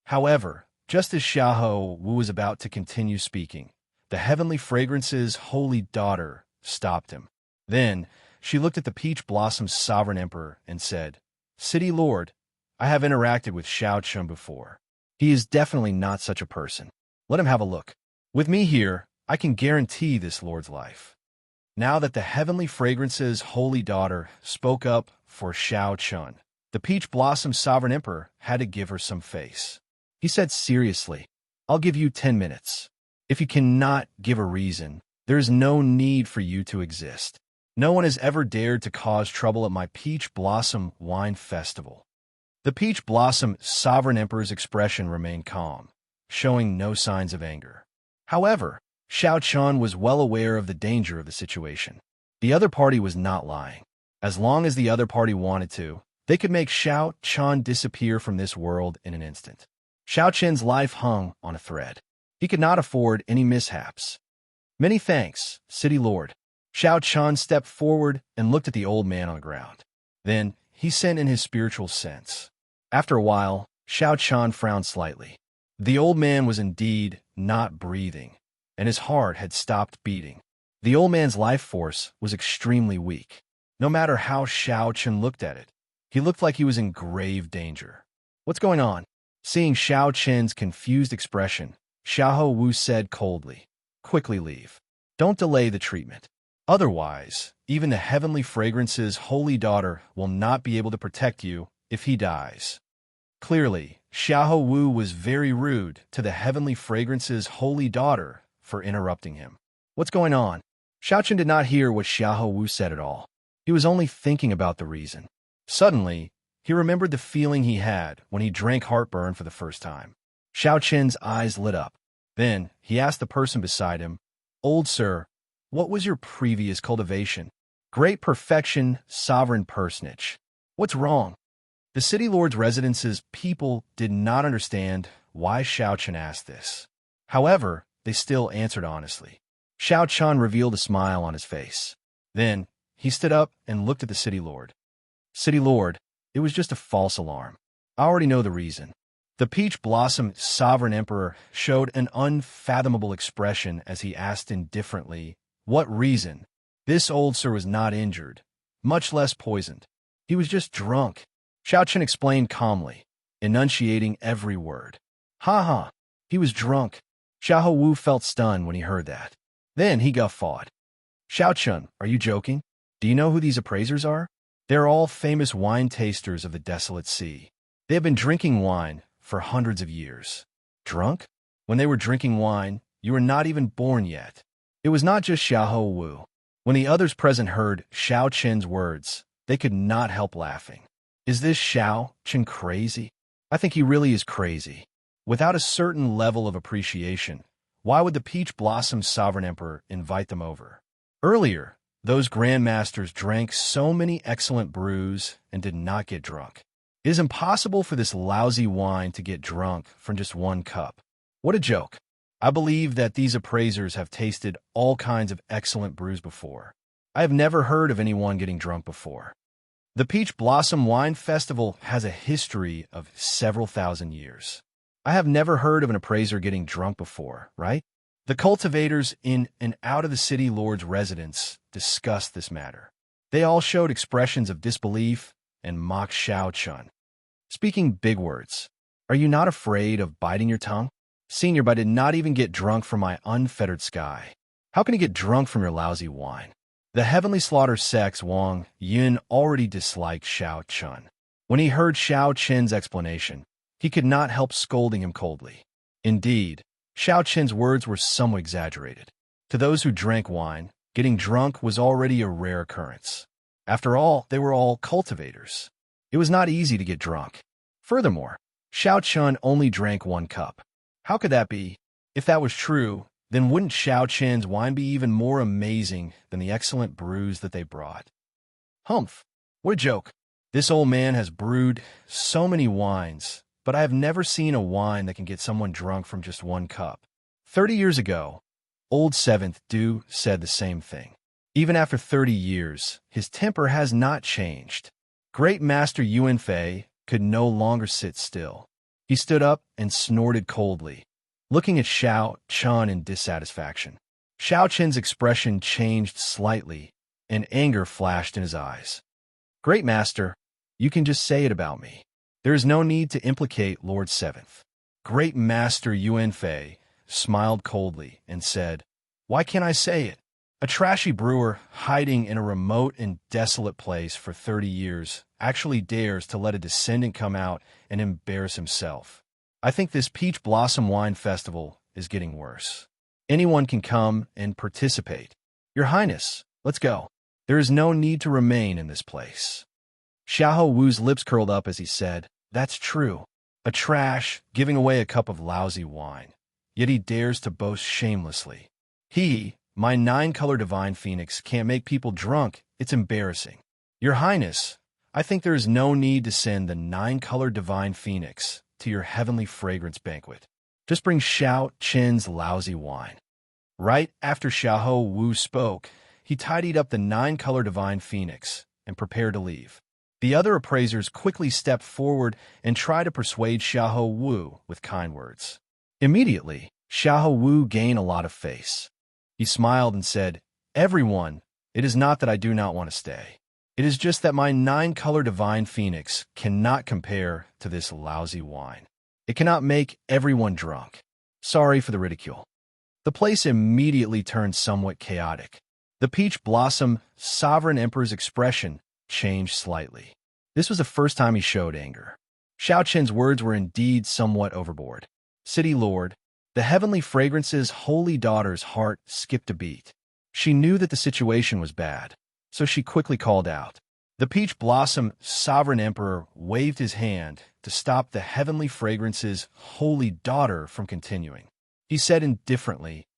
S1: However, just as Xiahou Wu was about to continue speaking, the Heavenly Fragrance's holy daughter stopped him. Then, she looked at the Peach Blossom's Sovereign Emperor and said, "City Lord, I have interacted with Xiao Chun before. He is definitely not such a person. Let him have a look. With me here, I can guarantee this Lord's life." Now that the Heavenly Fragrance's holy daughter spoke up for Xiao Chun, the Peach Blossom Sovereign Emperor had to give her some face. He said seriously, "I'll give you 10 minutes. If you cannot give a reason, there is no need for you to exist. No one has ever dared to cause trouble at my Peach Blossom Wine Festival." The Peach Blossom Sovereign Emperor's expression remained calm, showing no signs of anger. However, Xiao Chun was well aware of the danger of the situation. The other party was not lying. As long as the other party wanted to, they could make Xiao Chun disappear from this world in an instant. Xiao Chun's life hung on a thread. He could not afford any mishaps. "Many thanks, City Lord. Xiao Chun stepped forward and looked at the old man on the ground. Then he sent in his spiritual sense. After a while, Xiao Chun frowned slightly. The old man was indeed not breathing, and his heart had stopped beating. The old man's life force was extremely weak. No matter how Xiao Chun looked at it, he looked like he was in grave danger. What's going on? Seeing Xiao Chen's confused expression, Xiahou Wu said coldly, "Quickly leave. Don't delay the treatment. Otherwise, even the heavenly fragrance's holy daughter will not be able to protect you if he dies." Clearly, Xiahou Wu was very rude to the heavenly fragrance's holy daughter for interrupting him. What's going on? Xiao Chen did not hear what Xiahou Wu said at all. He was only thinking about the reason. Suddenly, he remembered the feeling he had when he drank heartburn for the first time. Xiao Chen's eyes lit up. Then, he asked the person beside him, "Old sir, what was your previous cultivation?" "Great perfection, sovereign personage." "What's wrong?" The city lord's residence's people did not understand why Xiao Chen asked this. However, they still answered honestly. Xiao Chen revealed a smile on his face. Then, he stood up and looked at the city lord. "City lord, it was just a false alarm. I already know the reason." The peach blossom sovereign emperor showed an unfathomable expression as he asked indifferently, "What reason?" This old sir was not injured, much less poisoned. He was just drunk. Xiao Chen explained calmly, enunciating every word. "Ha ha, he was drunk." Xiahou Wu felt stunned when he heard that. Then he guffawed. "Xiao Chen, are you joking? Do you know who these appraisers are? They're all famous wine tasters of the desolate sea. They have been drinking wine for hundreds of years." "Drunk? When they were drinking wine, you were not even born yet." It was not just Xiahou Wu. When the others present heard Xiao Chen's words, they could not help laughing. Is this Xiao Chen crazy? I think he really is crazy. Without a certain level of appreciation, why would the Peach Blossom Sovereign Emperor invite them over? Earlier, those grandmasters drank so many excellent brews and did not get drunk. It is impossible for this lousy wine to get drunk from just one cup. What a joke. I believe that these appraisers have tasted all kinds of excellent brews before. I have never heard of anyone getting drunk before. The Peach Blossom Wine Festival has a history of several thousand years. I have never heard of an appraiser getting drunk before, right? The cultivators in and out of the city lord's residence discussed this matter. They all showed expressions of disbelief and mocked Xiao Chun, speaking big words. "Are you not afraid of biting your tongue? Senior, but I did not even get drunk from my unfettered sky. How can you get drunk from your lousy wine?" The heavenly slaughter sex Wang Yun already disliked Xiao Chun. When he heard Xiao Chen's explanation, he could not help scolding him coldly. Indeed, Xiao Chen's words were somewhat exaggerated. To those who drank wine, getting drunk was already a rare occurrence. After all, they were all cultivators. It was not easy to get drunk. Furthermore, Xiao Chun only drank one cup. How could that be? If that was true, then wouldn't Xiao Chen's wine be even more amazing than the excellent brews that they brought? Humph! What a joke! This old man has brewed so many wines, but I have never seen a wine that can get someone drunk from just one cup. 30 years ago, Old Seventh Du said the same thing. Even after 30 years, his temper has not changed. Great Master Yuan Fei could no longer sit still. He stood up and snorted coldly, looking at Xiao Chun in dissatisfaction. Xiao Chen's expression changed slightly, and anger flashed in his eyes. "Great Master, you can just say it about me. There is no need to implicate Lord Seventh." Great Master Yuan Fei smiled coldly and said, "Why can't I say it? A trashy brewer hiding in a remote and desolate place for 30 years actually dares to let a descendant come out and embarrass himself. I think this Peach Blossom Wine Festival is getting worse. Anyone can come and participate. Your Highness, let's go. There is no need to remain in this place." Xiahou Wu's lips curled up as he said, "That's true. A trash giving away a cup of lousy wine. Yet he dares to boast shamelessly. He, my 9-color divine phoenix, can't make people drunk. It's embarrassing. Your Highness, I think there is no need to send the 9-color divine phoenix to your heavenly fragrance banquet. Just bring Xiao Chen's lousy wine." Right after Xiahou Wu spoke, he tidied up the 9-color divine phoenix and prepared to leave. The other appraisers quickly stepped forward and tried to persuade Xiahou Wu with kind words. Immediately, Xiahou Wu gained a lot of face. He smiled and said, "Everyone, it is not that I do not want to stay. It is just that my 9-color divine phoenix cannot compare to this lousy wine. It cannot make everyone drunk. Sorry for the ridicule." The place immediately turned somewhat chaotic. The Peach Blossom Sovereign Emperor's expression changed slightly. This was the first time he showed anger. Xiao Qin's words were indeed somewhat overboard. "City Lord," the heavenly fragrance's holy daughter's heart skipped a beat. She knew that the situation was bad, so she quickly called out. The Peach Blossom Sovereign Emperor waved his hand to stop the heavenly fragrance's holy daughter from continuing. He said indifferently,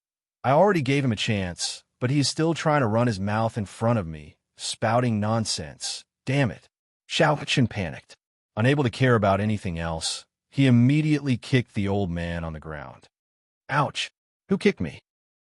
S1: "I already gave him a chance, but he is still trying to run his mouth in front of me, spouting nonsense. Damn it." Xiao Qin panicked. Unable to care about anything else, he immediately kicked the old man on the ground. "Ouch! Who kicked me?"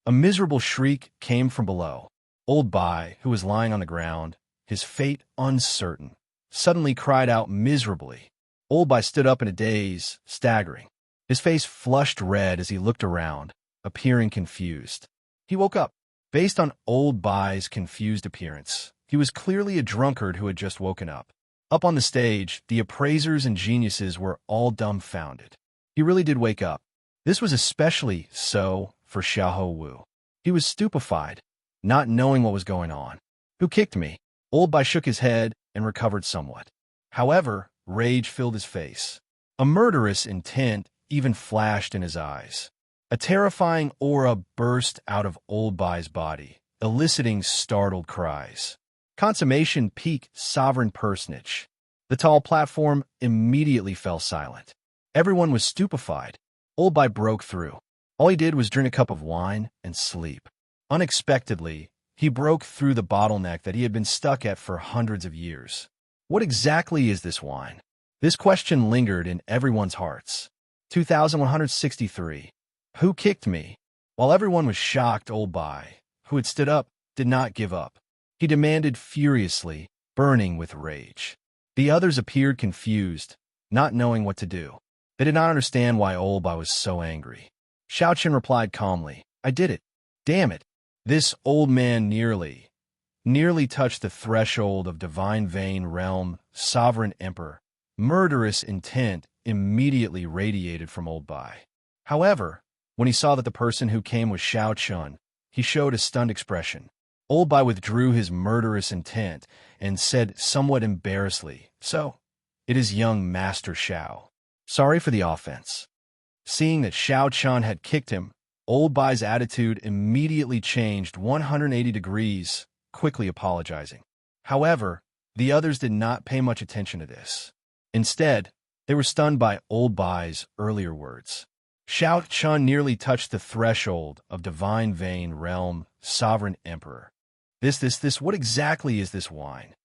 S1: A miserable shriek came from below. Old Bai, who was lying on the ground, his fate uncertain, suddenly cried out miserably. Old Bai stood up in a daze, staggering. His face flushed red as he looked around, appearing confused. He woke up. Based on Old Bai's confused appearance, he was clearly a drunkard who had just woken up. Up on the stage, the appraisers and geniuses were all dumbfounded. He really did wake up. This was especially so for Xiahou Wu. He was stupefied, not knowing what was going on. "Who kicked me?" Old Bai shook his head and recovered somewhat. However, rage filled his face. A murderous intent even flashed in his eyes. A terrifying aura burst out of Old Bai's body, eliciting startled cries. Consummation Peak Sovereign Personage. The tall platform immediately fell silent. Everyone was stupefied. Old Bai broke through. All he did was drink a cup of wine and sleep. Unexpectedly, he broke through the bottleneck that he had been stuck at for hundreds of years. What exactly is this wine? This question lingered in everyone's hearts. 2163. Who kicked me? While everyone was shocked, Old Bai, who had stood up, did not give up. He demanded furiously, burning with rage. The others appeared confused, not knowing what to do. They did not understand why Old Bai was so angry. Xiao Qin replied calmly, "I did it. Damn it." This old man nearly touched the threshold of divine vein realm, sovereign emperor. Murderous intent immediately radiated from Old Bai. However, when he saw that the person who came was Xiao Qin, he showed a stunned expression. Old Bai withdrew his murderous intent and said somewhat embarrassedly, "So, it is young Master Xiao. Sorry for the offense." Seeing that Xiao Qin had kicked him, Old Bai's attitude immediately changed 180 degrees, quickly apologizing. However, the others did not pay much attention to this. Instead, they were stunned by Old Bai's earlier words. Xiao Qin nearly touched the threshold of divine vein realm, sovereign emperor. What exactly is this wine?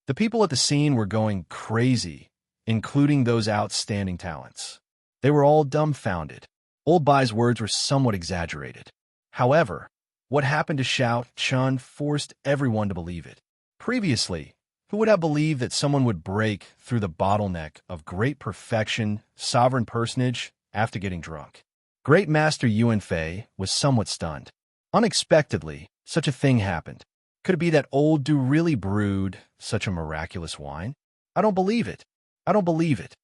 S1: The people at the scene were going crazy, including those outstanding talents. They were all dumbfounded. Old Bai's words were somewhat exaggerated. However, what happened to Xiao Qin forced everyone to believe it. Previously, who would have believed that someone would break through the bottleneck of great perfection, sovereign personage, after getting drunk? Great Master Yuan Fei was somewhat stunned. Unexpectedly, such a thing happened. Could it be that Old Du really brewed such a miraculous wine? I don't believe it. I don't believe it.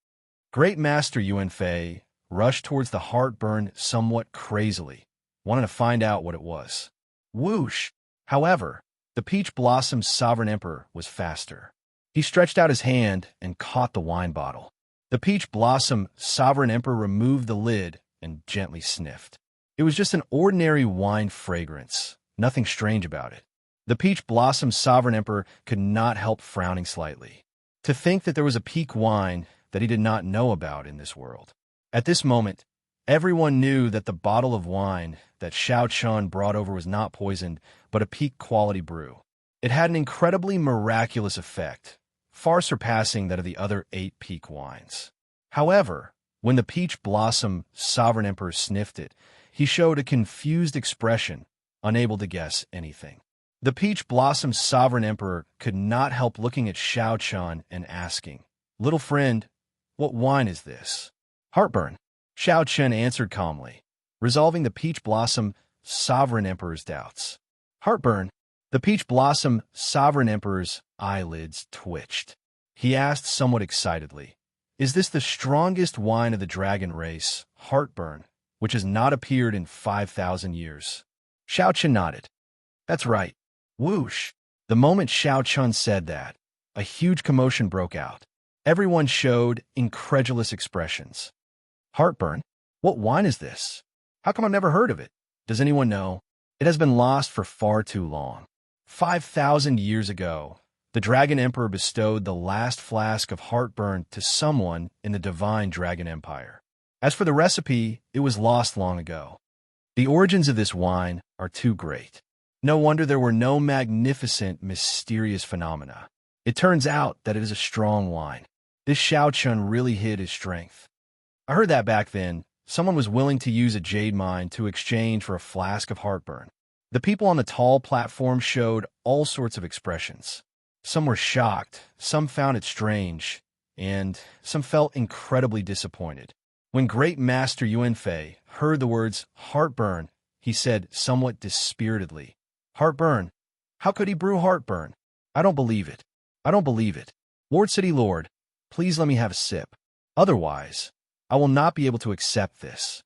S1: Great Master Yuan Fei rushed towards the heartburn somewhat crazily, wanting to find out what it was. Whoosh! However, the Peach Blossom's sovereign emperor was faster. He stretched out his hand and caught the wine bottle. The Peach Blossom sovereign emperor removed the lid and gently sniffed. It was just an ordinary wine fragrance, nothing strange about it. The Peach Blossom sovereign emperor could not help frowning slightly. To think that there was a peak wine that he did not know about in this world. At this moment, everyone knew that the bottle of wine that Xiao Qin brought over was not poisoned, but a peak quality brew. It had an incredibly miraculous effect, far surpassing that of the other 8 peak wines. However, when the Peach Blossom sovereign emperor sniffed it, he showed a confused expression, unable to guess anything. The Peach Blossom's sovereign emperor could not help looking at Xiao Chun and asking, "Little friend, what wine is this?" "Heartburn," Xiao Chun answered calmly, resolving the Peach Blossom sovereign emperor's doubts. "Heartburn?" The Peach Blossom sovereign emperor's eyelids twitched. He asked somewhat excitedly, "Is this the strongest wine of the dragon race, Heartburn, which has not appeared in 5,000 years?" Xiao Chun nodded. "That's right." Whoosh! The moment Xiao Chun said that, a huge commotion broke out. Everyone showed incredulous expressions. "Heartburn? What wine is this? How come I've never heard of it? Does anyone know? It has been lost for far too long. 5,000 years ago, the Dragon Emperor bestowed the last flask of Heartburn to someone in the Divine Dragon Empire. As for the recipe, it was lost long ago. The origins of this wine are too great. No wonder there were no magnificent, mysterious phenomena. It turns out that it is a strong wine. This Xiao Chun really hid his strength. I heard that back then, someone was willing to use a jade mine to exchange for a flask of Heartburn. The people on the tall platform showed all sorts of expressions. Some were shocked, some found it strange, and some felt incredibly disappointed. When Great Master Yuanfei heard the words Heartburn, he said somewhat dispiritedly, "Heartburn? How could he brew Heartburn? I don't believe it. I don't believe it. Lord City Lord, please let me have a sip. Otherwise, I will not be able to accept this."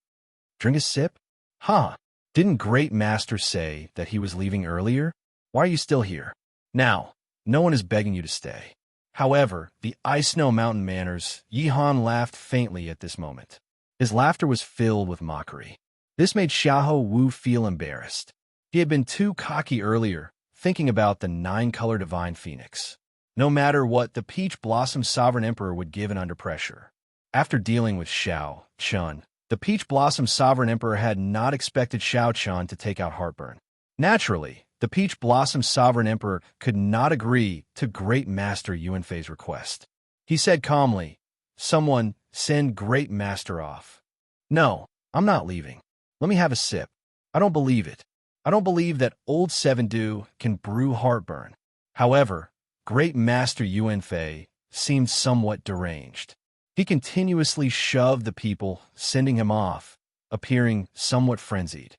S1: "Drink a sip? Huh? Didn't Great Master say that he was leaving earlier? Why are you still here? Now, no one is begging you to stay." However, the Ice Snow Mountain Manners, Yihan laughed faintly at this moment. His laughter was filled with mockery. This made Xiahou Wu feel embarrassed. He had been too cocky earlier, thinking about the 9-color Divine Phoenix. No matter what the Peach Blossom Sovereign Emperor would give in under pressure. After dealing with Xiao Chun, the Peach Blossom Sovereign Emperor had not expected Xiao Chun to take out Heartburn. Naturally, the Peach Blossom Sovereign Emperor could not agree to Great Master Yuanfei's request. He said calmly, "Someone send Great Master off." "No, I'm not leaving. Let me have a sip. I don't believe it. I don't believe that old Seven Dew can brew Heartburn." However, Great Master Yuanfei seemed somewhat deranged. He continuously shoved the people, sending him off, appearing somewhat frenzied.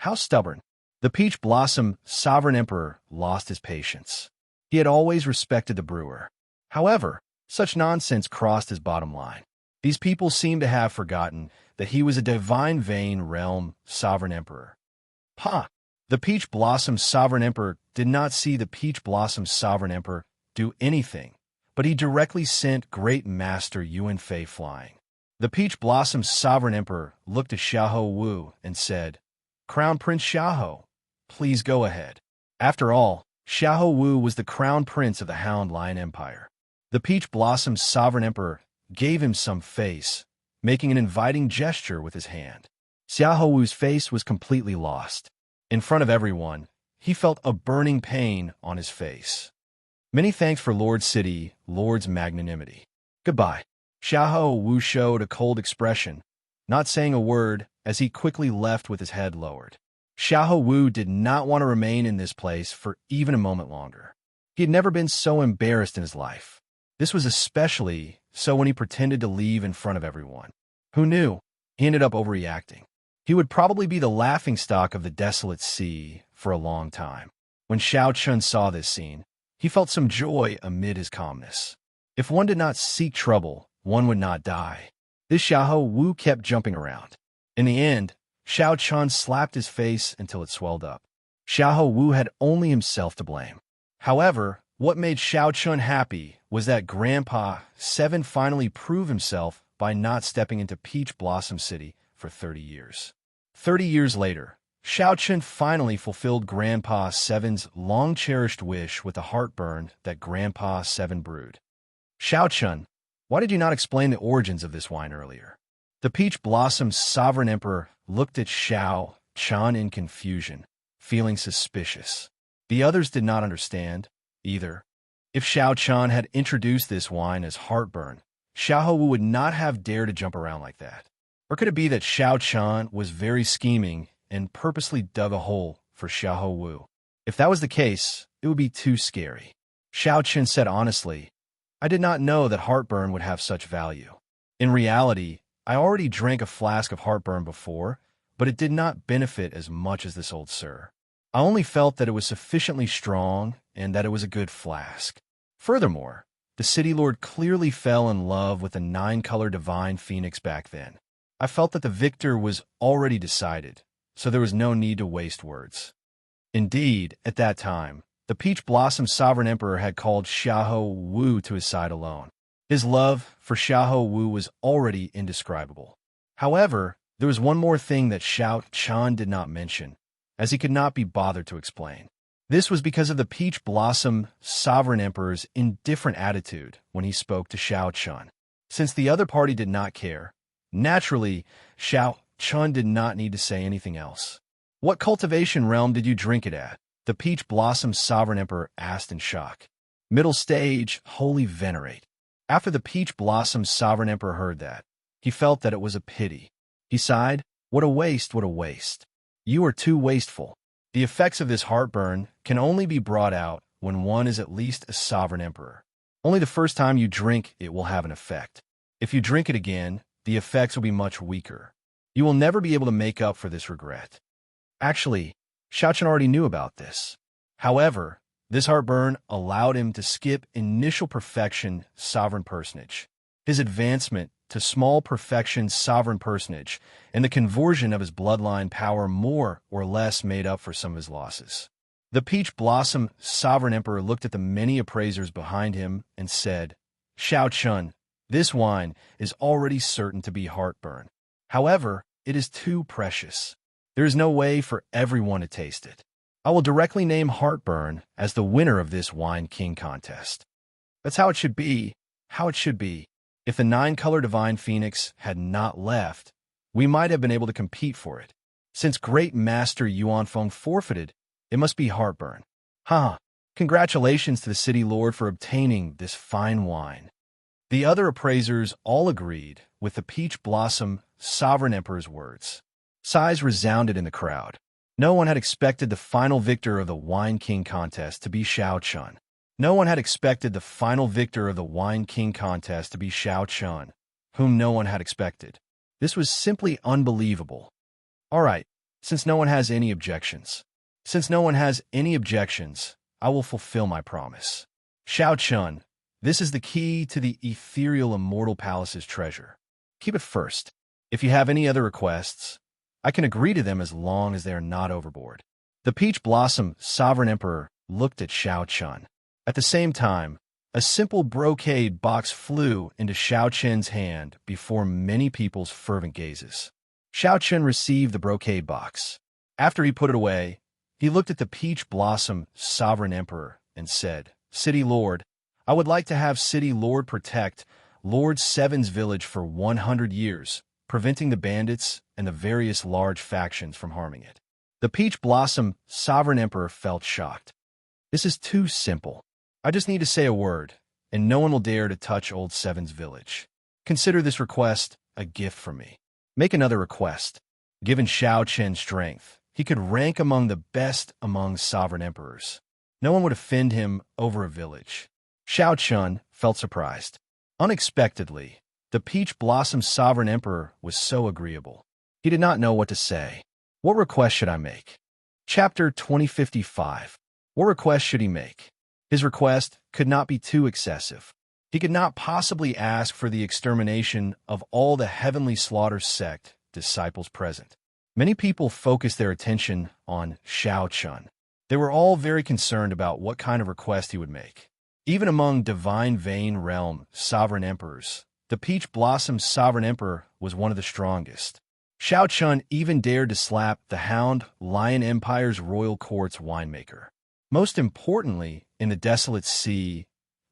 S1: How stubborn! The Peach Blossom Sovereign Emperor lost his patience. He had always respected the brewer. However, such nonsense crossed his bottom line. These people seemed to have forgotten that he was a Divine Vein Realm Sovereign Emperor. The Peach Blossom Sovereign Emperor did not see the Peach Blossom Sovereign Emperor do anything, but he directly sent Great Master Yuanfei flying. The Peach Blossom Sovereign Emperor looked at Xiahou Wu and said, "Crown Prince Xiahou, please go ahead." After all, Xiahou Wu was the Crown Prince of the Hound Lion Empire. The Peach Blossom Sovereign Emperor gave him some face, making an inviting gesture with his hand. Xiahou Wu's face was completely lost. In front of everyone, he felt a burning pain on his face. "Many thanks for Lord City, Lord's magnanimity. Goodbye." Xiahou Wu showed a cold expression, not saying a word as he quickly left with his head lowered. Xiahou Wu did not want to remain in this place for even a moment longer. He had never been so embarrassed in his life. This was especially so when he pretended to leave in front of everyone. Who knew? He ended up overreacting. He would probably be the laughingstock of the desolate sea for a long time. When Xiao Chun saw this scene, he felt some joy amid his calmness. If one did not seek trouble, one would not die. This Xiahou Wu kept jumping around. In the end, Xiao Chun slapped his face until it swelled up. Xiahou Wu had only himself to blame. However, what made Xiao Chun happy was that Grandpa 7 finally proved himself by not stepping into Peach Blossom City for 30 years. 30 years later, Xiao Chun finally fulfilled Grandpa 7's long-cherished wish with the heartburn that Grandpa 7 brewed. "Xiao Chun, why did you not explain the origins of this wine earlier?" The Peach Blossom's Sovereign Emperor looked at Xiao Chun in confusion, feeling suspicious. The others did not understand, either. If Xiao Chun had introduced this wine as heartburn, Xiahou Wu would not have dared to jump around like that. Or could it be that Xiao Chun was very scheming and purposely dug a hole for Xiahou Wu? If that was the case, it would be too scary. Xiao Chen said honestly, I did not know that heartburn would have such value. In reality, I already drank a flask of heartburn before, but it did not benefit as much as this old sir. I only felt that it was sufficiently strong and that it was a good flask. Furthermore, the city lord clearly fell in love with the 9-color divine phoenix back then. I felt that the victor was already decided, so there was no need to waste words. Indeed, at that time, the Peach Blossom Sovereign Emperor had called Xiahou Wu to his side alone. His love for Xiahou Wu was already indescribable. However, there was one more thing that Xiao Chan did not mention, as he could not be bothered to explain. This was because of the Peach Blossom Sovereign Emperor's indifferent attitude when he spoke to Xiao Chun. Since the other party did not care, naturally, Xiao Chun did not need to say anything else. What cultivation realm did you drink it at? The Peach Blossom Sovereign Emperor asked in shock. Middle stage, Holy Venerate. After the Peach Blossom Sovereign Emperor heard that, he felt that it was a pity. He sighed, what a waste, what a waste. You are too wasteful. The effects of this heartburn can only be brought out when one is at least a sovereign emperor. Only the first time you drink it will have an effect. If you drink it again, the effects will be much weaker. You will never be able to make up for this regret. Actually, Xiaochen already knew about this. However, this heartburn allowed him to skip initial perfection sovereign personage, his advancement to small perfection sovereign personage, and the conversion of his bloodline power more or less made up for some of his losses. The Peach Blossom Sovereign Emperor looked at the many appraisers behind him and said, Xiao Chun, this wine is already certain to be heartburn. However, it is too precious. There is no way for everyone to taste it. I will directly name heartburn as the winner of this Wine King contest. That's how it should be, how it should be. If the 9-color divine phoenix had not left, we might have been able to compete for it. Since Great Master Yuan Feng forfeited, it must be heartburn. Congratulations to the city lord for obtaining this fine wine. The other appraisers all agreed with the Peach Blossom Sovereign Emperor's words. Sighs resounded in the crowd. No one had expected the final victor of the Wine King contest to be Xiao Chun. No one had expected the final victor of the Wine King contest to be Xiao Chun, whom no one had expected. This was simply unbelievable. All right, since no one has any objections. I will fulfill my promise. Xiao Chun, this is the key to the ethereal Immortal Palace's treasure. Keep it first. If you have any other requests, I can agree to them as long as they are not overboard. The Peach Blossom Sovereign Emperor looked at Xiao Chun. At the same time, a simple brocade box flew into Xiao Chen's hand before many people's fervent gazes. Xiao Chen received the brocade box. After he put it away, he looked at the Peach Blossom Sovereign Emperor and said, City Lord, I would like to have City Lord protect Lord Seven's village for 100 years, preventing the bandits and the various large factions from harming it. The Peach Blossom Sovereign Emperor felt shocked. This is too simple. I just need to say a word, and no one will dare to touch Old Seven's village. Consider this request a gift from me. Make another request. Given Xiao Chen's strength, he could rank among the best among sovereign emperors. No one would offend him over a village. Xiao Chun felt surprised. Unexpectedly, the Peach Blossom Sovereign Emperor was so agreeable. He did not know what to say. What request should I make? Chapter 2055. What request should he make? His request could not be too excessive. He could not possibly ask for the extermination of all the Heavenly Slaughter sect disciples present. Many people focused their attention on Xiao Chun. They were all very concerned about what kind of request he would make. Even among Divine Vein Realm sovereign emperors, the Peach Blossom Sovereign Emperor was one of the strongest. Xiao Chun even dared to slap the Hound Lion Empire's royal court's winemaker. Most importantly, in the Desolate Sea,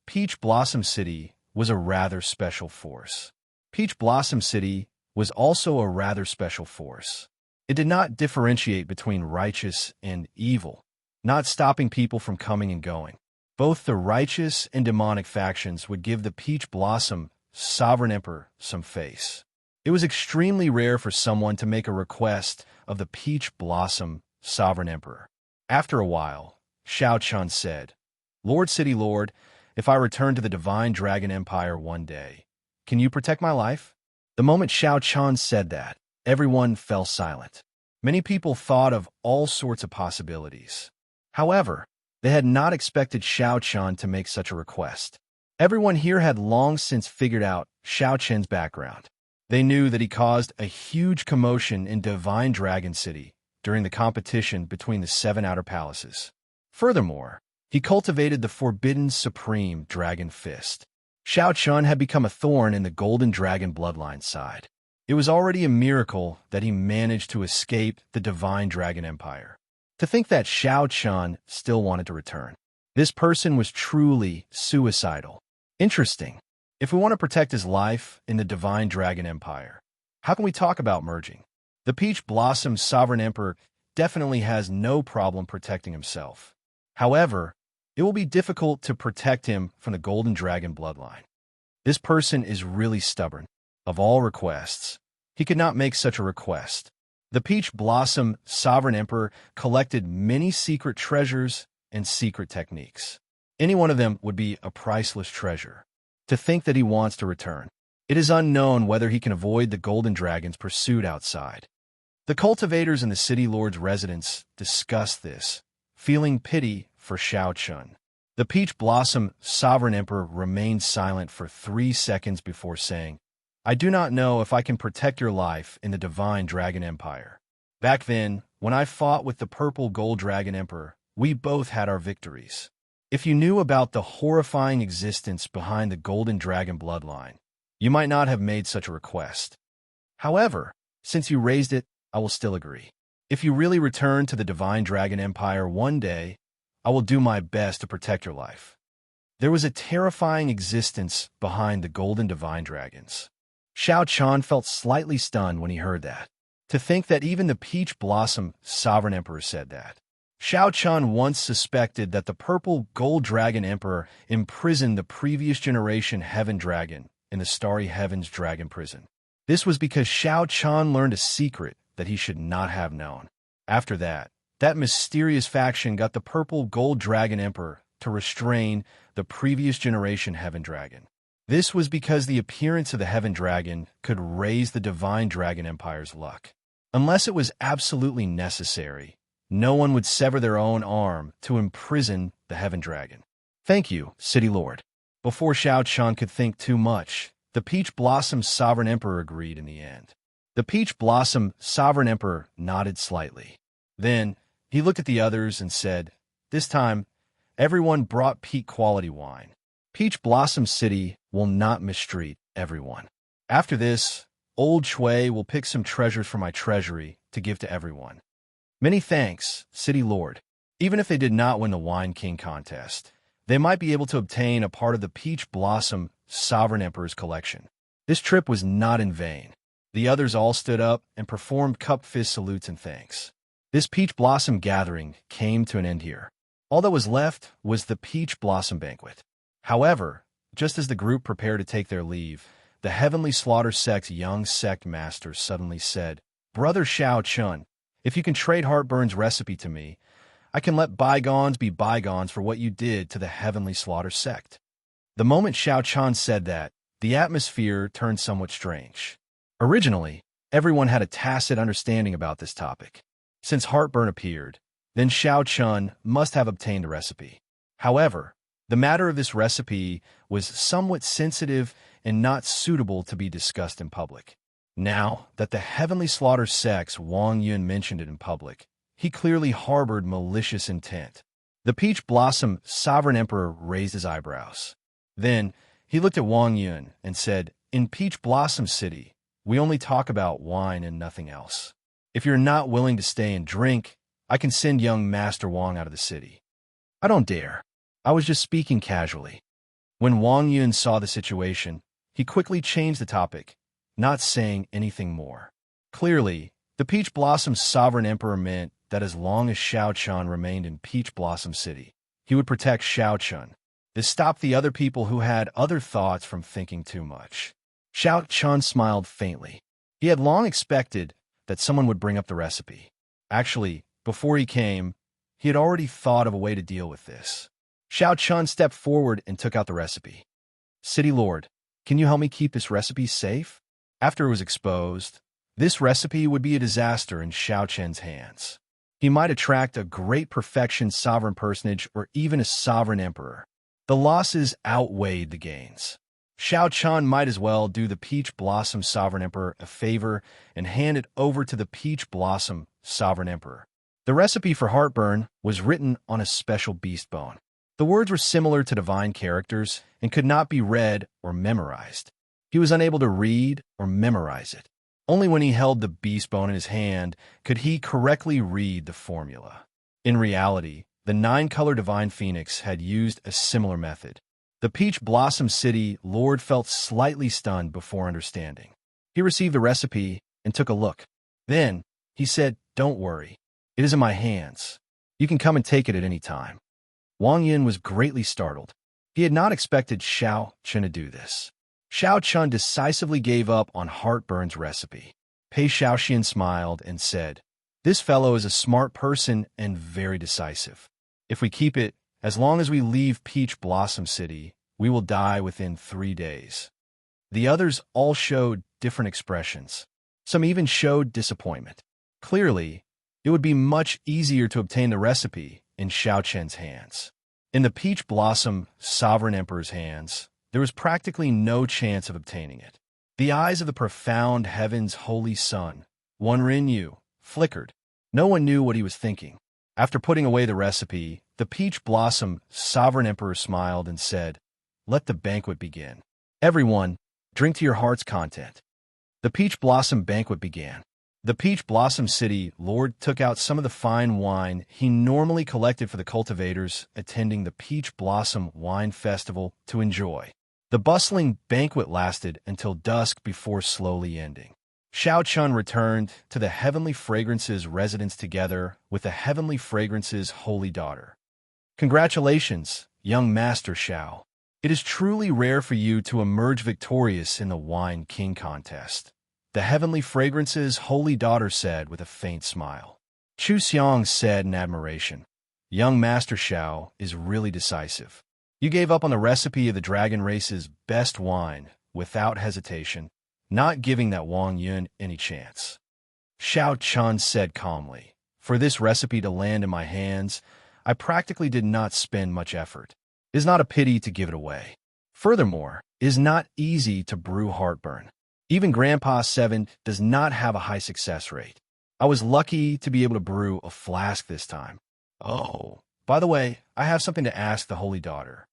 S1: Peach Blossom City was a rather special force. Peach Blossom City was also a rather special force. It did not differentiate between righteous and evil, not stopping people from coming and going. Both the righteous and demonic factions would give the Peach Blossom Sovereign Emperor some face. It was extremely rare for someone to make a request of the Peach Blossom Sovereign Emperor. After a while, Shao Chun said, Lord City Lord, if I return to the Divine Dragon Empire one day, can you protect my life? The moment Shao Chun said that, everyone fell silent. Many people thought of all sorts of possibilities. However, they had not expected Shao Chun to make such a request. Everyone here had long since figured out Shao Chun's background. They knew that he caused a huge commotion in Divine Dragon City during the competition between the 7 outer palaces. Furthermore, he cultivated the forbidden supreme dragon fist. Shao Chun had become a thorn in the golden dragon bloodline side. It was already a miracle that he managed to escape the Divine Dragon Empire. To think that Shao Chun still wanted to return. This person was truly suicidal. Interesting. If we want to protect his life in the Divine Dragon Empire, how can we talk about merging? The Peach Blossom Sovereign Emperor definitely has no problem protecting himself. However, it will be difficult to protect him from the Golden Dragon bloodline. This person is really stubborn. Of all requests, he could not make such a request. The Peach Blossom Sovereign Emperor collected many secret treasures and secret techniques. Any one of them would be a priceless treasure. To think that he wants to return. It is unknown whether he can avoid the Golden Dragon's pursuit outside. The cultivators in the City Lord's residence discussed this, feeling pity for Shao Chun. The Peach Blossom Sovereign Emperor remained silent for 3 seconds before saying, I do not know if I can protect your life in the Divine Dragon Empire. Back then, when I fought with the Purple Gold Dragon Emperor, we both had our victories. If you knew about the horrifying existence behind the Golden Dragon bloodline, you might not have made such a request. However, since you raised it, I will still agree. If you really return to the Divine Dragon Empire one day, I will do my best to protect your life. There was a terrifying existence behind the Golden Divine Dragons. Shao Chun felt slightly stunned when he heard that. To think that even the Peach Blossom Sovereign Emperor said that. Shao Chun once suspected that the Purple Gold Dragon Emperor imprisoned the previous generation Heaven Dragon in the Starry Heavens Dragon Prison. This was because Shao Chun learned a secret that he should not have known. After that, that mysterious faction got the Purple Gold Dragon Emperor to restrain the previous generation Heaven Dragon. This was because the appearance of the Heaven Dragon could raise the Divine Dragon Empire's luck. Unless it was absolutely necessary, no one would sever their own arm to imprison the Heaven Dragon. Thank you, City Lord. Before Shao Chun could think too much, the Peach Blossom Sovereign Emperor agreed in the end. The Peach Blossom Sovereign Emperor nodded slightly. Then, he looked at the others and said, This time, everyone brought peak quality wine. Peach Blossom City will not mistreat everyone. After this, Old Shui will pick some treasures from my treasury to give to everyone. Many thanks, City Lord. Even if they did not win the Wine King contest, they might be able to obtain a part of the Peach Blossom Sovereign Emperor's collection. This trip was not in vain. The others all stood up and performed cup fist salutes and thanks. This Peach Blossom gathering came to an end here. All that was left was the Peach Blossom banquet. However, just as the group prepared to take their leave, the Heavenly Slaughter Sect's young sect master suddenly said, Brother Shao Chun, if you can trade Heartburn's recipe to me, I can let bygones be bygones for what you did to the Heavenly Slaughter Sect. The moment Shao Chun said that, the atmosphere turned somewhat strange. Originally, everyone had a tacit understanding about this topic. Since Heartburn appeared, then Shao Chun must have obtained the recipe. However, the matter of this recipe was somewhat sensitive and not suitable to be discussed in public. Now that the Heavenly Slaughter Sect's Wang Yun mentioned it in public, he clearly harbored malicious intent. The Peach Blossom Sovereign Emperor raised his eyebrows. Then, he looked at Wang Yun and said, In Peach Blossom City, we only talk about wine and nothing else. If you're not willing to stay and drink, I can send young Master Wang out of the city. I don't dare. I was just speaking casually. When Wang Yun saw the situation, he quickly changed the topic, not saying anything more. Clearly, the Peach Blossom Sovereign Emperor meant that as long as Shao Chun remained in Peach Blossom City, he would protect Shao Chun. This stopped the other people who had other thoughts from thinking too much. Shao Chun smiled faintly. He had long expected that someone would bring up the recipe. Actually, before he came, he had already thought of a way to deal with this. Xiao Chun stepped forward and took out the recipe. City Lord, can you help me keep this recipe safe? After it was exposed, this recipe would be a disaster in Xiao Chen's hands. He might attract a great perfection sovereign personage or even a sovereign emperor. The losses outweighed the gains. Xiao Chun might as well do the Peach Blossom Sovereign Emperor a favor and hand it over to the Peach Blossom Sovereign Emperor. The recipe for heartburn was written on a special beast bone. The words were similar to divine characters and could not be read or memorized. He was unable to read or memorize it. Only when he held the beast bone in his hand could he correctly read the formula. In reality, the 9-color divine phoenix had used a similar method. The Peach Blossom City Lord felt slightly stunned before understanding. He received the recipe and took a look. Then, he said, "Don't worry. It is in my hands. You can come and take it at any time." Wang Yin was greatly startled. He had not expected Xiao Chun to do this. Xiao Chun decisively gave up on Heartburn's recipe. Pei Xiaoxian smiled and said, "This fellow is a smart person and very decisive. If we keep it, as long as we leave Peach Blossom City, we will die within 3 days." The others all showed different expressions. Some even showed disappointment. Clearly, it would be much easier to obtain the recipe in Xiao Chen's hands. In the Peach Blossom Sovereign Emperor's hands, there was practically no chance of obtaining it. The eyes of the profound heaven's holy sun, Wan Rinyu, flickered. No one knew what he was thinking. After putting away the recipe, the Peach Blossom Sovereign Emperor smiled and said, "Let the banquet begin. Everyone, drink to your heart's content." The Peach Blossom banquet began. The Peach Blossom City Lord took out some of the fine wine he normally collected for the cultivators attending the Peach Blossom Wine Festival to enjoy. The bustling banquet lasted until dusk before slowly ending. Xiao Chun returned to the Heavenly Fragrance's residence together with the Heavenly Fragrance's holy daughter. "Congratulations, young Master Xiao. It is truly rare for you to emerge victorious in the Wine King contest," the Heavenly Fragrance's holy daughter said with a faint smile. Chu Xiang said in admiration, "Young Master Xiao is really decisive. You gave up on the recipe of the dragon race's best wine without hesitation, not giving that Wang Yun any chance." Xiao Chun said calmly, "For this recipe to land in my hands, I practically did not spend much effort. It is not a pity to give it away. Furthermore, it is not easy to brew heartburn. Even Grandpa 7 does not have a high success rate. I was lucky to be able to brew a flask this time. Oh, by the way, I have something to ask the Holy Daughter."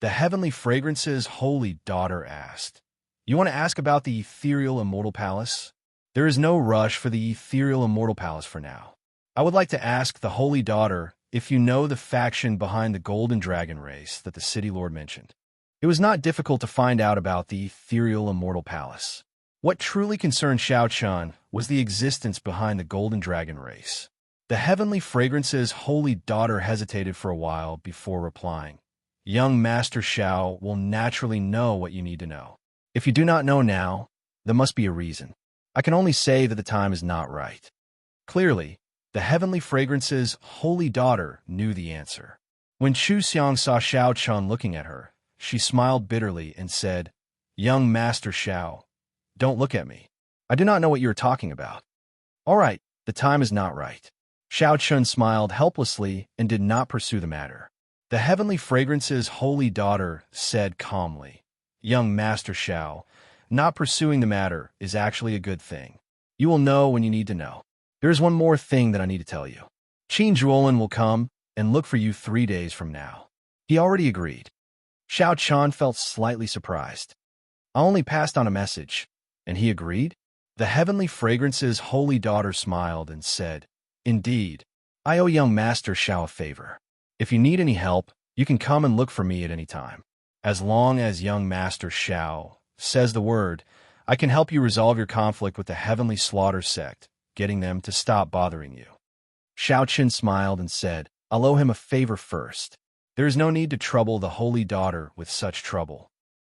S1: The Heavenly Fragrance's holy daughter asked, "You want to ask about the ethereal Immortal Palace?" "There is no rush for the ethereal Immortal Palace for now. I would like to ask the Holy Daughter if you know the faction behind the Golden Dragon race that the City Lord mentioned." It was not difficult to find out about the ethereal Immortal Palace. What truly concerned Xiao Chun was the existence behind the Golden Dragon race. The Heavenly Fragrance's holy daughter hesitated for a while before replying, "Young Master Xiao will naturally know what you need to know. If you do not know now, there must be a reason. I can only say that the time is not right." Clearly, the Heavenly Fragrance's holy daughter knew the answer. When Chu Xiang saw Xiao Chun looking at her, she smiled bitterly and said, "Young Master Xiao, don't look at me. I do not know what you are talking about." "All right, the time is not right." Xiao Chun smiled helplessly and did not pursue the matter. The Heavenly Fragrance's holy daughter said calmly, "Young Master Xiao, not pursuing the matter is actually a good thing. You will know when you need to know. There is one more thing that I need to tell you. Qin Zhuolin will come and look for you 3 days from now." He already agreed. Xiao Chun felt slightly surprised. "I only passed on a message, and he agreed?" The Heavenly Fragrance's holy daughter smiled and said, "Indeed, I owe young Master Xiao a favor. If you need any help, you can come and look for me at any time. As long as young Master Xiao says the word, I can help you resolve your conflict with the Heavenly Slaughter sect, getting them to stop bothering you." Xiao Chun smiled and said, "I'll owe him a favor first. There is no need to trouble the holy daughter with such trouble."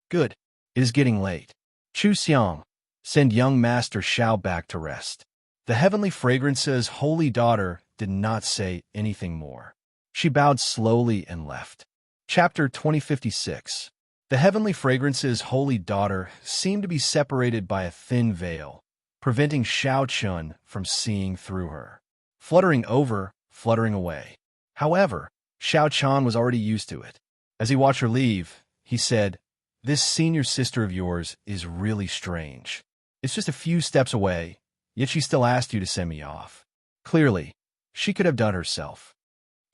S1: "Good. It is getting late. Chu Xiang, send young Master Xiao back to rest." The Heavenly Fragrance's holy daughter did not say anything more. She bowed slowly and left. Chapter 2056. The heavenly fragrance's holy daughter seemed to be separated by a thin veil, preventing Xiao Chun from seeing through her. Fluttering over, fluttering away. However, Xiao Chun was already used to it. As he watched her leave, he said, "This senior sister of yours is really strange. It's just a few steps away, yet she still asked you to send me off. Clearly, she could have done herself."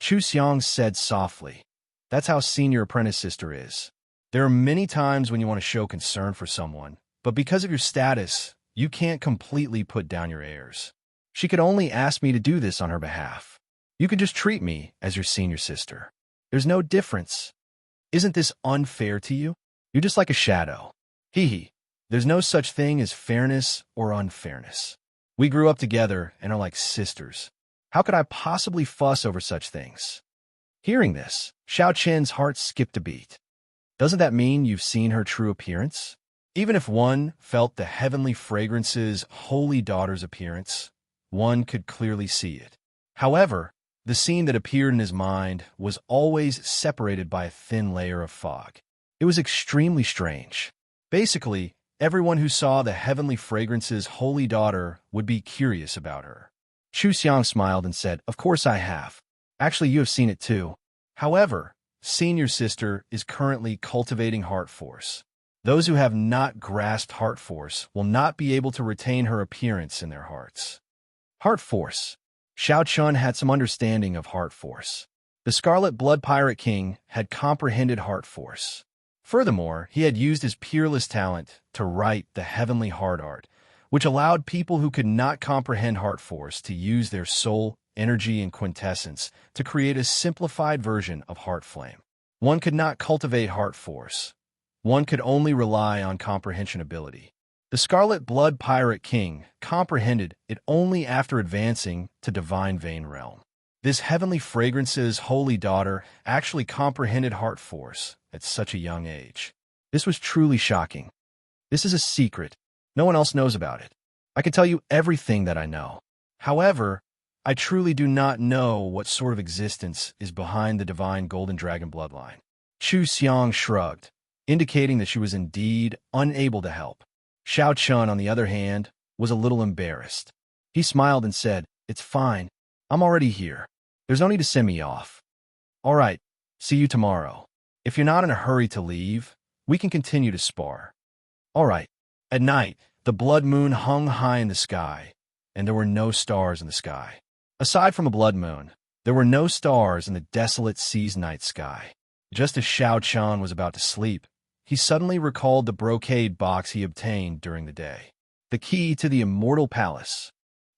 S1: Chu Xiang said softly, "That's how senior apprentice sister is. There are many times when you want to show concern for someone, but because of your status, you can't completely put down your airs. She could only ask me to do this on her behalf. You can just treat me as your senior sister. There's no difference. Isn't this unfair to you? You're just like a shadow. Hee hee. There's no such thing as fairness or unfairness. We grew up together and are like sisters. How could I possibly fuss over such things?" Hearing this, Xiao Chen's heart skipped a beat. Doesn't that mean you've seen her true appearance? Even if one felt the heavenly fragrance's holy daughter's appearance, one could clearly see it. However, the scene that appeared in his mind was always separated by a thin layer of fog. It was extremely strange. Basically, everyone who saw the heavenly fragrance's holy daughter would be curious about her. Chu Xiang smiled and said, "Of course I have. Actually, you have seen it too. However, senior sister is currently cultivating heart force. Those who have not grasped heart force will not be able to retain her appearance in their hearts." Heart force. Xiao Chun had some understanding of heart force. The Scarlet Blood Pirate King had comprehended heart force. Furthermore, he had used his peerless talent to write the heavenly heart art, which allowed people who could not comprehend heart force to use their soul, energy, and quintessence to create a simplified version of heart flame. One could not cultivate heart force. One could only rely on comprehension ability. The Scarlet Blood Pirate King comprehended it only after advancing to Divine Vein Realm. This heavenly fragrance's holy daughter actually comprehended heart force at such a young age. This was truly shocking. This is a secret. No one else knows about it. I can tell you everything that I know. However, I truly do not know what sort of existence is behind the divine Golden Dragon bloodline. Chu Xiang shrugged, indicating that she was indeed unable to help. Xiao Chun, on the other hand, was a little embarrassed. He smiled and said, "It's fine. I'm already here. There's no need to send me off. All right, see you tomorrow. If you're not in a hurry to leave, we can continue to spar." All right. At night, the blood moon hung high in the sky, and there were no stars in the sky. Aside from a blood moon, there were no stars in the desolate sea's night sky. Just as Xiao Chun was about to sleep, he suddenly recalled the brocade box he obtained during the day. The key to the Immortal Palace.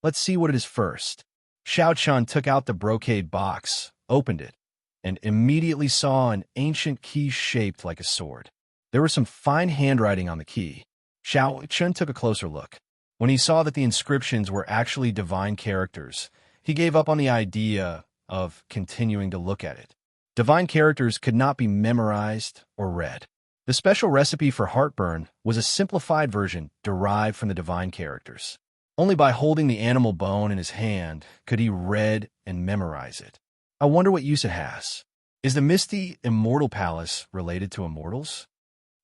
S1: Let's see what it is first. Xiao Chun took out the brocade box, opened it, and immediately saw an ancient key shaped like a sword. There was some fine handwriting on the key. Xiao Chun took a closer look. When he saw that the inscriptions were actually divine characters, he gave up on the idea of continuing to look at it. Divine characters could not be memorized or read. The special recipe for heartburn was a simplified version derived from the divine characters. Only by holding the animal bone in his hand could he read and memorize it. I wonder what use it has. Is the misty Immortal Palace related to immortals?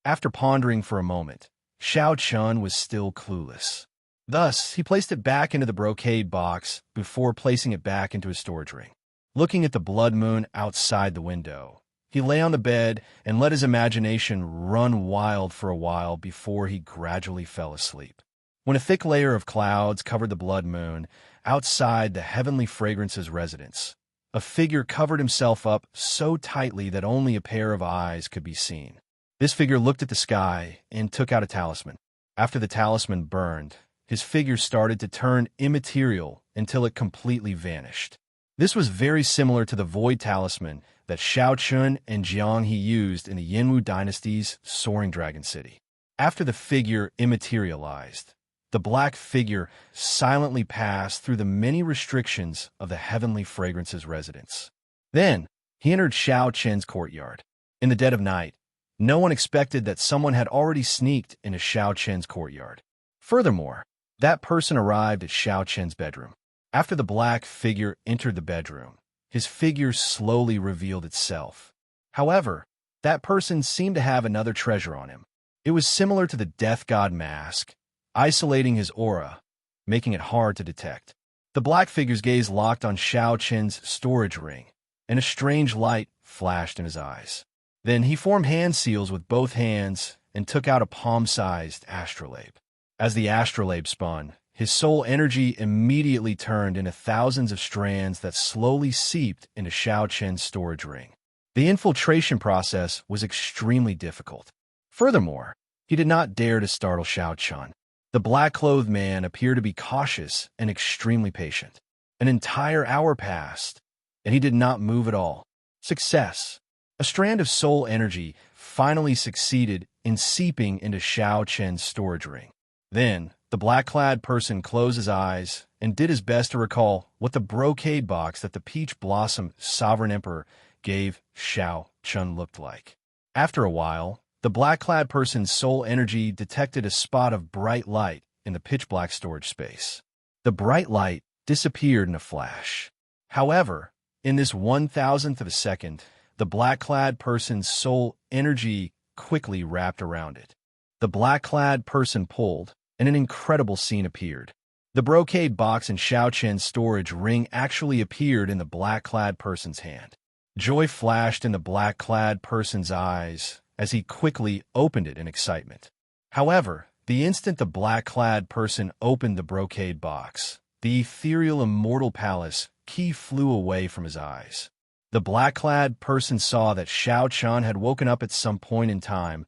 S1: After pondering for a moment, Xiao Chun was still clueless. Thus, he placed it back into the brocade box before placing it back into his storage ring. Looking at the blood moon outside the window, he lay on the bed and let his imagination run wild for a while before he gradually fell asleep. When a thick layer of clouds covered the blood moon outside the heavenly fragrance's residence, a figure covered himself up so tightly that only a pair of eyes could be seen. This figure looked at the sky and took out a talisman. After the talisman burned, his figure started to turn immaterial until it completely vanished. This was very similar to the Void Talisman that Xiao Chun and Jiang He used in the Yinwu Dynasty's Soaring Dragon City. After the figure immaterialized, the black figure silently passed through the many restrictions of the Heavenly Fragrance's residence. Then, he entered Xiao Chen's courtyard. In the dead of night, no one expected that someone had already sneaked into Xiao Chen's courtyard. Furthermore, that person arrived at Xiao Chen's bedroom. After the black figure entered the bedroom, his figure slowly revealed itself. However, that person seemed to have another treasure on him. It was similar to the death god mask, isolating his aura, making it hard to detect. The black figure's gaze locked on Xiao Chen's storage ring, and a strange light flashed in his eyes. Then he formed hand seals with both hands and took out a palm-sized astrolabe. As the astrolabe spun, his soul energy immediately turned into thousands of strands that slowly seeped into Xiao Chen's storage ring. The infiltration process was extremely difficult. Furthermore, he did not dare to startle Xiao Chen. The black-clothed man appeared to be cautious and extremely patient. An entire hour passed, and he did not move at all. Success! A strand of soul energy finally succeeded in seeping into Xiao Chen's storage ring. Then, the black-clad person closed his eyes and did his best to recall what the brocade box that the Peach Blossom Sovereign Emperor gave Xiao Chen looked like. After a while, the black-clad person's soul energy detected a spot of bright light in the pitch-black storage space. The bright light disappeared in a flash. However, in this 1,000th of a second, the black-clad person's soul energy quickly wrapped around it. The black-clad person pulled, and an incredible scene appeared. The brocade box in Xiao Chen's storage ring actually appeared in the black-clad person's hand. Joy flashed in the black-clad person's eyes as he quickly opened it in excitement. However, the instant the black-clad person opened the brocade box, the ethereal Immortal Palace key flew away from his eyes. The black-clad person saw that Xiao Chen had woken up at some point in time,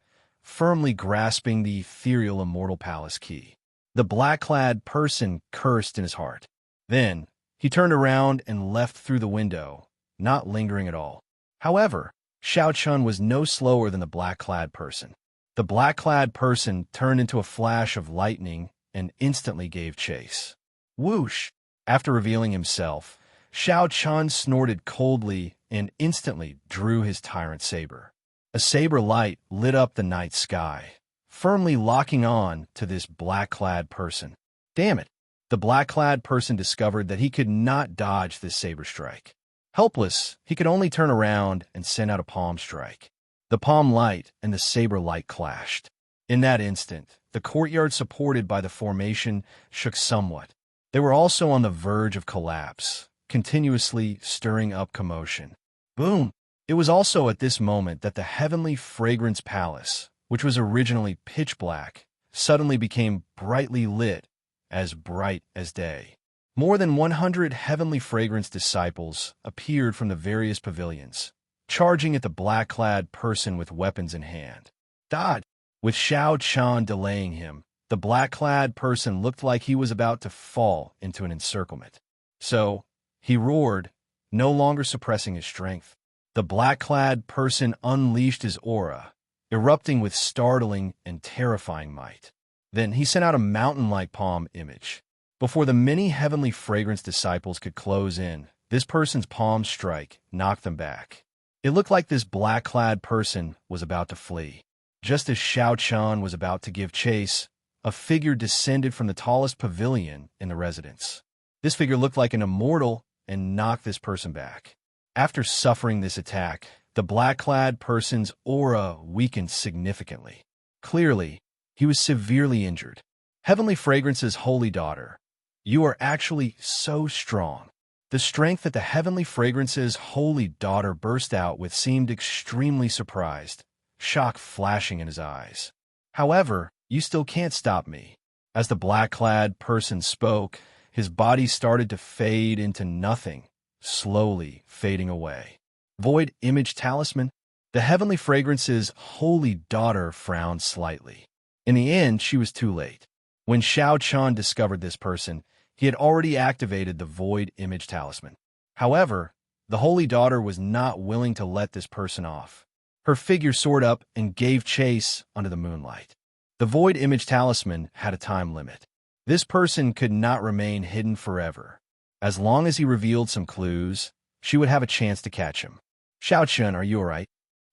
S1: firmly grasping the ethereal Immortal Palace key. The black-clad person cursed in his heart. Then, he turned around and left through the window, not lingering at all. However, Xiao Chen was no slower than the black-clad person. The black-clad person turned into a flash of lightning and instantly gave chase. Whoosh! After revealing himself, Xiao Chen snorted coldly and instantly drew his tyrant saber. A saber light lit up the night sky, firmly locking on to this black-clad person. Damn it! The black-clad person discovered that he could not dodge this saber strike. Helpless, he could only turn around and send out a palm strike. The palm light and the saber light clashed. In that instant, the courtyard supported by the formation shook somewhat. They were also on the verge of collapse, continuously stirring up commotion. Boom! It was also at this moment that the Heavenly Fragrance Palace, which was originally pitch black, suddenly became brightly lit, as bright as day. More than 100 Heavenly Fragrance disciples appeared from the various pavilions, charging at the black-clad person with weapons in hand. Dodge! With Xiao Chen delaying him, the black-clad person looked like he was about to fall into an encirclement. So, he roared, no longer suppressing his strength. The black-clad person unleashed his aura, erupting with startling and terrifying might. Then he sent out a mountain-like palm image. Before the many Heavenly Fragrance disciples could close in, this person's palm strike knocked them back. It looked like this black-clad person was about to flee. Just as Xiao Chen was about to give chase, a figure descended from the tallest pavilion in the residence. This figure looked like an immortal and knocked this person back. After suffering this attack, the black-clad person's aura weakened significantly. Clearly, he was severely injured. Heavenly Fragrance's holy daughter, you are actually so strong. The strength that the Heavenly Fragrance's holy daughter burst out with seemed extremely surprised, shock flashing in his eyes. However, you still can't stop me. As the black-clad person spoke, his body started to fade into nothing, slowly fading away. Void Image Talisman? The Heavenly Fragrance's holy daughter frowned slightly. In the end, she was too late. When Xiao Chen discovered this person, he had already activated the Void Image Talisman. However, the holy daughter was not willing to let this person off. Her figure soared up and gave chase under the moonlight. The Void Image Talisman had a time limit. This person could not remain hidden forever. As long as he revealed some clues, she would have a chance to catch him. Xiao Chen, are you all right?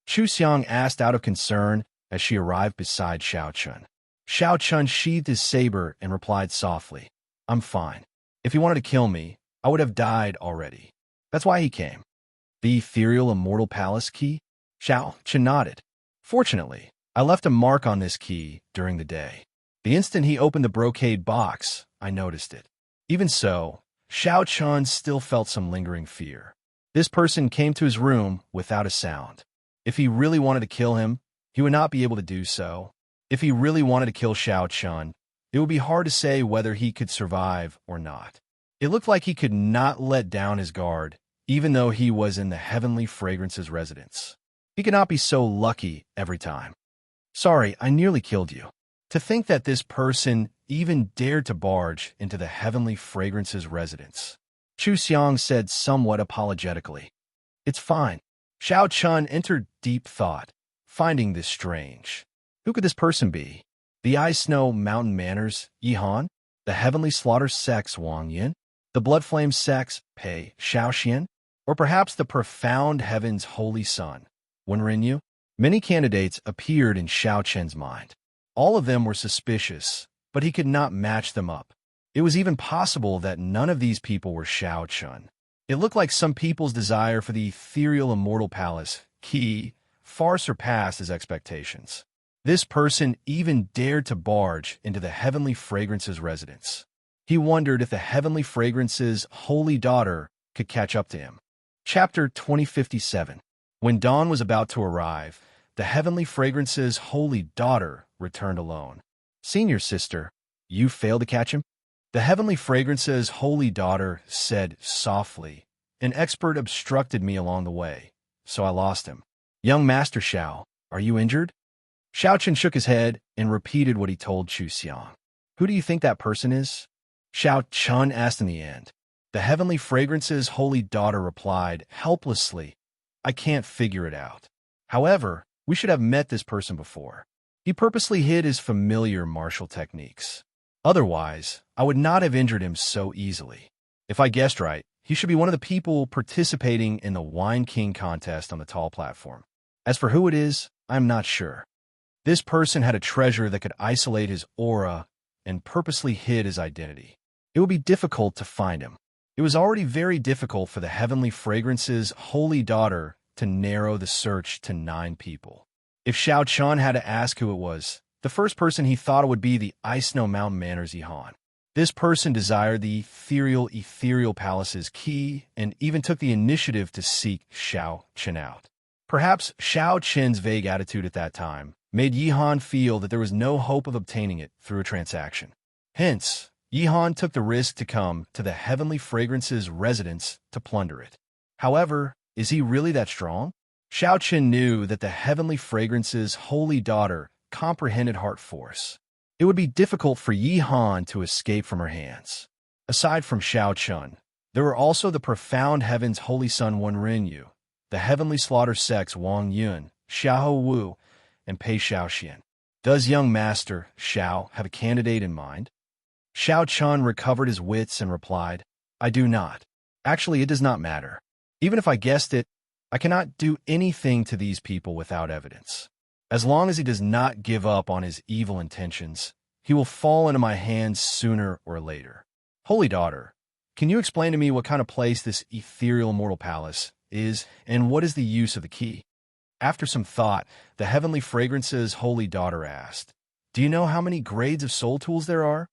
S1: Chu Xiang asked out of concern as she arrived beside Xiao Chen. Xiao Chen sheathed his saber and replied softly, I'm fine. If he wanted to kill me, I would have died already. That's why he came. The ethereal immortal palace key? Xiao Chen nodded. Fortunately, I left a mark on this key during the day. The instant he opened the brocade box, I noticed it. Even so, Xiao Chun still felt some lingering fear. This person came to his room without a sound. If he really wanted to kill him, he would not be able to do so. If he really wanted to kill Xiao Chun, it would be hard to say whether he could survive or not. It looked like he could not let down his guard, even though he was in the Heavenly Fragrance's residence. He could not be so lucky every time. Sorry, I nearly killed you. To think that this person even dared to barge into the Heavenly Fragrance's residence. Chu Xiang said somewhat apologetically. It's fine. Xiao Chun entered deep thought, finding this strange. Who could this person be? The Ice Snow Mountain Manners, Yi Han? The Heavenly Slaughter Sex, Wang Yin? The Blood Flame Sex, Pei Xiaoxian? Or perhaps the Profound Heaven's Holy Son, Wen Renyu? Many candidates appeared in Xiao Chen's mind. All of them were suspicious, but he could not match them up. It was even possible that none of these people were Xiao Chun. It looked like some people's desire for the ethereal immortal palace, key, far surpassed his expectations. This person even dared to barge into the Heavenly Fragrance's residence. He wondered if the Heavenly Fragrance's holy daughter could catch up to him. Chapter 2057. When dawn was about to arrive, the Heavenly Fragrance's holy daughter returned alone. Senior sister, you failed to catch him? The Heavenly Fragrance's holy daughter said softly. An expert obstructed me along the way, so I lost him. Young Master Xiao, are you injured? Xiao Chen shook his head and repeated what he told Chu Xiang. Who do you think that person is? Xiao Chun asked in the end. The Heavenly Fragrance's holy daughter replied helplessly, I can't figure it out. However, we should have met this person before. He purposely hid his familiar martial techniques. Otherwise, I would not have injured him so easily. If I guessed right, he should be one of the people participating in the Wine King contest on the tall platform. As for who it is, I am not sure. This person had a treasure that could isolate his aura and purposely hid his identity. It would be difficult to find him. It was already very difficult for the Heavenly Fragrance's holy daughter to narrow the search to 9 people. If Xiao Chun had to ask who it was, the first person he thought it would be the Ice Snow Mountain Manners Yi Han. This person desired the ethereal palace's key and even took the initiative to seek Xiao Chen out. Perhaps Xiao Chen's vague attitude at that time made Yi Han feel that there was no hope of obtaining it through a transaction. Hence, Yi Han took the risk to come to the Heavenly Fragrance's residence to plunder it. However, is he really that strong? Xiao Chen knew that the Heavenly Fragrance's holy daughter comprehended heart force. It would be difficult for Yi Han to escape from her hands. Aside from Xiao Chun, there were also the Profound Heaven's Holy Son Wen Renyu, the Heavenly Slaughter Sex Wang Yun, Xiao Wu, and Pei Xiaoxian. Does young Master Xiao have a candidate in mind? Xiao Chun recovered his wits and replied, I do not. Actually, it does not matter. Even if I guessed it, I cannot do anything to these people without evidence. As long as he does not give up on his evil intentions, he will fall into my hands sooner or later. Holy Daughter, can you explain to me what kind of place this ethereal immortal palace is, and what is the use of the key? After some thought, the Heavenly Fragrance's holy daughter asked, Do you know how many grades of soul tools there are?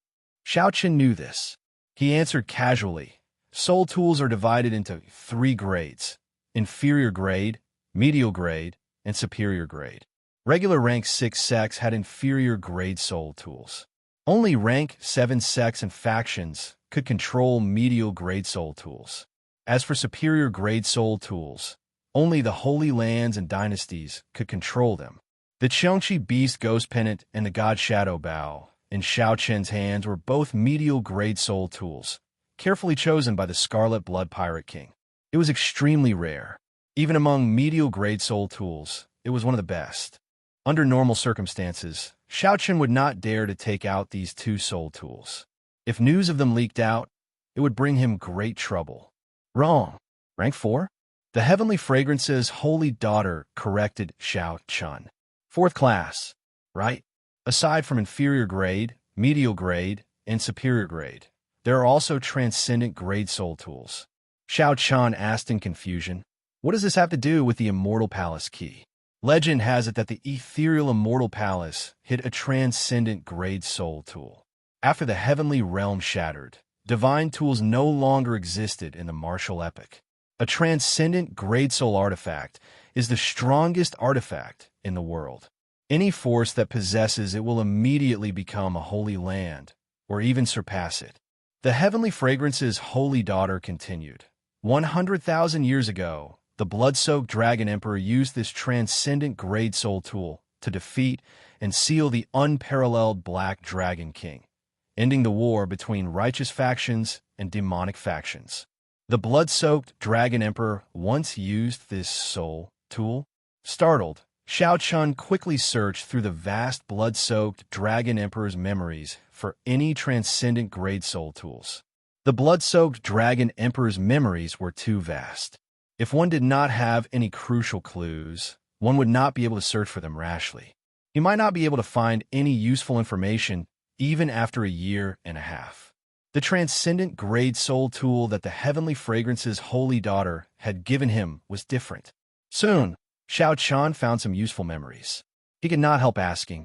S1: Xiao Chen knew this. He answered casually, Soul tools are divided into 3 grades, inferior grade, medial grade, and superior grade. Regular rank 6 sects had inferior grade soul tools. Only rank 7 sects and factions could control medial grade soul tools. As for superior grade soul tools, only the Holy Lands and Dynasties could control them. The Qiangqi Beast Ghost Pennant and the God Shadow Bow in Xiao Chen's hands were both medial grade soul tools, carefully chosen by the Scarlet Blood Pirate King. It was extremely rare. Even among medial grade soul tools, it was one of the best. Under normal circumstances, Xiao Chen would not dare to take out these 2 soul tools. If news of them leaked out, it would bring him great trouble. Wrong. Rank 4? The Heavenly Fragrance's holy daughter corrected Xiao Chun. 4th class, right? Aside from inferior grade, medial grade, and superior grade, there are also transcendent grade soul tools. Xiao Chun asked in confusion, "What does this have to do with the Immortal Palace key?" Legend has it that the ethereal Immortal Palace hid a transcendent grade soul tool. After the heavenly realm shattered, divine tools no longer existed in the martial epic. A transcendent grade soul artifact is the strongest artifact in the world. Any force that possesses it will immediately become a holy land, or even surpass it. The heavenly fragrance's holy daughter continued. 100,000 years ago, the blood-soaked Dragon Emperor used this transcendent grade soul tool to defeat and seal the unparalleled Black Dragon King, ending the war between righteous factions and demonic factions. The blood-soaked Dragon Emperor once used this soul tool. Startled, Xiao Chun quickly searched through the vast blood-soaked Dragon Emperor's memories for any transcendent grade soul tools. The blood-soaked Dragon Emperor's memories were too vast. If one did not have any crucial clues, one would not be able to search for them rashly. He might not be able to find any useful information even after a year and a half. The transcendent grade soul tool that the heavenly fragrance's holy daughter had given him was different. Soon, Xiao Chun found some useful memories. He could not help asking,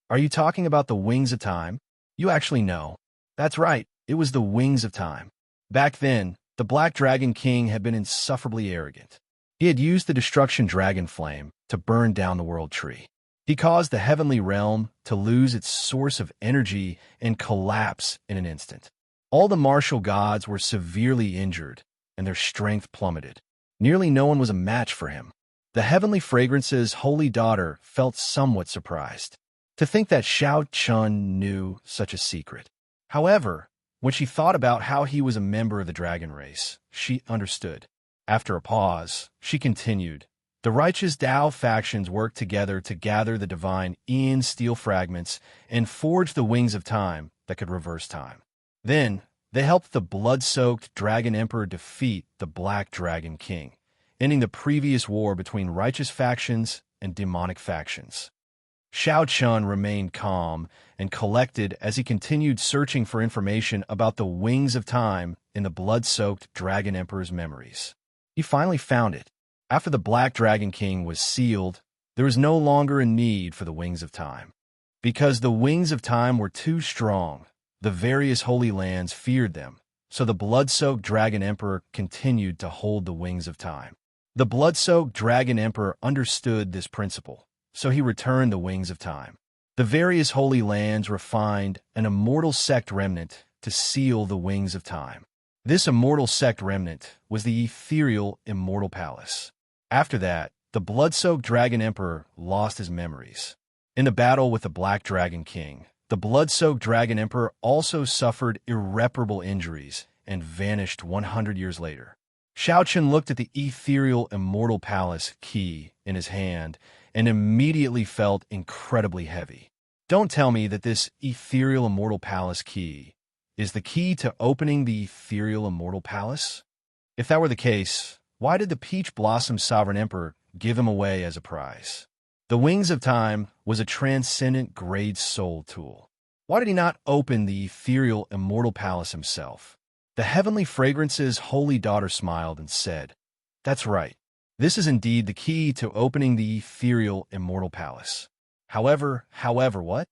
S1: "Are you talking about the Wings of Time?" "You actually know." "That's right, it was the Wings of Time." Back then, the Black Dragon King had been insufferably arrogant. He had used the destruction dragon flame to burn down the world tree. He caused the heavenly realm to lose its source of energy and collapse in an instant. All the martial gods were severely injured, and their strength plummeted. Nearly no one was a match for him. The heavenly fragrance's holy daughter felt somewhat surprised to think that Xiao Chun knew such a secret. However, when she thought about how he was a member of the dragon race, she understood. After a pause, she continued, "The righteous Dao factions worked together to gather the divine Ian steel fragments and forge the Wings of Time that could reverse time. Then, they helped the blood-soaked Dragon Emperor defeat the Black Dragon King, ending the previous war between righteous factions and demonic factions." Xiao Chun remained calm and collected as he continued searching for information about the Wings of Time in the blood-soaked Dragon Emperor's memories. He finally found it. After the Black Dragon King was sealed, there was no longer a need for the Wings of Time. Because the Wings of Time were too strong, the various holy lands feared them, so the blood-soaked Dragon Emperor continued to hold the Wings of Time. The blood-soaked Dragon Emperor understood this principle, so he returned the Wings of Time. The various holy lands refined an immortal sect remnant to seal the Wings of Time. This immortal sect remnant was the ethereal Immortal Palace. After that, the blood-soaked Dragon Emperor lost his memories. In the battle with the Black Dragon King, the blood-soaked Dragon Emperor also suffered irreparable injuries and vanished 100 years later. Xiao Chun looked at the ethereal Immortal Palace key in his hand and immediately felt incredibly heavy. Don't tell me that this ethereal Immortal Palace key is the key to opening the ethereal Immortal Palace? If that were the case, why did the Peach Blossom Sovereign Emperor give him away as a prize? The Wings of Time was a transcendent grade soul tool. Why did he not open the ethereal Immortal Palace himself? The heavenly fragrance's holy daughter smiled and said, "That's right. This is indeed the key to opening the ethereal Immortal Palace." However, what?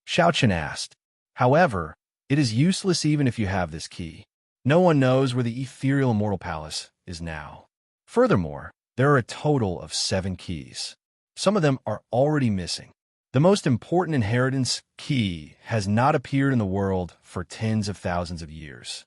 S1: Xiao Chun asked. "However, it is useless even if you have this key. No one knows where the ethereal Immortal Palace is now. Furthermore, there are a total of 7 keys. Some of them are already missing. The most important inheritance key has not appeared in the world for tens of thousands of years."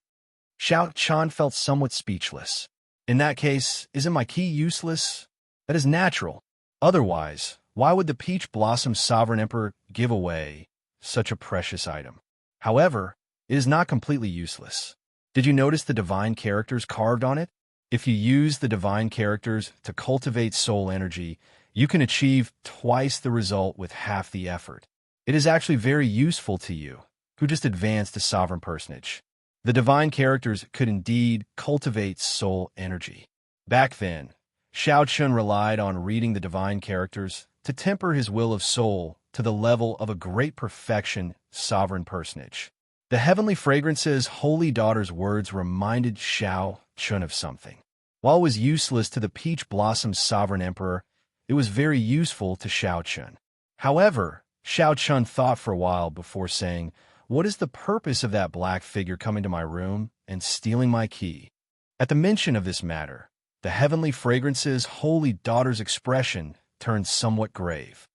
S1: Xiao Chun felt somewhat speechless. In that case, isn't my key useless? That is natural. Otherwise, why would the Peach Blossom Sovereign Emperor give away such a precious item? However, it is not completely useless. Did you notice the divine characters carved on it? If you use the divine characters to cultivate soul energy, you can achieve twice the result with half the effort. It is actually very useful to you, who just advanced to Sovereign Personage. The divine characters could indeed cultivate soul energy. Back then, Xiao Chun relied on reading the divine characters to temper his will of soul to the level of a great perfection Sovereign Personage. The heavenly fragrance's holy daughter's words reminded Xiao Chun of something. While it was useless to the Peach Blossom's sovereign emperor, it was very useful to Xiao Chun. However, Xiao Chun thought for a while before saying, "What is the purpose of that black figure coming to my room and stealing my key?" At the mention of this matter, the heavenly fragrance's holy daughter's expression turned somewhat grave.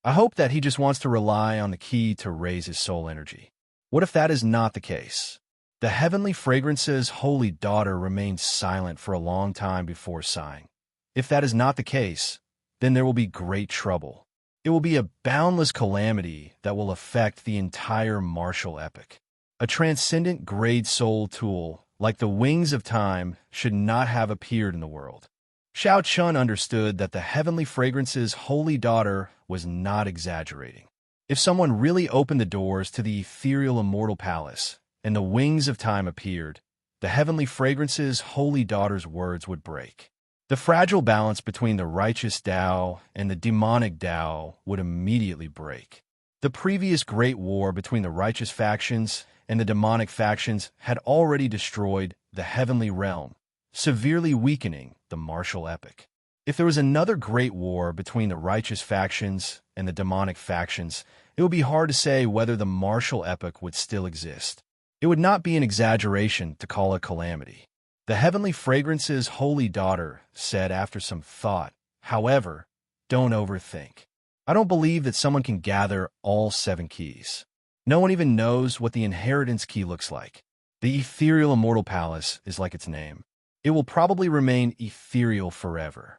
S1: I hope that he just wants to rely on the key to raise his soul energy. What if that is not the case? The heavenly fragrance's holy daughter remained silent for a long time before sighing. If that is not the case, then there will be great trouble. It will be a boundless calamity that will affect the entire martial epic. A transcendent grade soul tool, like the wings of time, should not have appeared in the world. Xiao Chun understood that the heavenly fragrance's holy daughter was not exaggerating. If someone really opened the doors to the ethereal immortal palace, and the wings of time appeared, the heavenly fragrance's holy daughter's words would break. The fragile balance between the righteous Tao and the demonic Tao would immediately break. The previous great war between the righteous factions and the demonic factions had already destroyed the heavenly realm, severely weakening the martial epic. If there was another great war between the righteous factions and the demonic factions, it would be hard to say whether the martial epic would still exist. It would not be an exaggeration to call it calamity. The heavenly fragrance's holy daughter said after some thought, "However, don't overthink. I don't believe that someone can gather all 7 keys. No one even knows what the inheritance key looks like. The ethereal immortal palace is like its name. It will probably remain ethereal forever."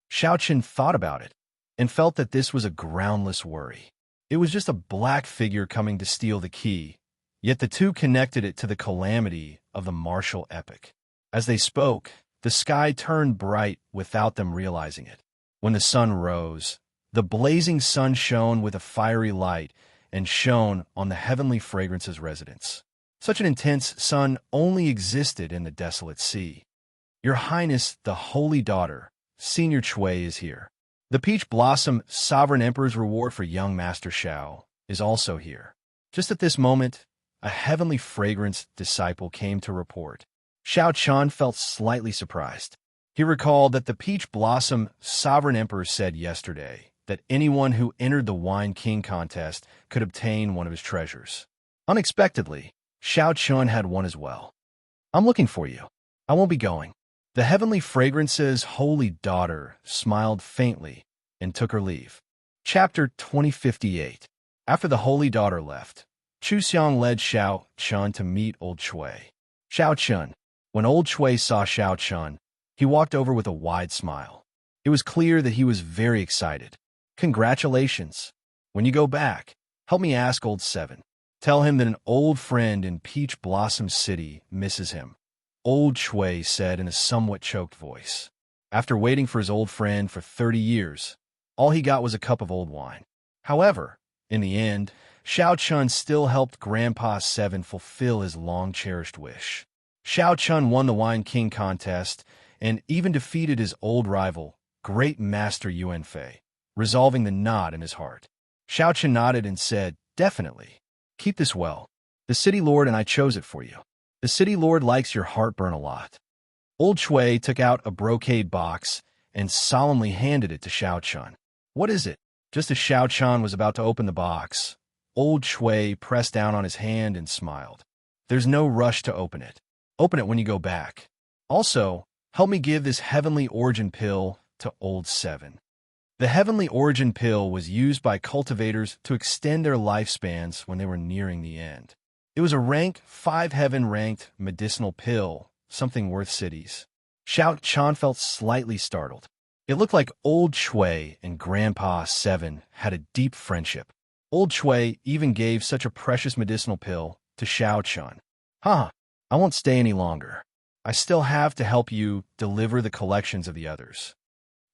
S1: Xiao Chun thought about it and felt that this was a groundless worry. It was just a black figure coming to steal the key, yet the two connected it to the calamity of the martial epic. As they spoke, the sky turned bright without them realizing it. When the sun rose, the blazing sun shone with a fiery light and shone on the heavenly fragrance's residence. Such an intense sun only existed in the desolate sea. "Your Highness, the Holy Daughter, Senior Chui is here. The Peach Blossom Sovereign Emperor's reward for young Master Xiao is also here." Just at this moment, a heavenly fragrance disciple came to report. Xiao Chun felt slightly surprised. He recalled that the Peach Blossom Sovereign Emperor said yesterday that anyone who entered the Wine King contest could obtain one of his treasures. Unexpectedly, Xiao Chun had one as well. "I'm looking for you. I won't be going." The heavenly fragrance's holy daughter smiled faintly and took her leave. Chapter 2058. After the holy daughter left, Chu Xiang led Xiao Chun to meet old Chui. Xiao Chun. When old Chui saw Xiao Chun, he walked over with a wide smile. It was clear that he was very excited. "Congratulations. When you go back, help me ask old Seven. Tell him that an old friend in Peach Blossom City misses him," old Chui said in a somewhat choked voice. After waiting for his old friend for 30 years, all he got was a cup of old wine. However, in the end, Xiao Chun still helped Grandpa Seven fulfill his long-cherished wish. Xiao Chun won the Wine King contest and even defeated his old rival, Great Master Yuan Fei, resolving the knot in his heart. Xiao Chun nodded and said, "Definitely. Keep this well. The City Lord and I chose it for you. The City Lord likes your heartburn a lot." Old Chui took out a brocade box and solemnly handed it to Xiao Chun. "What is it?" Just as Xiao Chun was about to open the box, old Chui pressed down on his hand and smiled. "There's no rush to open it. Open it when you go back. Also, help me give this heavenly origin pill to old Seven." The heavenly origin pill was used by cultivators to extend their lifespans when they were nearing the end. It was a rank 5 heaven-ranked medicinal pill, something worth cities. Xiao Chun felt slightly startled. It looked like old Chui and Grandpa Seven had a deep friendship. Old Chui even gave such a precious medicinal pill to Xiao Chun. "Huh, I won't stay any longer. I still have to help you deliver the collections of the others."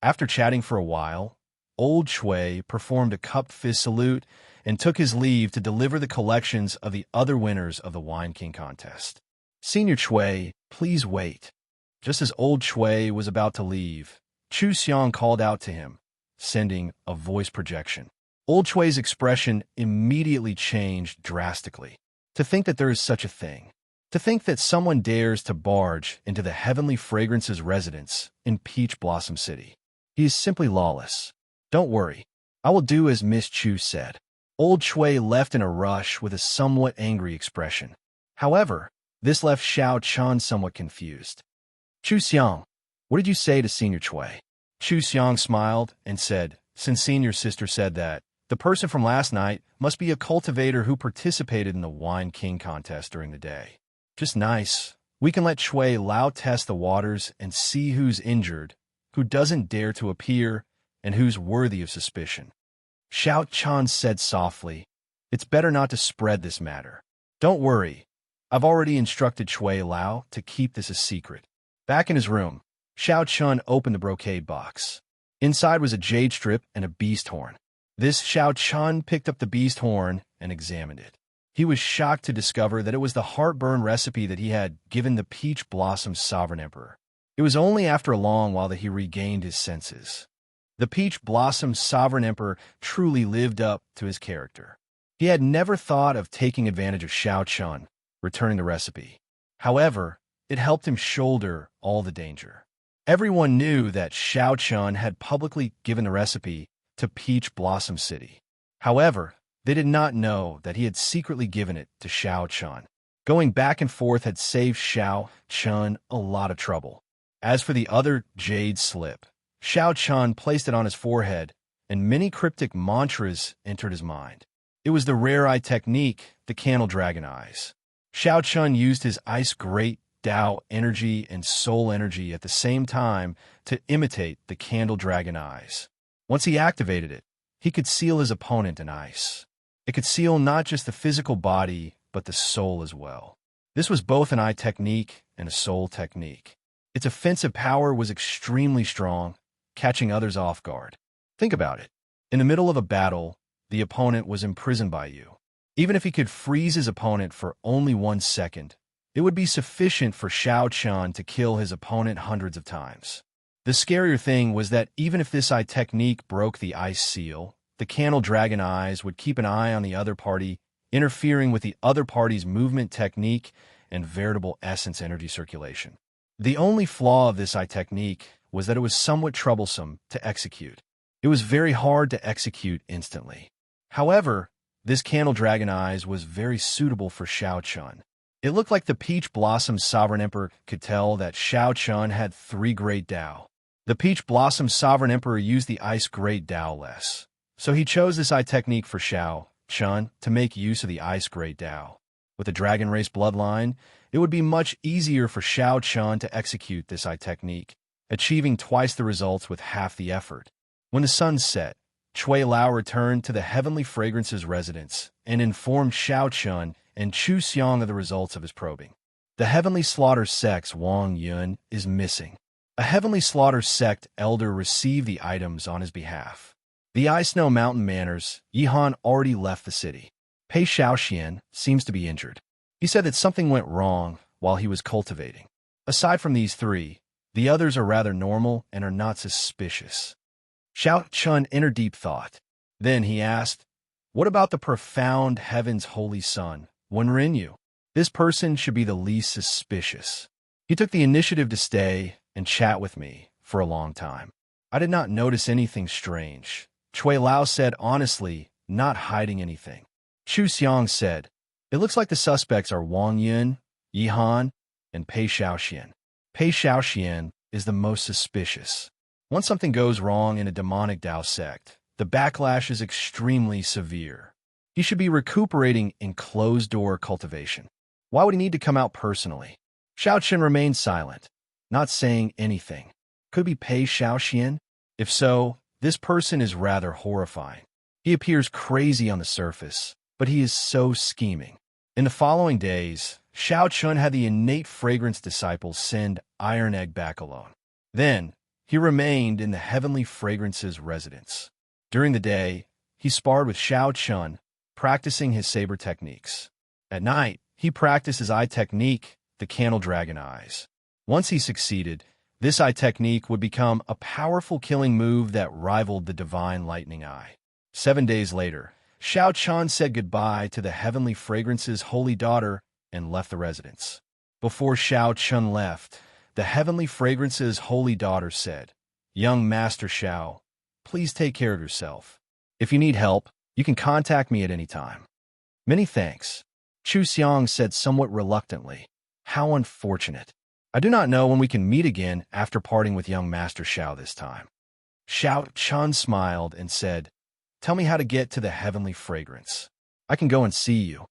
S1: After chatting for a while, old Chui performed a cupped fist salute and took his leave to deliver the collections of the other winners of the Wine King contest. "Senior Chui, please wait." Just as old Chui was about to leave, Chu Xiang called out to him, sending a voice projection. Old Chui's expression immediately changed drastically. To think that there is such a thing. To think that someone dares to barge into the Heavenly Fragrance's residence in Peach Blossom City. He is simply lawless. Don't worry. I will do as Miss Chu said. Old Shui left in a rush with a somewhat angry expression. However, this left Xiao Chun somewhat confused. Chu Xiang, what did you say to Senior Chui? Chu Xiang smiled and said, since Senior Sister said that, the person from last night must be a cultivator who participated in the Wine King contest during the day. Just nice. We can let Shui Lao test the waters and see who's injured, who doesn't dare to appear, and who's worthy of suspicion. Xiao Chan said softly, it's better not to spread this matter. Don't worry. I've already instructed Shui Lao to keep this a secret. Back in his room, Xiao Chun opened the brocade box. Inside was a jade strip and a beast horn. This Xiao Chun picked up the beast horn and examined it. He was shocked to discover that it was the heartburn recipe that he had given the Peach Blossom's Sovereign Emperor. It was only after a long while that he regained his senses. The Peach Blossom's Sovereign Emperor truly lived up to his character. He had never thought of taking advantage of Xiao Chun, returning the recipe. However, it helped him shoulder all the danger. Everyone knew that Xiao Chun had publicly given the recipe to Peach Blossom City. However, they did not know that he had secretly given it to Xiao Chun. Going back and forth had saved Xiao Chun a lot of trouble. As for the other jade slip, Xiao Chun placed it on his forehead, and many cryptic mantras entered his mind. It was the rare eye technique, the Candle Dragon Eyes. Xiao Chun used his Ice Great Tao energy and soul energy at the same time to imitate the Candle Dragon Eyes. Once he activated it, he could seal his opponent in ice. It could seal not just the physical body, but the soul as well. This was both an eye technique and a soul technique. Its offensive power was extremely strong, catching others off guard. Think about it. In the middle of a battle, the opponent was imprisoned by you. Even if he could freeze his opponent for only 1 second, it would be sufficient for Xiao Chun to kill his opponent hundreds of times. The scarier thing was that even if this eye technique broke the ice seal, the Candle Dragon Eyes would keep an eye on the other party, interfering with the other party's movement technique and veritable essence energy circulation. The only flaw of this eye technique was that it was somewhat troublesome to execute. It was very hard to execute instantly. However, this Candle Dragon Eyes was very suitable for Xiao Chun. It looked like the Peach Blossom's Sovereign Emperor could tell that Xiao Chun had 3 Great Tao. The Peach Blossom's Sovereign Emperor used the Ice Great Tao less. So he chose this eye technique for Xiao Chun to make use of the Ice Great Tao. With the Dragon Race bloodline, it would be much easier for Xiao Chun to execute this eye technique, achieving twice the results with half the effort. When the sun set, Shui Lao returned to the Heavenly Fragrance's residence and informed Xiao Chun and Chu Xiang of the results of his probing. The Heavenly Slaughter Sect's Wang Yun is missing. A Heavenly Slaughter Sect elder received the items on his behalf. The Ice Snow Mountain Manners, Yihan already left the city. Pei Xiaoxian seems to be injured. He said that something went wrong while he was cultivating. Aside from these 3, the others are rather normal and are not suspicious. Xiao Chun entered deep thought. Then he asked, what about the profound heaven's holy son, Wen Rinyu? This person should be the least suspicious. He took the initiative to stay and chat with me for a long time. I did not notice anything strange. Chui Lao said honestly, not hiding anything. Chu Xiang said, it looks like the suspects are Wang Yun, Yihan, and Pei Xiaoxian. Pei Xiaoxian is the most suspicious. Once something goes wrong in a demonic Dao sect, the backlash is extremely severe. He should be recuperating in closed-door cultivation. Why would he need to come out personally? Xiao Chen remained silent, not saying anything. Could it be Pei Xiaoxian? If so, this person is rather horrifying. He appears crazy on the surface, but he is so scheming. In the following days, Xiao Chun had the innate fragrance disciples send Iron Egg back alone. Then, he remained in the Heavenly Fragrance's residence. During the day, he sparred with Xiao Chun, practicing his saber techniques. At night, he practiced his eye technique, the Candle Dragon Eyes. Once he succeeded, this eye technique would become a powerful killing move that rivaled the Divine Lightning Eye. 7 days later, Xiao Chun said goodbye to the heavenly fragrance's holy daughter and left the residence. Before Xiao Chun left, the heavenly fragrance's holy daughter said, "Young Master Xiao, please take care of yourself. If you need help, you can contact me at any time." "Many thanks," Chu Xiang said somewhat reluctantly. "How unfortunate. I do not know when we can meet again after parting with young Master Xiao this time." Xiao Chun smiled and said, "Tell me how to get to the heavenly fragrance. I can go and see you."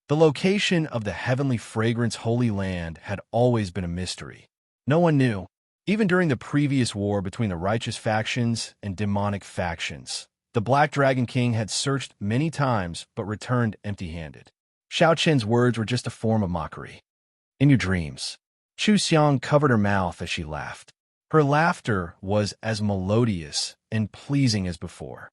S1: The location of the heavenly fragrance holy land had always been a mystery. No one knew, even during the previous war between the righteous factions and demonic factions. The Black Dragon King had searched many times but returned empty-handed. Xiao Chen's words were just a form of mockery. "In your dreams." Chu Xiang covered her mouth as she laughed. Her laughter was as melodious and pleasing as before.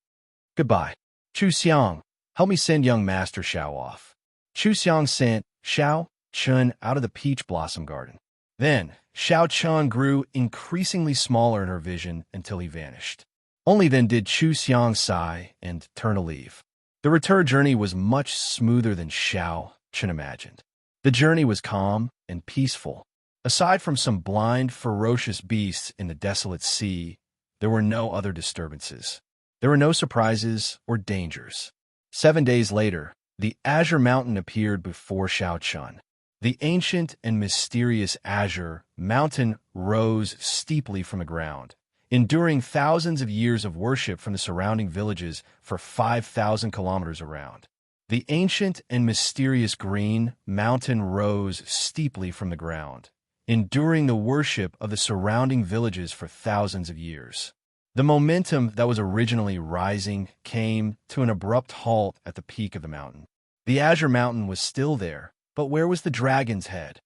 S1: "Goodbye. Chu Xiang, help me send young Master Xiao off." Chu Xiang sent Xiao Chun out of the peach blossom garden. Then, Xiao Chun grew increasingly smaller in her vision until he vanished. Only then did Chu Xiang sigh and turn to leave. The return journey was much smoother than Xiao Chun imagined. The journey was calm and peaceful. Aside from some blind, ferocious beasts in the desolate sea, there were no other disturbances. There were no surprises or dangers. 7 days later, the Azure Mountain appeared before Xiao Chun. The ancient and mysterious Azure Mountain rose steeply from the ground, enduring thousands of years of worship from the surrounding villages for 5,000 kilometers around. The ancient and mysterious Green Mountain rose steeply from the ground, enduring the worship of the surrounding villages for thousands of years. The momentum that was originally rising came to an abrupt halt at the peak of the mountain. The Azure Mountain was still there, but where was the dragon's head?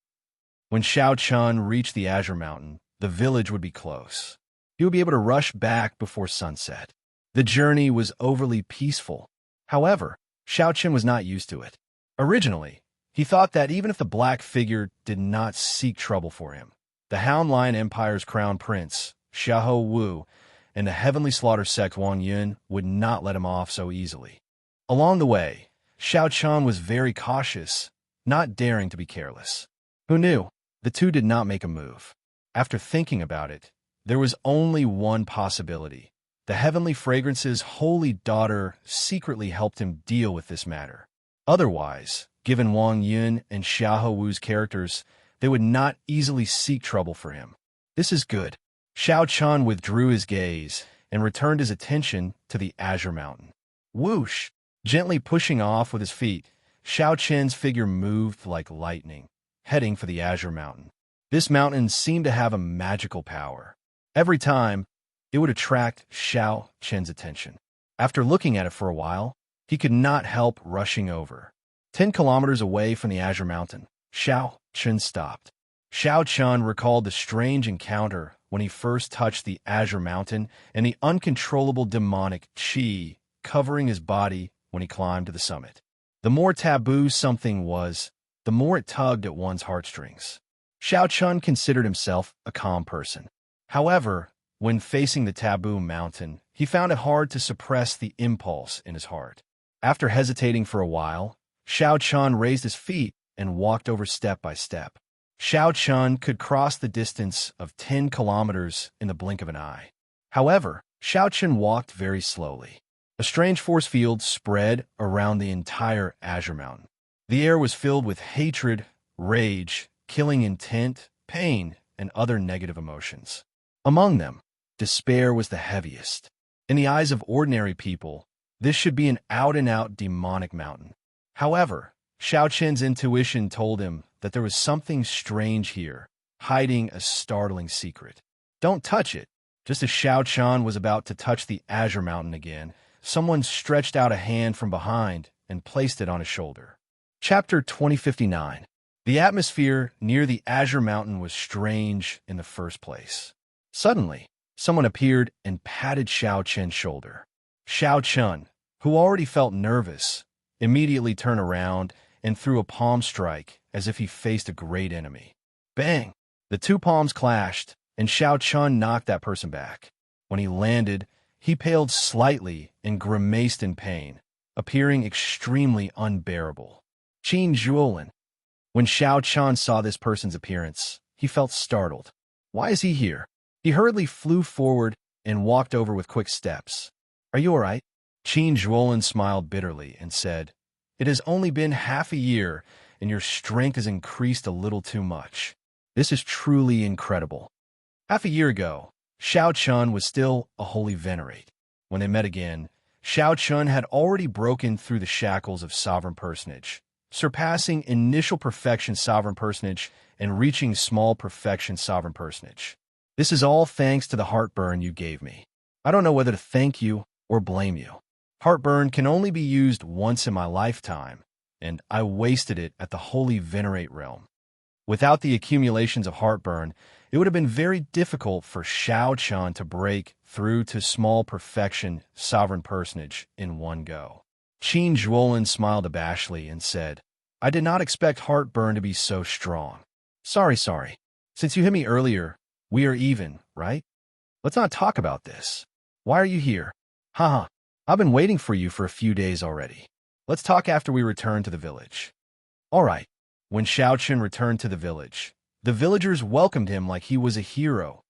S1: When Xiao Chun reached the Azure Mountain, the village would be close. He would be able to rush back before sunset. The journey was overly peaceful. However, Xiao Chun was not used to it. Originally, he thought that even if the black figure did not seek trouble for him, the Hound Lion Empire's crown prince, Xiahou Wu, and the heavenly slaughter sect Wang Yun would not let him off so easily. Along the way, Xiao Chun was very cautious, not daring to be careless. Who knew? The two did not make a move. After thinking about it, there was only one possibility. The heavenly fragrance's holy daughter secretly helped him deal with this matter. Otherwise, given Wang Yun and Xiahou Wu's characters, they would not easily seek trouble for him. This is good. Xiao Chun withdrew his gaze and returned his attention to the Azure Mountain. Whoosh! Gently pushing off with his feet, Xiao Chen's figure moved like lightning, heading for the Azure Mountain. This mountain seemed to have a magical power. Every time, it would attract Xiao Chen's attention. After looking at it for a while, he could not help rushing over. 10 kilometers away from the Azure Mountain, Xiao Chen stopped. Xiao Chun recalled the strange encounter when he first touched the Azure Mountain and the uncontrollable demonic qi covering his body when he climbed to the summit. The more taboo something was, the more it tugged at one's heartstrings. Xiao Chun considered himself a calm person. However, when facing the taboo mountain, he found it hard to suppress the impulse in his heart. After hesitating for a while, Xiao Chun raised his feet and walked over step by step. Xiao Chun could cross the distance of 10 kilometers in the blink of an eye. However, Xiao Chun walked very slowly. A strange force field spread around the entire Azure Mountain. The air was filled with hatred, rage, killing intent, pain, and other negative emotions. Among them, despair was the heaviest. In the eyes of ordinary people, this should be an out-and-out demonic mountain. However, Xiao Chen's intuition told him that there was something strange here, hiding a startling secret. Don't touch it. Just as Xiao Chun was about to touch the Azure Mountain again, someone stretched out a hand from behind and placed it on his shoulder. Chapter 2059. The atmosphere near the Azure Mountain was strange in the first place. Suddenly, someone appeared and patted Xiao Chen's shoulder. Xiao Chun, who already felt nervous, immediately turned around and threw a palm strike as if he faced a great enemy. Bang! The two palms clashed, and Xiao Chun knocked that person back. When he landed, he paled slightly and grimaced in pain, appearing extremely unbearable. Qin Zhuolin. When Xiao Chun saw this person's appearance, he felt startled. Why is he here? He hurriedly flew forward and walked over with quick steps. Are you all right? Qin Zhuolin smiled bitterly and said, It has only been half a year, and your strength has increased a little too much. This is truly incredible. Half a year ago, Xiao Chun was still a holy venerate. When they met again, Xiao Chun had already broken through the shackles of sovereign personage, surpassing initial perfection sovereign personage and reaching small perfection sovereign personage. This is all thanks to the heartburn you gave me. I don't know whether to thank you or blame you. Heartburn can only be used once in my lifetime, and I wasted it at the holy venerate realm. Without the accumulations of heartburn, it would have been very difficult for Xiao Chun to break through to small perfection sovereign personage in one go. Qin Zhuolin smiled abashedly and said, I did not expect heartburn to be so strong. Sorry. Since you hit me earlier, we are even, right? Let's not talk about this. Why are you here? Haha, I've been waiting for you for a few days already. Let's talk after we return to the village. All right. When Xiao Chun returned to the villagers welcomed him like he was a hero,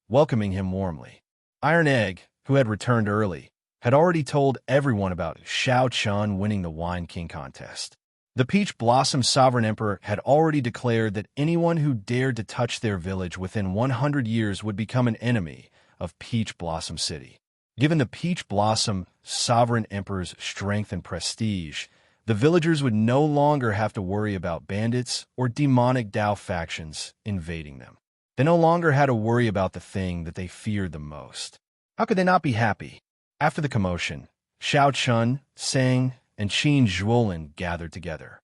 S1: welcoming him warmly. Iron Egg, who had returned early, had already told everyone about Xiao Chun winning the Wine King contest. The Peach Blossom Sovereign Emperor had already declared that anyone who dared to touch their village within 100 years would become an enemy of Peach Blossom City. Given the Peach Blossom Sovereign Emperor's strength and prestige, the villagers would no longer have to worry about bandits or demonic Dao factions invading them. They no longer had to worry about the thing that they feared the most. How could they not be happy? After the commotion, Xiao Chun, Sang, and Qin Zhuolin gathered together.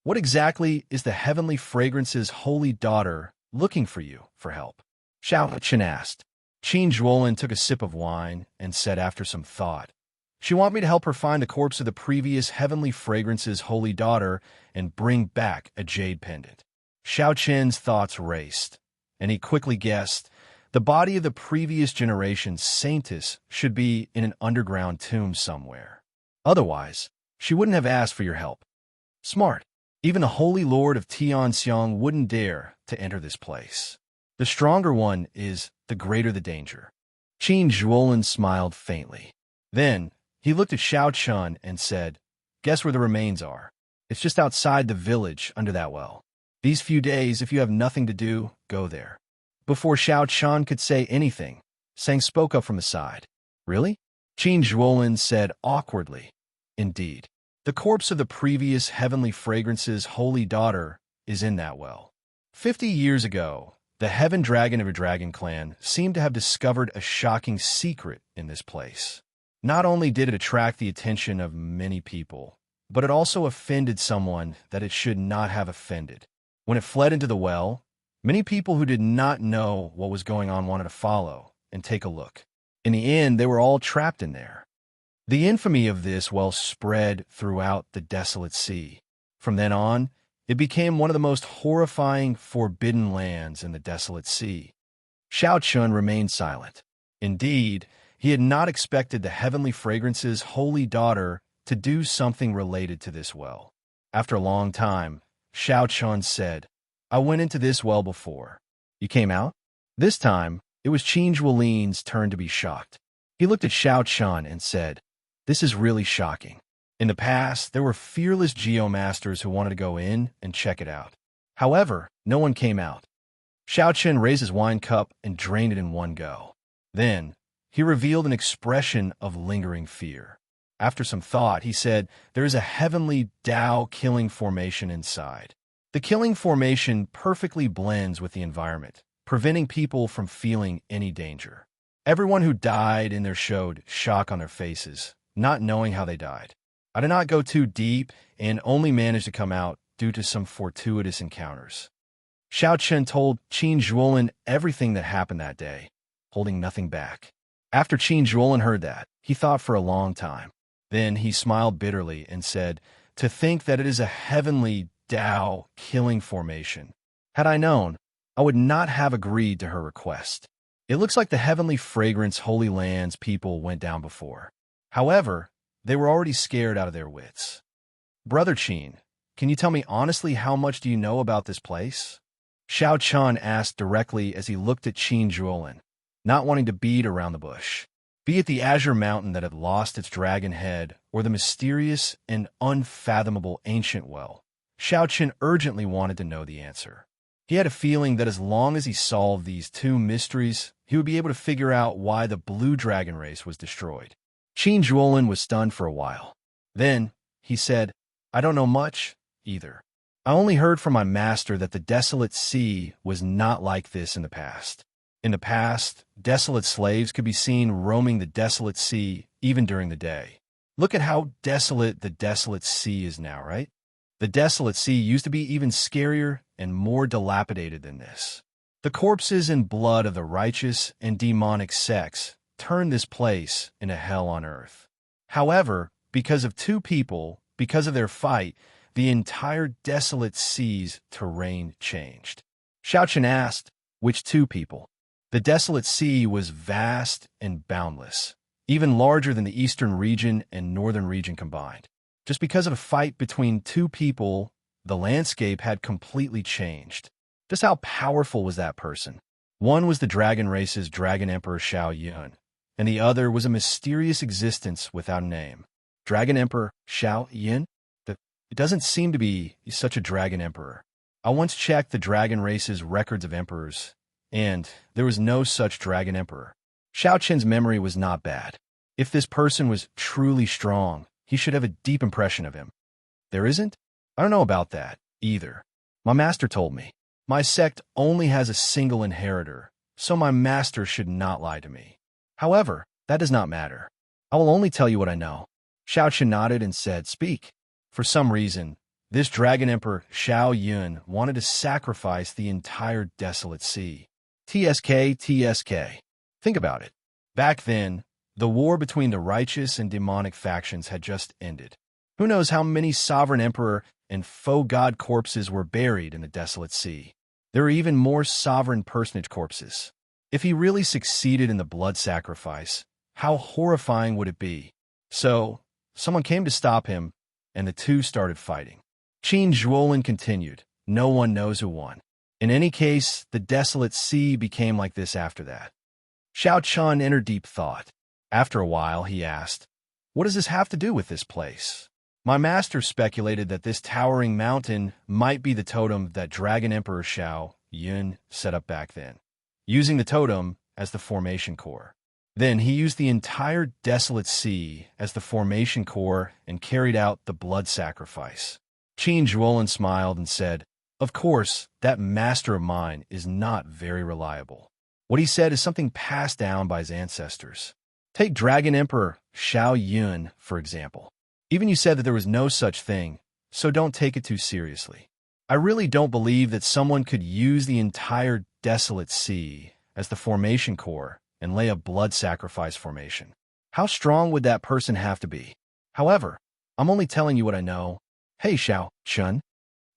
S1: What exactly is the Heavenly Fragrance's holy daughter looking for you for help? Xiao Chun asked. Qin Zhuolin took a sip of wine and said after some thought, She wants me to help her find the corpse of the previous Heavenly Fragrance's holy daughter and bring back a jade pendant. Xiao Chen's thoughts raced, and he quickly guessed the body of the previous generation's saintess should be in an underground tomb somewhere. Otherwise, she wouldn't have asked for your help. Smart. Even the Holy Lord of Tianxiang wouldn't dare to enter this place. The stronger one is, the greater the danger. Qin Zhuolin smiled faintly. Then, he looked at Xiao Chun and said, Guess where the remains are? It's just outside the village under that well. These few days, if you have nothing to do, go there. Before Xiao Chun could say anything, Sang spoke up from the side. Really? Qin Zhuolin said awkwardly. Indeed. The corpse of the previous Heavenly Fragrance's holy daughter is in that well. 50 years ago, the Heaven Dragon of a Dragon clan seemed to have discovered a shocking secret in this place. Not only did it attract the attention of many people, but it also offended someone that it should not have offended. When it fled into the well, many people who did not know what was going on wanted to follow and take a look. In the end, they were all trapped in there. The infamy of this well spread throughout the desolate sea. From then on, it became one of the most horrifying forbidden lands in the desolate sea. Xiao Chun remained silent. Indeed, he had not expected the Heavenly Fragrance's holy daughter to do something related to this well. After a long time, Xiao Chun said, I went into this well before. You came out? This time, it was Qin Zhuolin's turn to be shocked. He looked at Xiao Chun and said, This is really shocking. In the past, there were fearless geomasters who wanted to go in and check it out. However, no one came out. Xiao Chun raised his wine cup and drained it in one go. Then, he revealed an expression of lingering fear. After some thought, he said, There is a heavenly Dao killing formation inside. The killing formation perfectly blends with the environment, preventing people from feeling any danger. Everyone who died in there showed shock on their faces, not knowing how they died. I did not go too deep and only managed to come out due to some fortuitous encounters. Xiao Chun told Qin Zhuolin everything that happened that day, holding nothing back. After Qin Zhuolin heard that, he thought for a long time. Then he smiled bitterly and said, To think that it is a heavenly Dao killing formation. Had I known, I would not have agreed to her request. It looks like the Heavenly Fragrance Holy Lands people went down before. However, They were already scared out of their wits. "Brother Qin, can you tell me honestly how much do you know about this place?" Xiao Chun asked directly as he looked at Qin Zhuolin, not wanting to beat around the bush. Be it the azure mountain that had lost its dragon head, or the mysterious and unfathomable ancient well, Xiao Chun urgently wanted to know the answer. He had a feeling that as long as he solved these two mysteries, he would be able to figure out why the blue dragon race was destroyed. Qin Zhuolin was stunned for a while. Then, he said, "I don't know much, either. I only heard from my master that the desolate sea was not like this in the past. In the past, desolate slaves could be seen roaming the desolate sea even during the day. Look at how desolate the desolate sea is now, right? The desolate sea used to be even scarier and more dilapidated than this. The corpses and blood of the righteous and demonic sects turned this place into hell on earth. However, because of two people, because of their fight, the entire desolate sea's terrain changed." Xiao Chen asked, "Which two people?" The desolate sea was vast and boundless, even larger than the eastern region and northern region combined. Just because of a fight between two people, the landscape had completely changed. Just how powerful was that person? One was the dragon race's Dragon Emperor Xiao Yun, and the other was a mysterious existence without a name. Dragon Emperor Xiao Yun? It doesn't seem to be such a dragon emperor. I once checked the dragon race's records of emperors, and there was no such dragon emperor. Xiao Chen's memory was not bad. If this person was truly strong, he should have a deep impression of him. There isn't? I don't know about that, either. My master told me. My sect only has a single inheritor, so my master should not lie to me. However, that does not matter. I will only tell you what I know." Xiao Chen nodded and said, "Speak." For some reason, this Dragon Emperor Xiao Yun wanted to sacrifice the entire desolate sea. TSK. Think about it. Back then, the war between the righteous and demonic factions had just ended. Who knows how many sovereign emperor and faux god corpses were buried in the desolate sea. There were even more sovereign personage corpses. If he really succeeded in the blood sacrifice, how horrifying would it be? So, someone came to stop him, and the two started fighting. Qin Zhuolin continued, "No one knows who won. In any case, the desolate sea became like this after that." Xiao Chun entered deep thought. After a while, he asked, "What does this have to do with this place?" My master speculated that this towering mountain might be the totem that Dragon Emperor Xiao Yun set up back then, using the totem as the formation core. Then he used the entire desolate sea as the formation core and carried out the blood sacrifice. Qin Zhuolin smiled and said, "Of course, that master of mine is not very reliable. What he said is something passed down by his ancestors. Take Dragon Emperor Xiao Yun, for example. Even you said that there was no such thing, so don't take it too seriously. I really don't believe that someone could use the entire desolate sea as the formation core and lay a blood sacrifice formation. How strong would that person have to be? However, I'm only telling you what I know. Hey, Xiao Chun."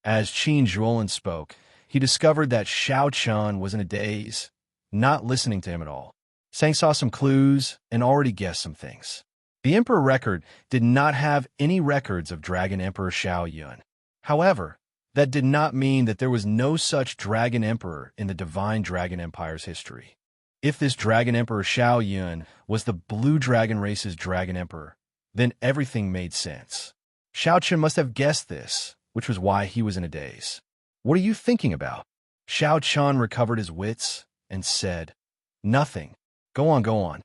S1: As Qin Zhuolin spoke, he discovered that Xiao Chun was in a daze, not listening to him at all. Sang saw some clues and already guessed some things. The Emperor record did not have any records of Dragon Emperor Xiao Yun. However, that did not mean that there was no such Dragon Emperor in the Divine Dragon Empire's history. If this Dragon Emperor Xiao Yun was the Blue Dragon race's Dragon Emperor, then everything made sense. Xiao Chen must have guessed this, which was why he was in a daze. "What are you thinking about?" Xiao Chun recovered his wits and said, "Nothing. Go on.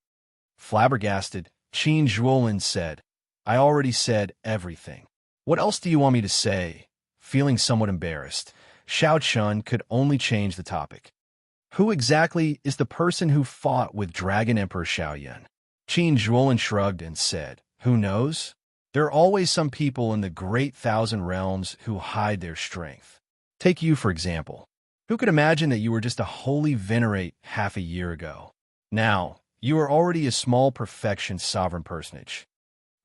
S1: Flabbergasted, Qin Zhuolin said, "I already said everything. What else do you want me to say?" Feeling somewhat embarrassed, Xiao Chun could only change the topic. "Who exactly is the person who fought with Dragon Emperor Xiao Yun?" Qin Zhuolin shrugged and said, "Who knows? There are always some people in the great thousand realms who hide their strength. Take you, for example. Who could imagine that you were just a holy venerate half a year ago? Now, you are already a small perfection sovereign personage."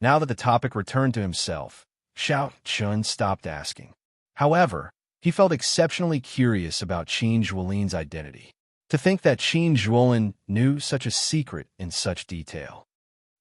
S1: Now that the topic returned to himself, Xiao Chun stopped asking. However, he felt exceptionally curious about Qin Zhuolin's identity. To think that Qin Zhuolin knew such a secret in such detail.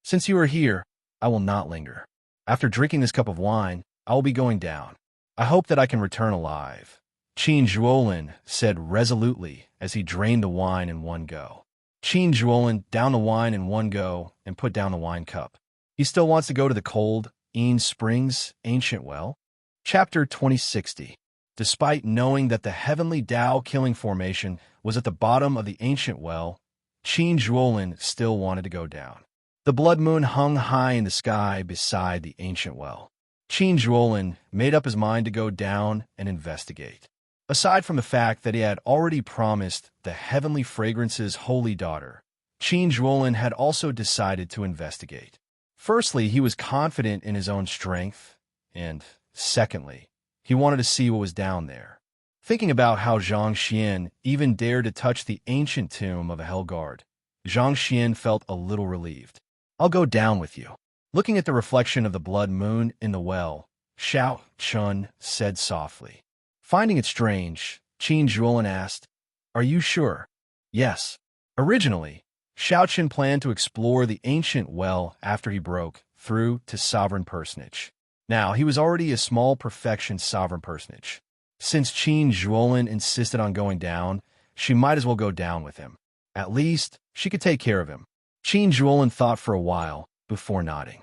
S1: "Since you are here, I will not linger. After drinking this cup of wine, I will be going down. I hope that I can return alive. Qin Zhuolin said resolutely as he drained the wine in one go. Qin Zhuolin downed the wine in one go and put down the wine cup. He still wants to go to the cold Yin Springs ancient well. Chapter 2060. Despite knowing that the heavenly Tao killing formation was at the bottom of the ancient well, Qin Zhuolin still wanted to go down. The blood moon hung high in the sky beside the ancient well. Qin Zhuolin made up his mind to go down and investigate. Aside from the fact that he had already promised the heavenly fragrance's holy daughter, Qin Zhuolin had also decided to investigate. Firstly, he was confident in his own strength, and secondly, he wanted to see what was down there. Thinking about how Zhang Xian even dared to touch the ancient tomb of a Hellguard, Zhang Xian felt a little relieved. I'll go down with you. Looking at the reflection of the blood moon in the well, Xiao Chun said softly. Finding it strange, Qin Zhuolin asked, Are you sure? Yes. Originally, Xiao Chun planned to explore the ancient well after he broke through to sovereign personage. Now, he was already a small perfection sovereign personage. Since Qin Zhuolin insisted on going down, she might as well go down with him. At least, she could take care of him. Qin Zhuolin thought for a while before nodding.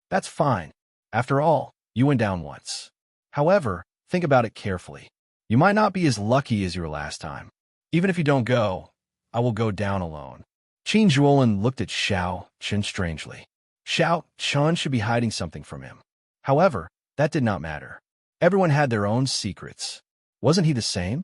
S1: That's fine. After all, you went down once. However, think about it carefully. You might not be as lucky as you were last time. Even if you don't go, I will go down alone. Qin Zhuolin looked at Xiao Chun strangely. Xiao Chun should be hiding something from him. However, that did not matter. Everyone had their own secrets. Wasn't he the same?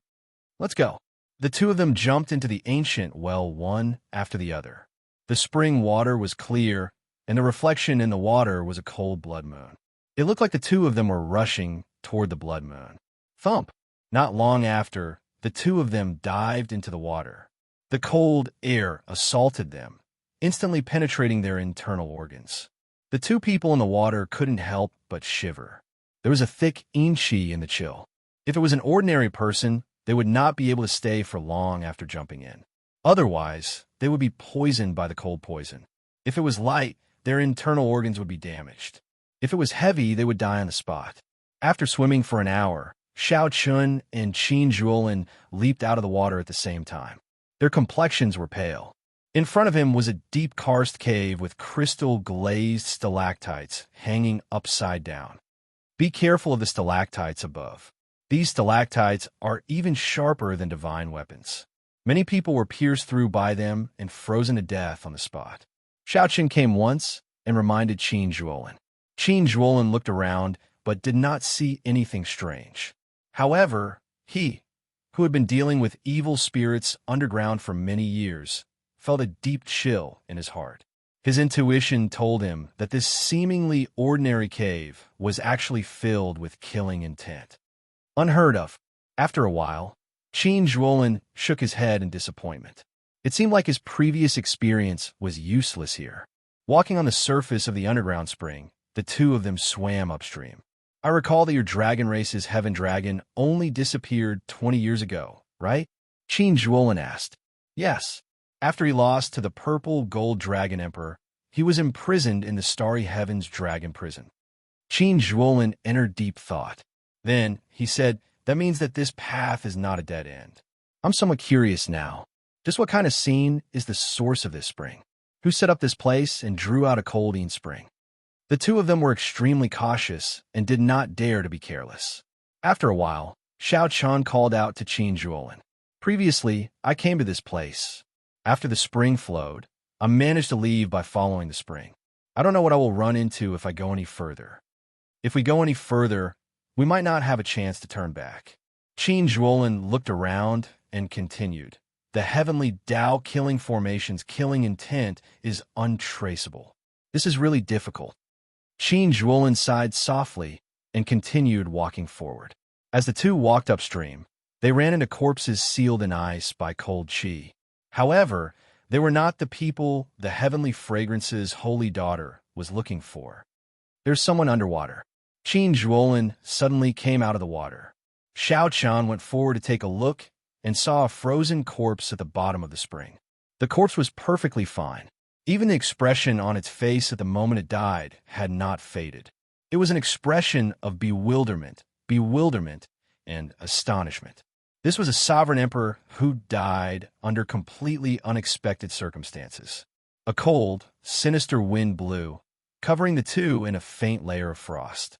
S1: Let's go. The two of them jumped into the ancient well one after the other. The spring water was clear, and the reflection in the water was a cold blood moon. It looked like the two of them were rushing toward the blood moon. Thump! Not long after, the two of them dived into the water. The cold air assaulted them, instantly penetrating their internal organs. The two people in the water couldn't help but shiver. There was a thick yin qi in the chill. If it was an ordinary person, they would not be able to stay for long after jumping in. Otherwise, they would be poisoned by the cold poison. If it was light, their internal organs would be damaged. If it was heavy, they would die on the spot. After swimming for an hour, Xiao Chun and Qin Zhuolin leaped out of the water at the same time. Their complexions were pale. In front of him was a deep karst cave with crystal-glazed stalactites hanging upside down. Be careful of the stalactites above. These stalactites are even sharper than divine weapons. Many people were pierced through by them and frozen to death on the spot. Xiao Chun came once and reminded Qin Zhuolin. Qin Zhuolin looked around but did not see anything strange. However, he, who had been dealing with evil spirits underground for many years, felt a deep chill in his heart. His intuition told him that this seemingly ordinary cave was actually filled with killing intent. Unheard of. After a while, Qin Zhuolin shook his head in disappointment. It seemed like his previous experience was useless here. Walking on the surface of the underground spring, the two of them swam upstream. I recall that your dragon race's heaven dragon only disappeared 20 years ago, right? Qin Zhuolin asked. Yes. After he lost to the purple gold dragon emperor, he was imprisoned in the starry heavens dragon prison. Qin Zhuolin entered deep thought. Then, he said, that means that this path is not a dead end. I'm somewhat curious now. Just what kind of scene is the source of this spring? Who set up this place and drew out a coldine spring? The two of them were extremely cautious and did not dare to be careless. After a while, Xiao Chun called out to Qin Zhuolin. Previously, I came to this place. After the spring flowed, I managed to leave by following the spring. I don't know what I will run into if I go any further. If we go any further, we might not have a chance to turn back. Qin Zhuolin looked around and continued. The heavenly Tao killing formation's killing intent is untraceable. This is really difficult. Qin Zhuolin sighed softly and continued walking forward. As the two walked upstream, they ran into corpses sealed in ice by cold qi. However, they were not the people the heavenly fragrance's holy daughter was looking for. There's someone underwater. Qin Zhuolin suddenly came out of the water. Xiao Chun went forward to take a look and saw a frozen corpse at the bottom of the spring. The corpse was perfectly fine. Even the expression on its face at the moment it died had not faded. It was an expression of bewilderment, and astonishment. This was a sovereign emperor who died under completely unexpected circumstances. A cold, sinister wind blew, covering the two in a faint layer of frost.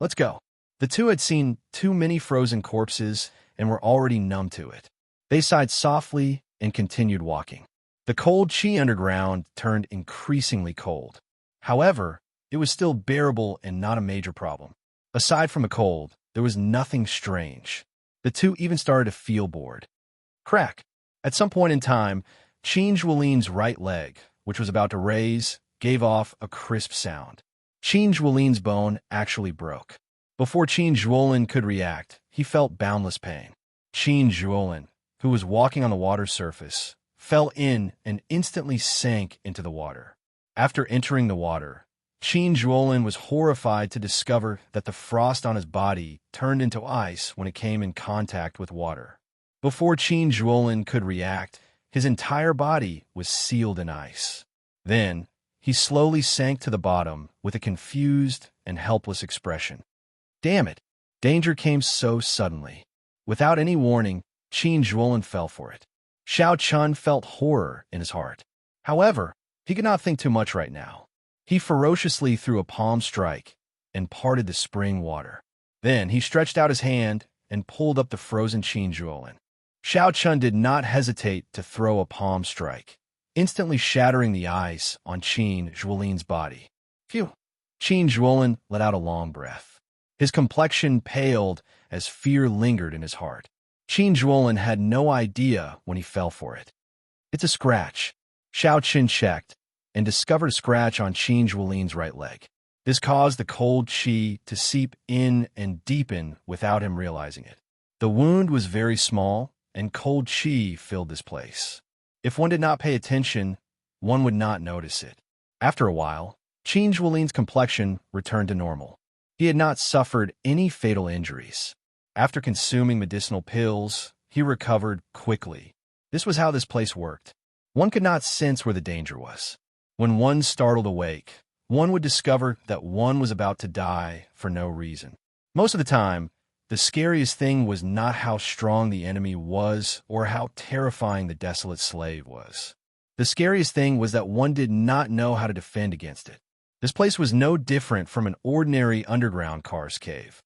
S1: Let's go. The two had seen too many frozen corpses and were already numb to it. They sighed softly and continued walking. The cold chi underground turned increasingly cold. However, it was still bearable and not a major problem. Aside from the cold, there was nothing strange. The two even started to feel bored. Crack. At some point in time, Qin Zhuolin's right leg, which was about to raise, gave off a crisp sound. Qin Zhuolin's bone actually broke. Before Qin Zhuolin could react, he felt boundless pain. Qin Zhuolin, who was walking on the water's surface, fell in and instantly sank into the water. After entering the water, Qin Zhuolin was horrified to discover that the frost on his body turned into ice when it came in contact with water. Before Qin Zhuolin could react, his entire body was sealed in ice. Then, he slowly sank to the bottom with a confused and helpless expression. Damn it! Danger came so suddenly. Without any warning, Qin Zhuolin fell for it. Xiao Chun felt horror in his heart. However, he could not think too much right now. He ferociously threw a palm strike and parted the spring water. Then he stretched out his hand and pulled up the frozen Qin Zhuolin. Xiao Chun did not hesitate to throw a palm strike, instantly shattering the ice on Qin Zhuolin's body. Phew! Qin Zhuolin let out a long breath. His complexion paled as fear lingered in his heart. Qin Zhuolin had no idea when he fell for it. It's a scratch. Xiao Chun checked and discovered a scratch on Qin Zhuolin's right leg. This caused the cold qi to seep in and deepen without him realizing it. The wound was very small, and cold qi filled this place. If one did not pay attention, one would not notice it. After a while, Qin Zhuolin's complexion returned to normal. He had not suffered any fatal injuries. After consuming medicinal pills, he recovered quickly. This was how this place worked. One could not sense where the danger was. When one startled awake, one would discover that one was about to die for no reason. Most of the time, the scariest thing was not how strong the enemy was or how terrifying the desolate slave was. The scariest thing was that one did not know how to defend against it. This place was no different from an ordinary underground car's cave.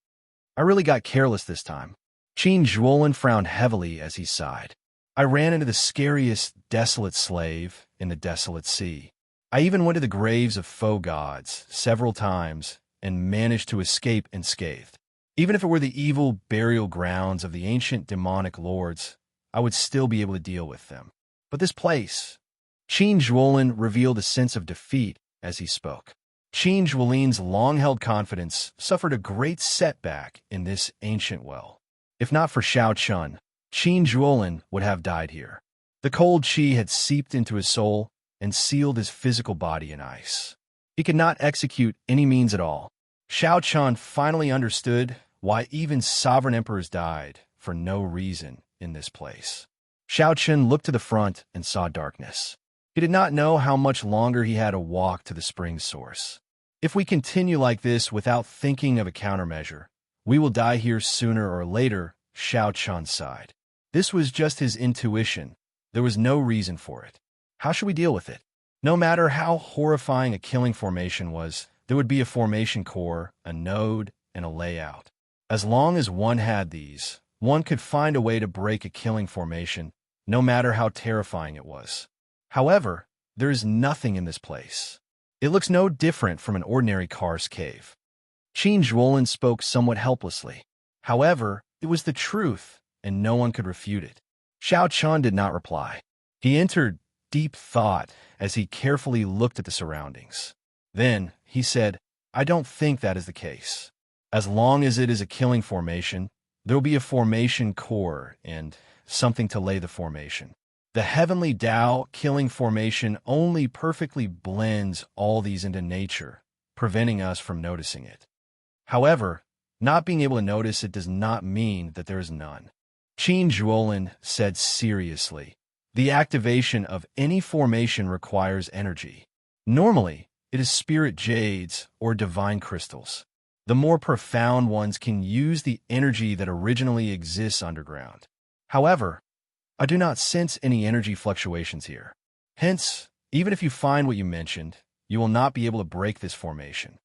S1: I really got careless this time. Qin Zhuolin frowned heavily as he sighed. I ran into the scariest desolate slave in the desolate sea. I even went to the graves of faux gods several times and managed to escape unscathed. Even if it were the evil burial grounds of the ancient demonic lords, I would still be able to deal with them. But this place... Qin Zhuolin revealed a sense of defeat as he spoke. Qin Zhuolin's long-held confidence suffered a great setback in this ancient well. If not for Xiao Chun, Qin Zhuolin would have died here. The cold qi had seeped into his soul and sealed his physical body in ice. He could not execute any means at all. Xiao Chun finally understood why even sovereign emperors died for no reason in this place. Xiao Chun looked to the front and saw darkness. He did not know how much longer he had to walk to the spring source. If we continue like this without thinking of a countermeasure, we will die here sooner or later, Xiao Chun sighed. This was just his intuition. There was no reason for it. How should we deal with it? No matter how horrifying a killing formation was, there would be a formation core, a node, and a layout. As long as one had these, one could find a way to break a killing formation, no matter how terrifying it was. However, there is nothing in this place. It looks no different from an ordinary car's cave. Qin Zhuolin spoke somewhat helplessly. However, it was the truth, and no one could refute it. Xiao Chun did not reply. He entered deep thought as he carefully looked at the surroundings. Then, he said, I don't think that is the case. As long as it is a killing formation, there will be a formation core and something to lay the formation. The heavenly Tao killing formation only perfectly blends all these into nature, preventing us from noticing it. However, not being able to notice it does not mean that there is none. Qin Zhuolin said seriously, the activation of any formation requires energy. Normally, it is spirit jades or divine crystals. the more profound ones can use the energy that originally exists underground. However, I do not sense any energy fluctuations here. Hence, even if you find what you mentioned, you will not be able to break this formation.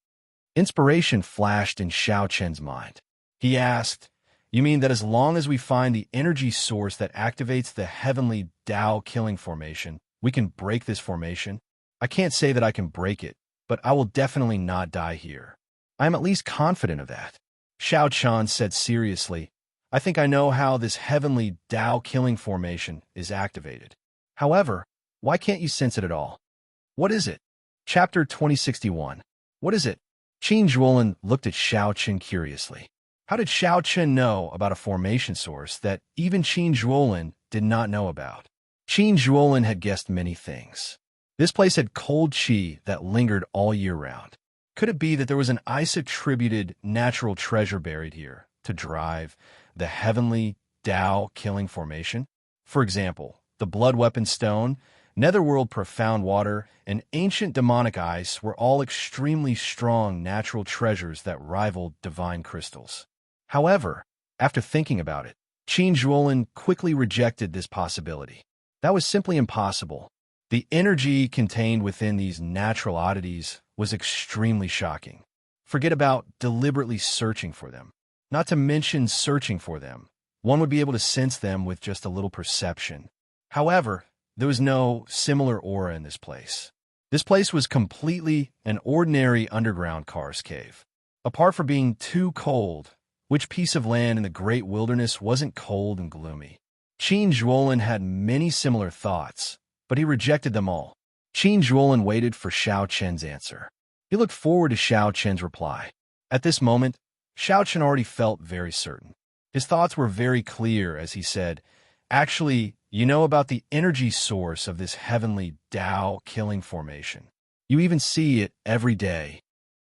S1: Inspiration flashed in Xiao Chen's mind. He asked, "You mean that as long as we find the energy source that activates the heavenly Tao killing formation, we can break this formation?" "I can't say that I can break it, but I will definitely not die here. I am at least confident of that." Xiao Chen said seriously, "I think I know how this heavenly Tao killing formation is activated. However, why can't you sense it at all?" "What is it?" Chapter 2061. What is it? Qin Zhuolin looked at Xiao Chen curiously. How did Xiao Chen know about a formation source that even Qin Zhuolin did not know about? Qin Zhuolin had guessed many things. This place had cold qi that lingered all year round. Could it be that there was an ice-attributed natural treasure buried here to drive the heavenly Tao killing formation? For example, the blood weapon stone, netherworld profound water, and ancient demonic ice were all extremely strong natural treasures that rivaled divine crystals. However, after thinking about it, Qin Zhuolin quickly rejected this possibility. That was simply impossible. The energy contained within these natural oddities was extremely shocking. Forget about deliberately searching for them. Not to mention searching for them. One would be able to sense them with just a little perception. However, there was no similar aura in this place. This place was completely an ordinary underground karst cave. Apart from being too cold, which piece of land in the great wilderness wasn't cold and gloomy? Qin Zhuolin had many similar thoughts, but he rejected them all. Qin Zhuolin waited for Xiao Chen's answer. He looked forward to Xiao Chen's reply. At this moment, Xiao Chen already felt very certain. His thoughts were very clear as he said, "Actually, you know about the energy source of this heavenly Tao killing formation. You even see it every day."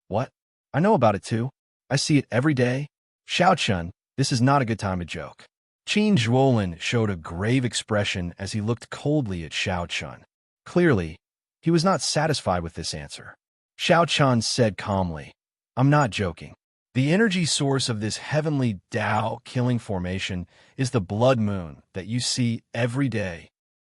S1: "What? I know about it too. I see it every day." "Xiao Chen, this is not a good time to joke." Qin Zhuolin showed a grave expression as he looked coldly at Xiao Chen. Clearly, he was not satisfied with this answer. Xiao Chen said calmly, "I'm not joking. The energy source of this heavenly Tao killing formation is the blood moon that you see every day."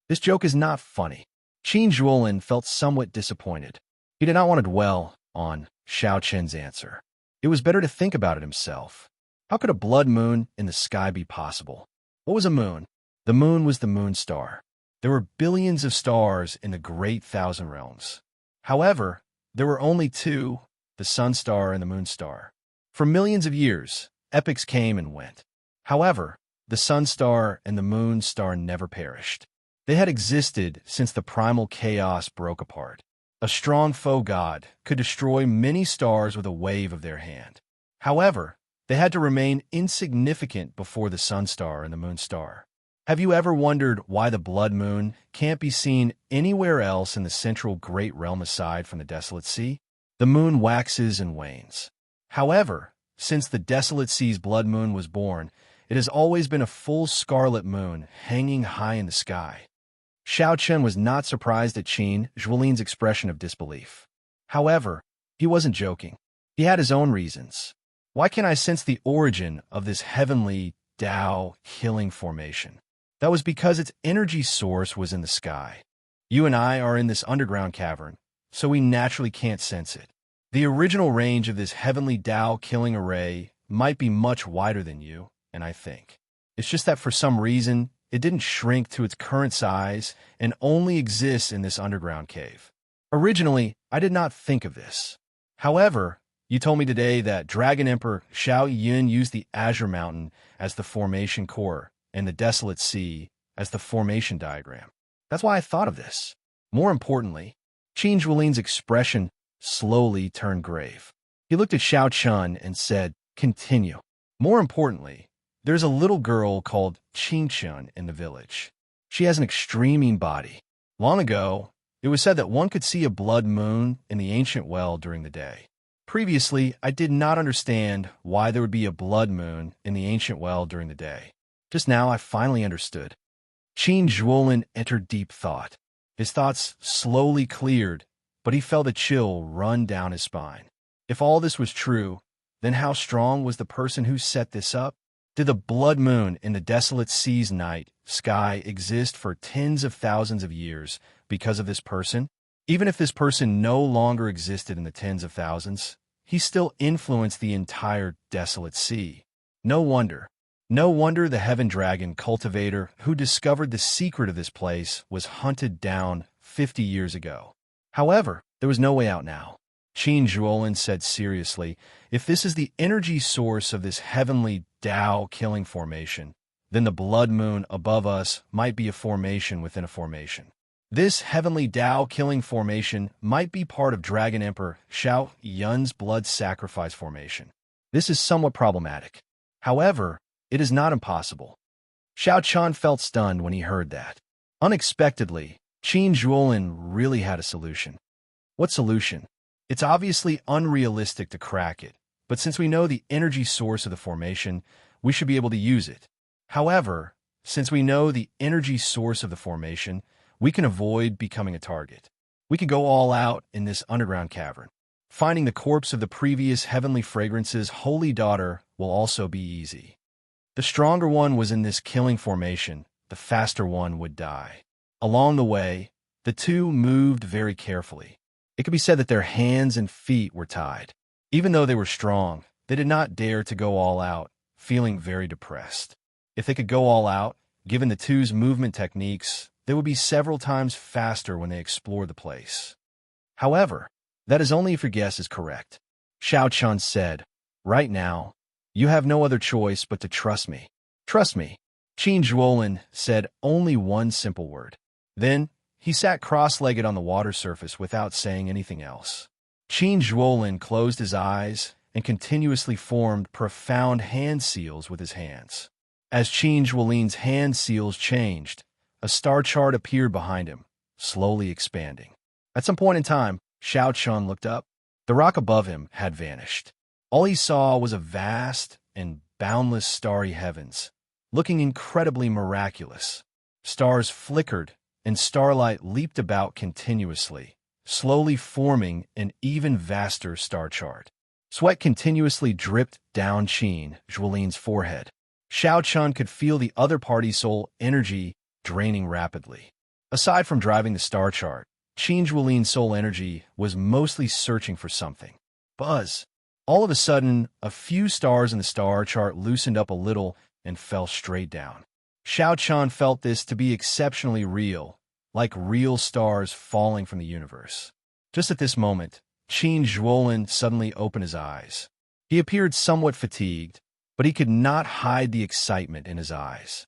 S1: This joke is not funny. Qin Zhuolin felt somewhat disappointed. He did not want to dwell on Xiao Chen's answer. It was better to think about it himself. How could a blood moon in the sky be possible? What was a moon? The moon was the moon star. There were billions of stars in the great thousand realms. However, there were only two, the sun star and the moon star. For millions of years, epochs came and went. However, the sun star and the moon star never perished. They had existed since the primal chaos broke apart. A strong foe god could destroy many stars with a wave of their hand. However, they had to remain insignificant before the sun star and the moon star. Have you ever wondered why the blood moon can't be seen anywhere else in the central great realm aside from the desolate sea? The moon waxes and wanes. However, since the desolate sea's blood moon was born, it has always been a full scarlet moon hanging high in the sky. Xiao Chen was not surprised at Qin Zhuolin's expression of disbelief. However, he wasn't joking. He had his own reasons. Why can't I sense the origin of this heavenly Tao killing formation? That was because its energy source was in the sky. You and I are in this underground cavern, so we naturally can't sense it. The original range of this heavenly Tao killing array might be much wider than you, and I think. It's just that for some reason, it didn't shrink to its current size and only exists in this underground cave. Originally, I did not think of this. However, you told me today that Dragon Emperor Xiao Yun used the Azure Mountain as the formation core and the Desolate Sea as the formation diagram. That's why I thought of this. More importantly, Qin Zhuolin's expression slowly turned grave. He looked at Xiao Chen and said, "Continue." More importantly, there's a little girl called Qin Chen in the village. She has an extreme body. Long ago, it was said that one could see a blood moon in the ancient well during the day. Previously, I did not understand why there would be a blood moon in the ancient well during the day. Just now, I finally understood. Qin Zhuolin entered deep thought. His thoughts slowly cleared, but he felt a chill run down his spine. If all this was true, then how strong was the person who set this up? Did the blood moon in the desolate sea's night sky exist for tens of thousands of years because of this person? Even if this person no longer existed in the tens of thousands, he still influenced the entire desolate sea. No wonder. No wonder the heaven dragon cultivator who discovered the secret of this place was hunted down 50 years ago. However, there was no way out now. Qin Zhuolin said seriously, if this is the energy source of this heavenly Tao killing formation, then the blood moon above us might be a formation within a formation. This heavenly Tao killing formation might be part of Dragon Emperor Xiao Yun's blood sacrifice formation. This is somewhat problematic. However, it is not impossible. Xiao Chan felt stunned when he heard that. Unexpectedly, Qin Zhuolin really had a solution. What solution? It's obviously unrealistic to crack it, but since we know the energy source of the formation, we should be able to use it. However, since we know the energy source of the formation, we can avoid becoming a target. We can go all out in this underground cavern. Finding the corpse of the previous heavenly fragrance's holy daughter will also be easy. The stronger one was in this killing formation, the faster one would die. Along the way, the two moved very carefully. It could be said that their hands and feet were tied. Even though they were strong, they did not dare to go all out, feeling very depressed. If they could go all out, given the two's movement techniques, they would be several times faster when they explored the place. However, that is only if your guess is correct. Xiao Chun said, right now, you have no other choice but to trust me. Trust me. Qin Zhuolin said only one simple word. Then, he sat cross-legged on the water surface without saying anything else. Qin Zhuolin closed his eyes and continuously formed profound hand seals with his hands. As Qin Zhuolin's hand seals changed, a star chart appeared behind him, slowly expanding. At some point in time, Xiao Chun looked up. The rock above him had vanished. All he saw was a vast and boundless starry heavens, looking incredibly miraculous. Stars flickered, and starlight leaped about continuously, slowly forming an even vaster star chart. Sweat continuously dripped down Qin Zhuolin's forehead. Xiao Chun could feel the other party's soul energy draining rapidly. Aside from driving the star chart, Qin Zhuolin's soul energy was mostly searching for something. Buzz. All of a sudden, a few stars in the star chart loosened up a little and fell straight down. Xiao Chun felt this to be exceptionally real, like real stars falling from the universe. Just at this moment, Qin Zhuolin suddenly opened his eyes. He appeared somewhat fatigued, but he could not hide the excitement in his eyes.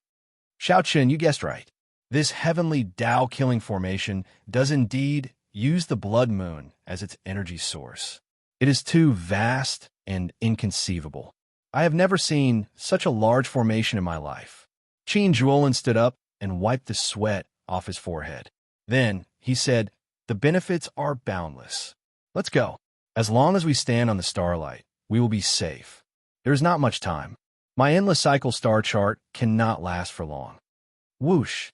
S1: Xiao Chun, you guessed right. This heavenly Tao killing formation does indeed use the blood moon as its energy source. It is too vast and inconceivable. I have never seen such a large formation in my life. Qin Zhuolin stood up and wiped the sweat off his forehead. Then, he said, the benefits are boundless. Let's go. As long as we stand on the starlight, we will be safe. There is not much time. My endless cycle star chart cannot last for long. Whoosh.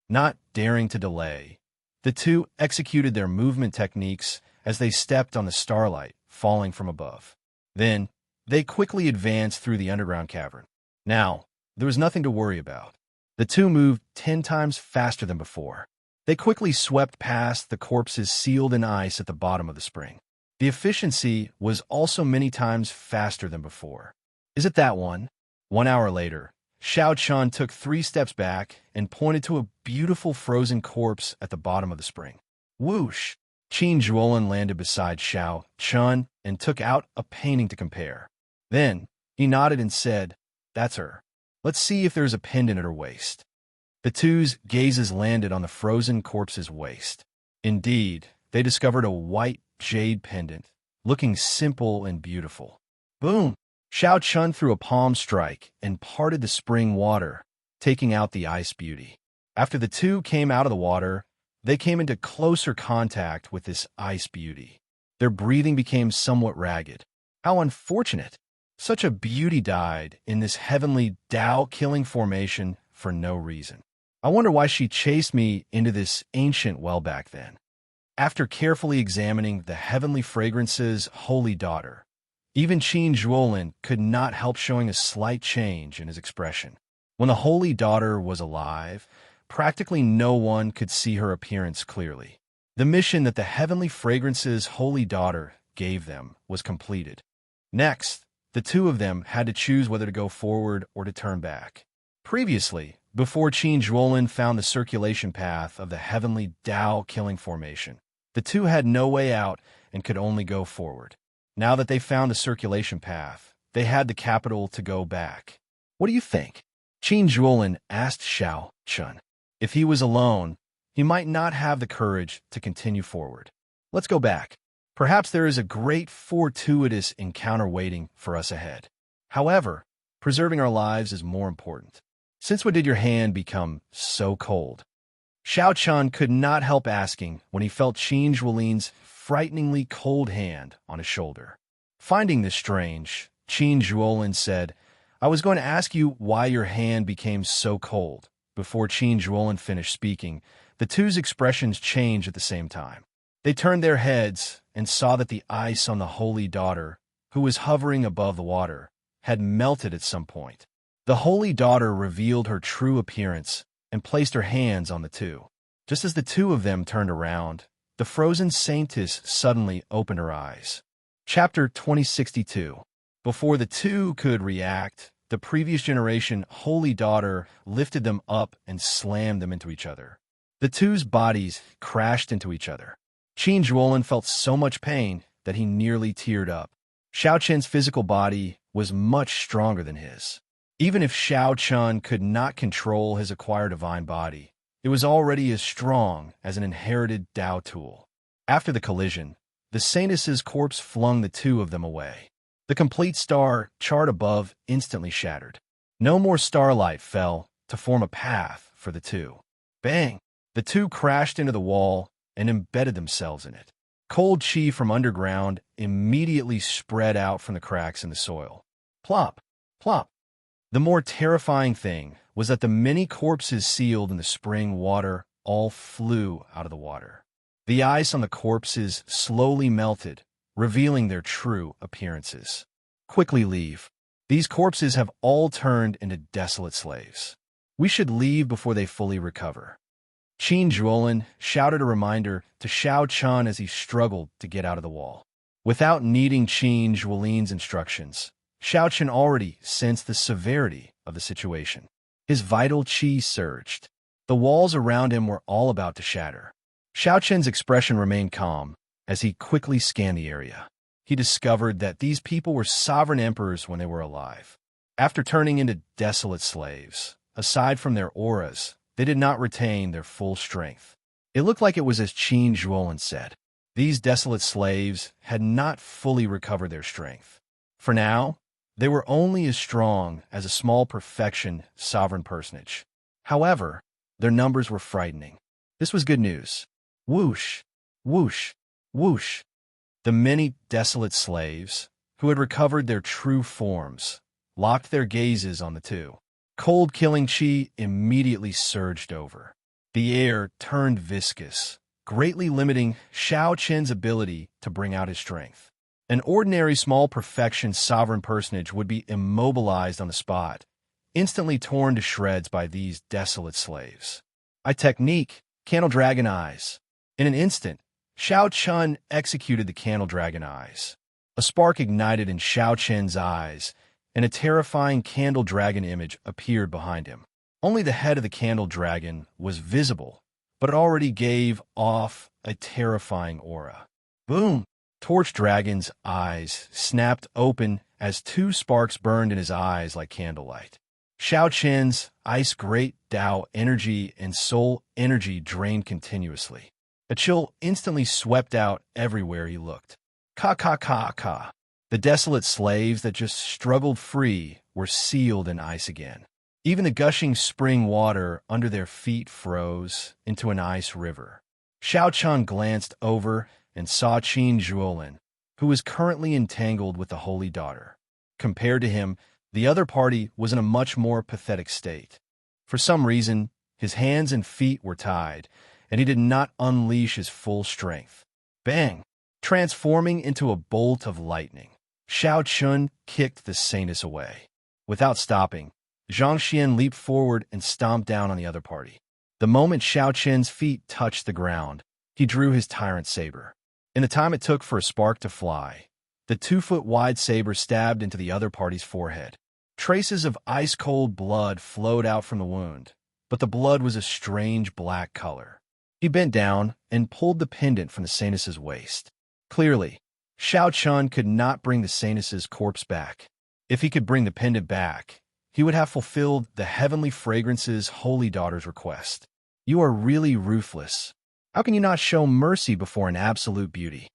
S1: Not daring to delay, the two executed their movement techniques as they stepped on the starlight falling from above. Then, they quickly advanced through the underground cavern. Now, there was nothing to worry about. The two moved 10 times faster than before. They quickly swept past the corpses sealed in ice at the bottom of the spring. The efficiency was also many times faster than before. Is it that one? 1 hour later, Xiao Chun took 3 steps back and pointed to a beautiful frozen corpse at the bottom of the spring. Whoosh! Qin Zhuolin landed beside Xiao Chun and took out a painting to compare. Then, he nodded and said, that's her. Let's see if there's a pendant at her waist. The two's gazes landed on the frozen corpse's waist. Indeed, they discovered a white jade pendant, looking simple and beautiful. Boom! Xiao Chun threw a palm strike and parted the spring water, taking out the ice beauty. After the two came out of the water, they came into closer contact with this ice beauty. Their breathing became somewhat ragged. How unfortunate! Such a beauty died in this heavenly Tao-killing formation for no reason. I wonder why she chased me into this ancient well back then. After carefully examining the heavenly fragrance's holy daughter, Even Qin Zhuolin could not help showing a slight change in his expression. When the Holy Daughter was alive, practically no one could see her appearance clearly. The mission that the heavenly fragrance's Holy Daughter gave them was completed. Next, the two of them had to choose whether to go forward or to turn back. Previously, before Qin Zhuolin found the circulation path of the heavenly Tao killing formation, the two had no way out and could only go forward. Now that they found the circulation path, they had the capital to go back. What do you think? Qin Zhuolin asked Xiao Chun. If he was alone, he might not have the courage to continue forward. Let's go back. Perhaps there is a great fortuitous encounter waiting for us ahead. However, preserving our lives is more important. Since when did your hand become so cold? Xiao Chun could not help asking when he felt Qin Zhuolin's frighteningly cold hand on his shoulder. Finding this strange, Qin Zhuolin said, "I was going to ask you why your hand became so cold." Before Qin Zhuolin finished speaking, the two's expressions changed at the same time. They turned their heads and saw that the ice on the Holy Daughter, who was hovering above the water, had melted at some point. The Holy Daughter revealed her true appearance and placed her hands on the two. Just as the two of them turned around, the frozen saintess suddenly opened her eyes. Chapter 2062. Before the two could react, the previous generation Holy Daughter lifted them up and slammed them into each other. The two's bodies crashed into each other. Qin Zhuolin felt so much pain that he nearly teared up. Xiao Chen's physical body was much stronger than his. Even if Xiao Chun could not control his acquired divine body, it was already as strong as an inherited Tao tool. After the collision, the saintess's corpse flung the two of them away. The complete star chart above instantly shattered. No more starlight fell to form a path for the two. Bang! The two crashed into the wall and embedded themselves in it. Cold chi from underground immediately spread out from the cracks in the soil. Plop! Plop! The more terrifying thing was that the many corpses sealed in the spring water all flew out of the water. The ice on the corpses slowly melted, revealing their true appearances. Quickly leave. These corpses have all turned into desolate slaves. We should leave before they fully recover. Qin Zhuolin shouted a reminder to Xiao Chun as he struggled to get out of the wall. Without needing Qin Zhuolin's instructions, Xiao Chun already sensed the severity of the situation. His vital qi surged. The walls around him were all about to shatter. Xiao Chun's expression remained calm as he quickly scanned the area. He discovered that these people were sovereign emperors when they were alive. After turning into desolate slaves, aside from their auras, they did not retain their full strength. It looked like it was as Qin Zhuolin said. These desolate slaves had not fully recovered their strength. For now, they were only as strong as a small perfection sovereign personage. However, their numbers were frightening. This was good news. Whoosh, whoosh, whoosh. The many desolate slaves, who had recovered their true forms, locked their gazes on the two. Cold killing chi immediately surged over. The air turned viscous, greatly limiting Xiao Chen's ability to bring out his strength. An ordinary small perfection sovereign personage would be immobilized on the spot, instantly torn to shreds by these desolate slaves. A technique, Candle Dragon Eyes. In an instant, Xiao Chun executed the Candle Dragon Eyes. A spark ignited in Xiao Chen's eyes, and a terrifying candle dragon image appeared behind him. Only the head of the candle dragon was visible, but it already gave off a terrifying aura. Boom! Torch Dragon's eyes snapped open as two sparks burned in his eyes like candlelight. Xiao Chen's ice great Tao energy and soul energy drained continuously. A chill instantly swept out everywhere he looked. Ka ka ka ka. The desolate slaves that just struggled free were sealed in ice again. Even the gushing spring water under their feet froze into an ice river. Xiao Chun glanced over and saw Qin Zhuolin, who was currently entangled with the Holy Daughter. Compared to him, the other party was in a much more pathetic state. For some reason, his hands and feet were tied, and he did not unleash his full strength. Bang! Transforming into a bolt of lightning, Xiao Chun kicked the Saintus away. Without stopping, Zhang Xian leaped forward and stomped down on the other party. The moment Xiao Chen's feet touched the ground, he drew his tyrant saber. In the time it took for a spark to fly, the 2-foot-wide saber stabbed into the other party's forehead. Traces of ice-cold blood flowed out from the wound, but the blood was a strange black color. He bent down and pulled the pendant from the Saintus's waist. Clearly, Xiao Chun could not bring the Saintus's corpse back. If he could bring the pendant back, he would have fulfilled the heavenly fragrance's holy daughter's request. You are really ruthless. How can you not show mercy before an absolute beauty?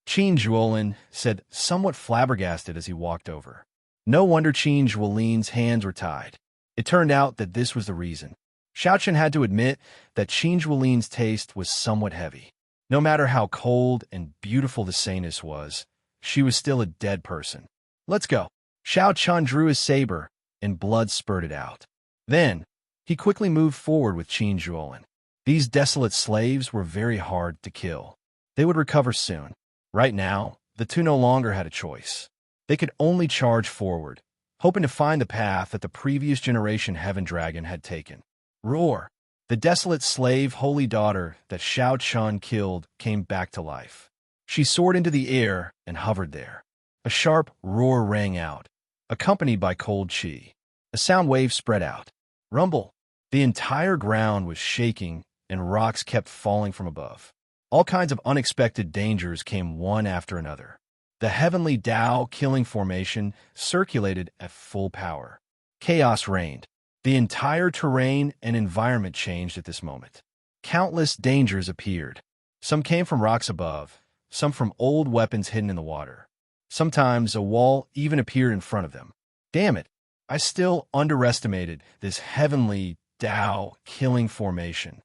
S1: Qin Zhuolin said, somewhat flabbergasted as he walked over. No wonder Qin Zhuolin's hands were tied. It turned out that this was the reason. Xiao Chun had to admit that Qin Zhuolin's taste was somewhat heavy. No matter how cold and beautiful the Saintus was, she was still a dead person. Let's go. Xiao Chun drew his saber, and blood spurted out. Then, he quickly moved forward with Qin Zhuolin. These desolate slaves were very hard to kill. They would recover soon. Right now, the two no longer had a choice. They could only charge forward, hoping to find the path that the previous generation Heaven Dragon had taken. Roar! The desolate slave holy daughter that Xiao Chun killed came back to life. She soared into the air and hovered there. A sharp roar rang out, accompanied by cold chi. A sound wave spread out. Rumble! The entire ground was shaking, and rocks kept falling from above. All kinds of unexpected dangers came one after another. The heavenly Tao killing formation circulated at full power. Chaos reigned. The entire terrain and environment changed at this moment. Countless dangers appeared. Some came from rocks above, some from old weapons hidden in the water. Sometimes a wall even appeared in front of them. Damn it, I still underestimated this heavenly Tao killing formation.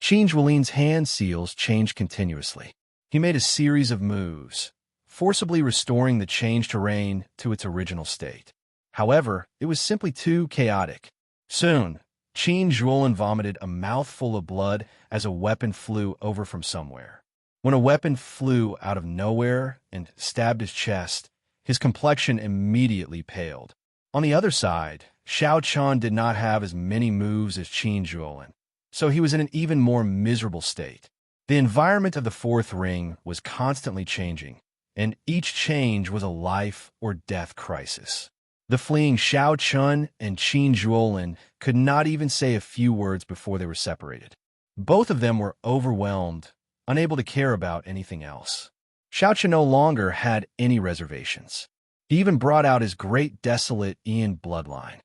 S1: Qin Zhuolin's hand seals changed continuously. He made a series of moves, forcibly restoring the changed terrain to its original state. However, it was simply too chaotic. Soon, Qin Zhuolin vomited a mouthful of blood as a weapon flew over from somewhere. When a weapon flew out of nowhere and stabbed his chest, his complexion immediately paled. On the other side, Xiao Chun did not have as many moves as Qin Zhuolin, so he was in an even more miserable state. The environment of the fourth ring was constantly changing, and each change was a life or death crisis. The fleeing Xiao Chun and Qin Zhuolin could not even say a few words before they were separated. Both of them were overwhelmed, unable to care about anything else. Xiao Chun no longer had any reservations. He even brought out his great desolate Ian bloodline.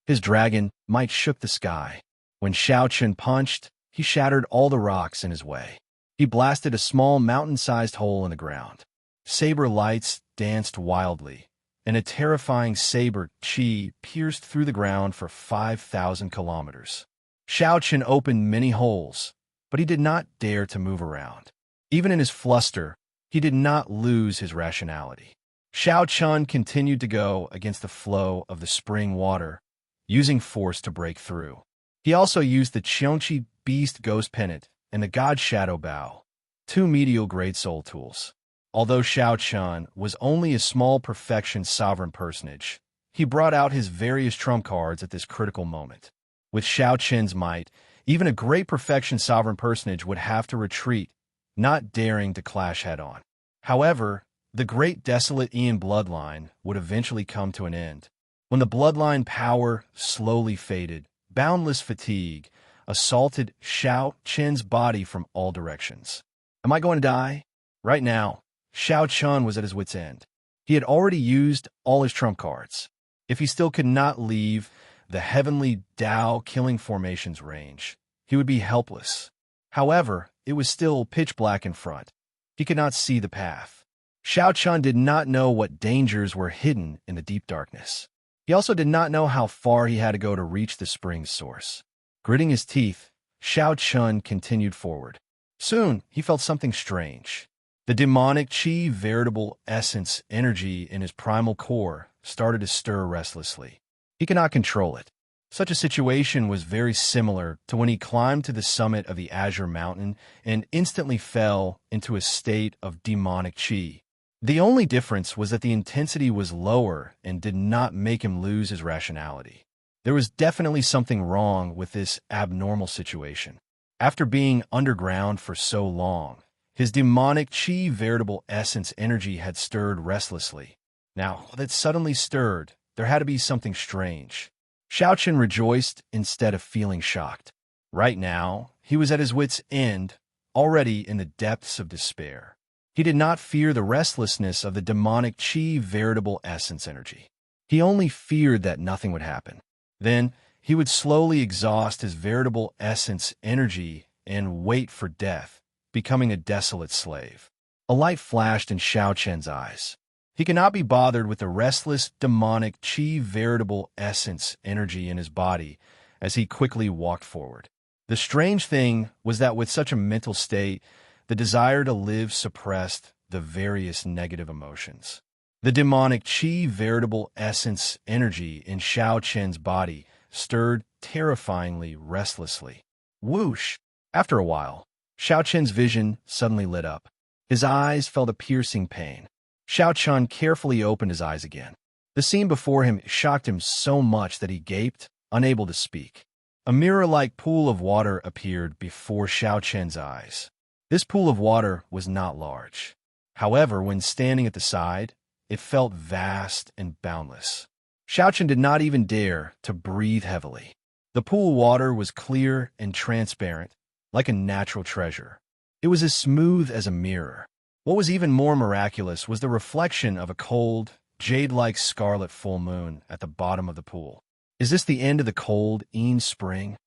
S1: His dragon might shook the sky. When Xiao Chun punched, he shattered all the rocks in his way. He blasted a small mountain-sized hole in the ground. Saber lights danced wildly, and a terrifying saber chi pierced through the ground for 5,000 kilometers. Xiao Chun opened many holes, but he did not dare to move around. Even in his fluster, he did not lose his rationality. Xiao Chun continued to go against the flow of the spring water, using force to break through. He also used the Qiongqi Beast Ghost Pennant and the God Shadow Bow, two medial great soul tools. Although Xiao Chun was only a small perfection sovereign personage, he brought out his various trump cards at this critical moment. With Xiao Chun's might, even a great perfection sovereign personage would have to retreat, not daring to clash head-on. However, the great desolate Ian bloodline would eventually come to an end. When the bloodline power slowly faded, boundless fatigue assaulted Xiao Chun's body from all directions. Am I going to die? Right now, Xiao Chun was at his wit's end. He had already used all his trump cards. If he still could not leave the heavenly Tao killing formation's range, he would be helpless. However, it was still pitch black in front. He could not see the path. Xiao Chun did not know what dangers were hidden in the deep darkness. He also did not know how far he had to go to reach the spring's source. Gritting his teeth, Xiao Chun continued forward. Soon, he felt something strange. The demonic chi veritable essence energy in his primal core started to stir restlessly. He could not control it. Such a situation was very similar to when he climbed to the summit of the Azure Mountain and instantly fell into a state of demonic chi. The only difference was that the intensity was lower and did not make him lose his rationality. There was definitely something wrong with this abnormal situation. After being underground for so long, his demonic chi veritable essence energy had stirred restlessly. Now, that suddenly stirred, there had to be something strange. Xiaochen rejoiced instead of feeling shocked. Right now, he was at his wit's end, already in the depths of despair. He did not fear the restlessness of the demonic chi veritable essence energy. He only feared that nothing would happen. Then, he would slowly exhaust his veritable essence energy and wait for death, becoming a desolate slave. A light flashed in Xiaochen's eyes. He could not be bothered with the restless, demonic chi veritable essence energy in his body as he quickly walked forward. The strange thing was that with such a mental state, the desire to live suppressed the various negative emotions. The demonic chi veritable essence energy in Xiaochen's body stirred terrifyingly restlessly. Whoosh! After a while, Xiaochen's vision suddenly lit up. His eyes felt a piercing pain. Xiaochen carefully opened his eyes again. The scene before him shocked him so much that he gaped, unable to speak. A mirror-like pool of water appeared before Xiaochen's eyes. This pool of water was not large. However, when standing at the side, it felt vast and boundless. Xiaochen did not even dare to breathe heavily. The pool of water was clear and transparent, like a natural treasure. It was as smooth as a mirror. What was even more miraculous was the reflection of a cold, jade-like scarlet full moon at the bottom of the pool. Is this the end of the cold, spring?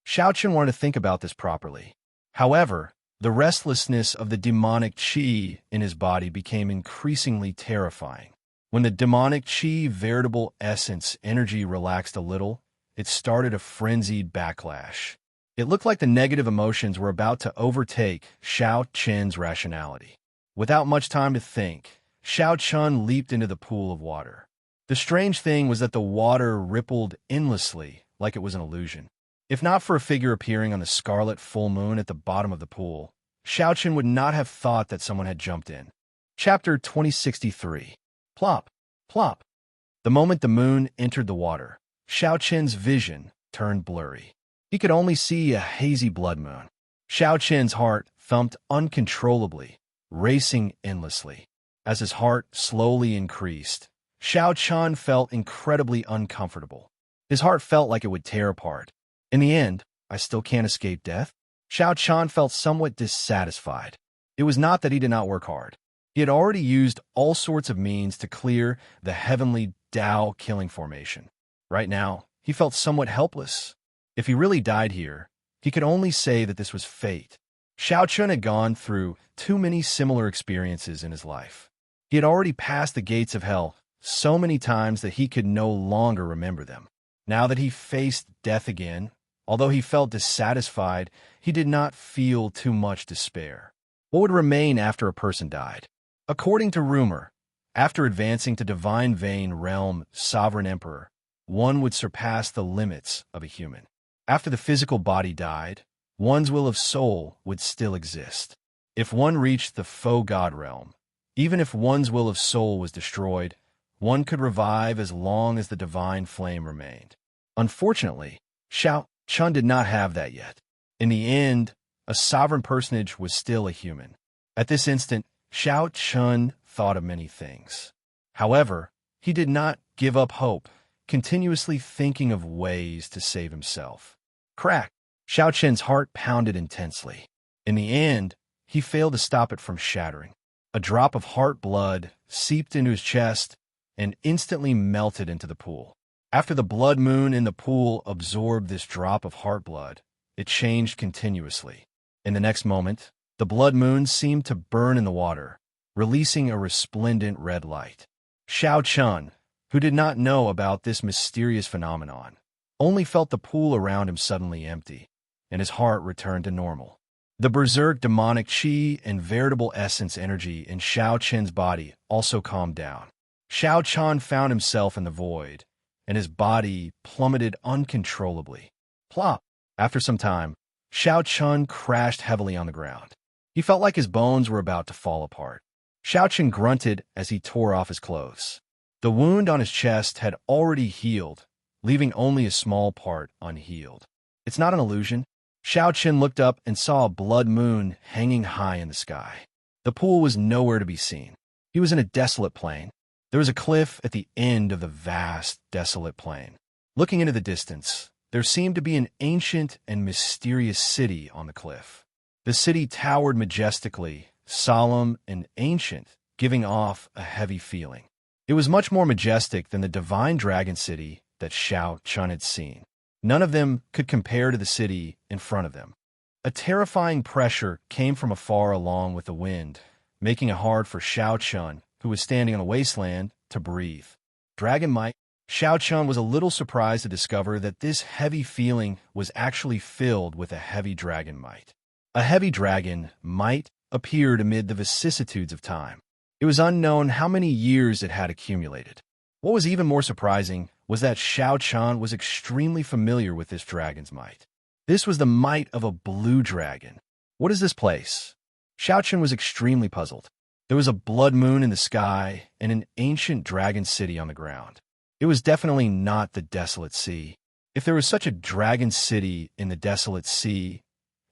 S1: Xiaochen wanted to think about this properly. However, the restlessness of the demonic chi in his body became increasingly terrifying. When the demonic chi veritable essence energy relaxed a little, it started a frenzied backlash. It looked like the negative emotions were about to overtake Xiaochen's rationality. Without much time to think, Xiaochen leaped into the pool of water. The strange thing was that the water rippled endlessly like it was an illusion. If not for a figure appearing on the scarlet full moon at the bottom of the pool, Xiaochen would not have thought that someone had jumped in. Chapter 2063. Plop, plop. The moment the moon entered the water, Xiaochen's vision turned blurry. He could only see a hazy blood moon. Xiaochen's heart thumped uncontrollably, racing endlessly. As his heart slowly increased, Xiaochen felt incredibly uncomfortable. His heart felt like it would tear apart. In the end, I still can't escape death? Xiaochen felt somewhat dissatisfied. It was not that he did not work hard. He had already used all sorts of means to clear the heavenly Dao killing formation. Right now, he felt somewhat helpless. If he really died here, he could only say that this was fate. Xiaochen had gone through too many similar experiences in his life. He had already passed the gates of hell so many times that he could no longer remember them. Now that he faced death again, although he felt dissatisfied, he did not feel too much despair. What would remain after a person died? According to rumor, after advancing to Divine Vein Realm Sovereign Emperor, one would surpass the limits of a human. After the physical body died, one's will of soul would still exist. If one reached the faux god realm, even if one's will of soul was destroyed, one could revive as long as the divine flame remained. Unfortunately, Xiaochen did not have that yet. In the end, a sovereign personage was still a human. At this instant, Xiaochen thought of many things. However, he did not give up hope, continuously thinking of ways to save himself. Crack! Xiaochen's heart pounded intensely. In the end, he failed to stop it from shattering. A drop of heart blood seeped into his chest and instantly melted into the pool. After the blood moon in the pool absorbed this drop of heart blood, it changed continuously. In the next moment, the blood moon seemed to burn in the water, releasing a resplendent red light. Xiaochen, who did not know about this mysterious phenomenon, only felt the pool around him suddenly empty, and his heart returned to normal. The berserk demonic chi and veritable essence energy in Xiaochen's body also calmed down. Xiaochen found himself in the void, and his body plummeted uncontrollably. Plop! After some time, Xiaochen crashed heavily on the ground. He felt like his bones were about to fall apart. Xiao Chen grunted as he tore off his clothes. The wound on his chest had already healed, leaving only a small part unhealed. It's not an illusion. Xiao Chen looked up and saw a blood moon hanging high in the sky. The pool was nowhere to be seen. He was in a desolate plain. There was a cliff at the end of the vast, desolate plain. Looking into the distance, there seemed to be an ancient and mysterious city on the cliff. The city towered majestically, solemn and ancient, giving off a heavy feeling. It was much more majestic than the divine dragon city that Xiao Chen had seen. None of them could compare to the city in front of them. A terrifying pressure came from afar along with the wind, making it hard for Xiao Chen, who was standing on a wasteland, to breathe. Dragon might. Xiao Chen was a little surprised to discover that this heavy feeling was actually filled with a heavy dragon might. A heavy dragon might appeared amid the vicissitudes of time. It was unknown how many years it had accumulated. What was even more surprising was that Xiao Chen was extremely familiar with this dragon's might. This was the might of a blue dragon. What is this place? Xiao Chen was extremely puzzled. There was a blood moon in the sky and an ancient dragon city on the ground. It was definitely not the desolate sea. If there was such a dragon city in the desolate sea,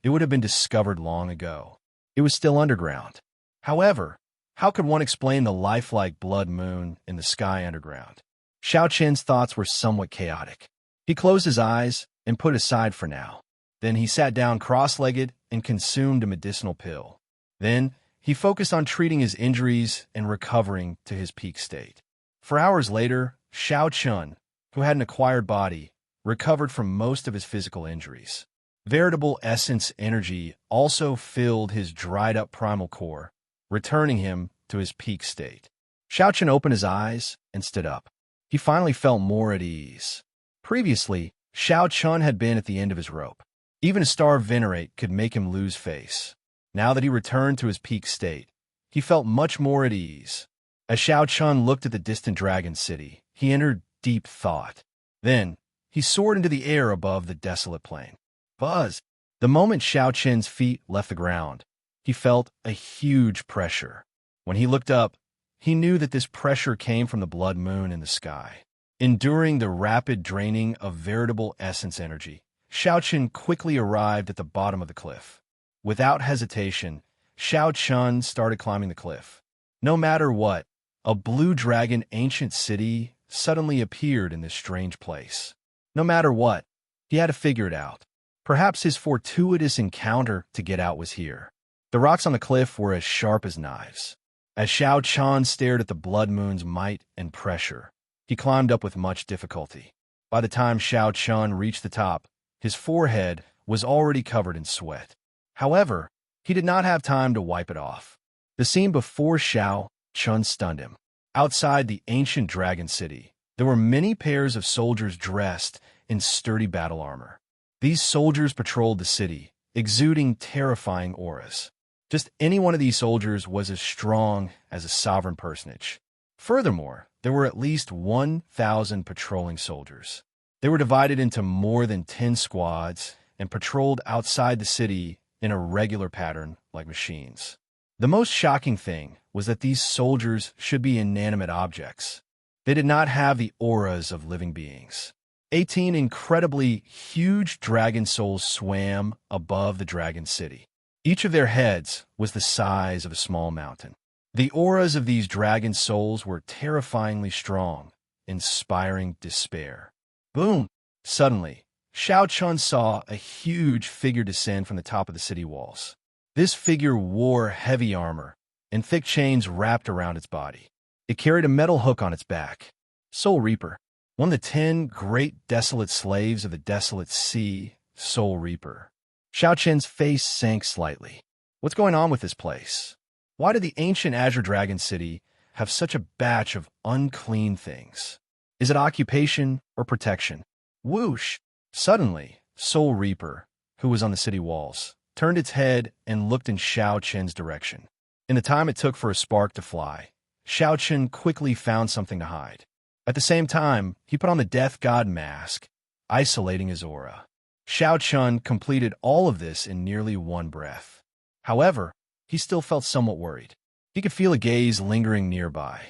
S1: it would have been discovered long ago. It was still underground. However, how could one explain the lifelike blood moon in the sky underground? Xiao Chen's thoughts were somewhat chaotic. He closed his eyes and put aside for now. Then he sat down cross-legged and consumed a medicinal pill. Then he focused on treating his injuries and recovering to his peak state. 4 hours later, Xiao Chen, who had an acquired body, recovered from most of his physical injuries. Veritable essence energy also filled his dried-up primal core, returning him to his peak state. Xiao Chen opened his eyes and stood up. He finally felt more at ease. Previously, Xiao Chen had been at the end of his rope. Even a star of venerate could make him lose face. Now that he returned to his peak state, he felt much more at ease. As Xiao Chen looked at the distant dragon city, he entered deep thought. Then, he soared into the air above the desolate plain. Buzz! The moment Xiao Chen's feet left the ground, he felt a huge pressure. When he looked up, he knew that this pressure came from the blood moon in the sky. Enduring the rapid draining of veritable essence energy, Xiao Chen quickly arrived at the bottom of the cliff. Without hesitation, Xiao Chen started climbing the cliff. No matter what, a blue dragon ancient city suddenly appeared in this strange place. No matter what, he had to figure it out. Perhaps his fortuitous encounter to get out was here. The rocks on the cliff were as sharp as knives. As Xiao Chen stared at the blood moon's might and pressure, he climbed up with much difficulty. By the time Xiao Chen reached the top, his forehead was already covered in sweat. However, he did not have time to wipe it off. The scene before Xiao Chen stunned him. Outside the ancient dragon city, there were many pairs of soldiers dressed in sturdy battle armor. These soldiers patrolled the city, exuding terrifying auras. Just any one of these soldiers was as strong as a sovereign personage. Furthermore, there were at least 1,000 patrolling soldiers. They were divided into more than 10 squads and patrolled outside the city in a regular pattern like machines. The most shocking thing was that these soldiers should be inanimate objects. They did not have the auras of living beings. 18 incredibly huge dragon souls swam above the dragon city. Each of their heads was the size of a small mountain. The auras of these dragon souls were terrifyingly strong, inspiring despair. Boom! Suddenly, Xiao Chen saw a huge figure descend from the top of the city walls. This figure wore heavy armor, and thick chains wrapped around its body. It carried a metal hook on its back. Soul Reaper, one of the 10 great desolate slaves of the desolate sea, Soul Reaper. Xiao Chen's face sank slightly. What's going on with this place? Why did the ancient Azure Dragon City have such a batch of unclean things? Is it occupation or protection? Whoosh! Suddenly, Soul Reaper, who was on the city walls, turned its head and looked in Xiao Chen's direction. In the time it took for a spark to fly, Xiao Chen quickly found something to hide. At the same time, he put on the Death God mask, isolating his aura. Xiao Chen completed all of this in nearly one breath. However, he still felt somewhat worried. He could feel a gaze lingering nearby.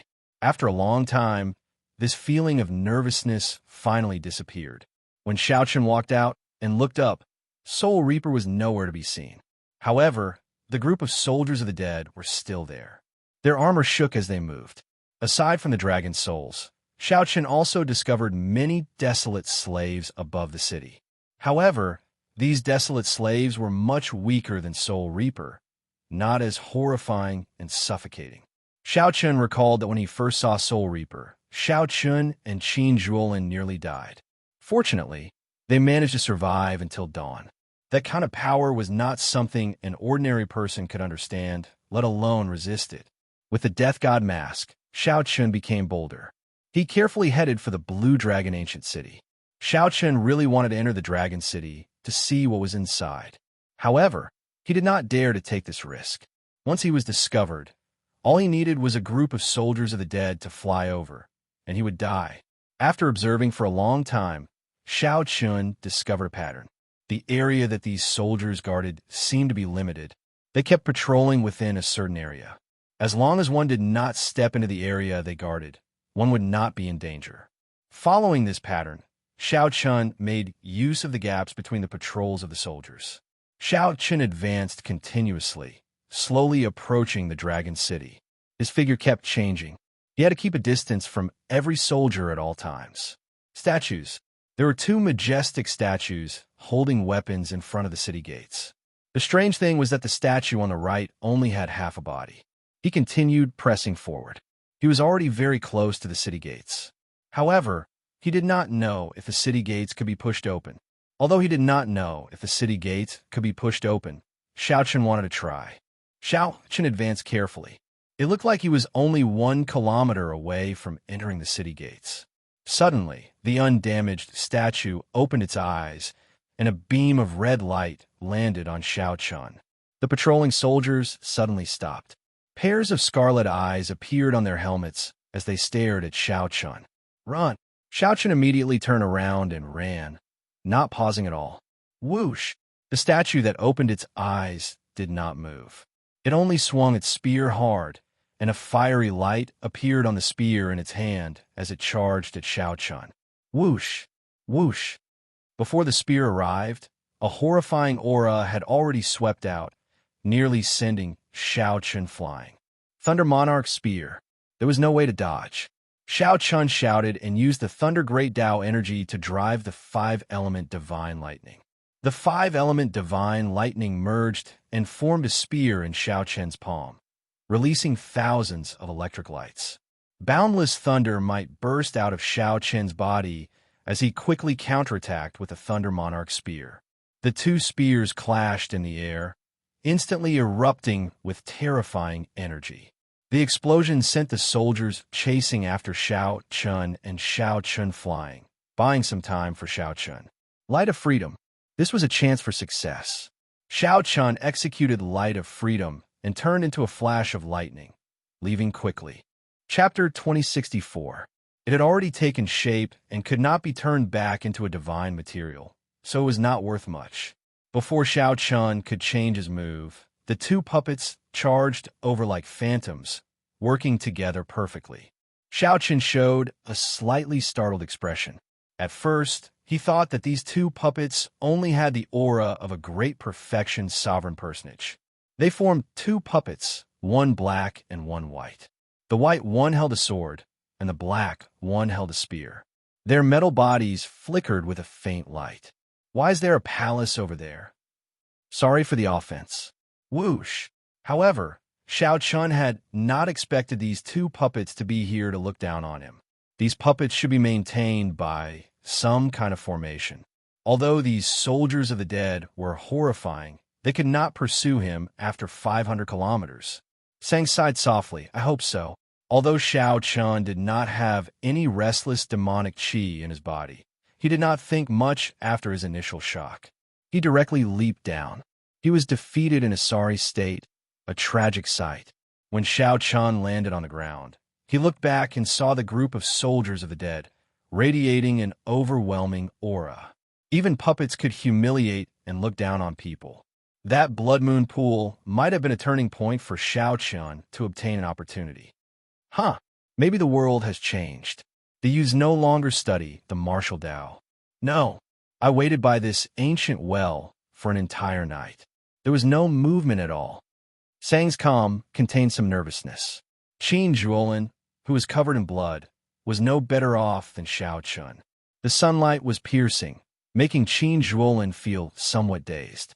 S1: After a long time, this feeling of nervousness finally disappeared. When Xiao Chun walked out and looked up, Soul Reaper was nowhere to be seen. However, the group of soldiers of the dead were still there. Their armor shook as they moved. Aside from the dragon souls, Xiao Chun also discovered many desolate slaves above the city. However, these desolate slaves were much weaker than Soul Reaper, not as horrifying and suffocating. Xiao Chun recalled that when he first saw Soul Reaper, Xiao Chun and Qin Zhuolin nearly died. Fortunately, they managed to survive until dawn. That kind of power was not something an ordinary person could understand, let alone resist it. With the Death God mask, Xiao Chun became bolder. He carefully headed for the Blue Dragon Ancient City. Xiao Chun really wanted to enter the Dragon City to see what was inside. However, he did not dare to take this risk. Once he was discovered, all he needed was a group of soldiers of the dead to fly over, and he would die. After observing for a long time, Xiao Chun discovered a pattern. The area that these soldiers guarded seemed to be limited. They kept patrolling within a certain area. As long as one did not step into the area they guarded, one would not be in danger. Following this pattern, Xiao Chun made use of the gaps between the patrols of the soldiers. Xiao Chun advanced continuously, slowly approaching the Dragon City. His figure kept changing. He had to keep a distance from every soldier at all times. Statues. There were two majestic statues holding weapons in front of the city gates. The strange thing was that the statue on the right only had half a body. He continued pressing forward. He was already very close to the city gates. However, he did not know if the city gates could be pushed open. Although he did not know if the city gates could be pushed open, Xiao Chun wanted to try. Xiao Chun advanced carefully. It looked like he was only 1 kilometer away from entering the city gates. Suddenly, the undamaged statue opened its eyes, and a beam of red light landed on Xiao Chun. The patrolling soldiers suddenly stopped. Pairs of scarlet eyes appeared on their helmets as they stared at Xiao Chun. "Run!" Xiao Chun immediately turned around and ran, not pausing at all. Whoosh! The statue that opened its eyes did not move. It only swung its spear hard, and a fiery light appeared on the spear in its hand as it charged at Xiao Chun. Whoosh! Whoosh! Before the spear arrived, a horrifying aura had already swept out, nearly sending Xiao Chun flying. Thunder Monarch Spear. There was no way to dodge. Xiao Chun shouted and used the Thunder Great Tao energy to drive the 5-element Divine Lightning. The 5-element Divine Lightning merged and formed a spear in Xiao Chun's palm, releasing thousands of electric lights. Boundless thunder might burst out of Xiao Chun's body as he quickly counterattacked with a Thunder Monarch Spear. The two spears clashed in the air, instantly erupting with terrifying energy. The explosion sent the soldiers chasing after Xiao Chun and Xiao Chun flying, buying some time for Xiao Chun. Light of Freedom. This was a chance for success. Xiao Chun executed Light of Freedom and turned into a flash of lightning, leaving quickly. Chapter 2064. It had already taken shape and could not be turned back into a divine material, so it was not worth much. Before Xiao Chun could change his move, the two puppets charged over like phantoms, working together perfectly. Xiao Chun showed a slightly startled expression. At first, he thought that these two puppets only had the aura of a great perfection sovereign personage. They formed two puppets, one black and one white. The white one held a sword, and the black one held a spear. Their metal bodies flickered with a faint light. Why is there a palace over there? Sorry for the offense. Whoosh! However, Xiao Chun had not expected these two puppets to be here to look down on him. These puppets should be maintained by some kind of formation. Although these soldiers of the dead were horrifying, they could not pursue him after 500 kilometers. Sang sighed softly, "I hope so." Although Xiao Chun did not have any restless demonic qi in his body, he did not think much after his initial shock. He directly leaped down. He was defeated in a sorry state, a tragic sight. When Xiao Chun landed on the ground, he looked back and saw the group of soldiers of the dead, radiating an overwhelming aura. Even puppets could humiliate and look down on people. That blood moon pool might have been a turning point for Xiao Chun to obtain an opportunity. Huh, maybe the world has changed. The youths no longer study the martial Tao. No, I waited by this ancient well for an entire night. There was no movement at all. Sang's calm contained some nervousness. Qin Zhuolin, who was covered in blood, was no better off than Xiao Chun. The sunlight was piercing, making Qin Zhuolin feel somewhat dazed.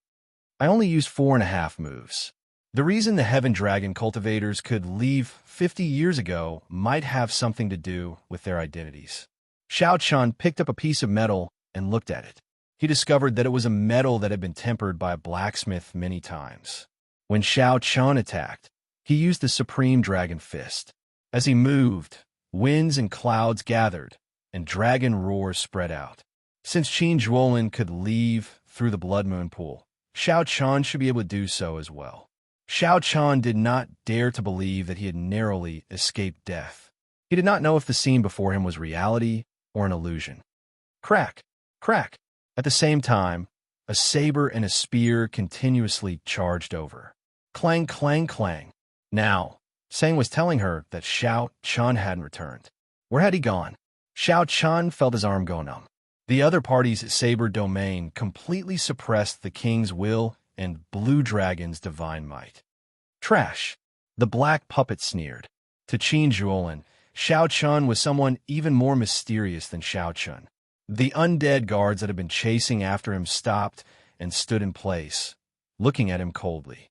S1: I only used 4.5 moves. The reason the Heaven Dragon cultivators could leave 50 years ago might have something to do with their identities. Xiao Chun picked up a piece of metal and looked at it. He discovered that it was a metal that had been tempered by a blacksmith many times. When Xiao Chun attacked, he used the Supreme Dragon Fist. As he moved, winds and clouds gathered, and dragon roars spread out. Since Qin Zhuolin could leave through the Blood Moon Pool, Xiao Chun should be able to do so as well. Xiao Chun did not dare to believe that he had narrowly escaped death. He did not know if the scene before him was reality or an illusion. Crack! Crack! At the same time, a saber and a spear continuously charged over. Clang, clang, clang. Now, Sang was telling her that Xiao Chun hadn't returned. Where had he gone? Xiao Chun felt his arm go numb. The other party's saber domain completely suppressed the king's will and Blue Dragon's divine might. Trash! The black puppet sneered. To Qin Zhuolin, Xiao Chun was someone even more mysterious than Xiao Chun. The undead guards that had been chasing after him stopped and stood in place, looking at him coldly.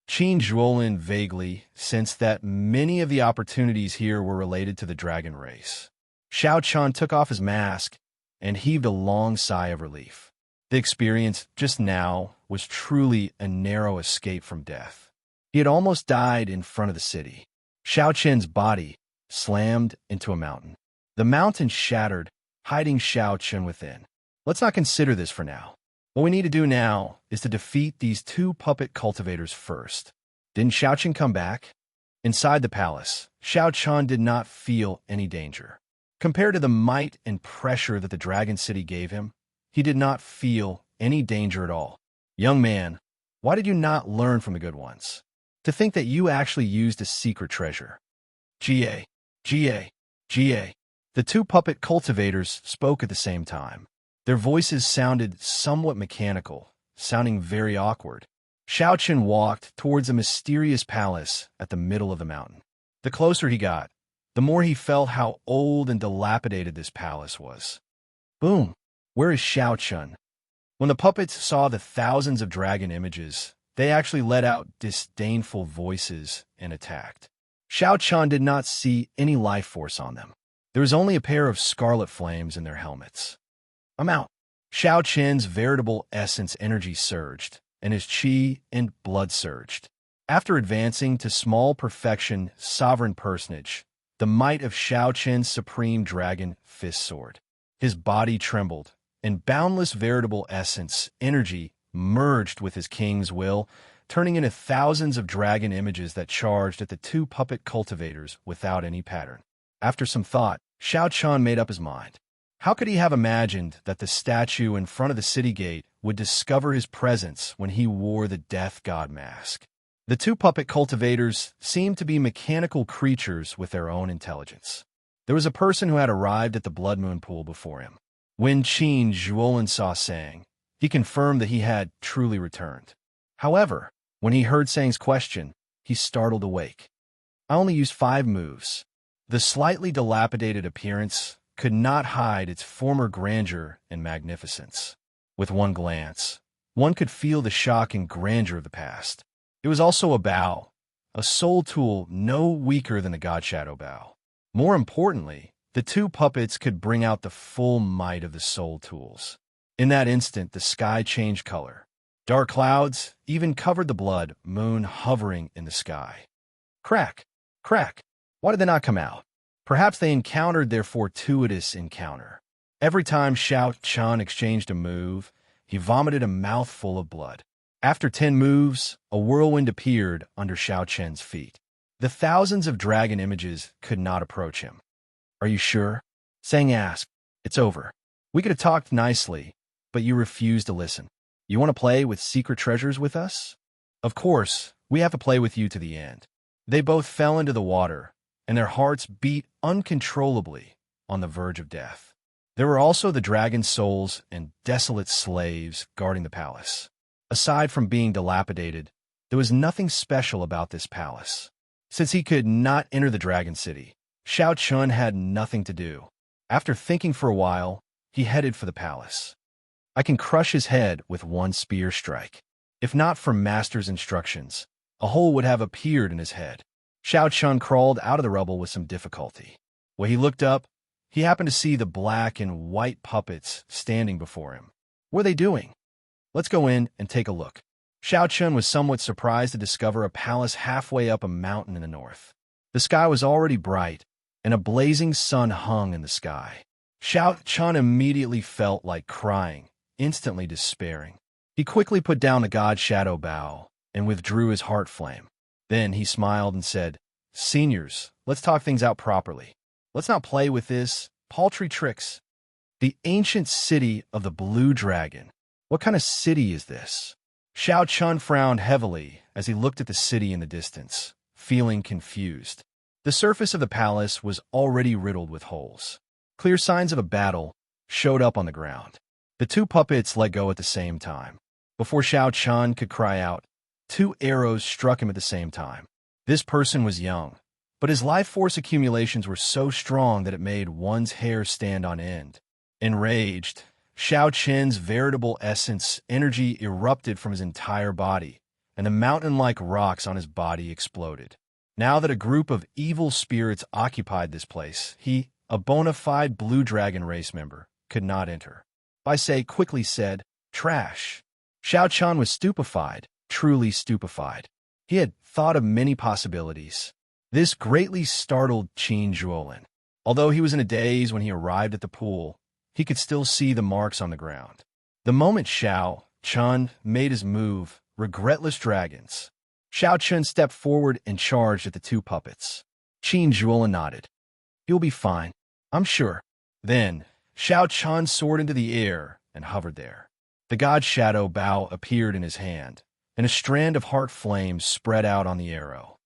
S1: Qin Zhuolin vaguely sensed that many of the opportunities here were related to the dragon race. Xiao Chun took off his mask and heaved a long sigh of relief. The experience just now was truly a narrow escape from death. He had almost died in front of the city. Xiao Chen's body slammed into a mountain. The mountain shattered, hiding Xiao Chen within. Let's not consider this for now. What we need to do now is to defeat these two puppet cultivators first. Didn't Xiao Chen come back? Inside the palace, Xiao Chun did not feel any danger. Compared to the might and pressure that the Dragon City gave him, he did not feel any danger at all. Young man, why did you not learn from the good ones? To think that you actually used a secret treasure. Ga, Ga, Ga. The two puppet cultivators spoke at the same time. Their voices sounded somewhat mechanical, sounding very awkward. Xiao Chen walked towards a mysterious palace at the middle of the mountain. The closer he got, the more he felt how old and dilapidated this palace was. Boom! Where is Xiao Chun? When the puppets saw the thousands of dragon images, they actually let out disdainful voices and attacked. Xiao Chun did not see any life force on them. There was only a pair of scarlet flames in their helmets. I'm out. Xiao Chen's veritable essence energy surged, and his qi and blood surged. After advancing to small perfection sovereign personage, the might of Xiao Chen's supreme dragon fist sword. His body trembled, and boundless veritable essence energy merged with his king's will, turning into thousands of dragon images that charged at the two puppet cultivators without any pattern. After some thought, Xiao Chun made up his mind. How could he have imagined that the statue in front of the city gate would discover his presence when he wore the death god mask? The two puppet cultivators seemed to be mechanical creatures with their own intelligence. There was a person who had arrived at the Blood Moon Pool before him. When Qin Zhuolin saw Sang, he confirmed that he had truly returned. However, when he heard Sang's question, he startled awake. I only used 5 moves. The slightly dilapidated appearance could not hide its former grandeur and magnificence. With one glance, one could feel the shock and grandeur of the past. It was also a bow, a soul tool no weaker than the God Shadow bow. More importantly, the two puppets could bring out the full might of the soul tools. In that instant, the sky changed color. Dark clouds even covered the blood moon hovering in the sky. Crack! Crack! Why did they not come out? Perhaps they encountered their fortuitous encounter. Every time Xiao Chun exchanged a move, he vomited a mouthful of blood. After 10 moves, a whirlwind appeared under Xiao Chen's feet. The thousands of dragon images could not approach him. Are you sure? Sang asked. It's over. We could have talked nicely, but you refused to listen. You want to play with secret treasures with us? Of course, we have to play with you to the end. They both fell into the water, and their hearts beat uncontrollably on the verge of death. There were also the dragon souls and desolate slaves guarding the palace. Aside from being dilapidated, there was nothing special about this palace. Since he could not enter the Dragon City, Xiao Chun had nothing to do. After thinking for a while, he headed for the palace. I can crush his head with one spear strike. If not for Master's instructions, a hole would have appeared in his head. Xiao Chun crawled out of the rubble with some difficulty. When he looked up, he happened to see the black and white puppets standing before him. What are they doing? Let's go in and take a look. Xiao Chun was somewhat surprised to discover a palace halfway up a mountain in the north. The sky was already bright, and a blazing sun hung in the sky. Xiao Chun immediately felt like crying, instantly despairing. He quickly put down the god's shadow bow and withdrew his heart flame. Then he smiled and said, "Seniors, let's talk things out properly. Let's not play with this paltry tricks. The ancient city of the Blue Dragon. What kind of city is this?" Xiao Chun frowned heavily as he looked at the city in the distance, feeling confused. The surface of the palace was already riddled with holes. Clear signs of a battle showed up on the ground. The two puppets let go at the same time. Before Xiao Chun could cry out, two arrows struck him at the same time. This person was young, but his life force accumulations were so strong that it made one's hair stand on end. Enraged, Xiao Chen's veritable essence energy erupted from his entire body, and the mountain-like rocks on his body exploded. Now that a group of evil spirits occupied this place, he, a bona fide Blue Dragon race member, could not enter. Bai Sei quickly said, "Trash." Xiao Chun was stupefied, truly stupefied. He had thought of many possibilities. This greatly startled Qin Zhuolin. Although he was in a daze when he arrived at the pool, he could still see the marks on the ground. The moment Xiao Chun made his move, regretless dragons. Xiao Chun stepped forward and charged at the two puppets. Qin Zhuolin nodded. "You'll be fine, I'm sure." Then, Xiao Chun soared into the air and hovered there. The god's shadow bow appeared in his hand, and a strand of heart flames spread out on the arrow.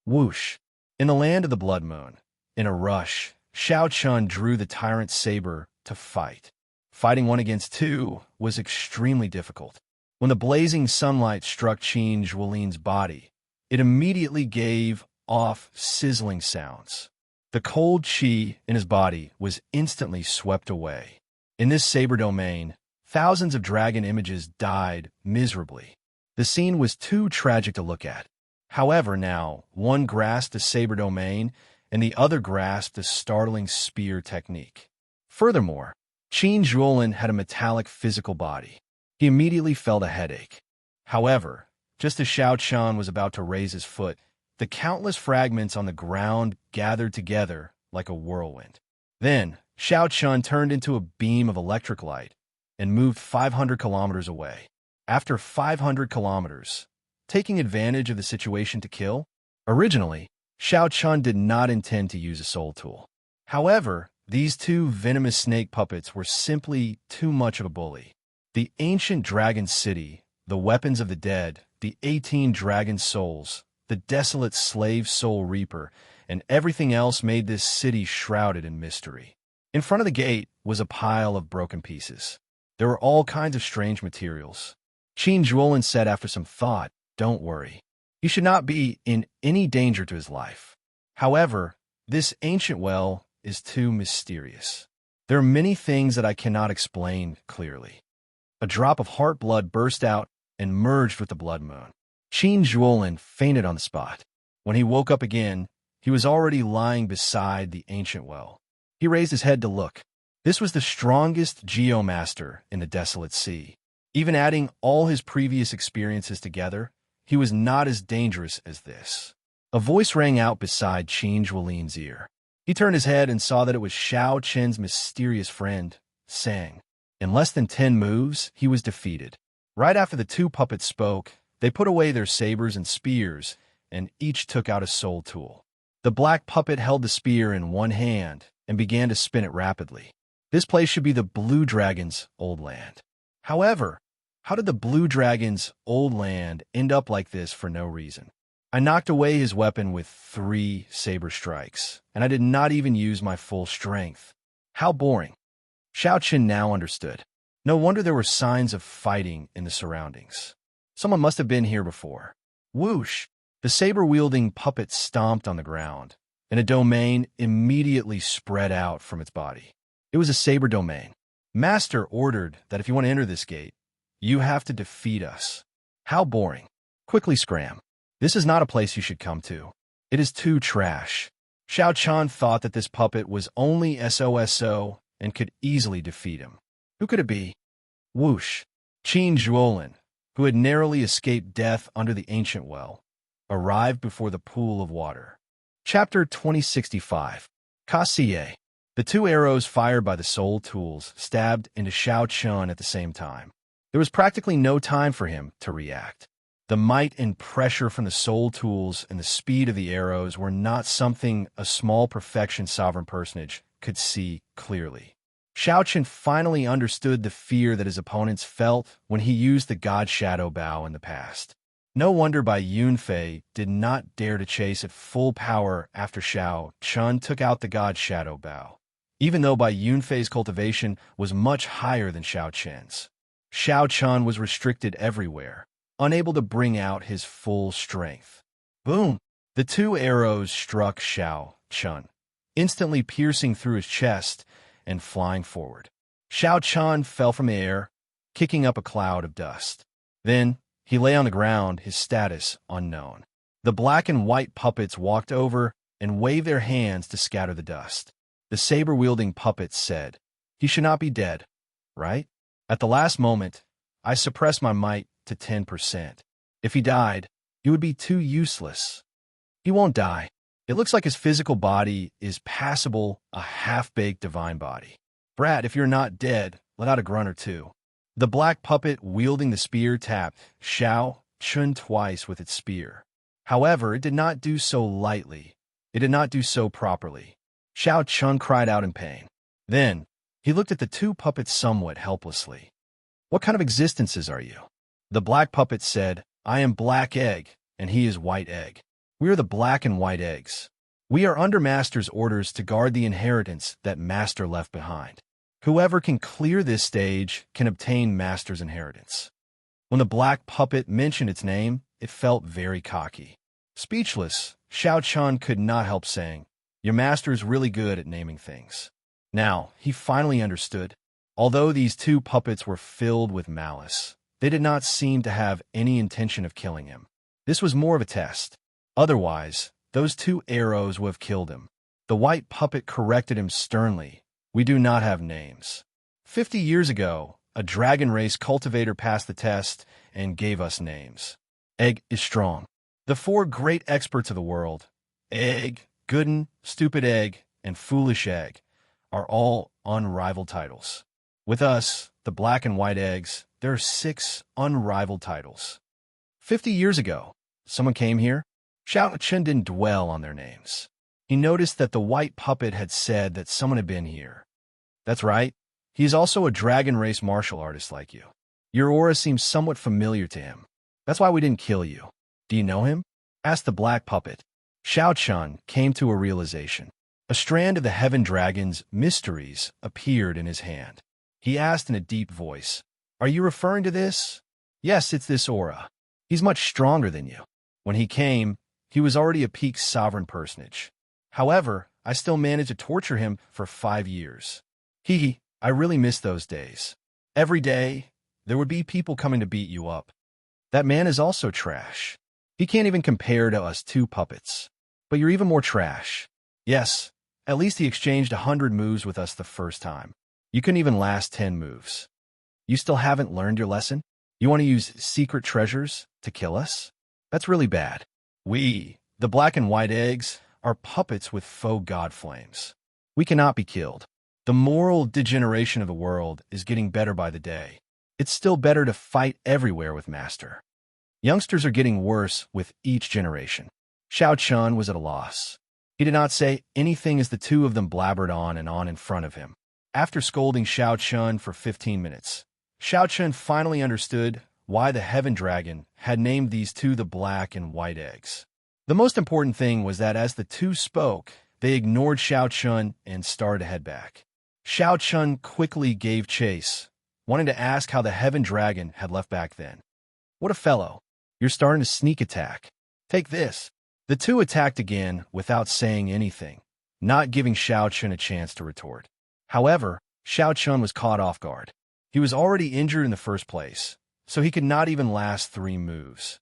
S1: Whoosh! In the land of the blood moon, in a rush, Xiao Chun drew the tyrant saber to fight. Fighting one against two was extremely difficult. When the blazing sunlight struck Qin Zhuolin's body, it immediately gave off sizzling sounds. The cold qi in his body was instantly swept away. In this saber domain, thousands of dragon images died miserably. The scene was too tragic to look at. However, now, one grasped the saber domain, and the other grasped a startling spear technique. Furthermore, Qin Zhuolin had a metallic physical body. He immediately felt a headache. However, just as Xiao Chun was about to raise his foot, the countless fragments on the ground gathered together like a whirlwind. Then, Xiao Chun turned into a beam of electric light and moved 500 kilometers away. After 500 kilometers, taking advantage of the situation to kill, originally, Xiao Chun did not intend to use a soul tool. However, these two venomous snake puppets were simply too much of a bully. The ancient dragon city, the weapons of the dead, the 18 dragon souls, the desolate slave soul reaper, and everything else made this city shrouded in mystery. In front of the gate was a pile of broken pieces. There were all kinds of strange materials. Qin Zhuolin said after some thought, "Don't worry. He should not be in any danger to his life. However, this ancient well is too mysterious. There are many things that I cannot explain clearly." A drop of heart blood burst out and merged with the blood moon. Qin Zhuolin fainted on the spot. When he woke up again, he was already lying beside the ancient well. He raised his head to look. This was the strongest geomaster in the desolate sea. Even adding all his previous experiences together, he was not as dangerous as this. A voice rang out beside Qin Zhuolin's ear. He turned his head and saw that it was Xiao Chen's mysterious friend, Sang. In less than 10 moves, he was defeated. Right after the two puppets spoke, they put away their sabers and spears, and each took out a soul tool. The black puppet held the spear in one hand and began to spin it rapidly. This place should be the Blue Dragon's old land. However, How did the blue dragon's old land end up like this for no reason? I knocked away his weapon with 3 saber strikes, and I did not even use my full strength. How boring. Xiao Qin now understood. No wonder there were signs of fighting in the surroundings. Someone must have been here before. Whoosh! The saber-wielding puppet stomped on the ground, and a domain immediately spread out from its body. It was a saber domain. Master ordered that if you want to enter this gate, you have to defeat us. How boring. Quickly scram. This is not a place you should come to. It is too trash. Xiao Chan thought that this puppet was only SOSO and could easily defeat him. Who could it be? Whoosh! Qin Zhuolin, who had narrowly escaped death under the ancient well, arrived before the pool of water. Chapter 2065. Kassiye. The 2 arrows fired by the soul tools stabbed into Xiao Chun at the same time. There was practically no time for him to react. The might and pressure from the soul tools and the speed of the arrows were not something a small perfection sovereign personage could see clearly. Xiao Qin finally understood the fear that his opponents felt when he used the God Shadow Bow in the past. No wonder Bai Yunfei did not dare to chase at full power after Xiao Chun took out the God Shadow Bow, even though Bai Yunfei's cultivation was much higher than Xiao Qin's. Xiao Chun was restricted everywhere, unable to bring out his full strength. Boom! The 2 arrows struck Xiao Chun, instantly piercing through his chest and flying forward. Xiao Chun fell from the air, kicking up a cloud of dust. Then he lay on the ground, his status unknown. The black and white puppets walked over and waved their hands to scatter the dust. The saber-wielding puppets said, "He should not be dead, right?" At the last moment, I suppressed my might to 10%. If he died, he would be too useless. He won't die. It looks like his physical body is passable, a half-baked divine body. Brat, if you're not dead, let out a grunt or 2. The black puppet wielding the spear tapped Xiao Chun twice with its spear. However, it did not do so lightly. It did not do so properly. Xiao Chun cried out in pain. Then, he looked at the 2 puppets somewhat helplessly. "What kind of existences are you?" The black puppet said, "I am Black Egg, and he is White Egg. We are the black and white eggs. We are under Master's orders to guard the inheritance that Master left behind. Whoever can clear this stage can obtain Master's inheritance." When the black puppet mentioned its name, it felt very cocky. Speechless, Xiao Chun could not help saying, "Your master is really good at naming things." Now, he finally understood. Although these 2 puppets were filled with malice, they did not seem to have any intention of killing him. This was more of a test. Otherwise, those 2 arrows would have killed him. The white puppet corrected him sternly. "We do not have names. 50 years ago, a dragon race cultivator passed the test and gave us names. Egg is strong. The 4 great experts of the world, Egg, Gooden, Stupid Egg, and Foolish Egg, are all unrivaled titles. With us, the black and white eggs, there are 6 unrivaled titles. 50 years ago, someone came here. Xiao Chen didn't dwell on their names. He noticed that the white puppet had said that someone had been here. That's right. He is also a dragon race martial artist like you. Your aura seems somewhat familiar to him. That's why we didn't kill you. Do you know him?" asked the black puppet. Xiao Chun came to a realization. A strand of the heaven dragon's mysteries appeared in his hand. He asked in a deep voice, "Are you referring to this?" "Yes, it's this aura. He's much stronger than you. When he came, he was already a peak sovereign personage. However, I still managed to torture him for 5 years. I really miss those days. Every day, there would be people coming to beat you up. That man is also trash. He can't even compare to us 2 puppets. But you're even more trash. Yes, at least he exchanged 100 moves with us the first time. You couldn't even last 10 moves. You still haven't learned your lesson? You want to use secret treasures to kill us? That's really bad. We, the black and white eggs, are puppets with faux god flames. We cannot be killed. The moral degeneration of the world is getting better by the day. It's still better to fight everywhere with Master. Youngsters are getting worse with each generation." Xiao Chun was at a loss. He did not say anything as the 2 of them blabbered on and on in front of him. After scolding Xiao Chun for 15 minutes, Xiao Chun finally understood why the Heaven Dragon had named these two the black and white eggs. The most important thing was that as the two spoke, they ignored Xiao Chun and started to head back. Xiao Chun quickly gave chase, wanting to ask how the Heaven Dragon had left back then. "What a fellow. You're starting to sneak attack. Take this." The two attacked again without saying anything, not giving Xiao Chun a chance to retort. However, Xiao Chun was caught off guard. He was already injured in the first place, so he could not even last 3 moves.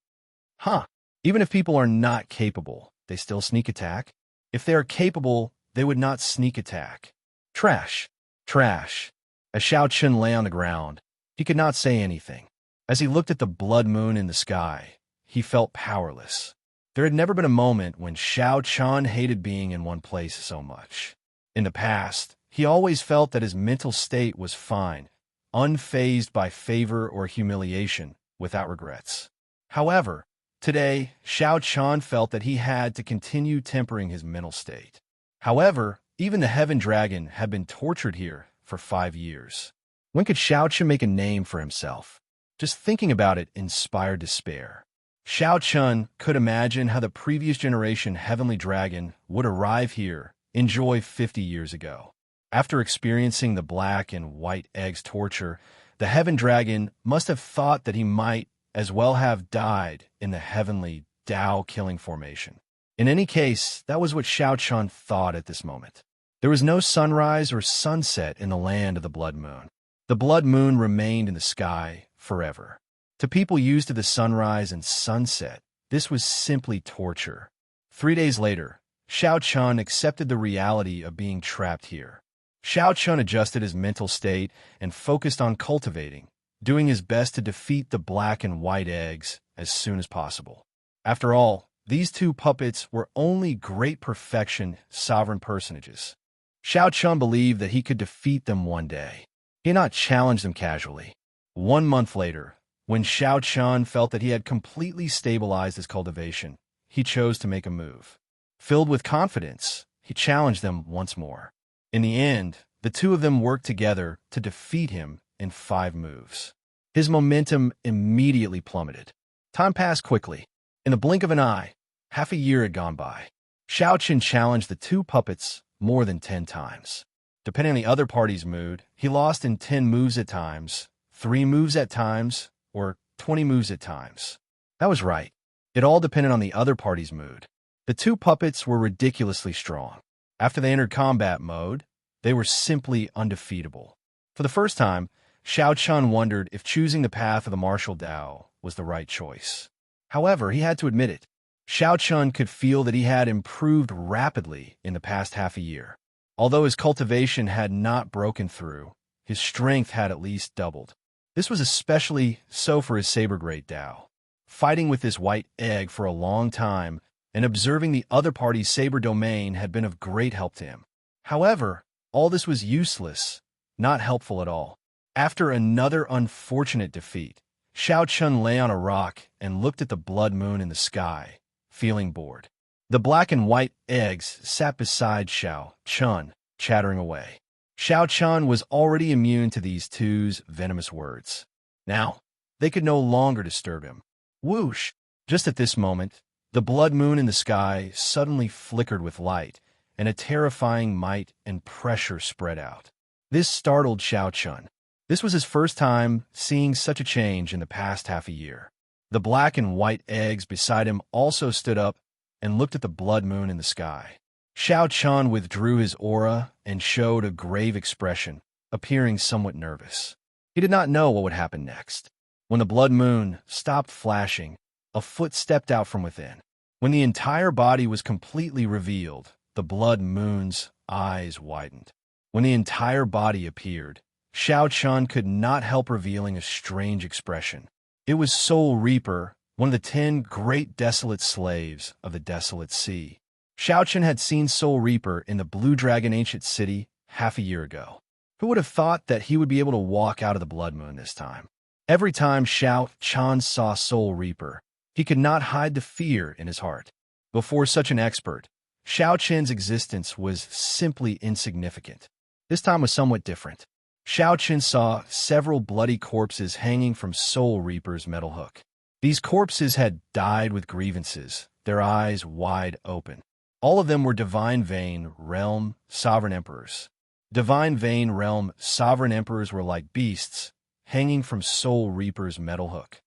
S1: Even if people are not capable, they still sneak attack? If they are capable, they would not sneak attack. Trash. Trash. As Xiao Chun lay on the ground, he could not say anything. As he looked at the blood moon in the sky, he felt powerless. There had never been a moment when Xiao Chun hated being in one place so much. In the past, he always felt that his mental state was fine, unfazed by favor or humiliation, without regrets. However, today, Xiao Chun felt that he had to continue tempering his mental state. However, even the Heaven Dragon had been tortured here for 5 years. When could Xiao Chun make a name for himself? Just thinking about it inspired despair. Xiao Chun could imagine how the previous generation Heavenly Dragon would arrive here, enjoy 50 years ago. After experiencing the black and white eggs torture, the Heaven Dragon must have thought that he might as well have died in the heavenly Tao killing formation. In any case, that was what Xiao Chun thought at this moment. There was no sunrise or sunset in the land of the Blood Moon. The Blood Moon remained in the sky forever. To people used to the sunrise and sunset, this was simply torture. 3 days later, Xiao Chun accepted the reality of being trapped here. Xiao Chun adjusted his mental state and focused on cultivating, doing his best to defeat the black and white eggs as soon as possible. After all, these two puppets were only great perfection sovereign personages. Xiao Chun believed that he could defeat them one day. He had not challenged them casually. 1 month later, when Xiao Chun felt that he had completely stabilized his cultivation, he chose to make a move. Filled with confidence, he challenged them once more. In the end, the two of them worked together to defeat him in 5 moves. His momentum immediately plummeted. Time passed quickly. In the blink of an eye, half a year had gone by. Xiao Chun challenged the two puppets more than 10 times. Depending on the other party's mood, he lost in 10 moves at times, 3 moves at times, or 20 moves at times. That was right. It all depended on the other party's mood. The two puppets were ridiculously strong. After they entered combat mode, they were simply undefeatable. For the first time, Xiao Chun wondered if choosing the path of the martial Tao was the right choice. However, he had to admit it. Xiao Chun could feel that he had improved rapidly in the past half a year. Although his cultivation had not broken through, his strength had at least doubled. This was especially so for his Saber Great Tao. Fighting with this white egg for a long time and observing the other party's Saber domain had been of great help to him. However, all this was useless, not helpful at all. After another unfortunate defeat, Xiao Chun lay on a rock and looked at the blood moon in the sky, feeling bored. The black and white eggs sat beside Xiao Chun, chattering away. Xiao Chun was already immune to these two's venomous words. Now, they could no longer disturb him. Whoosh! Just at this moment, the blood moon in the sky suddenly flickered with light, and a terrifying might and pressure spread out. This startled Xiao Chun. This was his first time seeing such a change in the past half a year. The black and white eggs beside him also stood up and looked at the blood moon in the sky. Xiao Chun withdrew his aura and showed a grave expression, appearing somewhat nervous. He did not know what would happen next. When the blood moon stopped flashing, a foot stepped out from within. When the entire body was completely revealed, the blood moon's eyes widened. When the entire body appeared, Xiao Chun could not help revealing a strange expression. It was Soul Reaper, one of the 10 great desolate slaves of the desolate sea. Xiao Chun had seen Soul Reaper in the Blue Dragon Ancient City half a year ago. Who would have thought that he would be able to walk out of the blood moon this time? Every time Xiao Chun saw Soul Reaper, he could not hide the fear in his heart. Before such an expert, Xiao Chun's existence was simply insignificant. This time was somewhat different. Xiao Chen saw several bloody corpses hanging from Soul Reaper's metal hook. These corpses had died with grievances, their eyes wide open. All of them were Divine Vein Realm Sovereign Emperors. Divine Vein Realm Sovereign Emperors were like beasts, hanging from Soul Reaper's metal hook.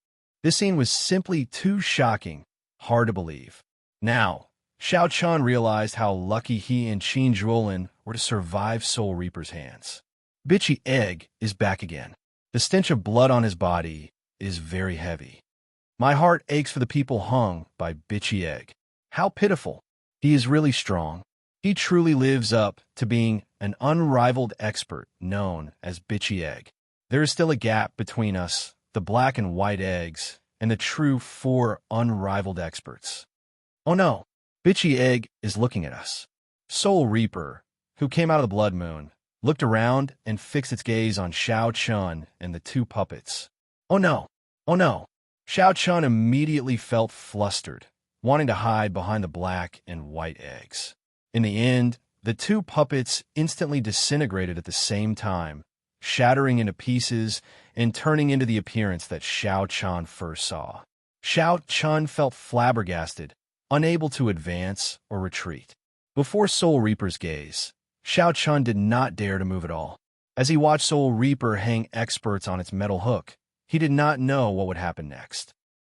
S1: This scene was simply too shocking, hard to believe. Now, Xiao Chun realized how lucky he and Qin Zhuolin were to survive Soul Reaper's hands. Bitchy Egg is back again. The stench of blood on his body is very heavy. My heart aches for the people hung by Bitchy Egg. How pitiful. He is really strong. He truly lives up to being an unrivaled expert known as Bitchy Egg. There is still a gap between us, the black and white eggs, and the true four unrivaled experts. Oh no, Bitchy Egg is looking at us. Soul Reaper, who came out of the Blood Moon, looked around and fixed its gaze on Xiao Chun and the two puppets. Oh no, oh no. Xiao Chun immediately felt flustered, wanting to hide behind the black and white eggs. In the end, the two puppets instantly disintegrated at the same time, shattering into pieces and turning into the appearance that Xiao Chun first saw. Xiao Chun felt flabbergasted, unable to advance or retreat. Before Soul Reaper's gaze, Xiao Chun did not dare to move at all. As he watched Soul Reaper hang experts on its metal hook, he did not know what would happen next.